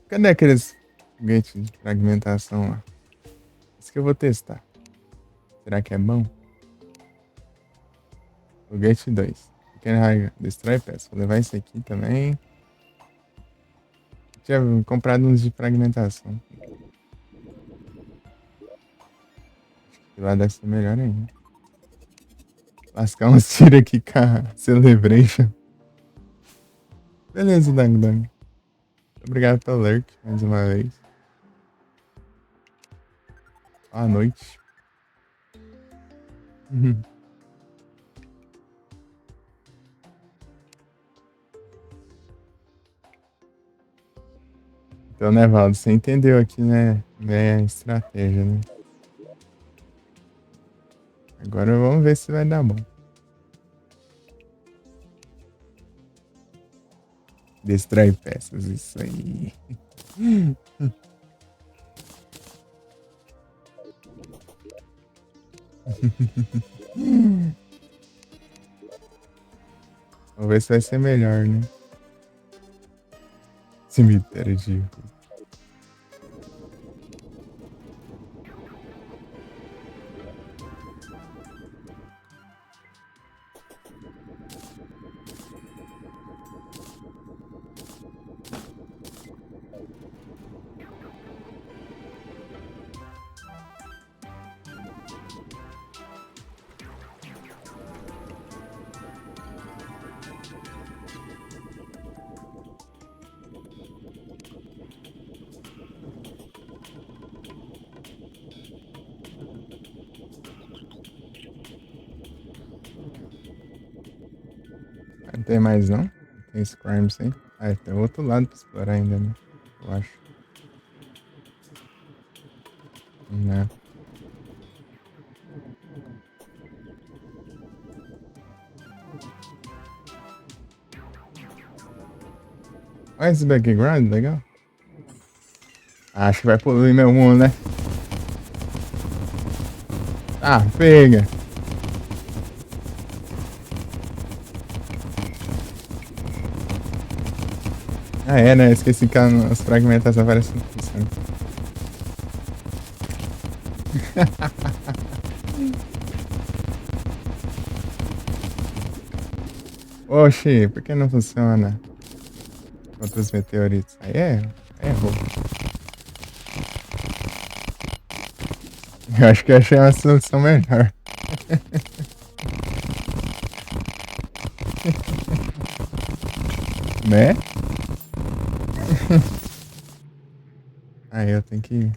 A: Cadê aqueles foguetes de fragmentação lá? Isso que eu vou testar. Será que é bom? Foguete 2. Pequena raiva. Destrói peça. Vou levar esse aqui também. Tinha comprado uns de fragmentação. Acho que lá deve ser melhor ainda. Lascar uns tiros aqui com a Celebration. Beleza, Dang Dang. Obrigado pelo alert mais uma vez. Boa noite. Então, né, Valdo, você entendeu aqui, né? Minha estratégia, né? Agora vamos ver se vai dar bom. Destrói peças, isso aí. Vamos ver se vai ser melhor, né? Cemitério de... Não tem mais, não? Tem esse crime sim. Ah, tem outro lado pra explorar ainda, né? Eu acho. Não. Olha esse background, legal. Acho que vai poluir meu mundo, né? Ah, pega. Ah, é, né? Esqueci que as fragmentações aparecem funcionando. Oxi, por que não funciona? Contra os meteoritos. Aí é roubo. Eu acho que eu achei uma solução melhor. Né? Aí eu tenho que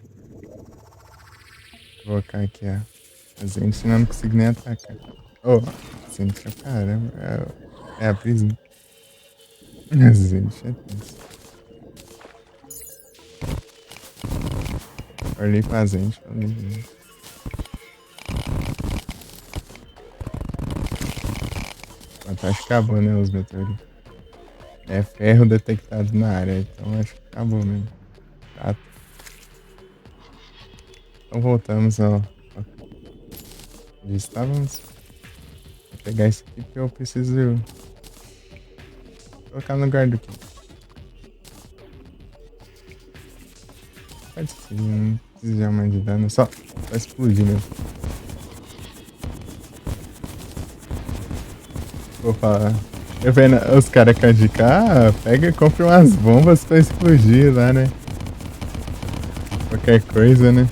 A: colocar aqui a gente, senão eu não consigo nem atacar. Oh, gente, caramba. É a prisão. Gente, é tenso. Olhei pra gente, olhei. Acho que acabou, né, os meteoritos. É ferro detectado na área, então acho que acabou mesmo. Tá. Então voltamos ao onde estávamos. Vou pegar isso aqui porque eu preciso colocar no lugar do que. Pode ser, não precisa mais de dano, só explodir mesmo. Vou falar. Eu vendo os caras com a dica, pega e compra umas bombas pra explodir lá, né? Qualquer coisa, né?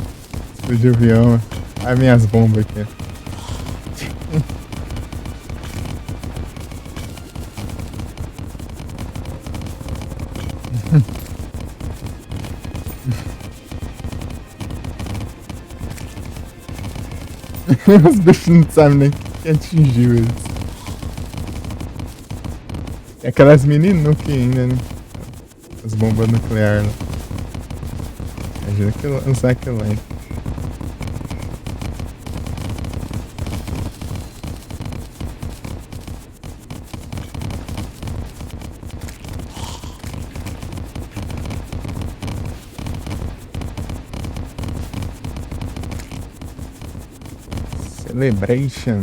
A: Explodir o bioma. Olha minhas bombas aqui. Os bichos não sabem nem que atingiu eles. E aquelas meninas que ainda, né? As bombas nucleares lá. Imagina que usar aquilo lá. Celebration.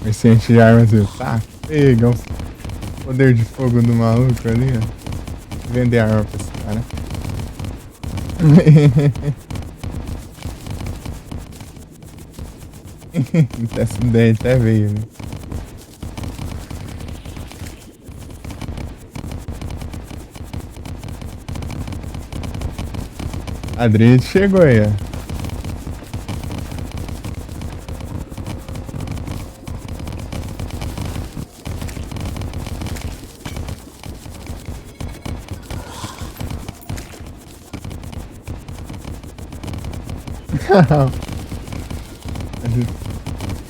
A: Merciente de armas, tá? Pega o poder de fogo do maluco ali, ó. Vender arma pra esse cara. Essa ideia até veio, né? Adriano chegou aí, ó.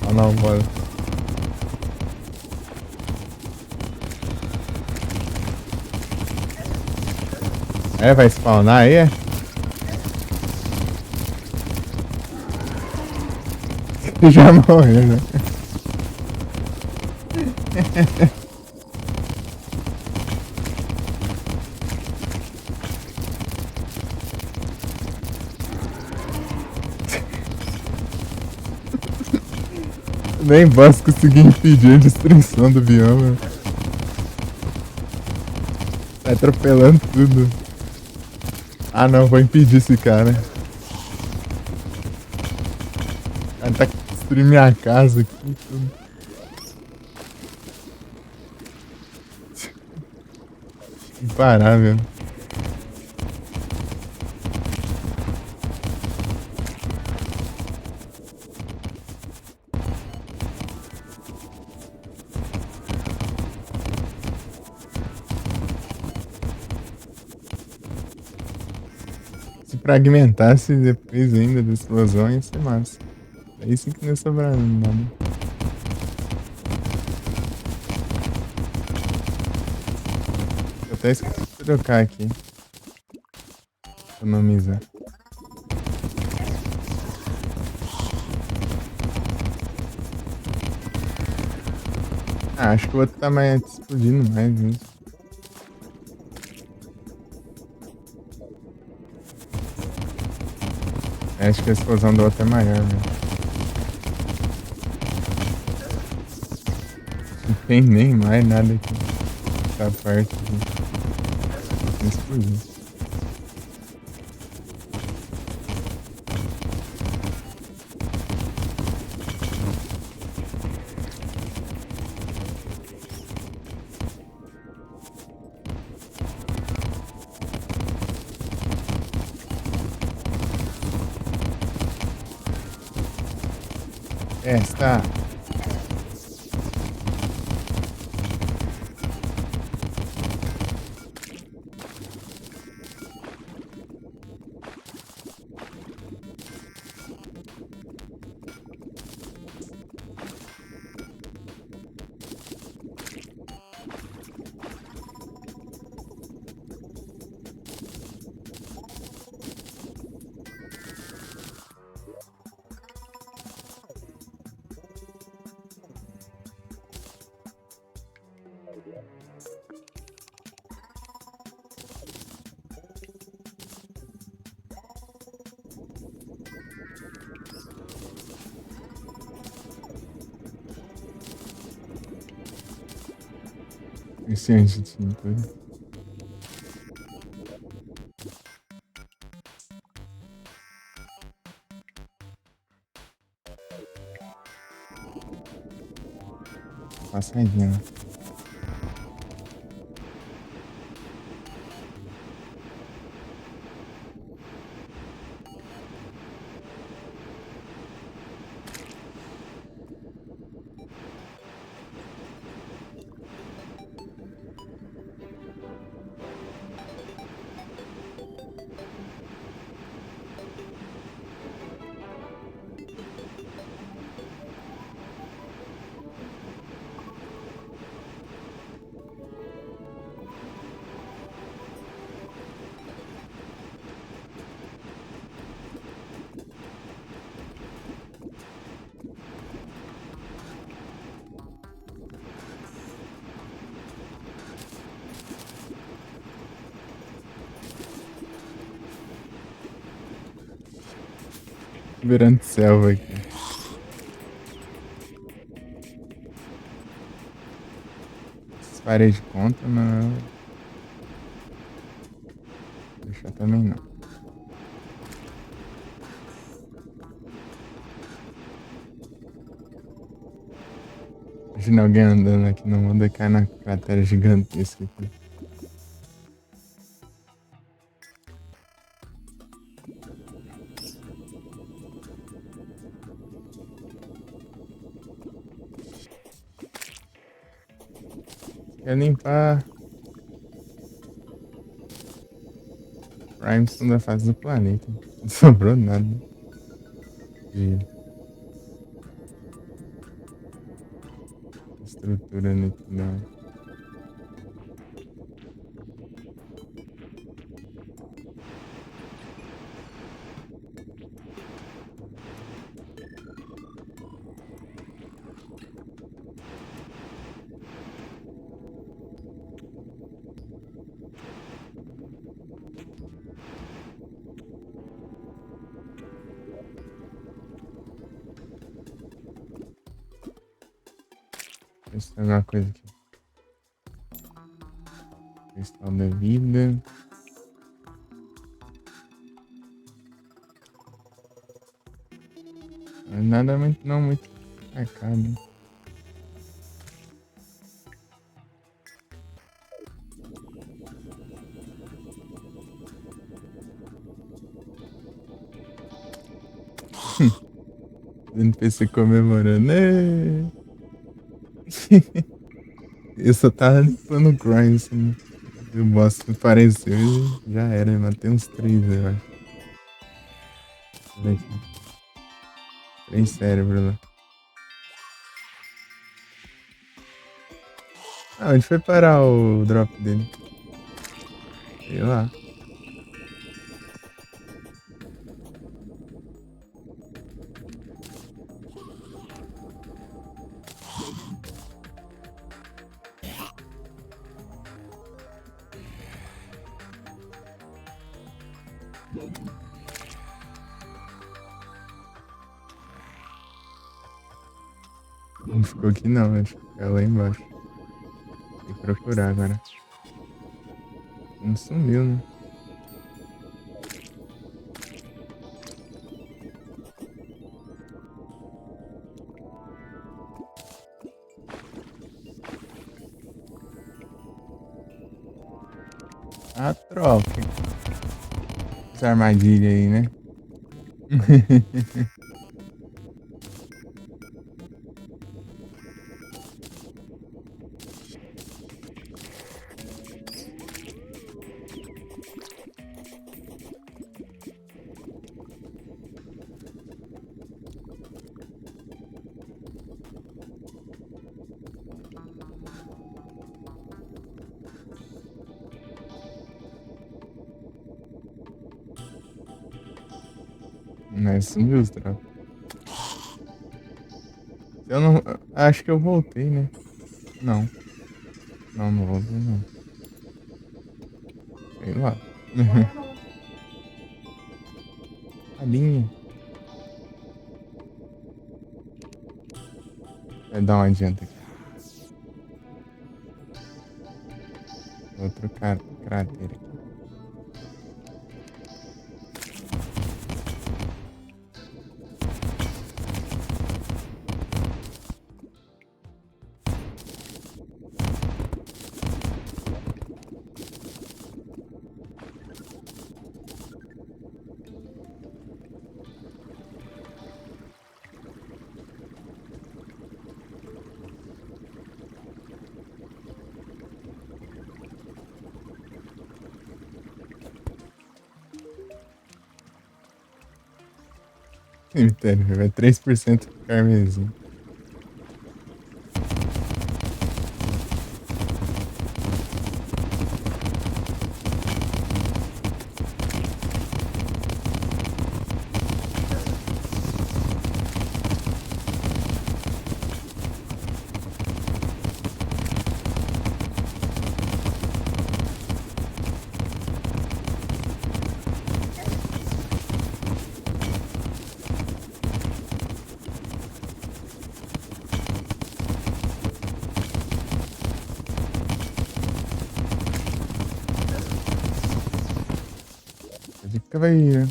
A: Ah não, bora. É, vai spawnar aí, é? Já morreu, né? Nem boss conseguir impedir a destruição do bioma. Tá atropelando tudo. Ah não, vou impedir esse cara. O cara tá destruindo minha casa aqui tudo. Imparável. Se fragmentasse depois ainda da explosão ia ser massa. Aí sim que não ia sobrar nada. Eu até esqueci de trocar aqui. Economizar. Ah, acho que o outro tá mais explodindo mais mesmo. Acho que a explosão do outro é maior, velho. Não tem nem mais nada aqui. Essa parte aqui. Não explodiu. Esta. Viciante de cintura. Passadinha. Virando selva aqui. Essas paredes contam, mas deixar também não. Imagina alguém andando aqui no mundo e cai na cratera gigantesca aqui. Quer limpar Primestone da face do planeta. Não sobrou nada de estrutura aqui não. Ver se tem alguma coisa aqui. Cristal da vida. Nada muito, não muito marcado. NPC comemorando. Êêê! Eu só tava limpando o grind, assim. E o boss apareceu e já era, eu matei uns 3, eu acho. Deixa eu ver aqui. 3 cérebros lá. Ah, onde foi parar o drop dele? Sei lá. Não ficou aqui não, acho que é lá embaixo. Tem que procurar agora. Não sumiu, né? A troca. Essa armadilha aí, né? Mas sumiu os drops. Eu não. Acho que eu voltei, né? Não. Não, não voltei não. Sei lá. A linha. Vai dar uma adianta aqui. Outro cráter aqui. Cemitério, vai 3% carmesim. Caveira.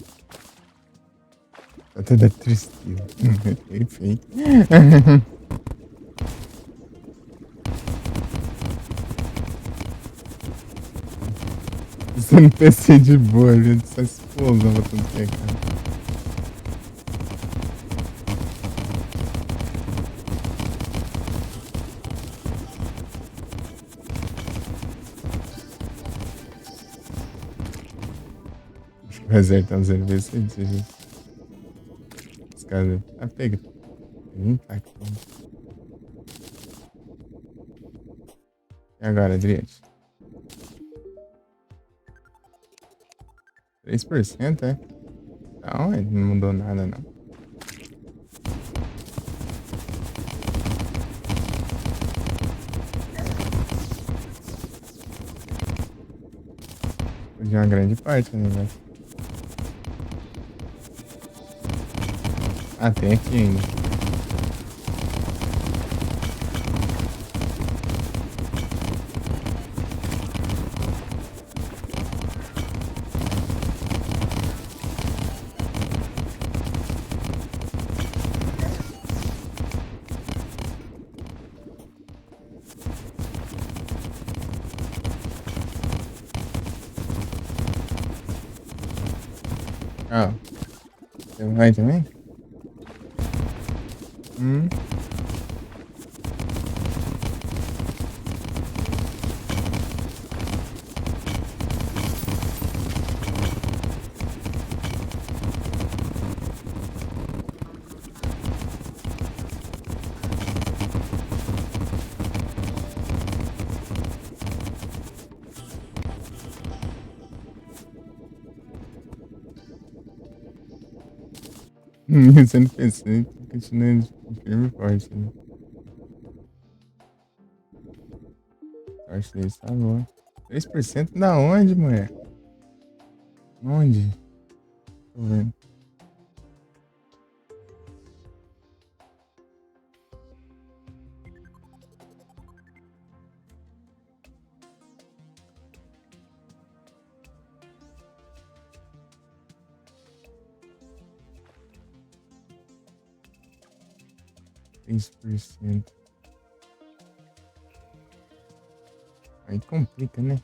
A: Até da tristeza. Enfim. Você não pensei de boa, a gente só explosão pra tudo que é, cara. O exército tá 0 vezes 6. Os caras. Ah, pega. Impacto. E agora, Adriette? 3%, é? Não, não mudou nada, não. De uma grande parte, né, velho? Ah, tem aqui ainda. Ah, você vai também? Hum. Você não pensei, continua firme e forte, né? Acho que isso tá bom. 3% da onde, mulher? Onde? Tô vendo. Três por cento. Aí complica, né?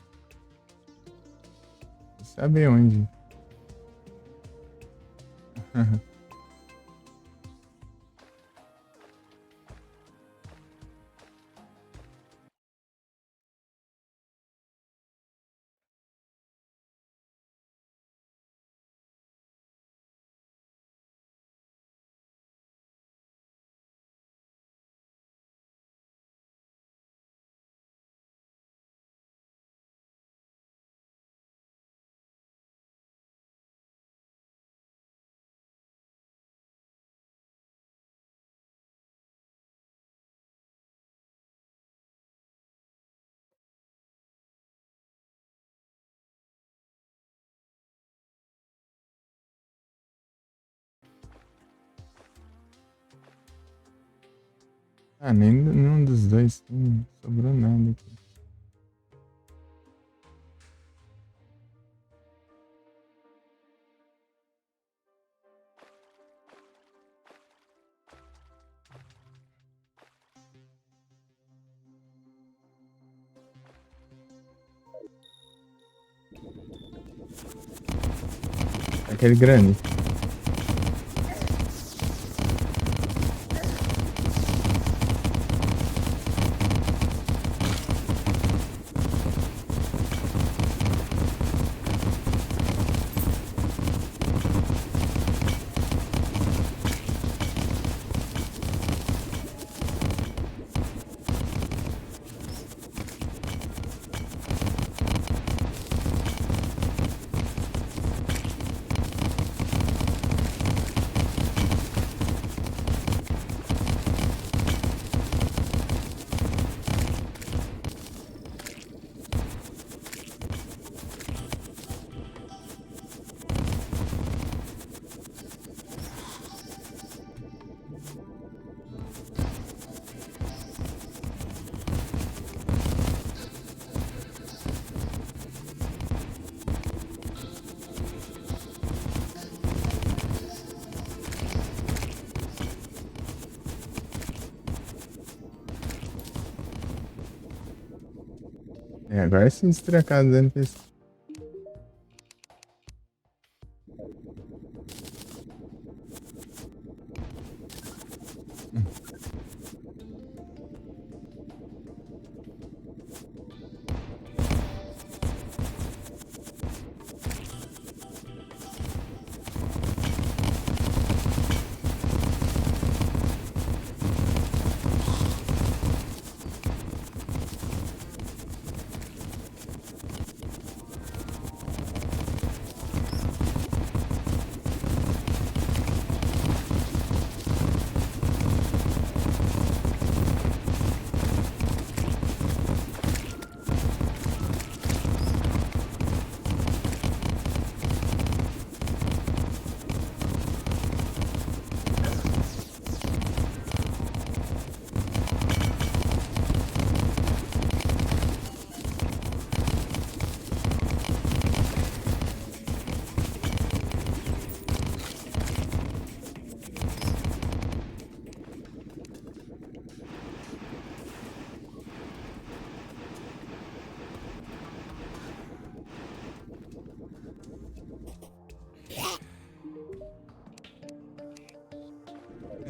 A: Você sabe onde. Ah, nenhum dos dois sobrou nada aqui. Aquele grande. agora sim destruir a casa do NPC.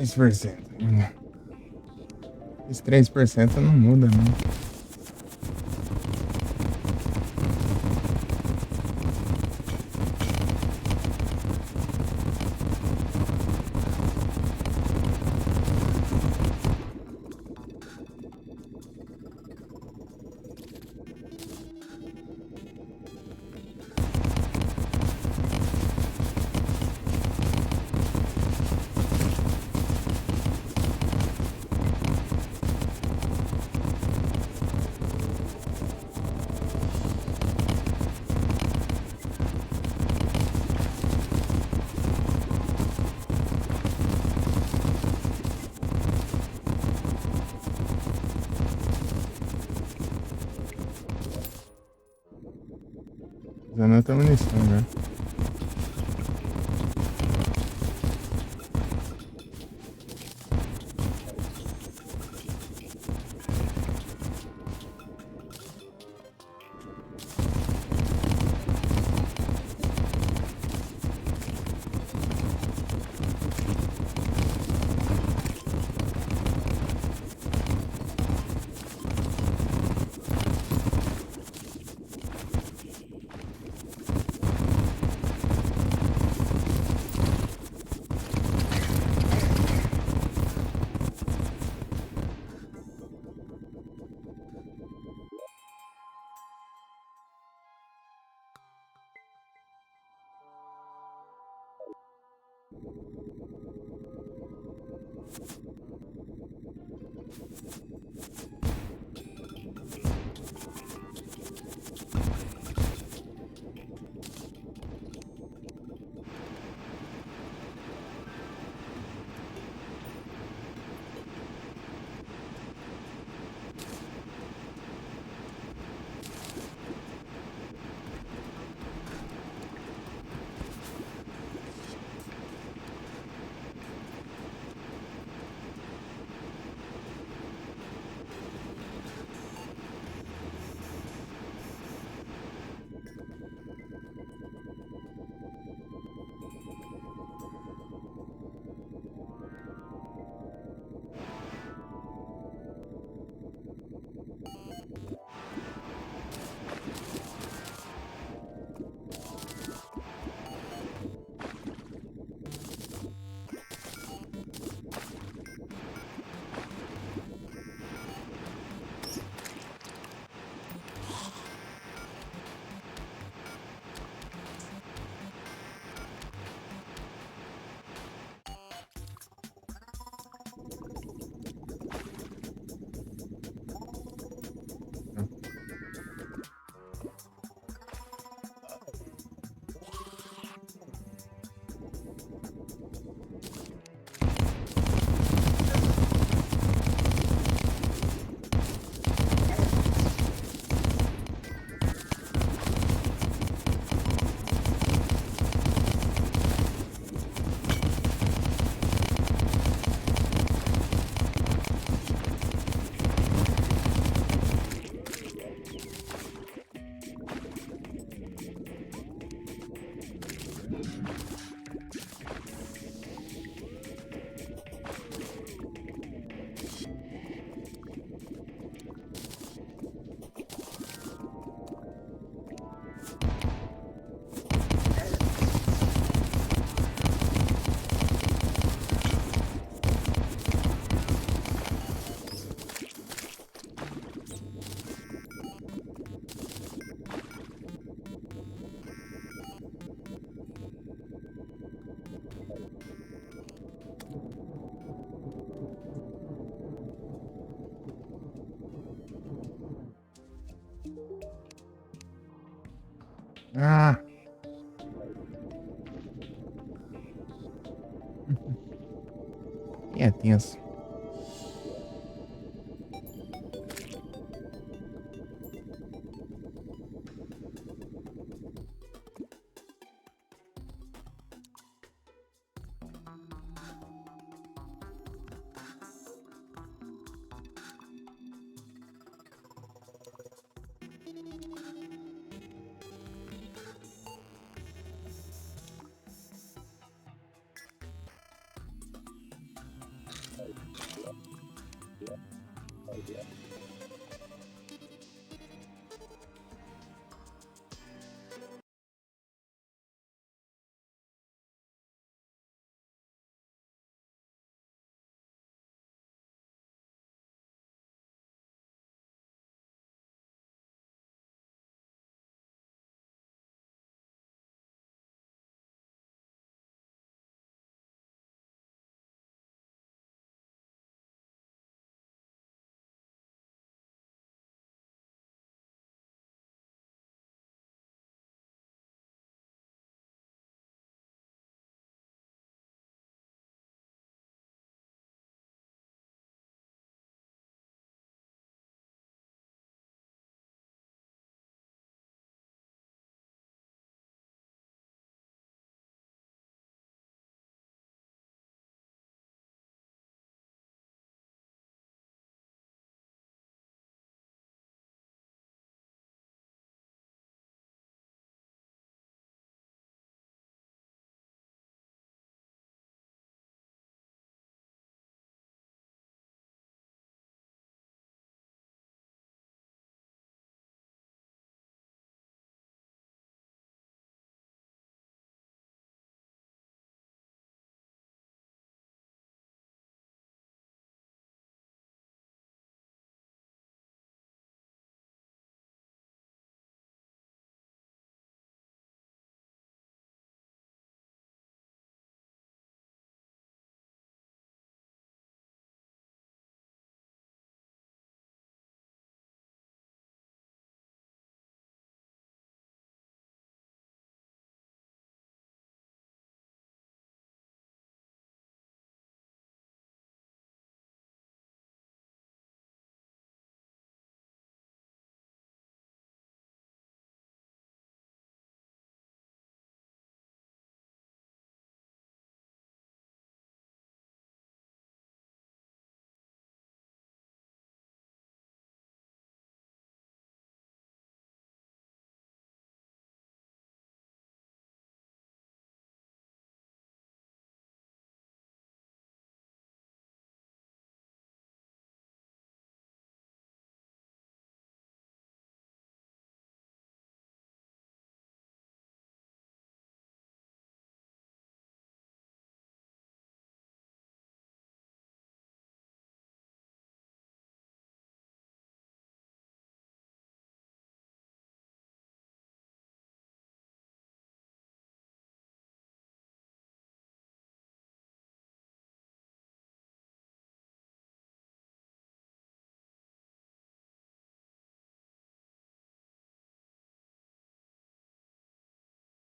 A: Esse por cento. Esse 3% não muda, não. Usando outra munição já. Ah! É tenso.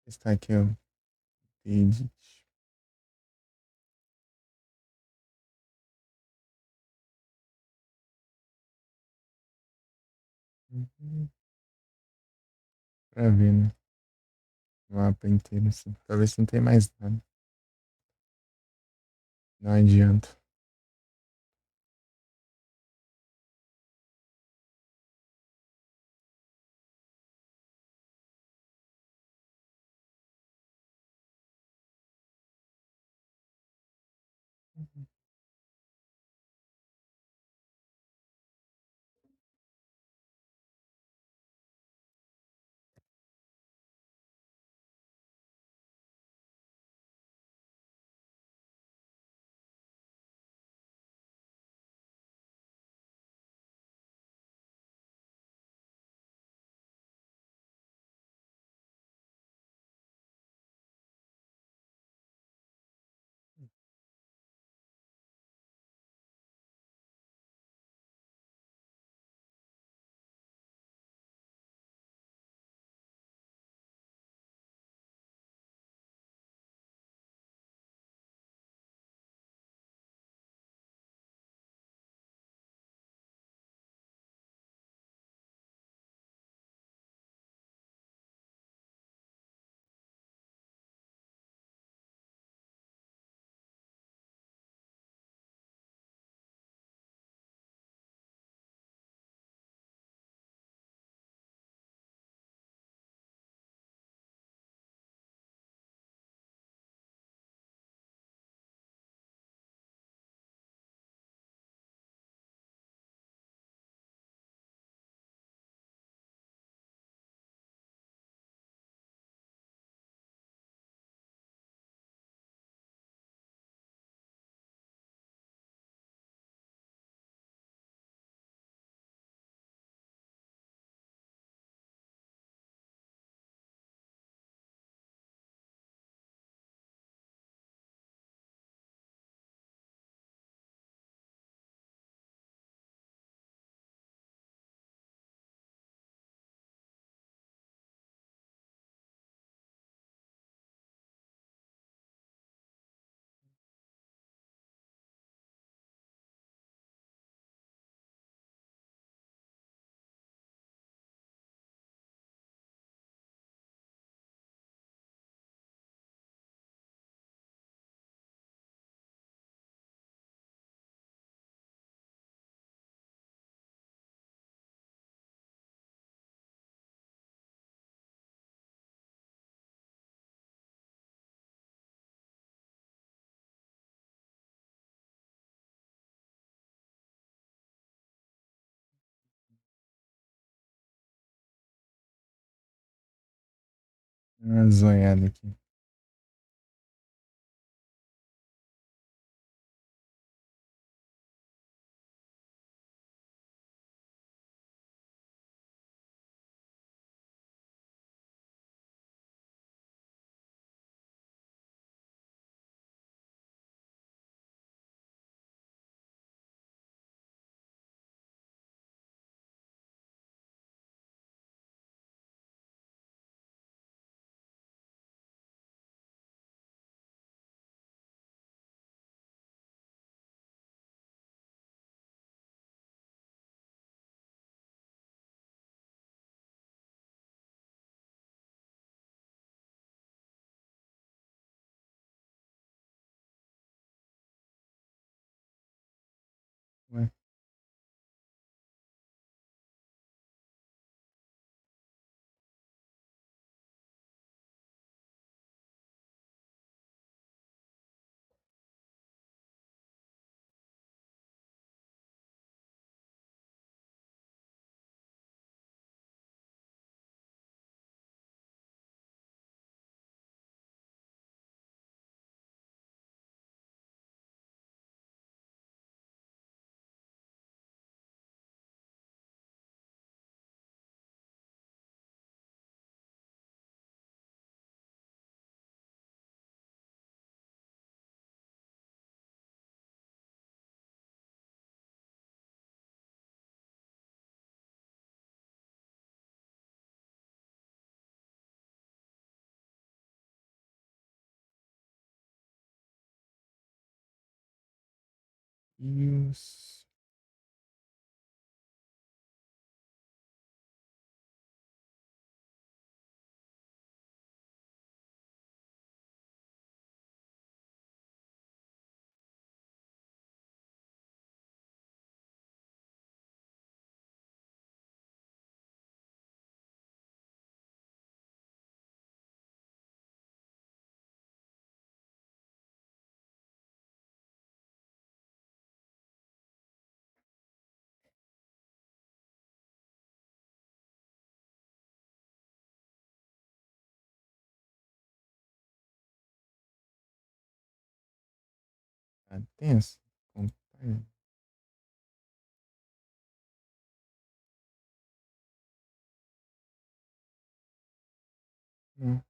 A: Está aqui o feed. Pra ver, né? O mapa inteiro, assim. Pra ver se não tem mais nada. Não adianta. Uma zoiada aqui. Ué, Deus. Tá tenso. Compa- Não.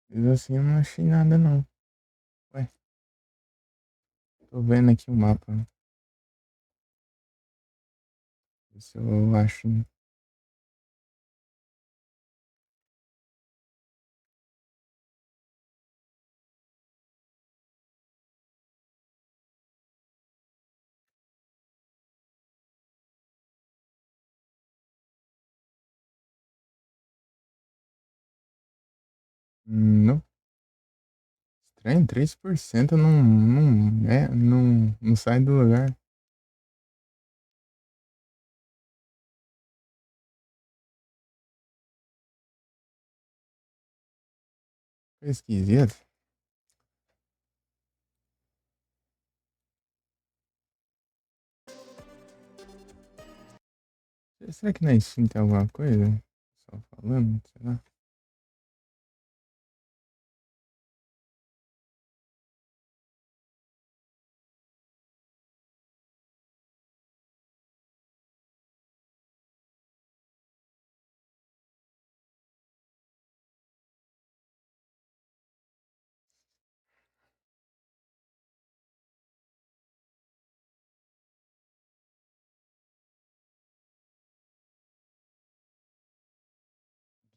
A: Mas assim eu não achei nada não. Ué, tô vendo aqui o mapa. Ver se eu acho. Não. Estranho, 3% não sai do lugar. Foi esquisito. Será que na Steam tem alguma coisa? Só falando, sei lá.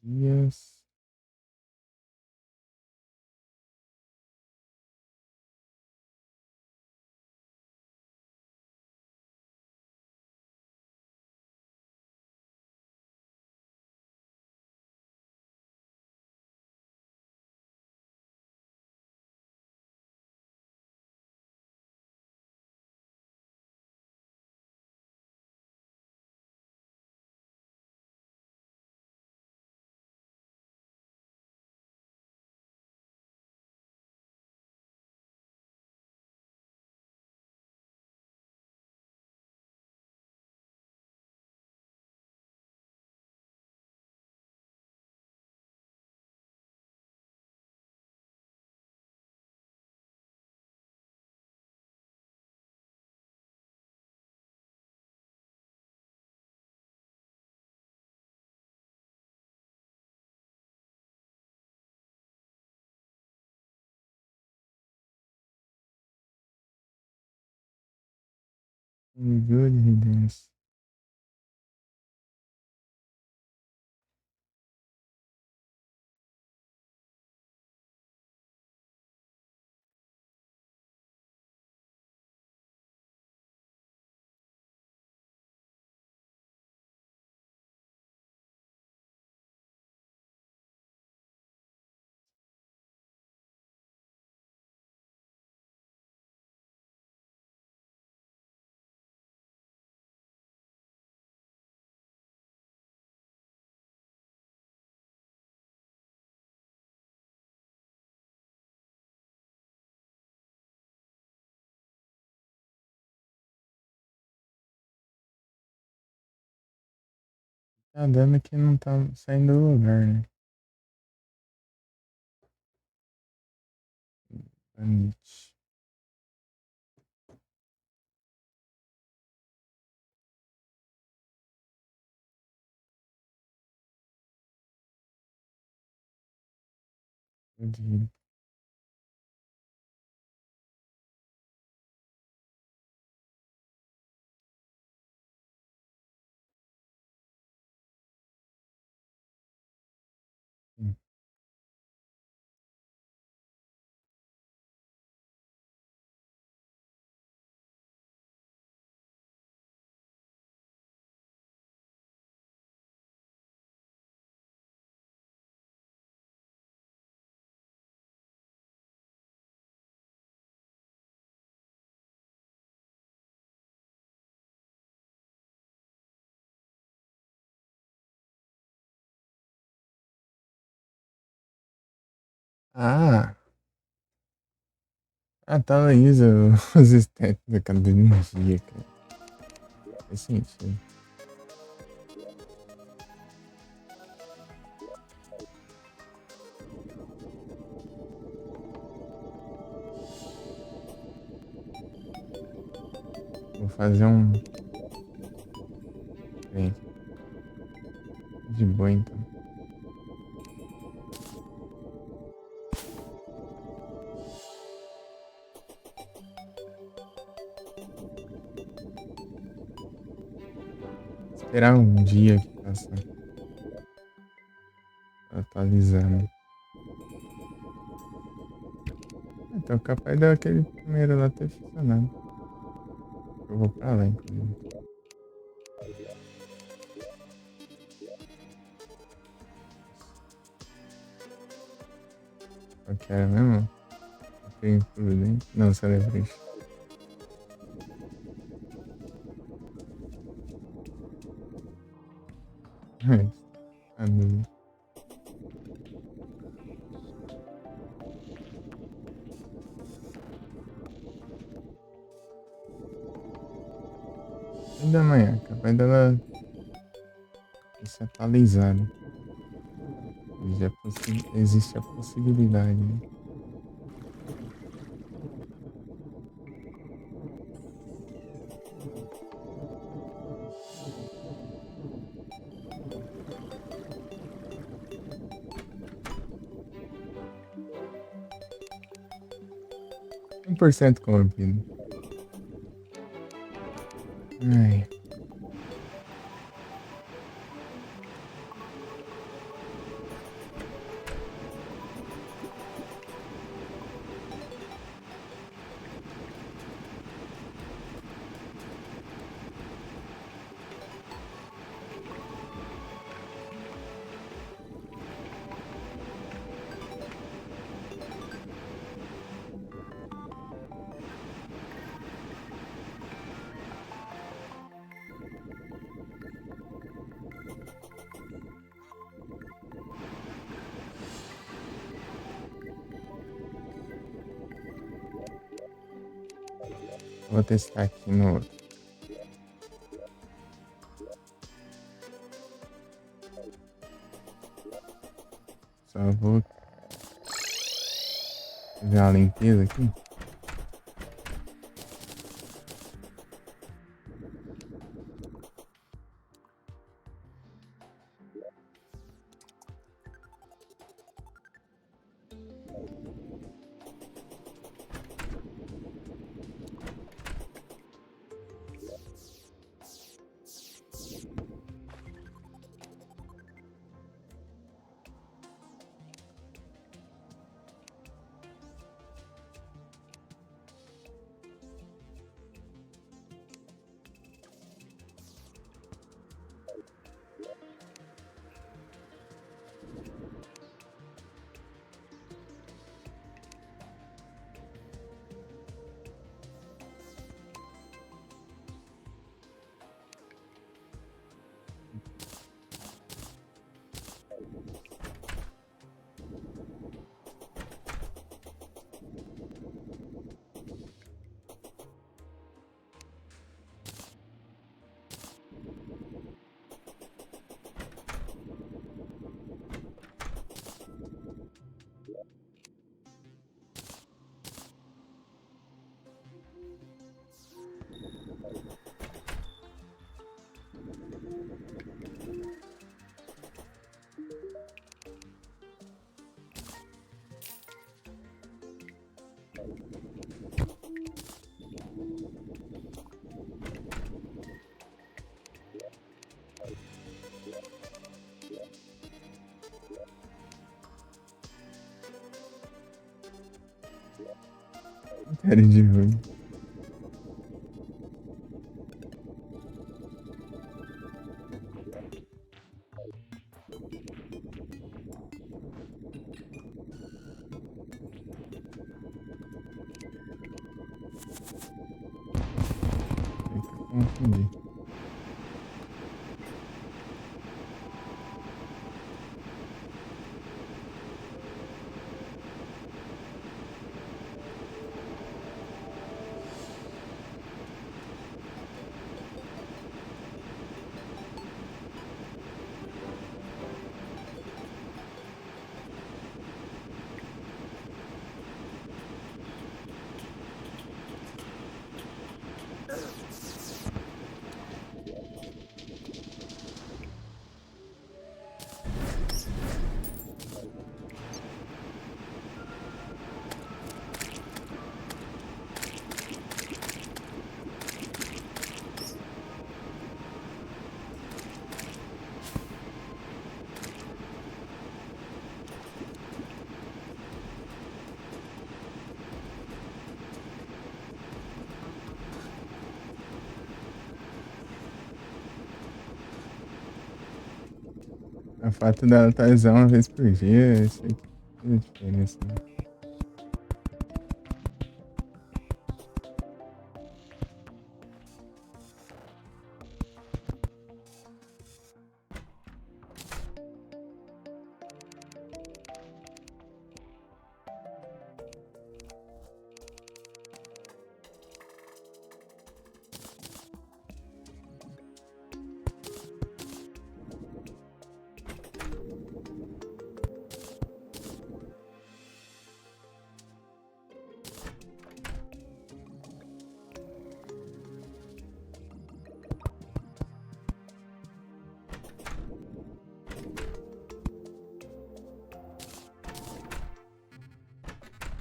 A: Dias. Good riddance. Tá dando que não tá saindo do lugar, né? Vanity. Good. Ah, atualiza os stats da cada energia, cara. Faz sentido. Vou fazer um. Bem, de boa então. Esperar um dia que passa atualizando. Então, capaz daquele primeiro lá ter funcionado. Eu vou pra lá, inclusive. Qual que era mesmo? Tem Prudente? Não, Celebration. A dúvida. E da manhã, capaz dela ter se atualizado. Existe a possibilidade, né? Cem por cento corrompido. Ai, Vou testar aqui no outro. Só vou fazer uma limpeza aqui. Série de jogo. Confundi. O fato dela atualizar uma vez por dia, isso aqui faz diferença, né?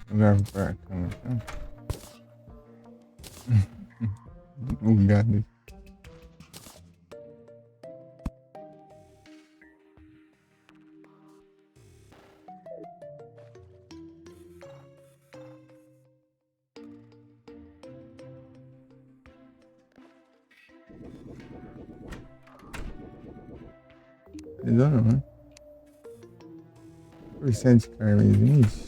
A: Jogar pra cama, tá? Bugado. Não, não, né? Porcento de carne, 20.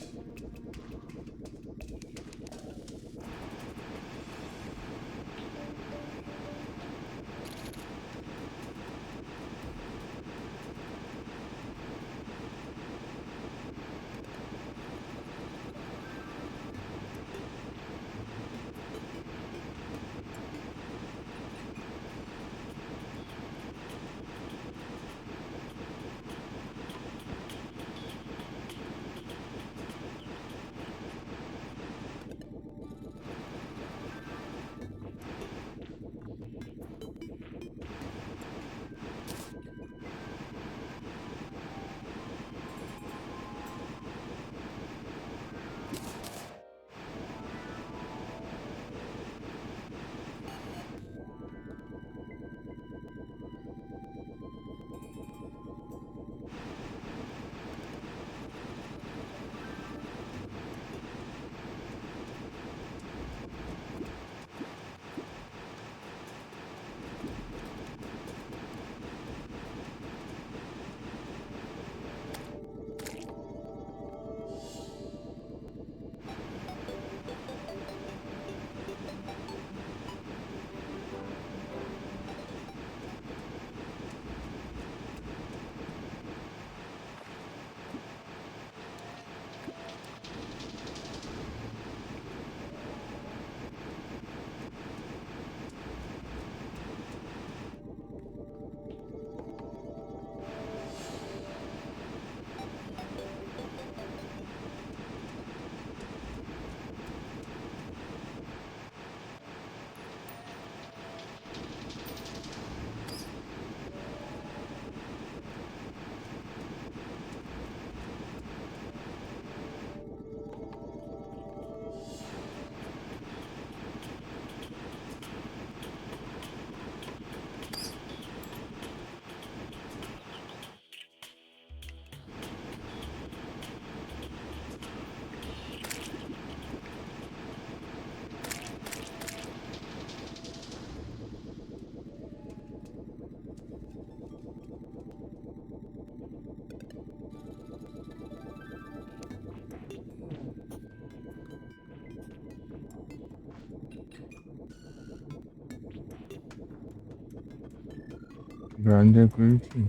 A: Roger curte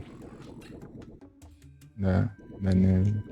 A: da neve.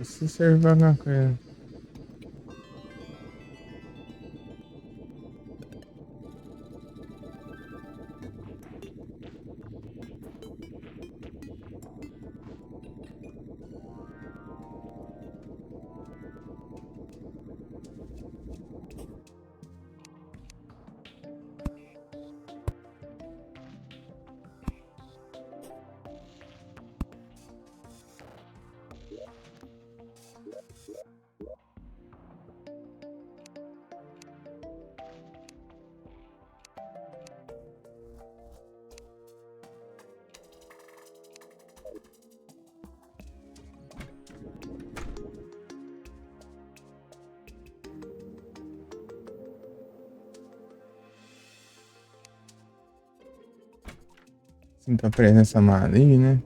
A: Se serve alguma coisa. Sinto a presença maligna.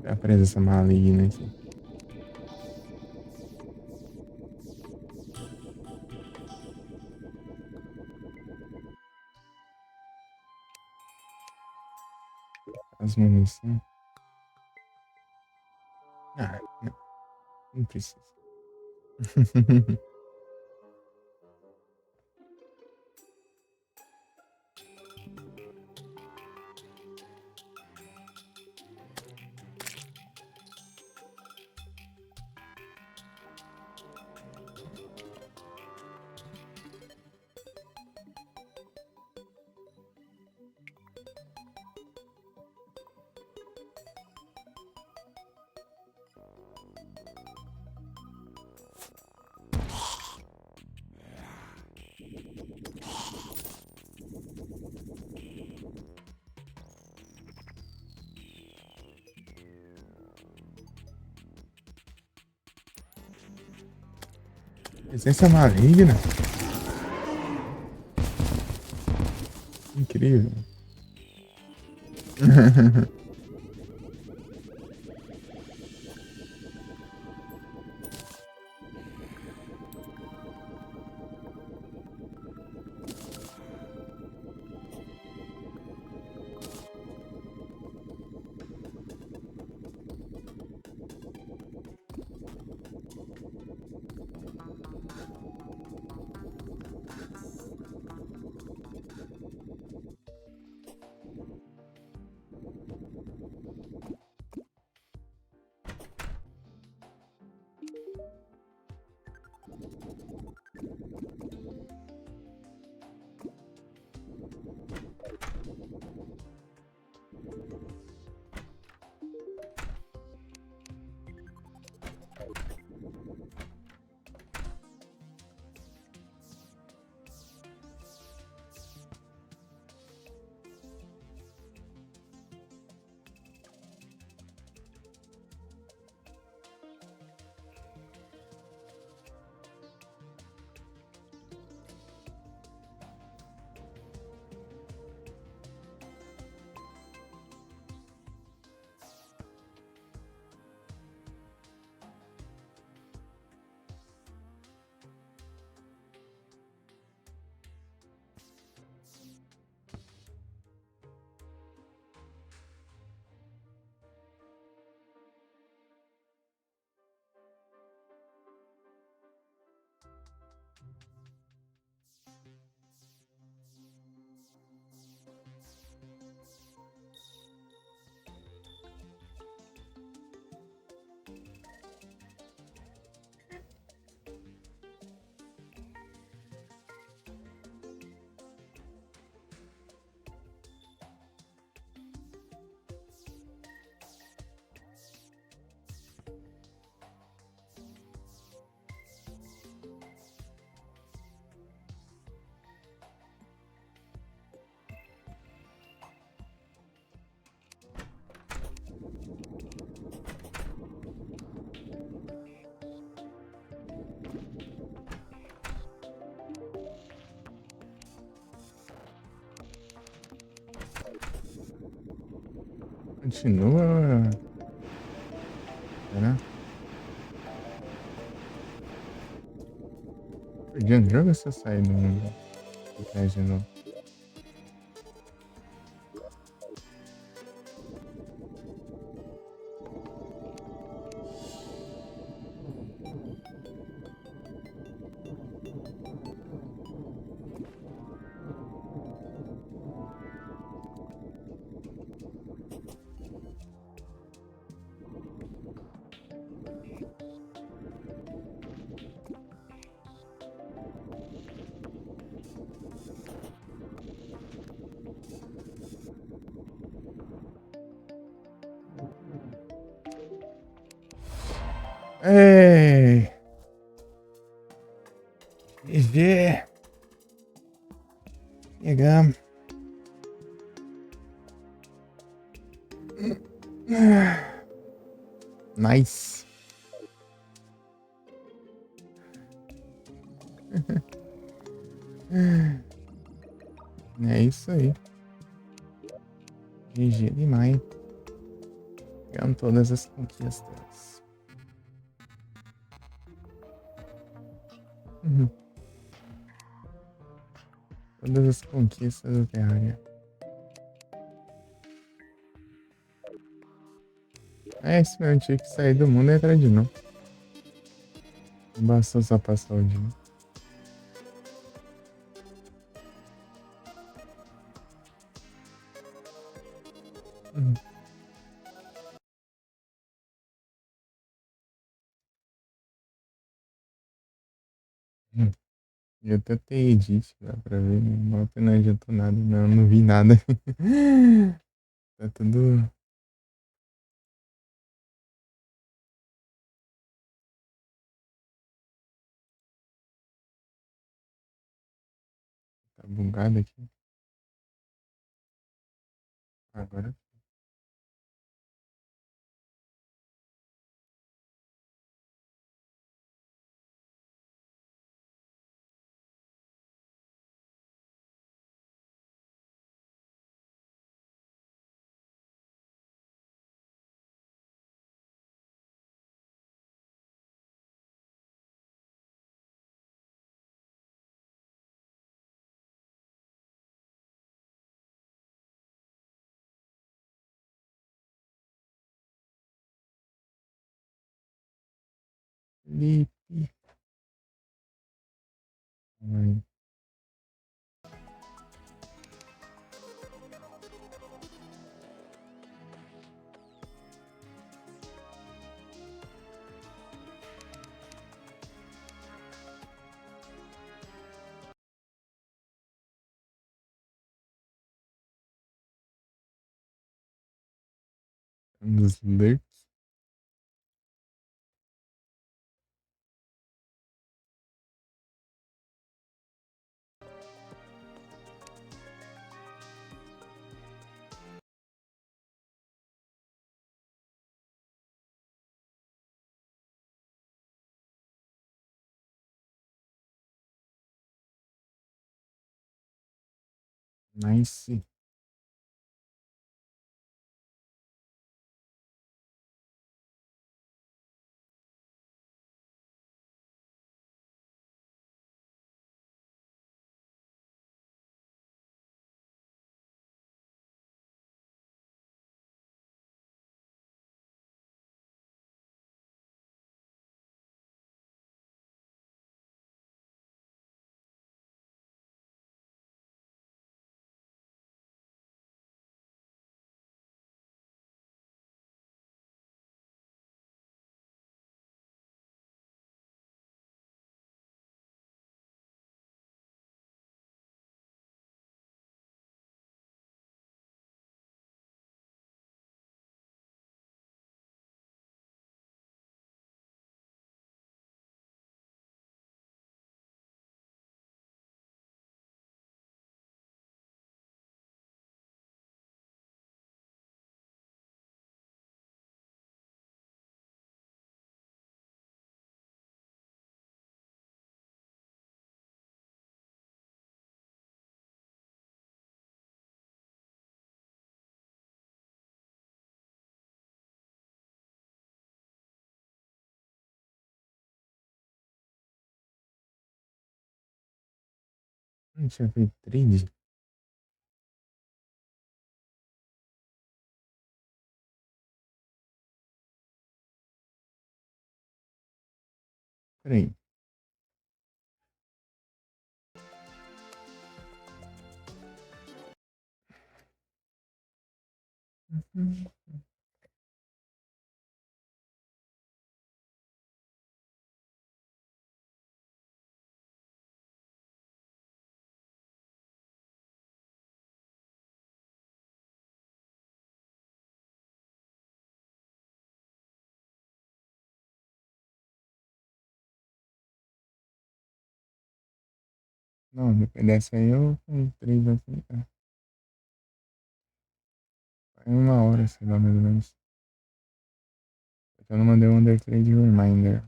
A: A presença maligna aqui. As munições. Ah, não precisa. Presença maligna? Incrível. Continua. Será? Perdi o jogo se eu sair do mundo. De novo. Ei! GG! Chegamos. Nice. É isso aí. GG demais. Pegamos todas as conquistas. Todas as conquistas do Terraria. É isso mesmo, tinha que sair do mundo e entrar de novo. Não bastou só passar o dia. Eu até tenho edit, dá pra ver. Não adiantou nada, não vi nada. Tá tudo. Tá bugado aqui. Agora. Felipe. Vai. Vamos ler. Nice. Não tinha feito trade? Peraí. Uhum. Não, depois dessa aí eu fiz trade aqui. Em uma hora, sei lá, mais ou menos. Eu não mandei o Under Trade Reminder.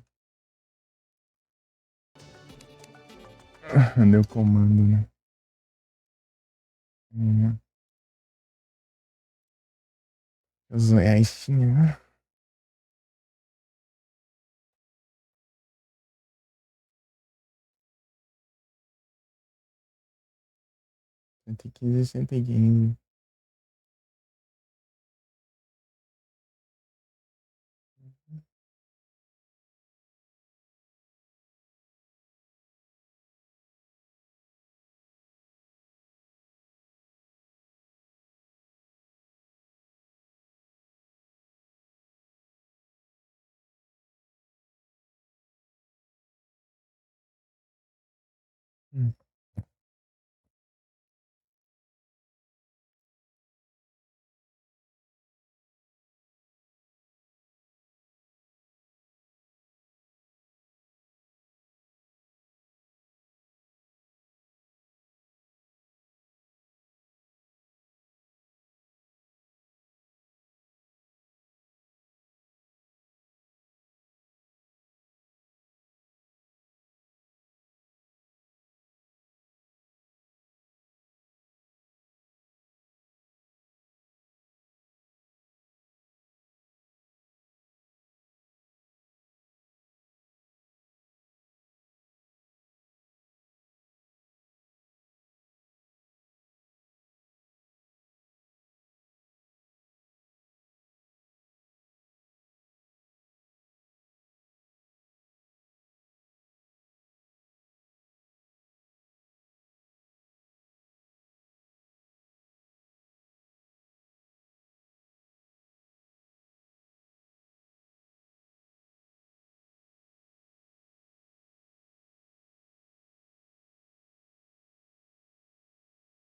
A: Mandei o comando, né? Hum, Os reais tinha. 115, 115. Hum,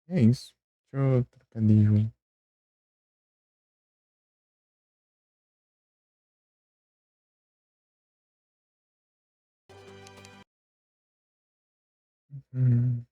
A: É isso. Deixa eu trocar de jogo. Hum.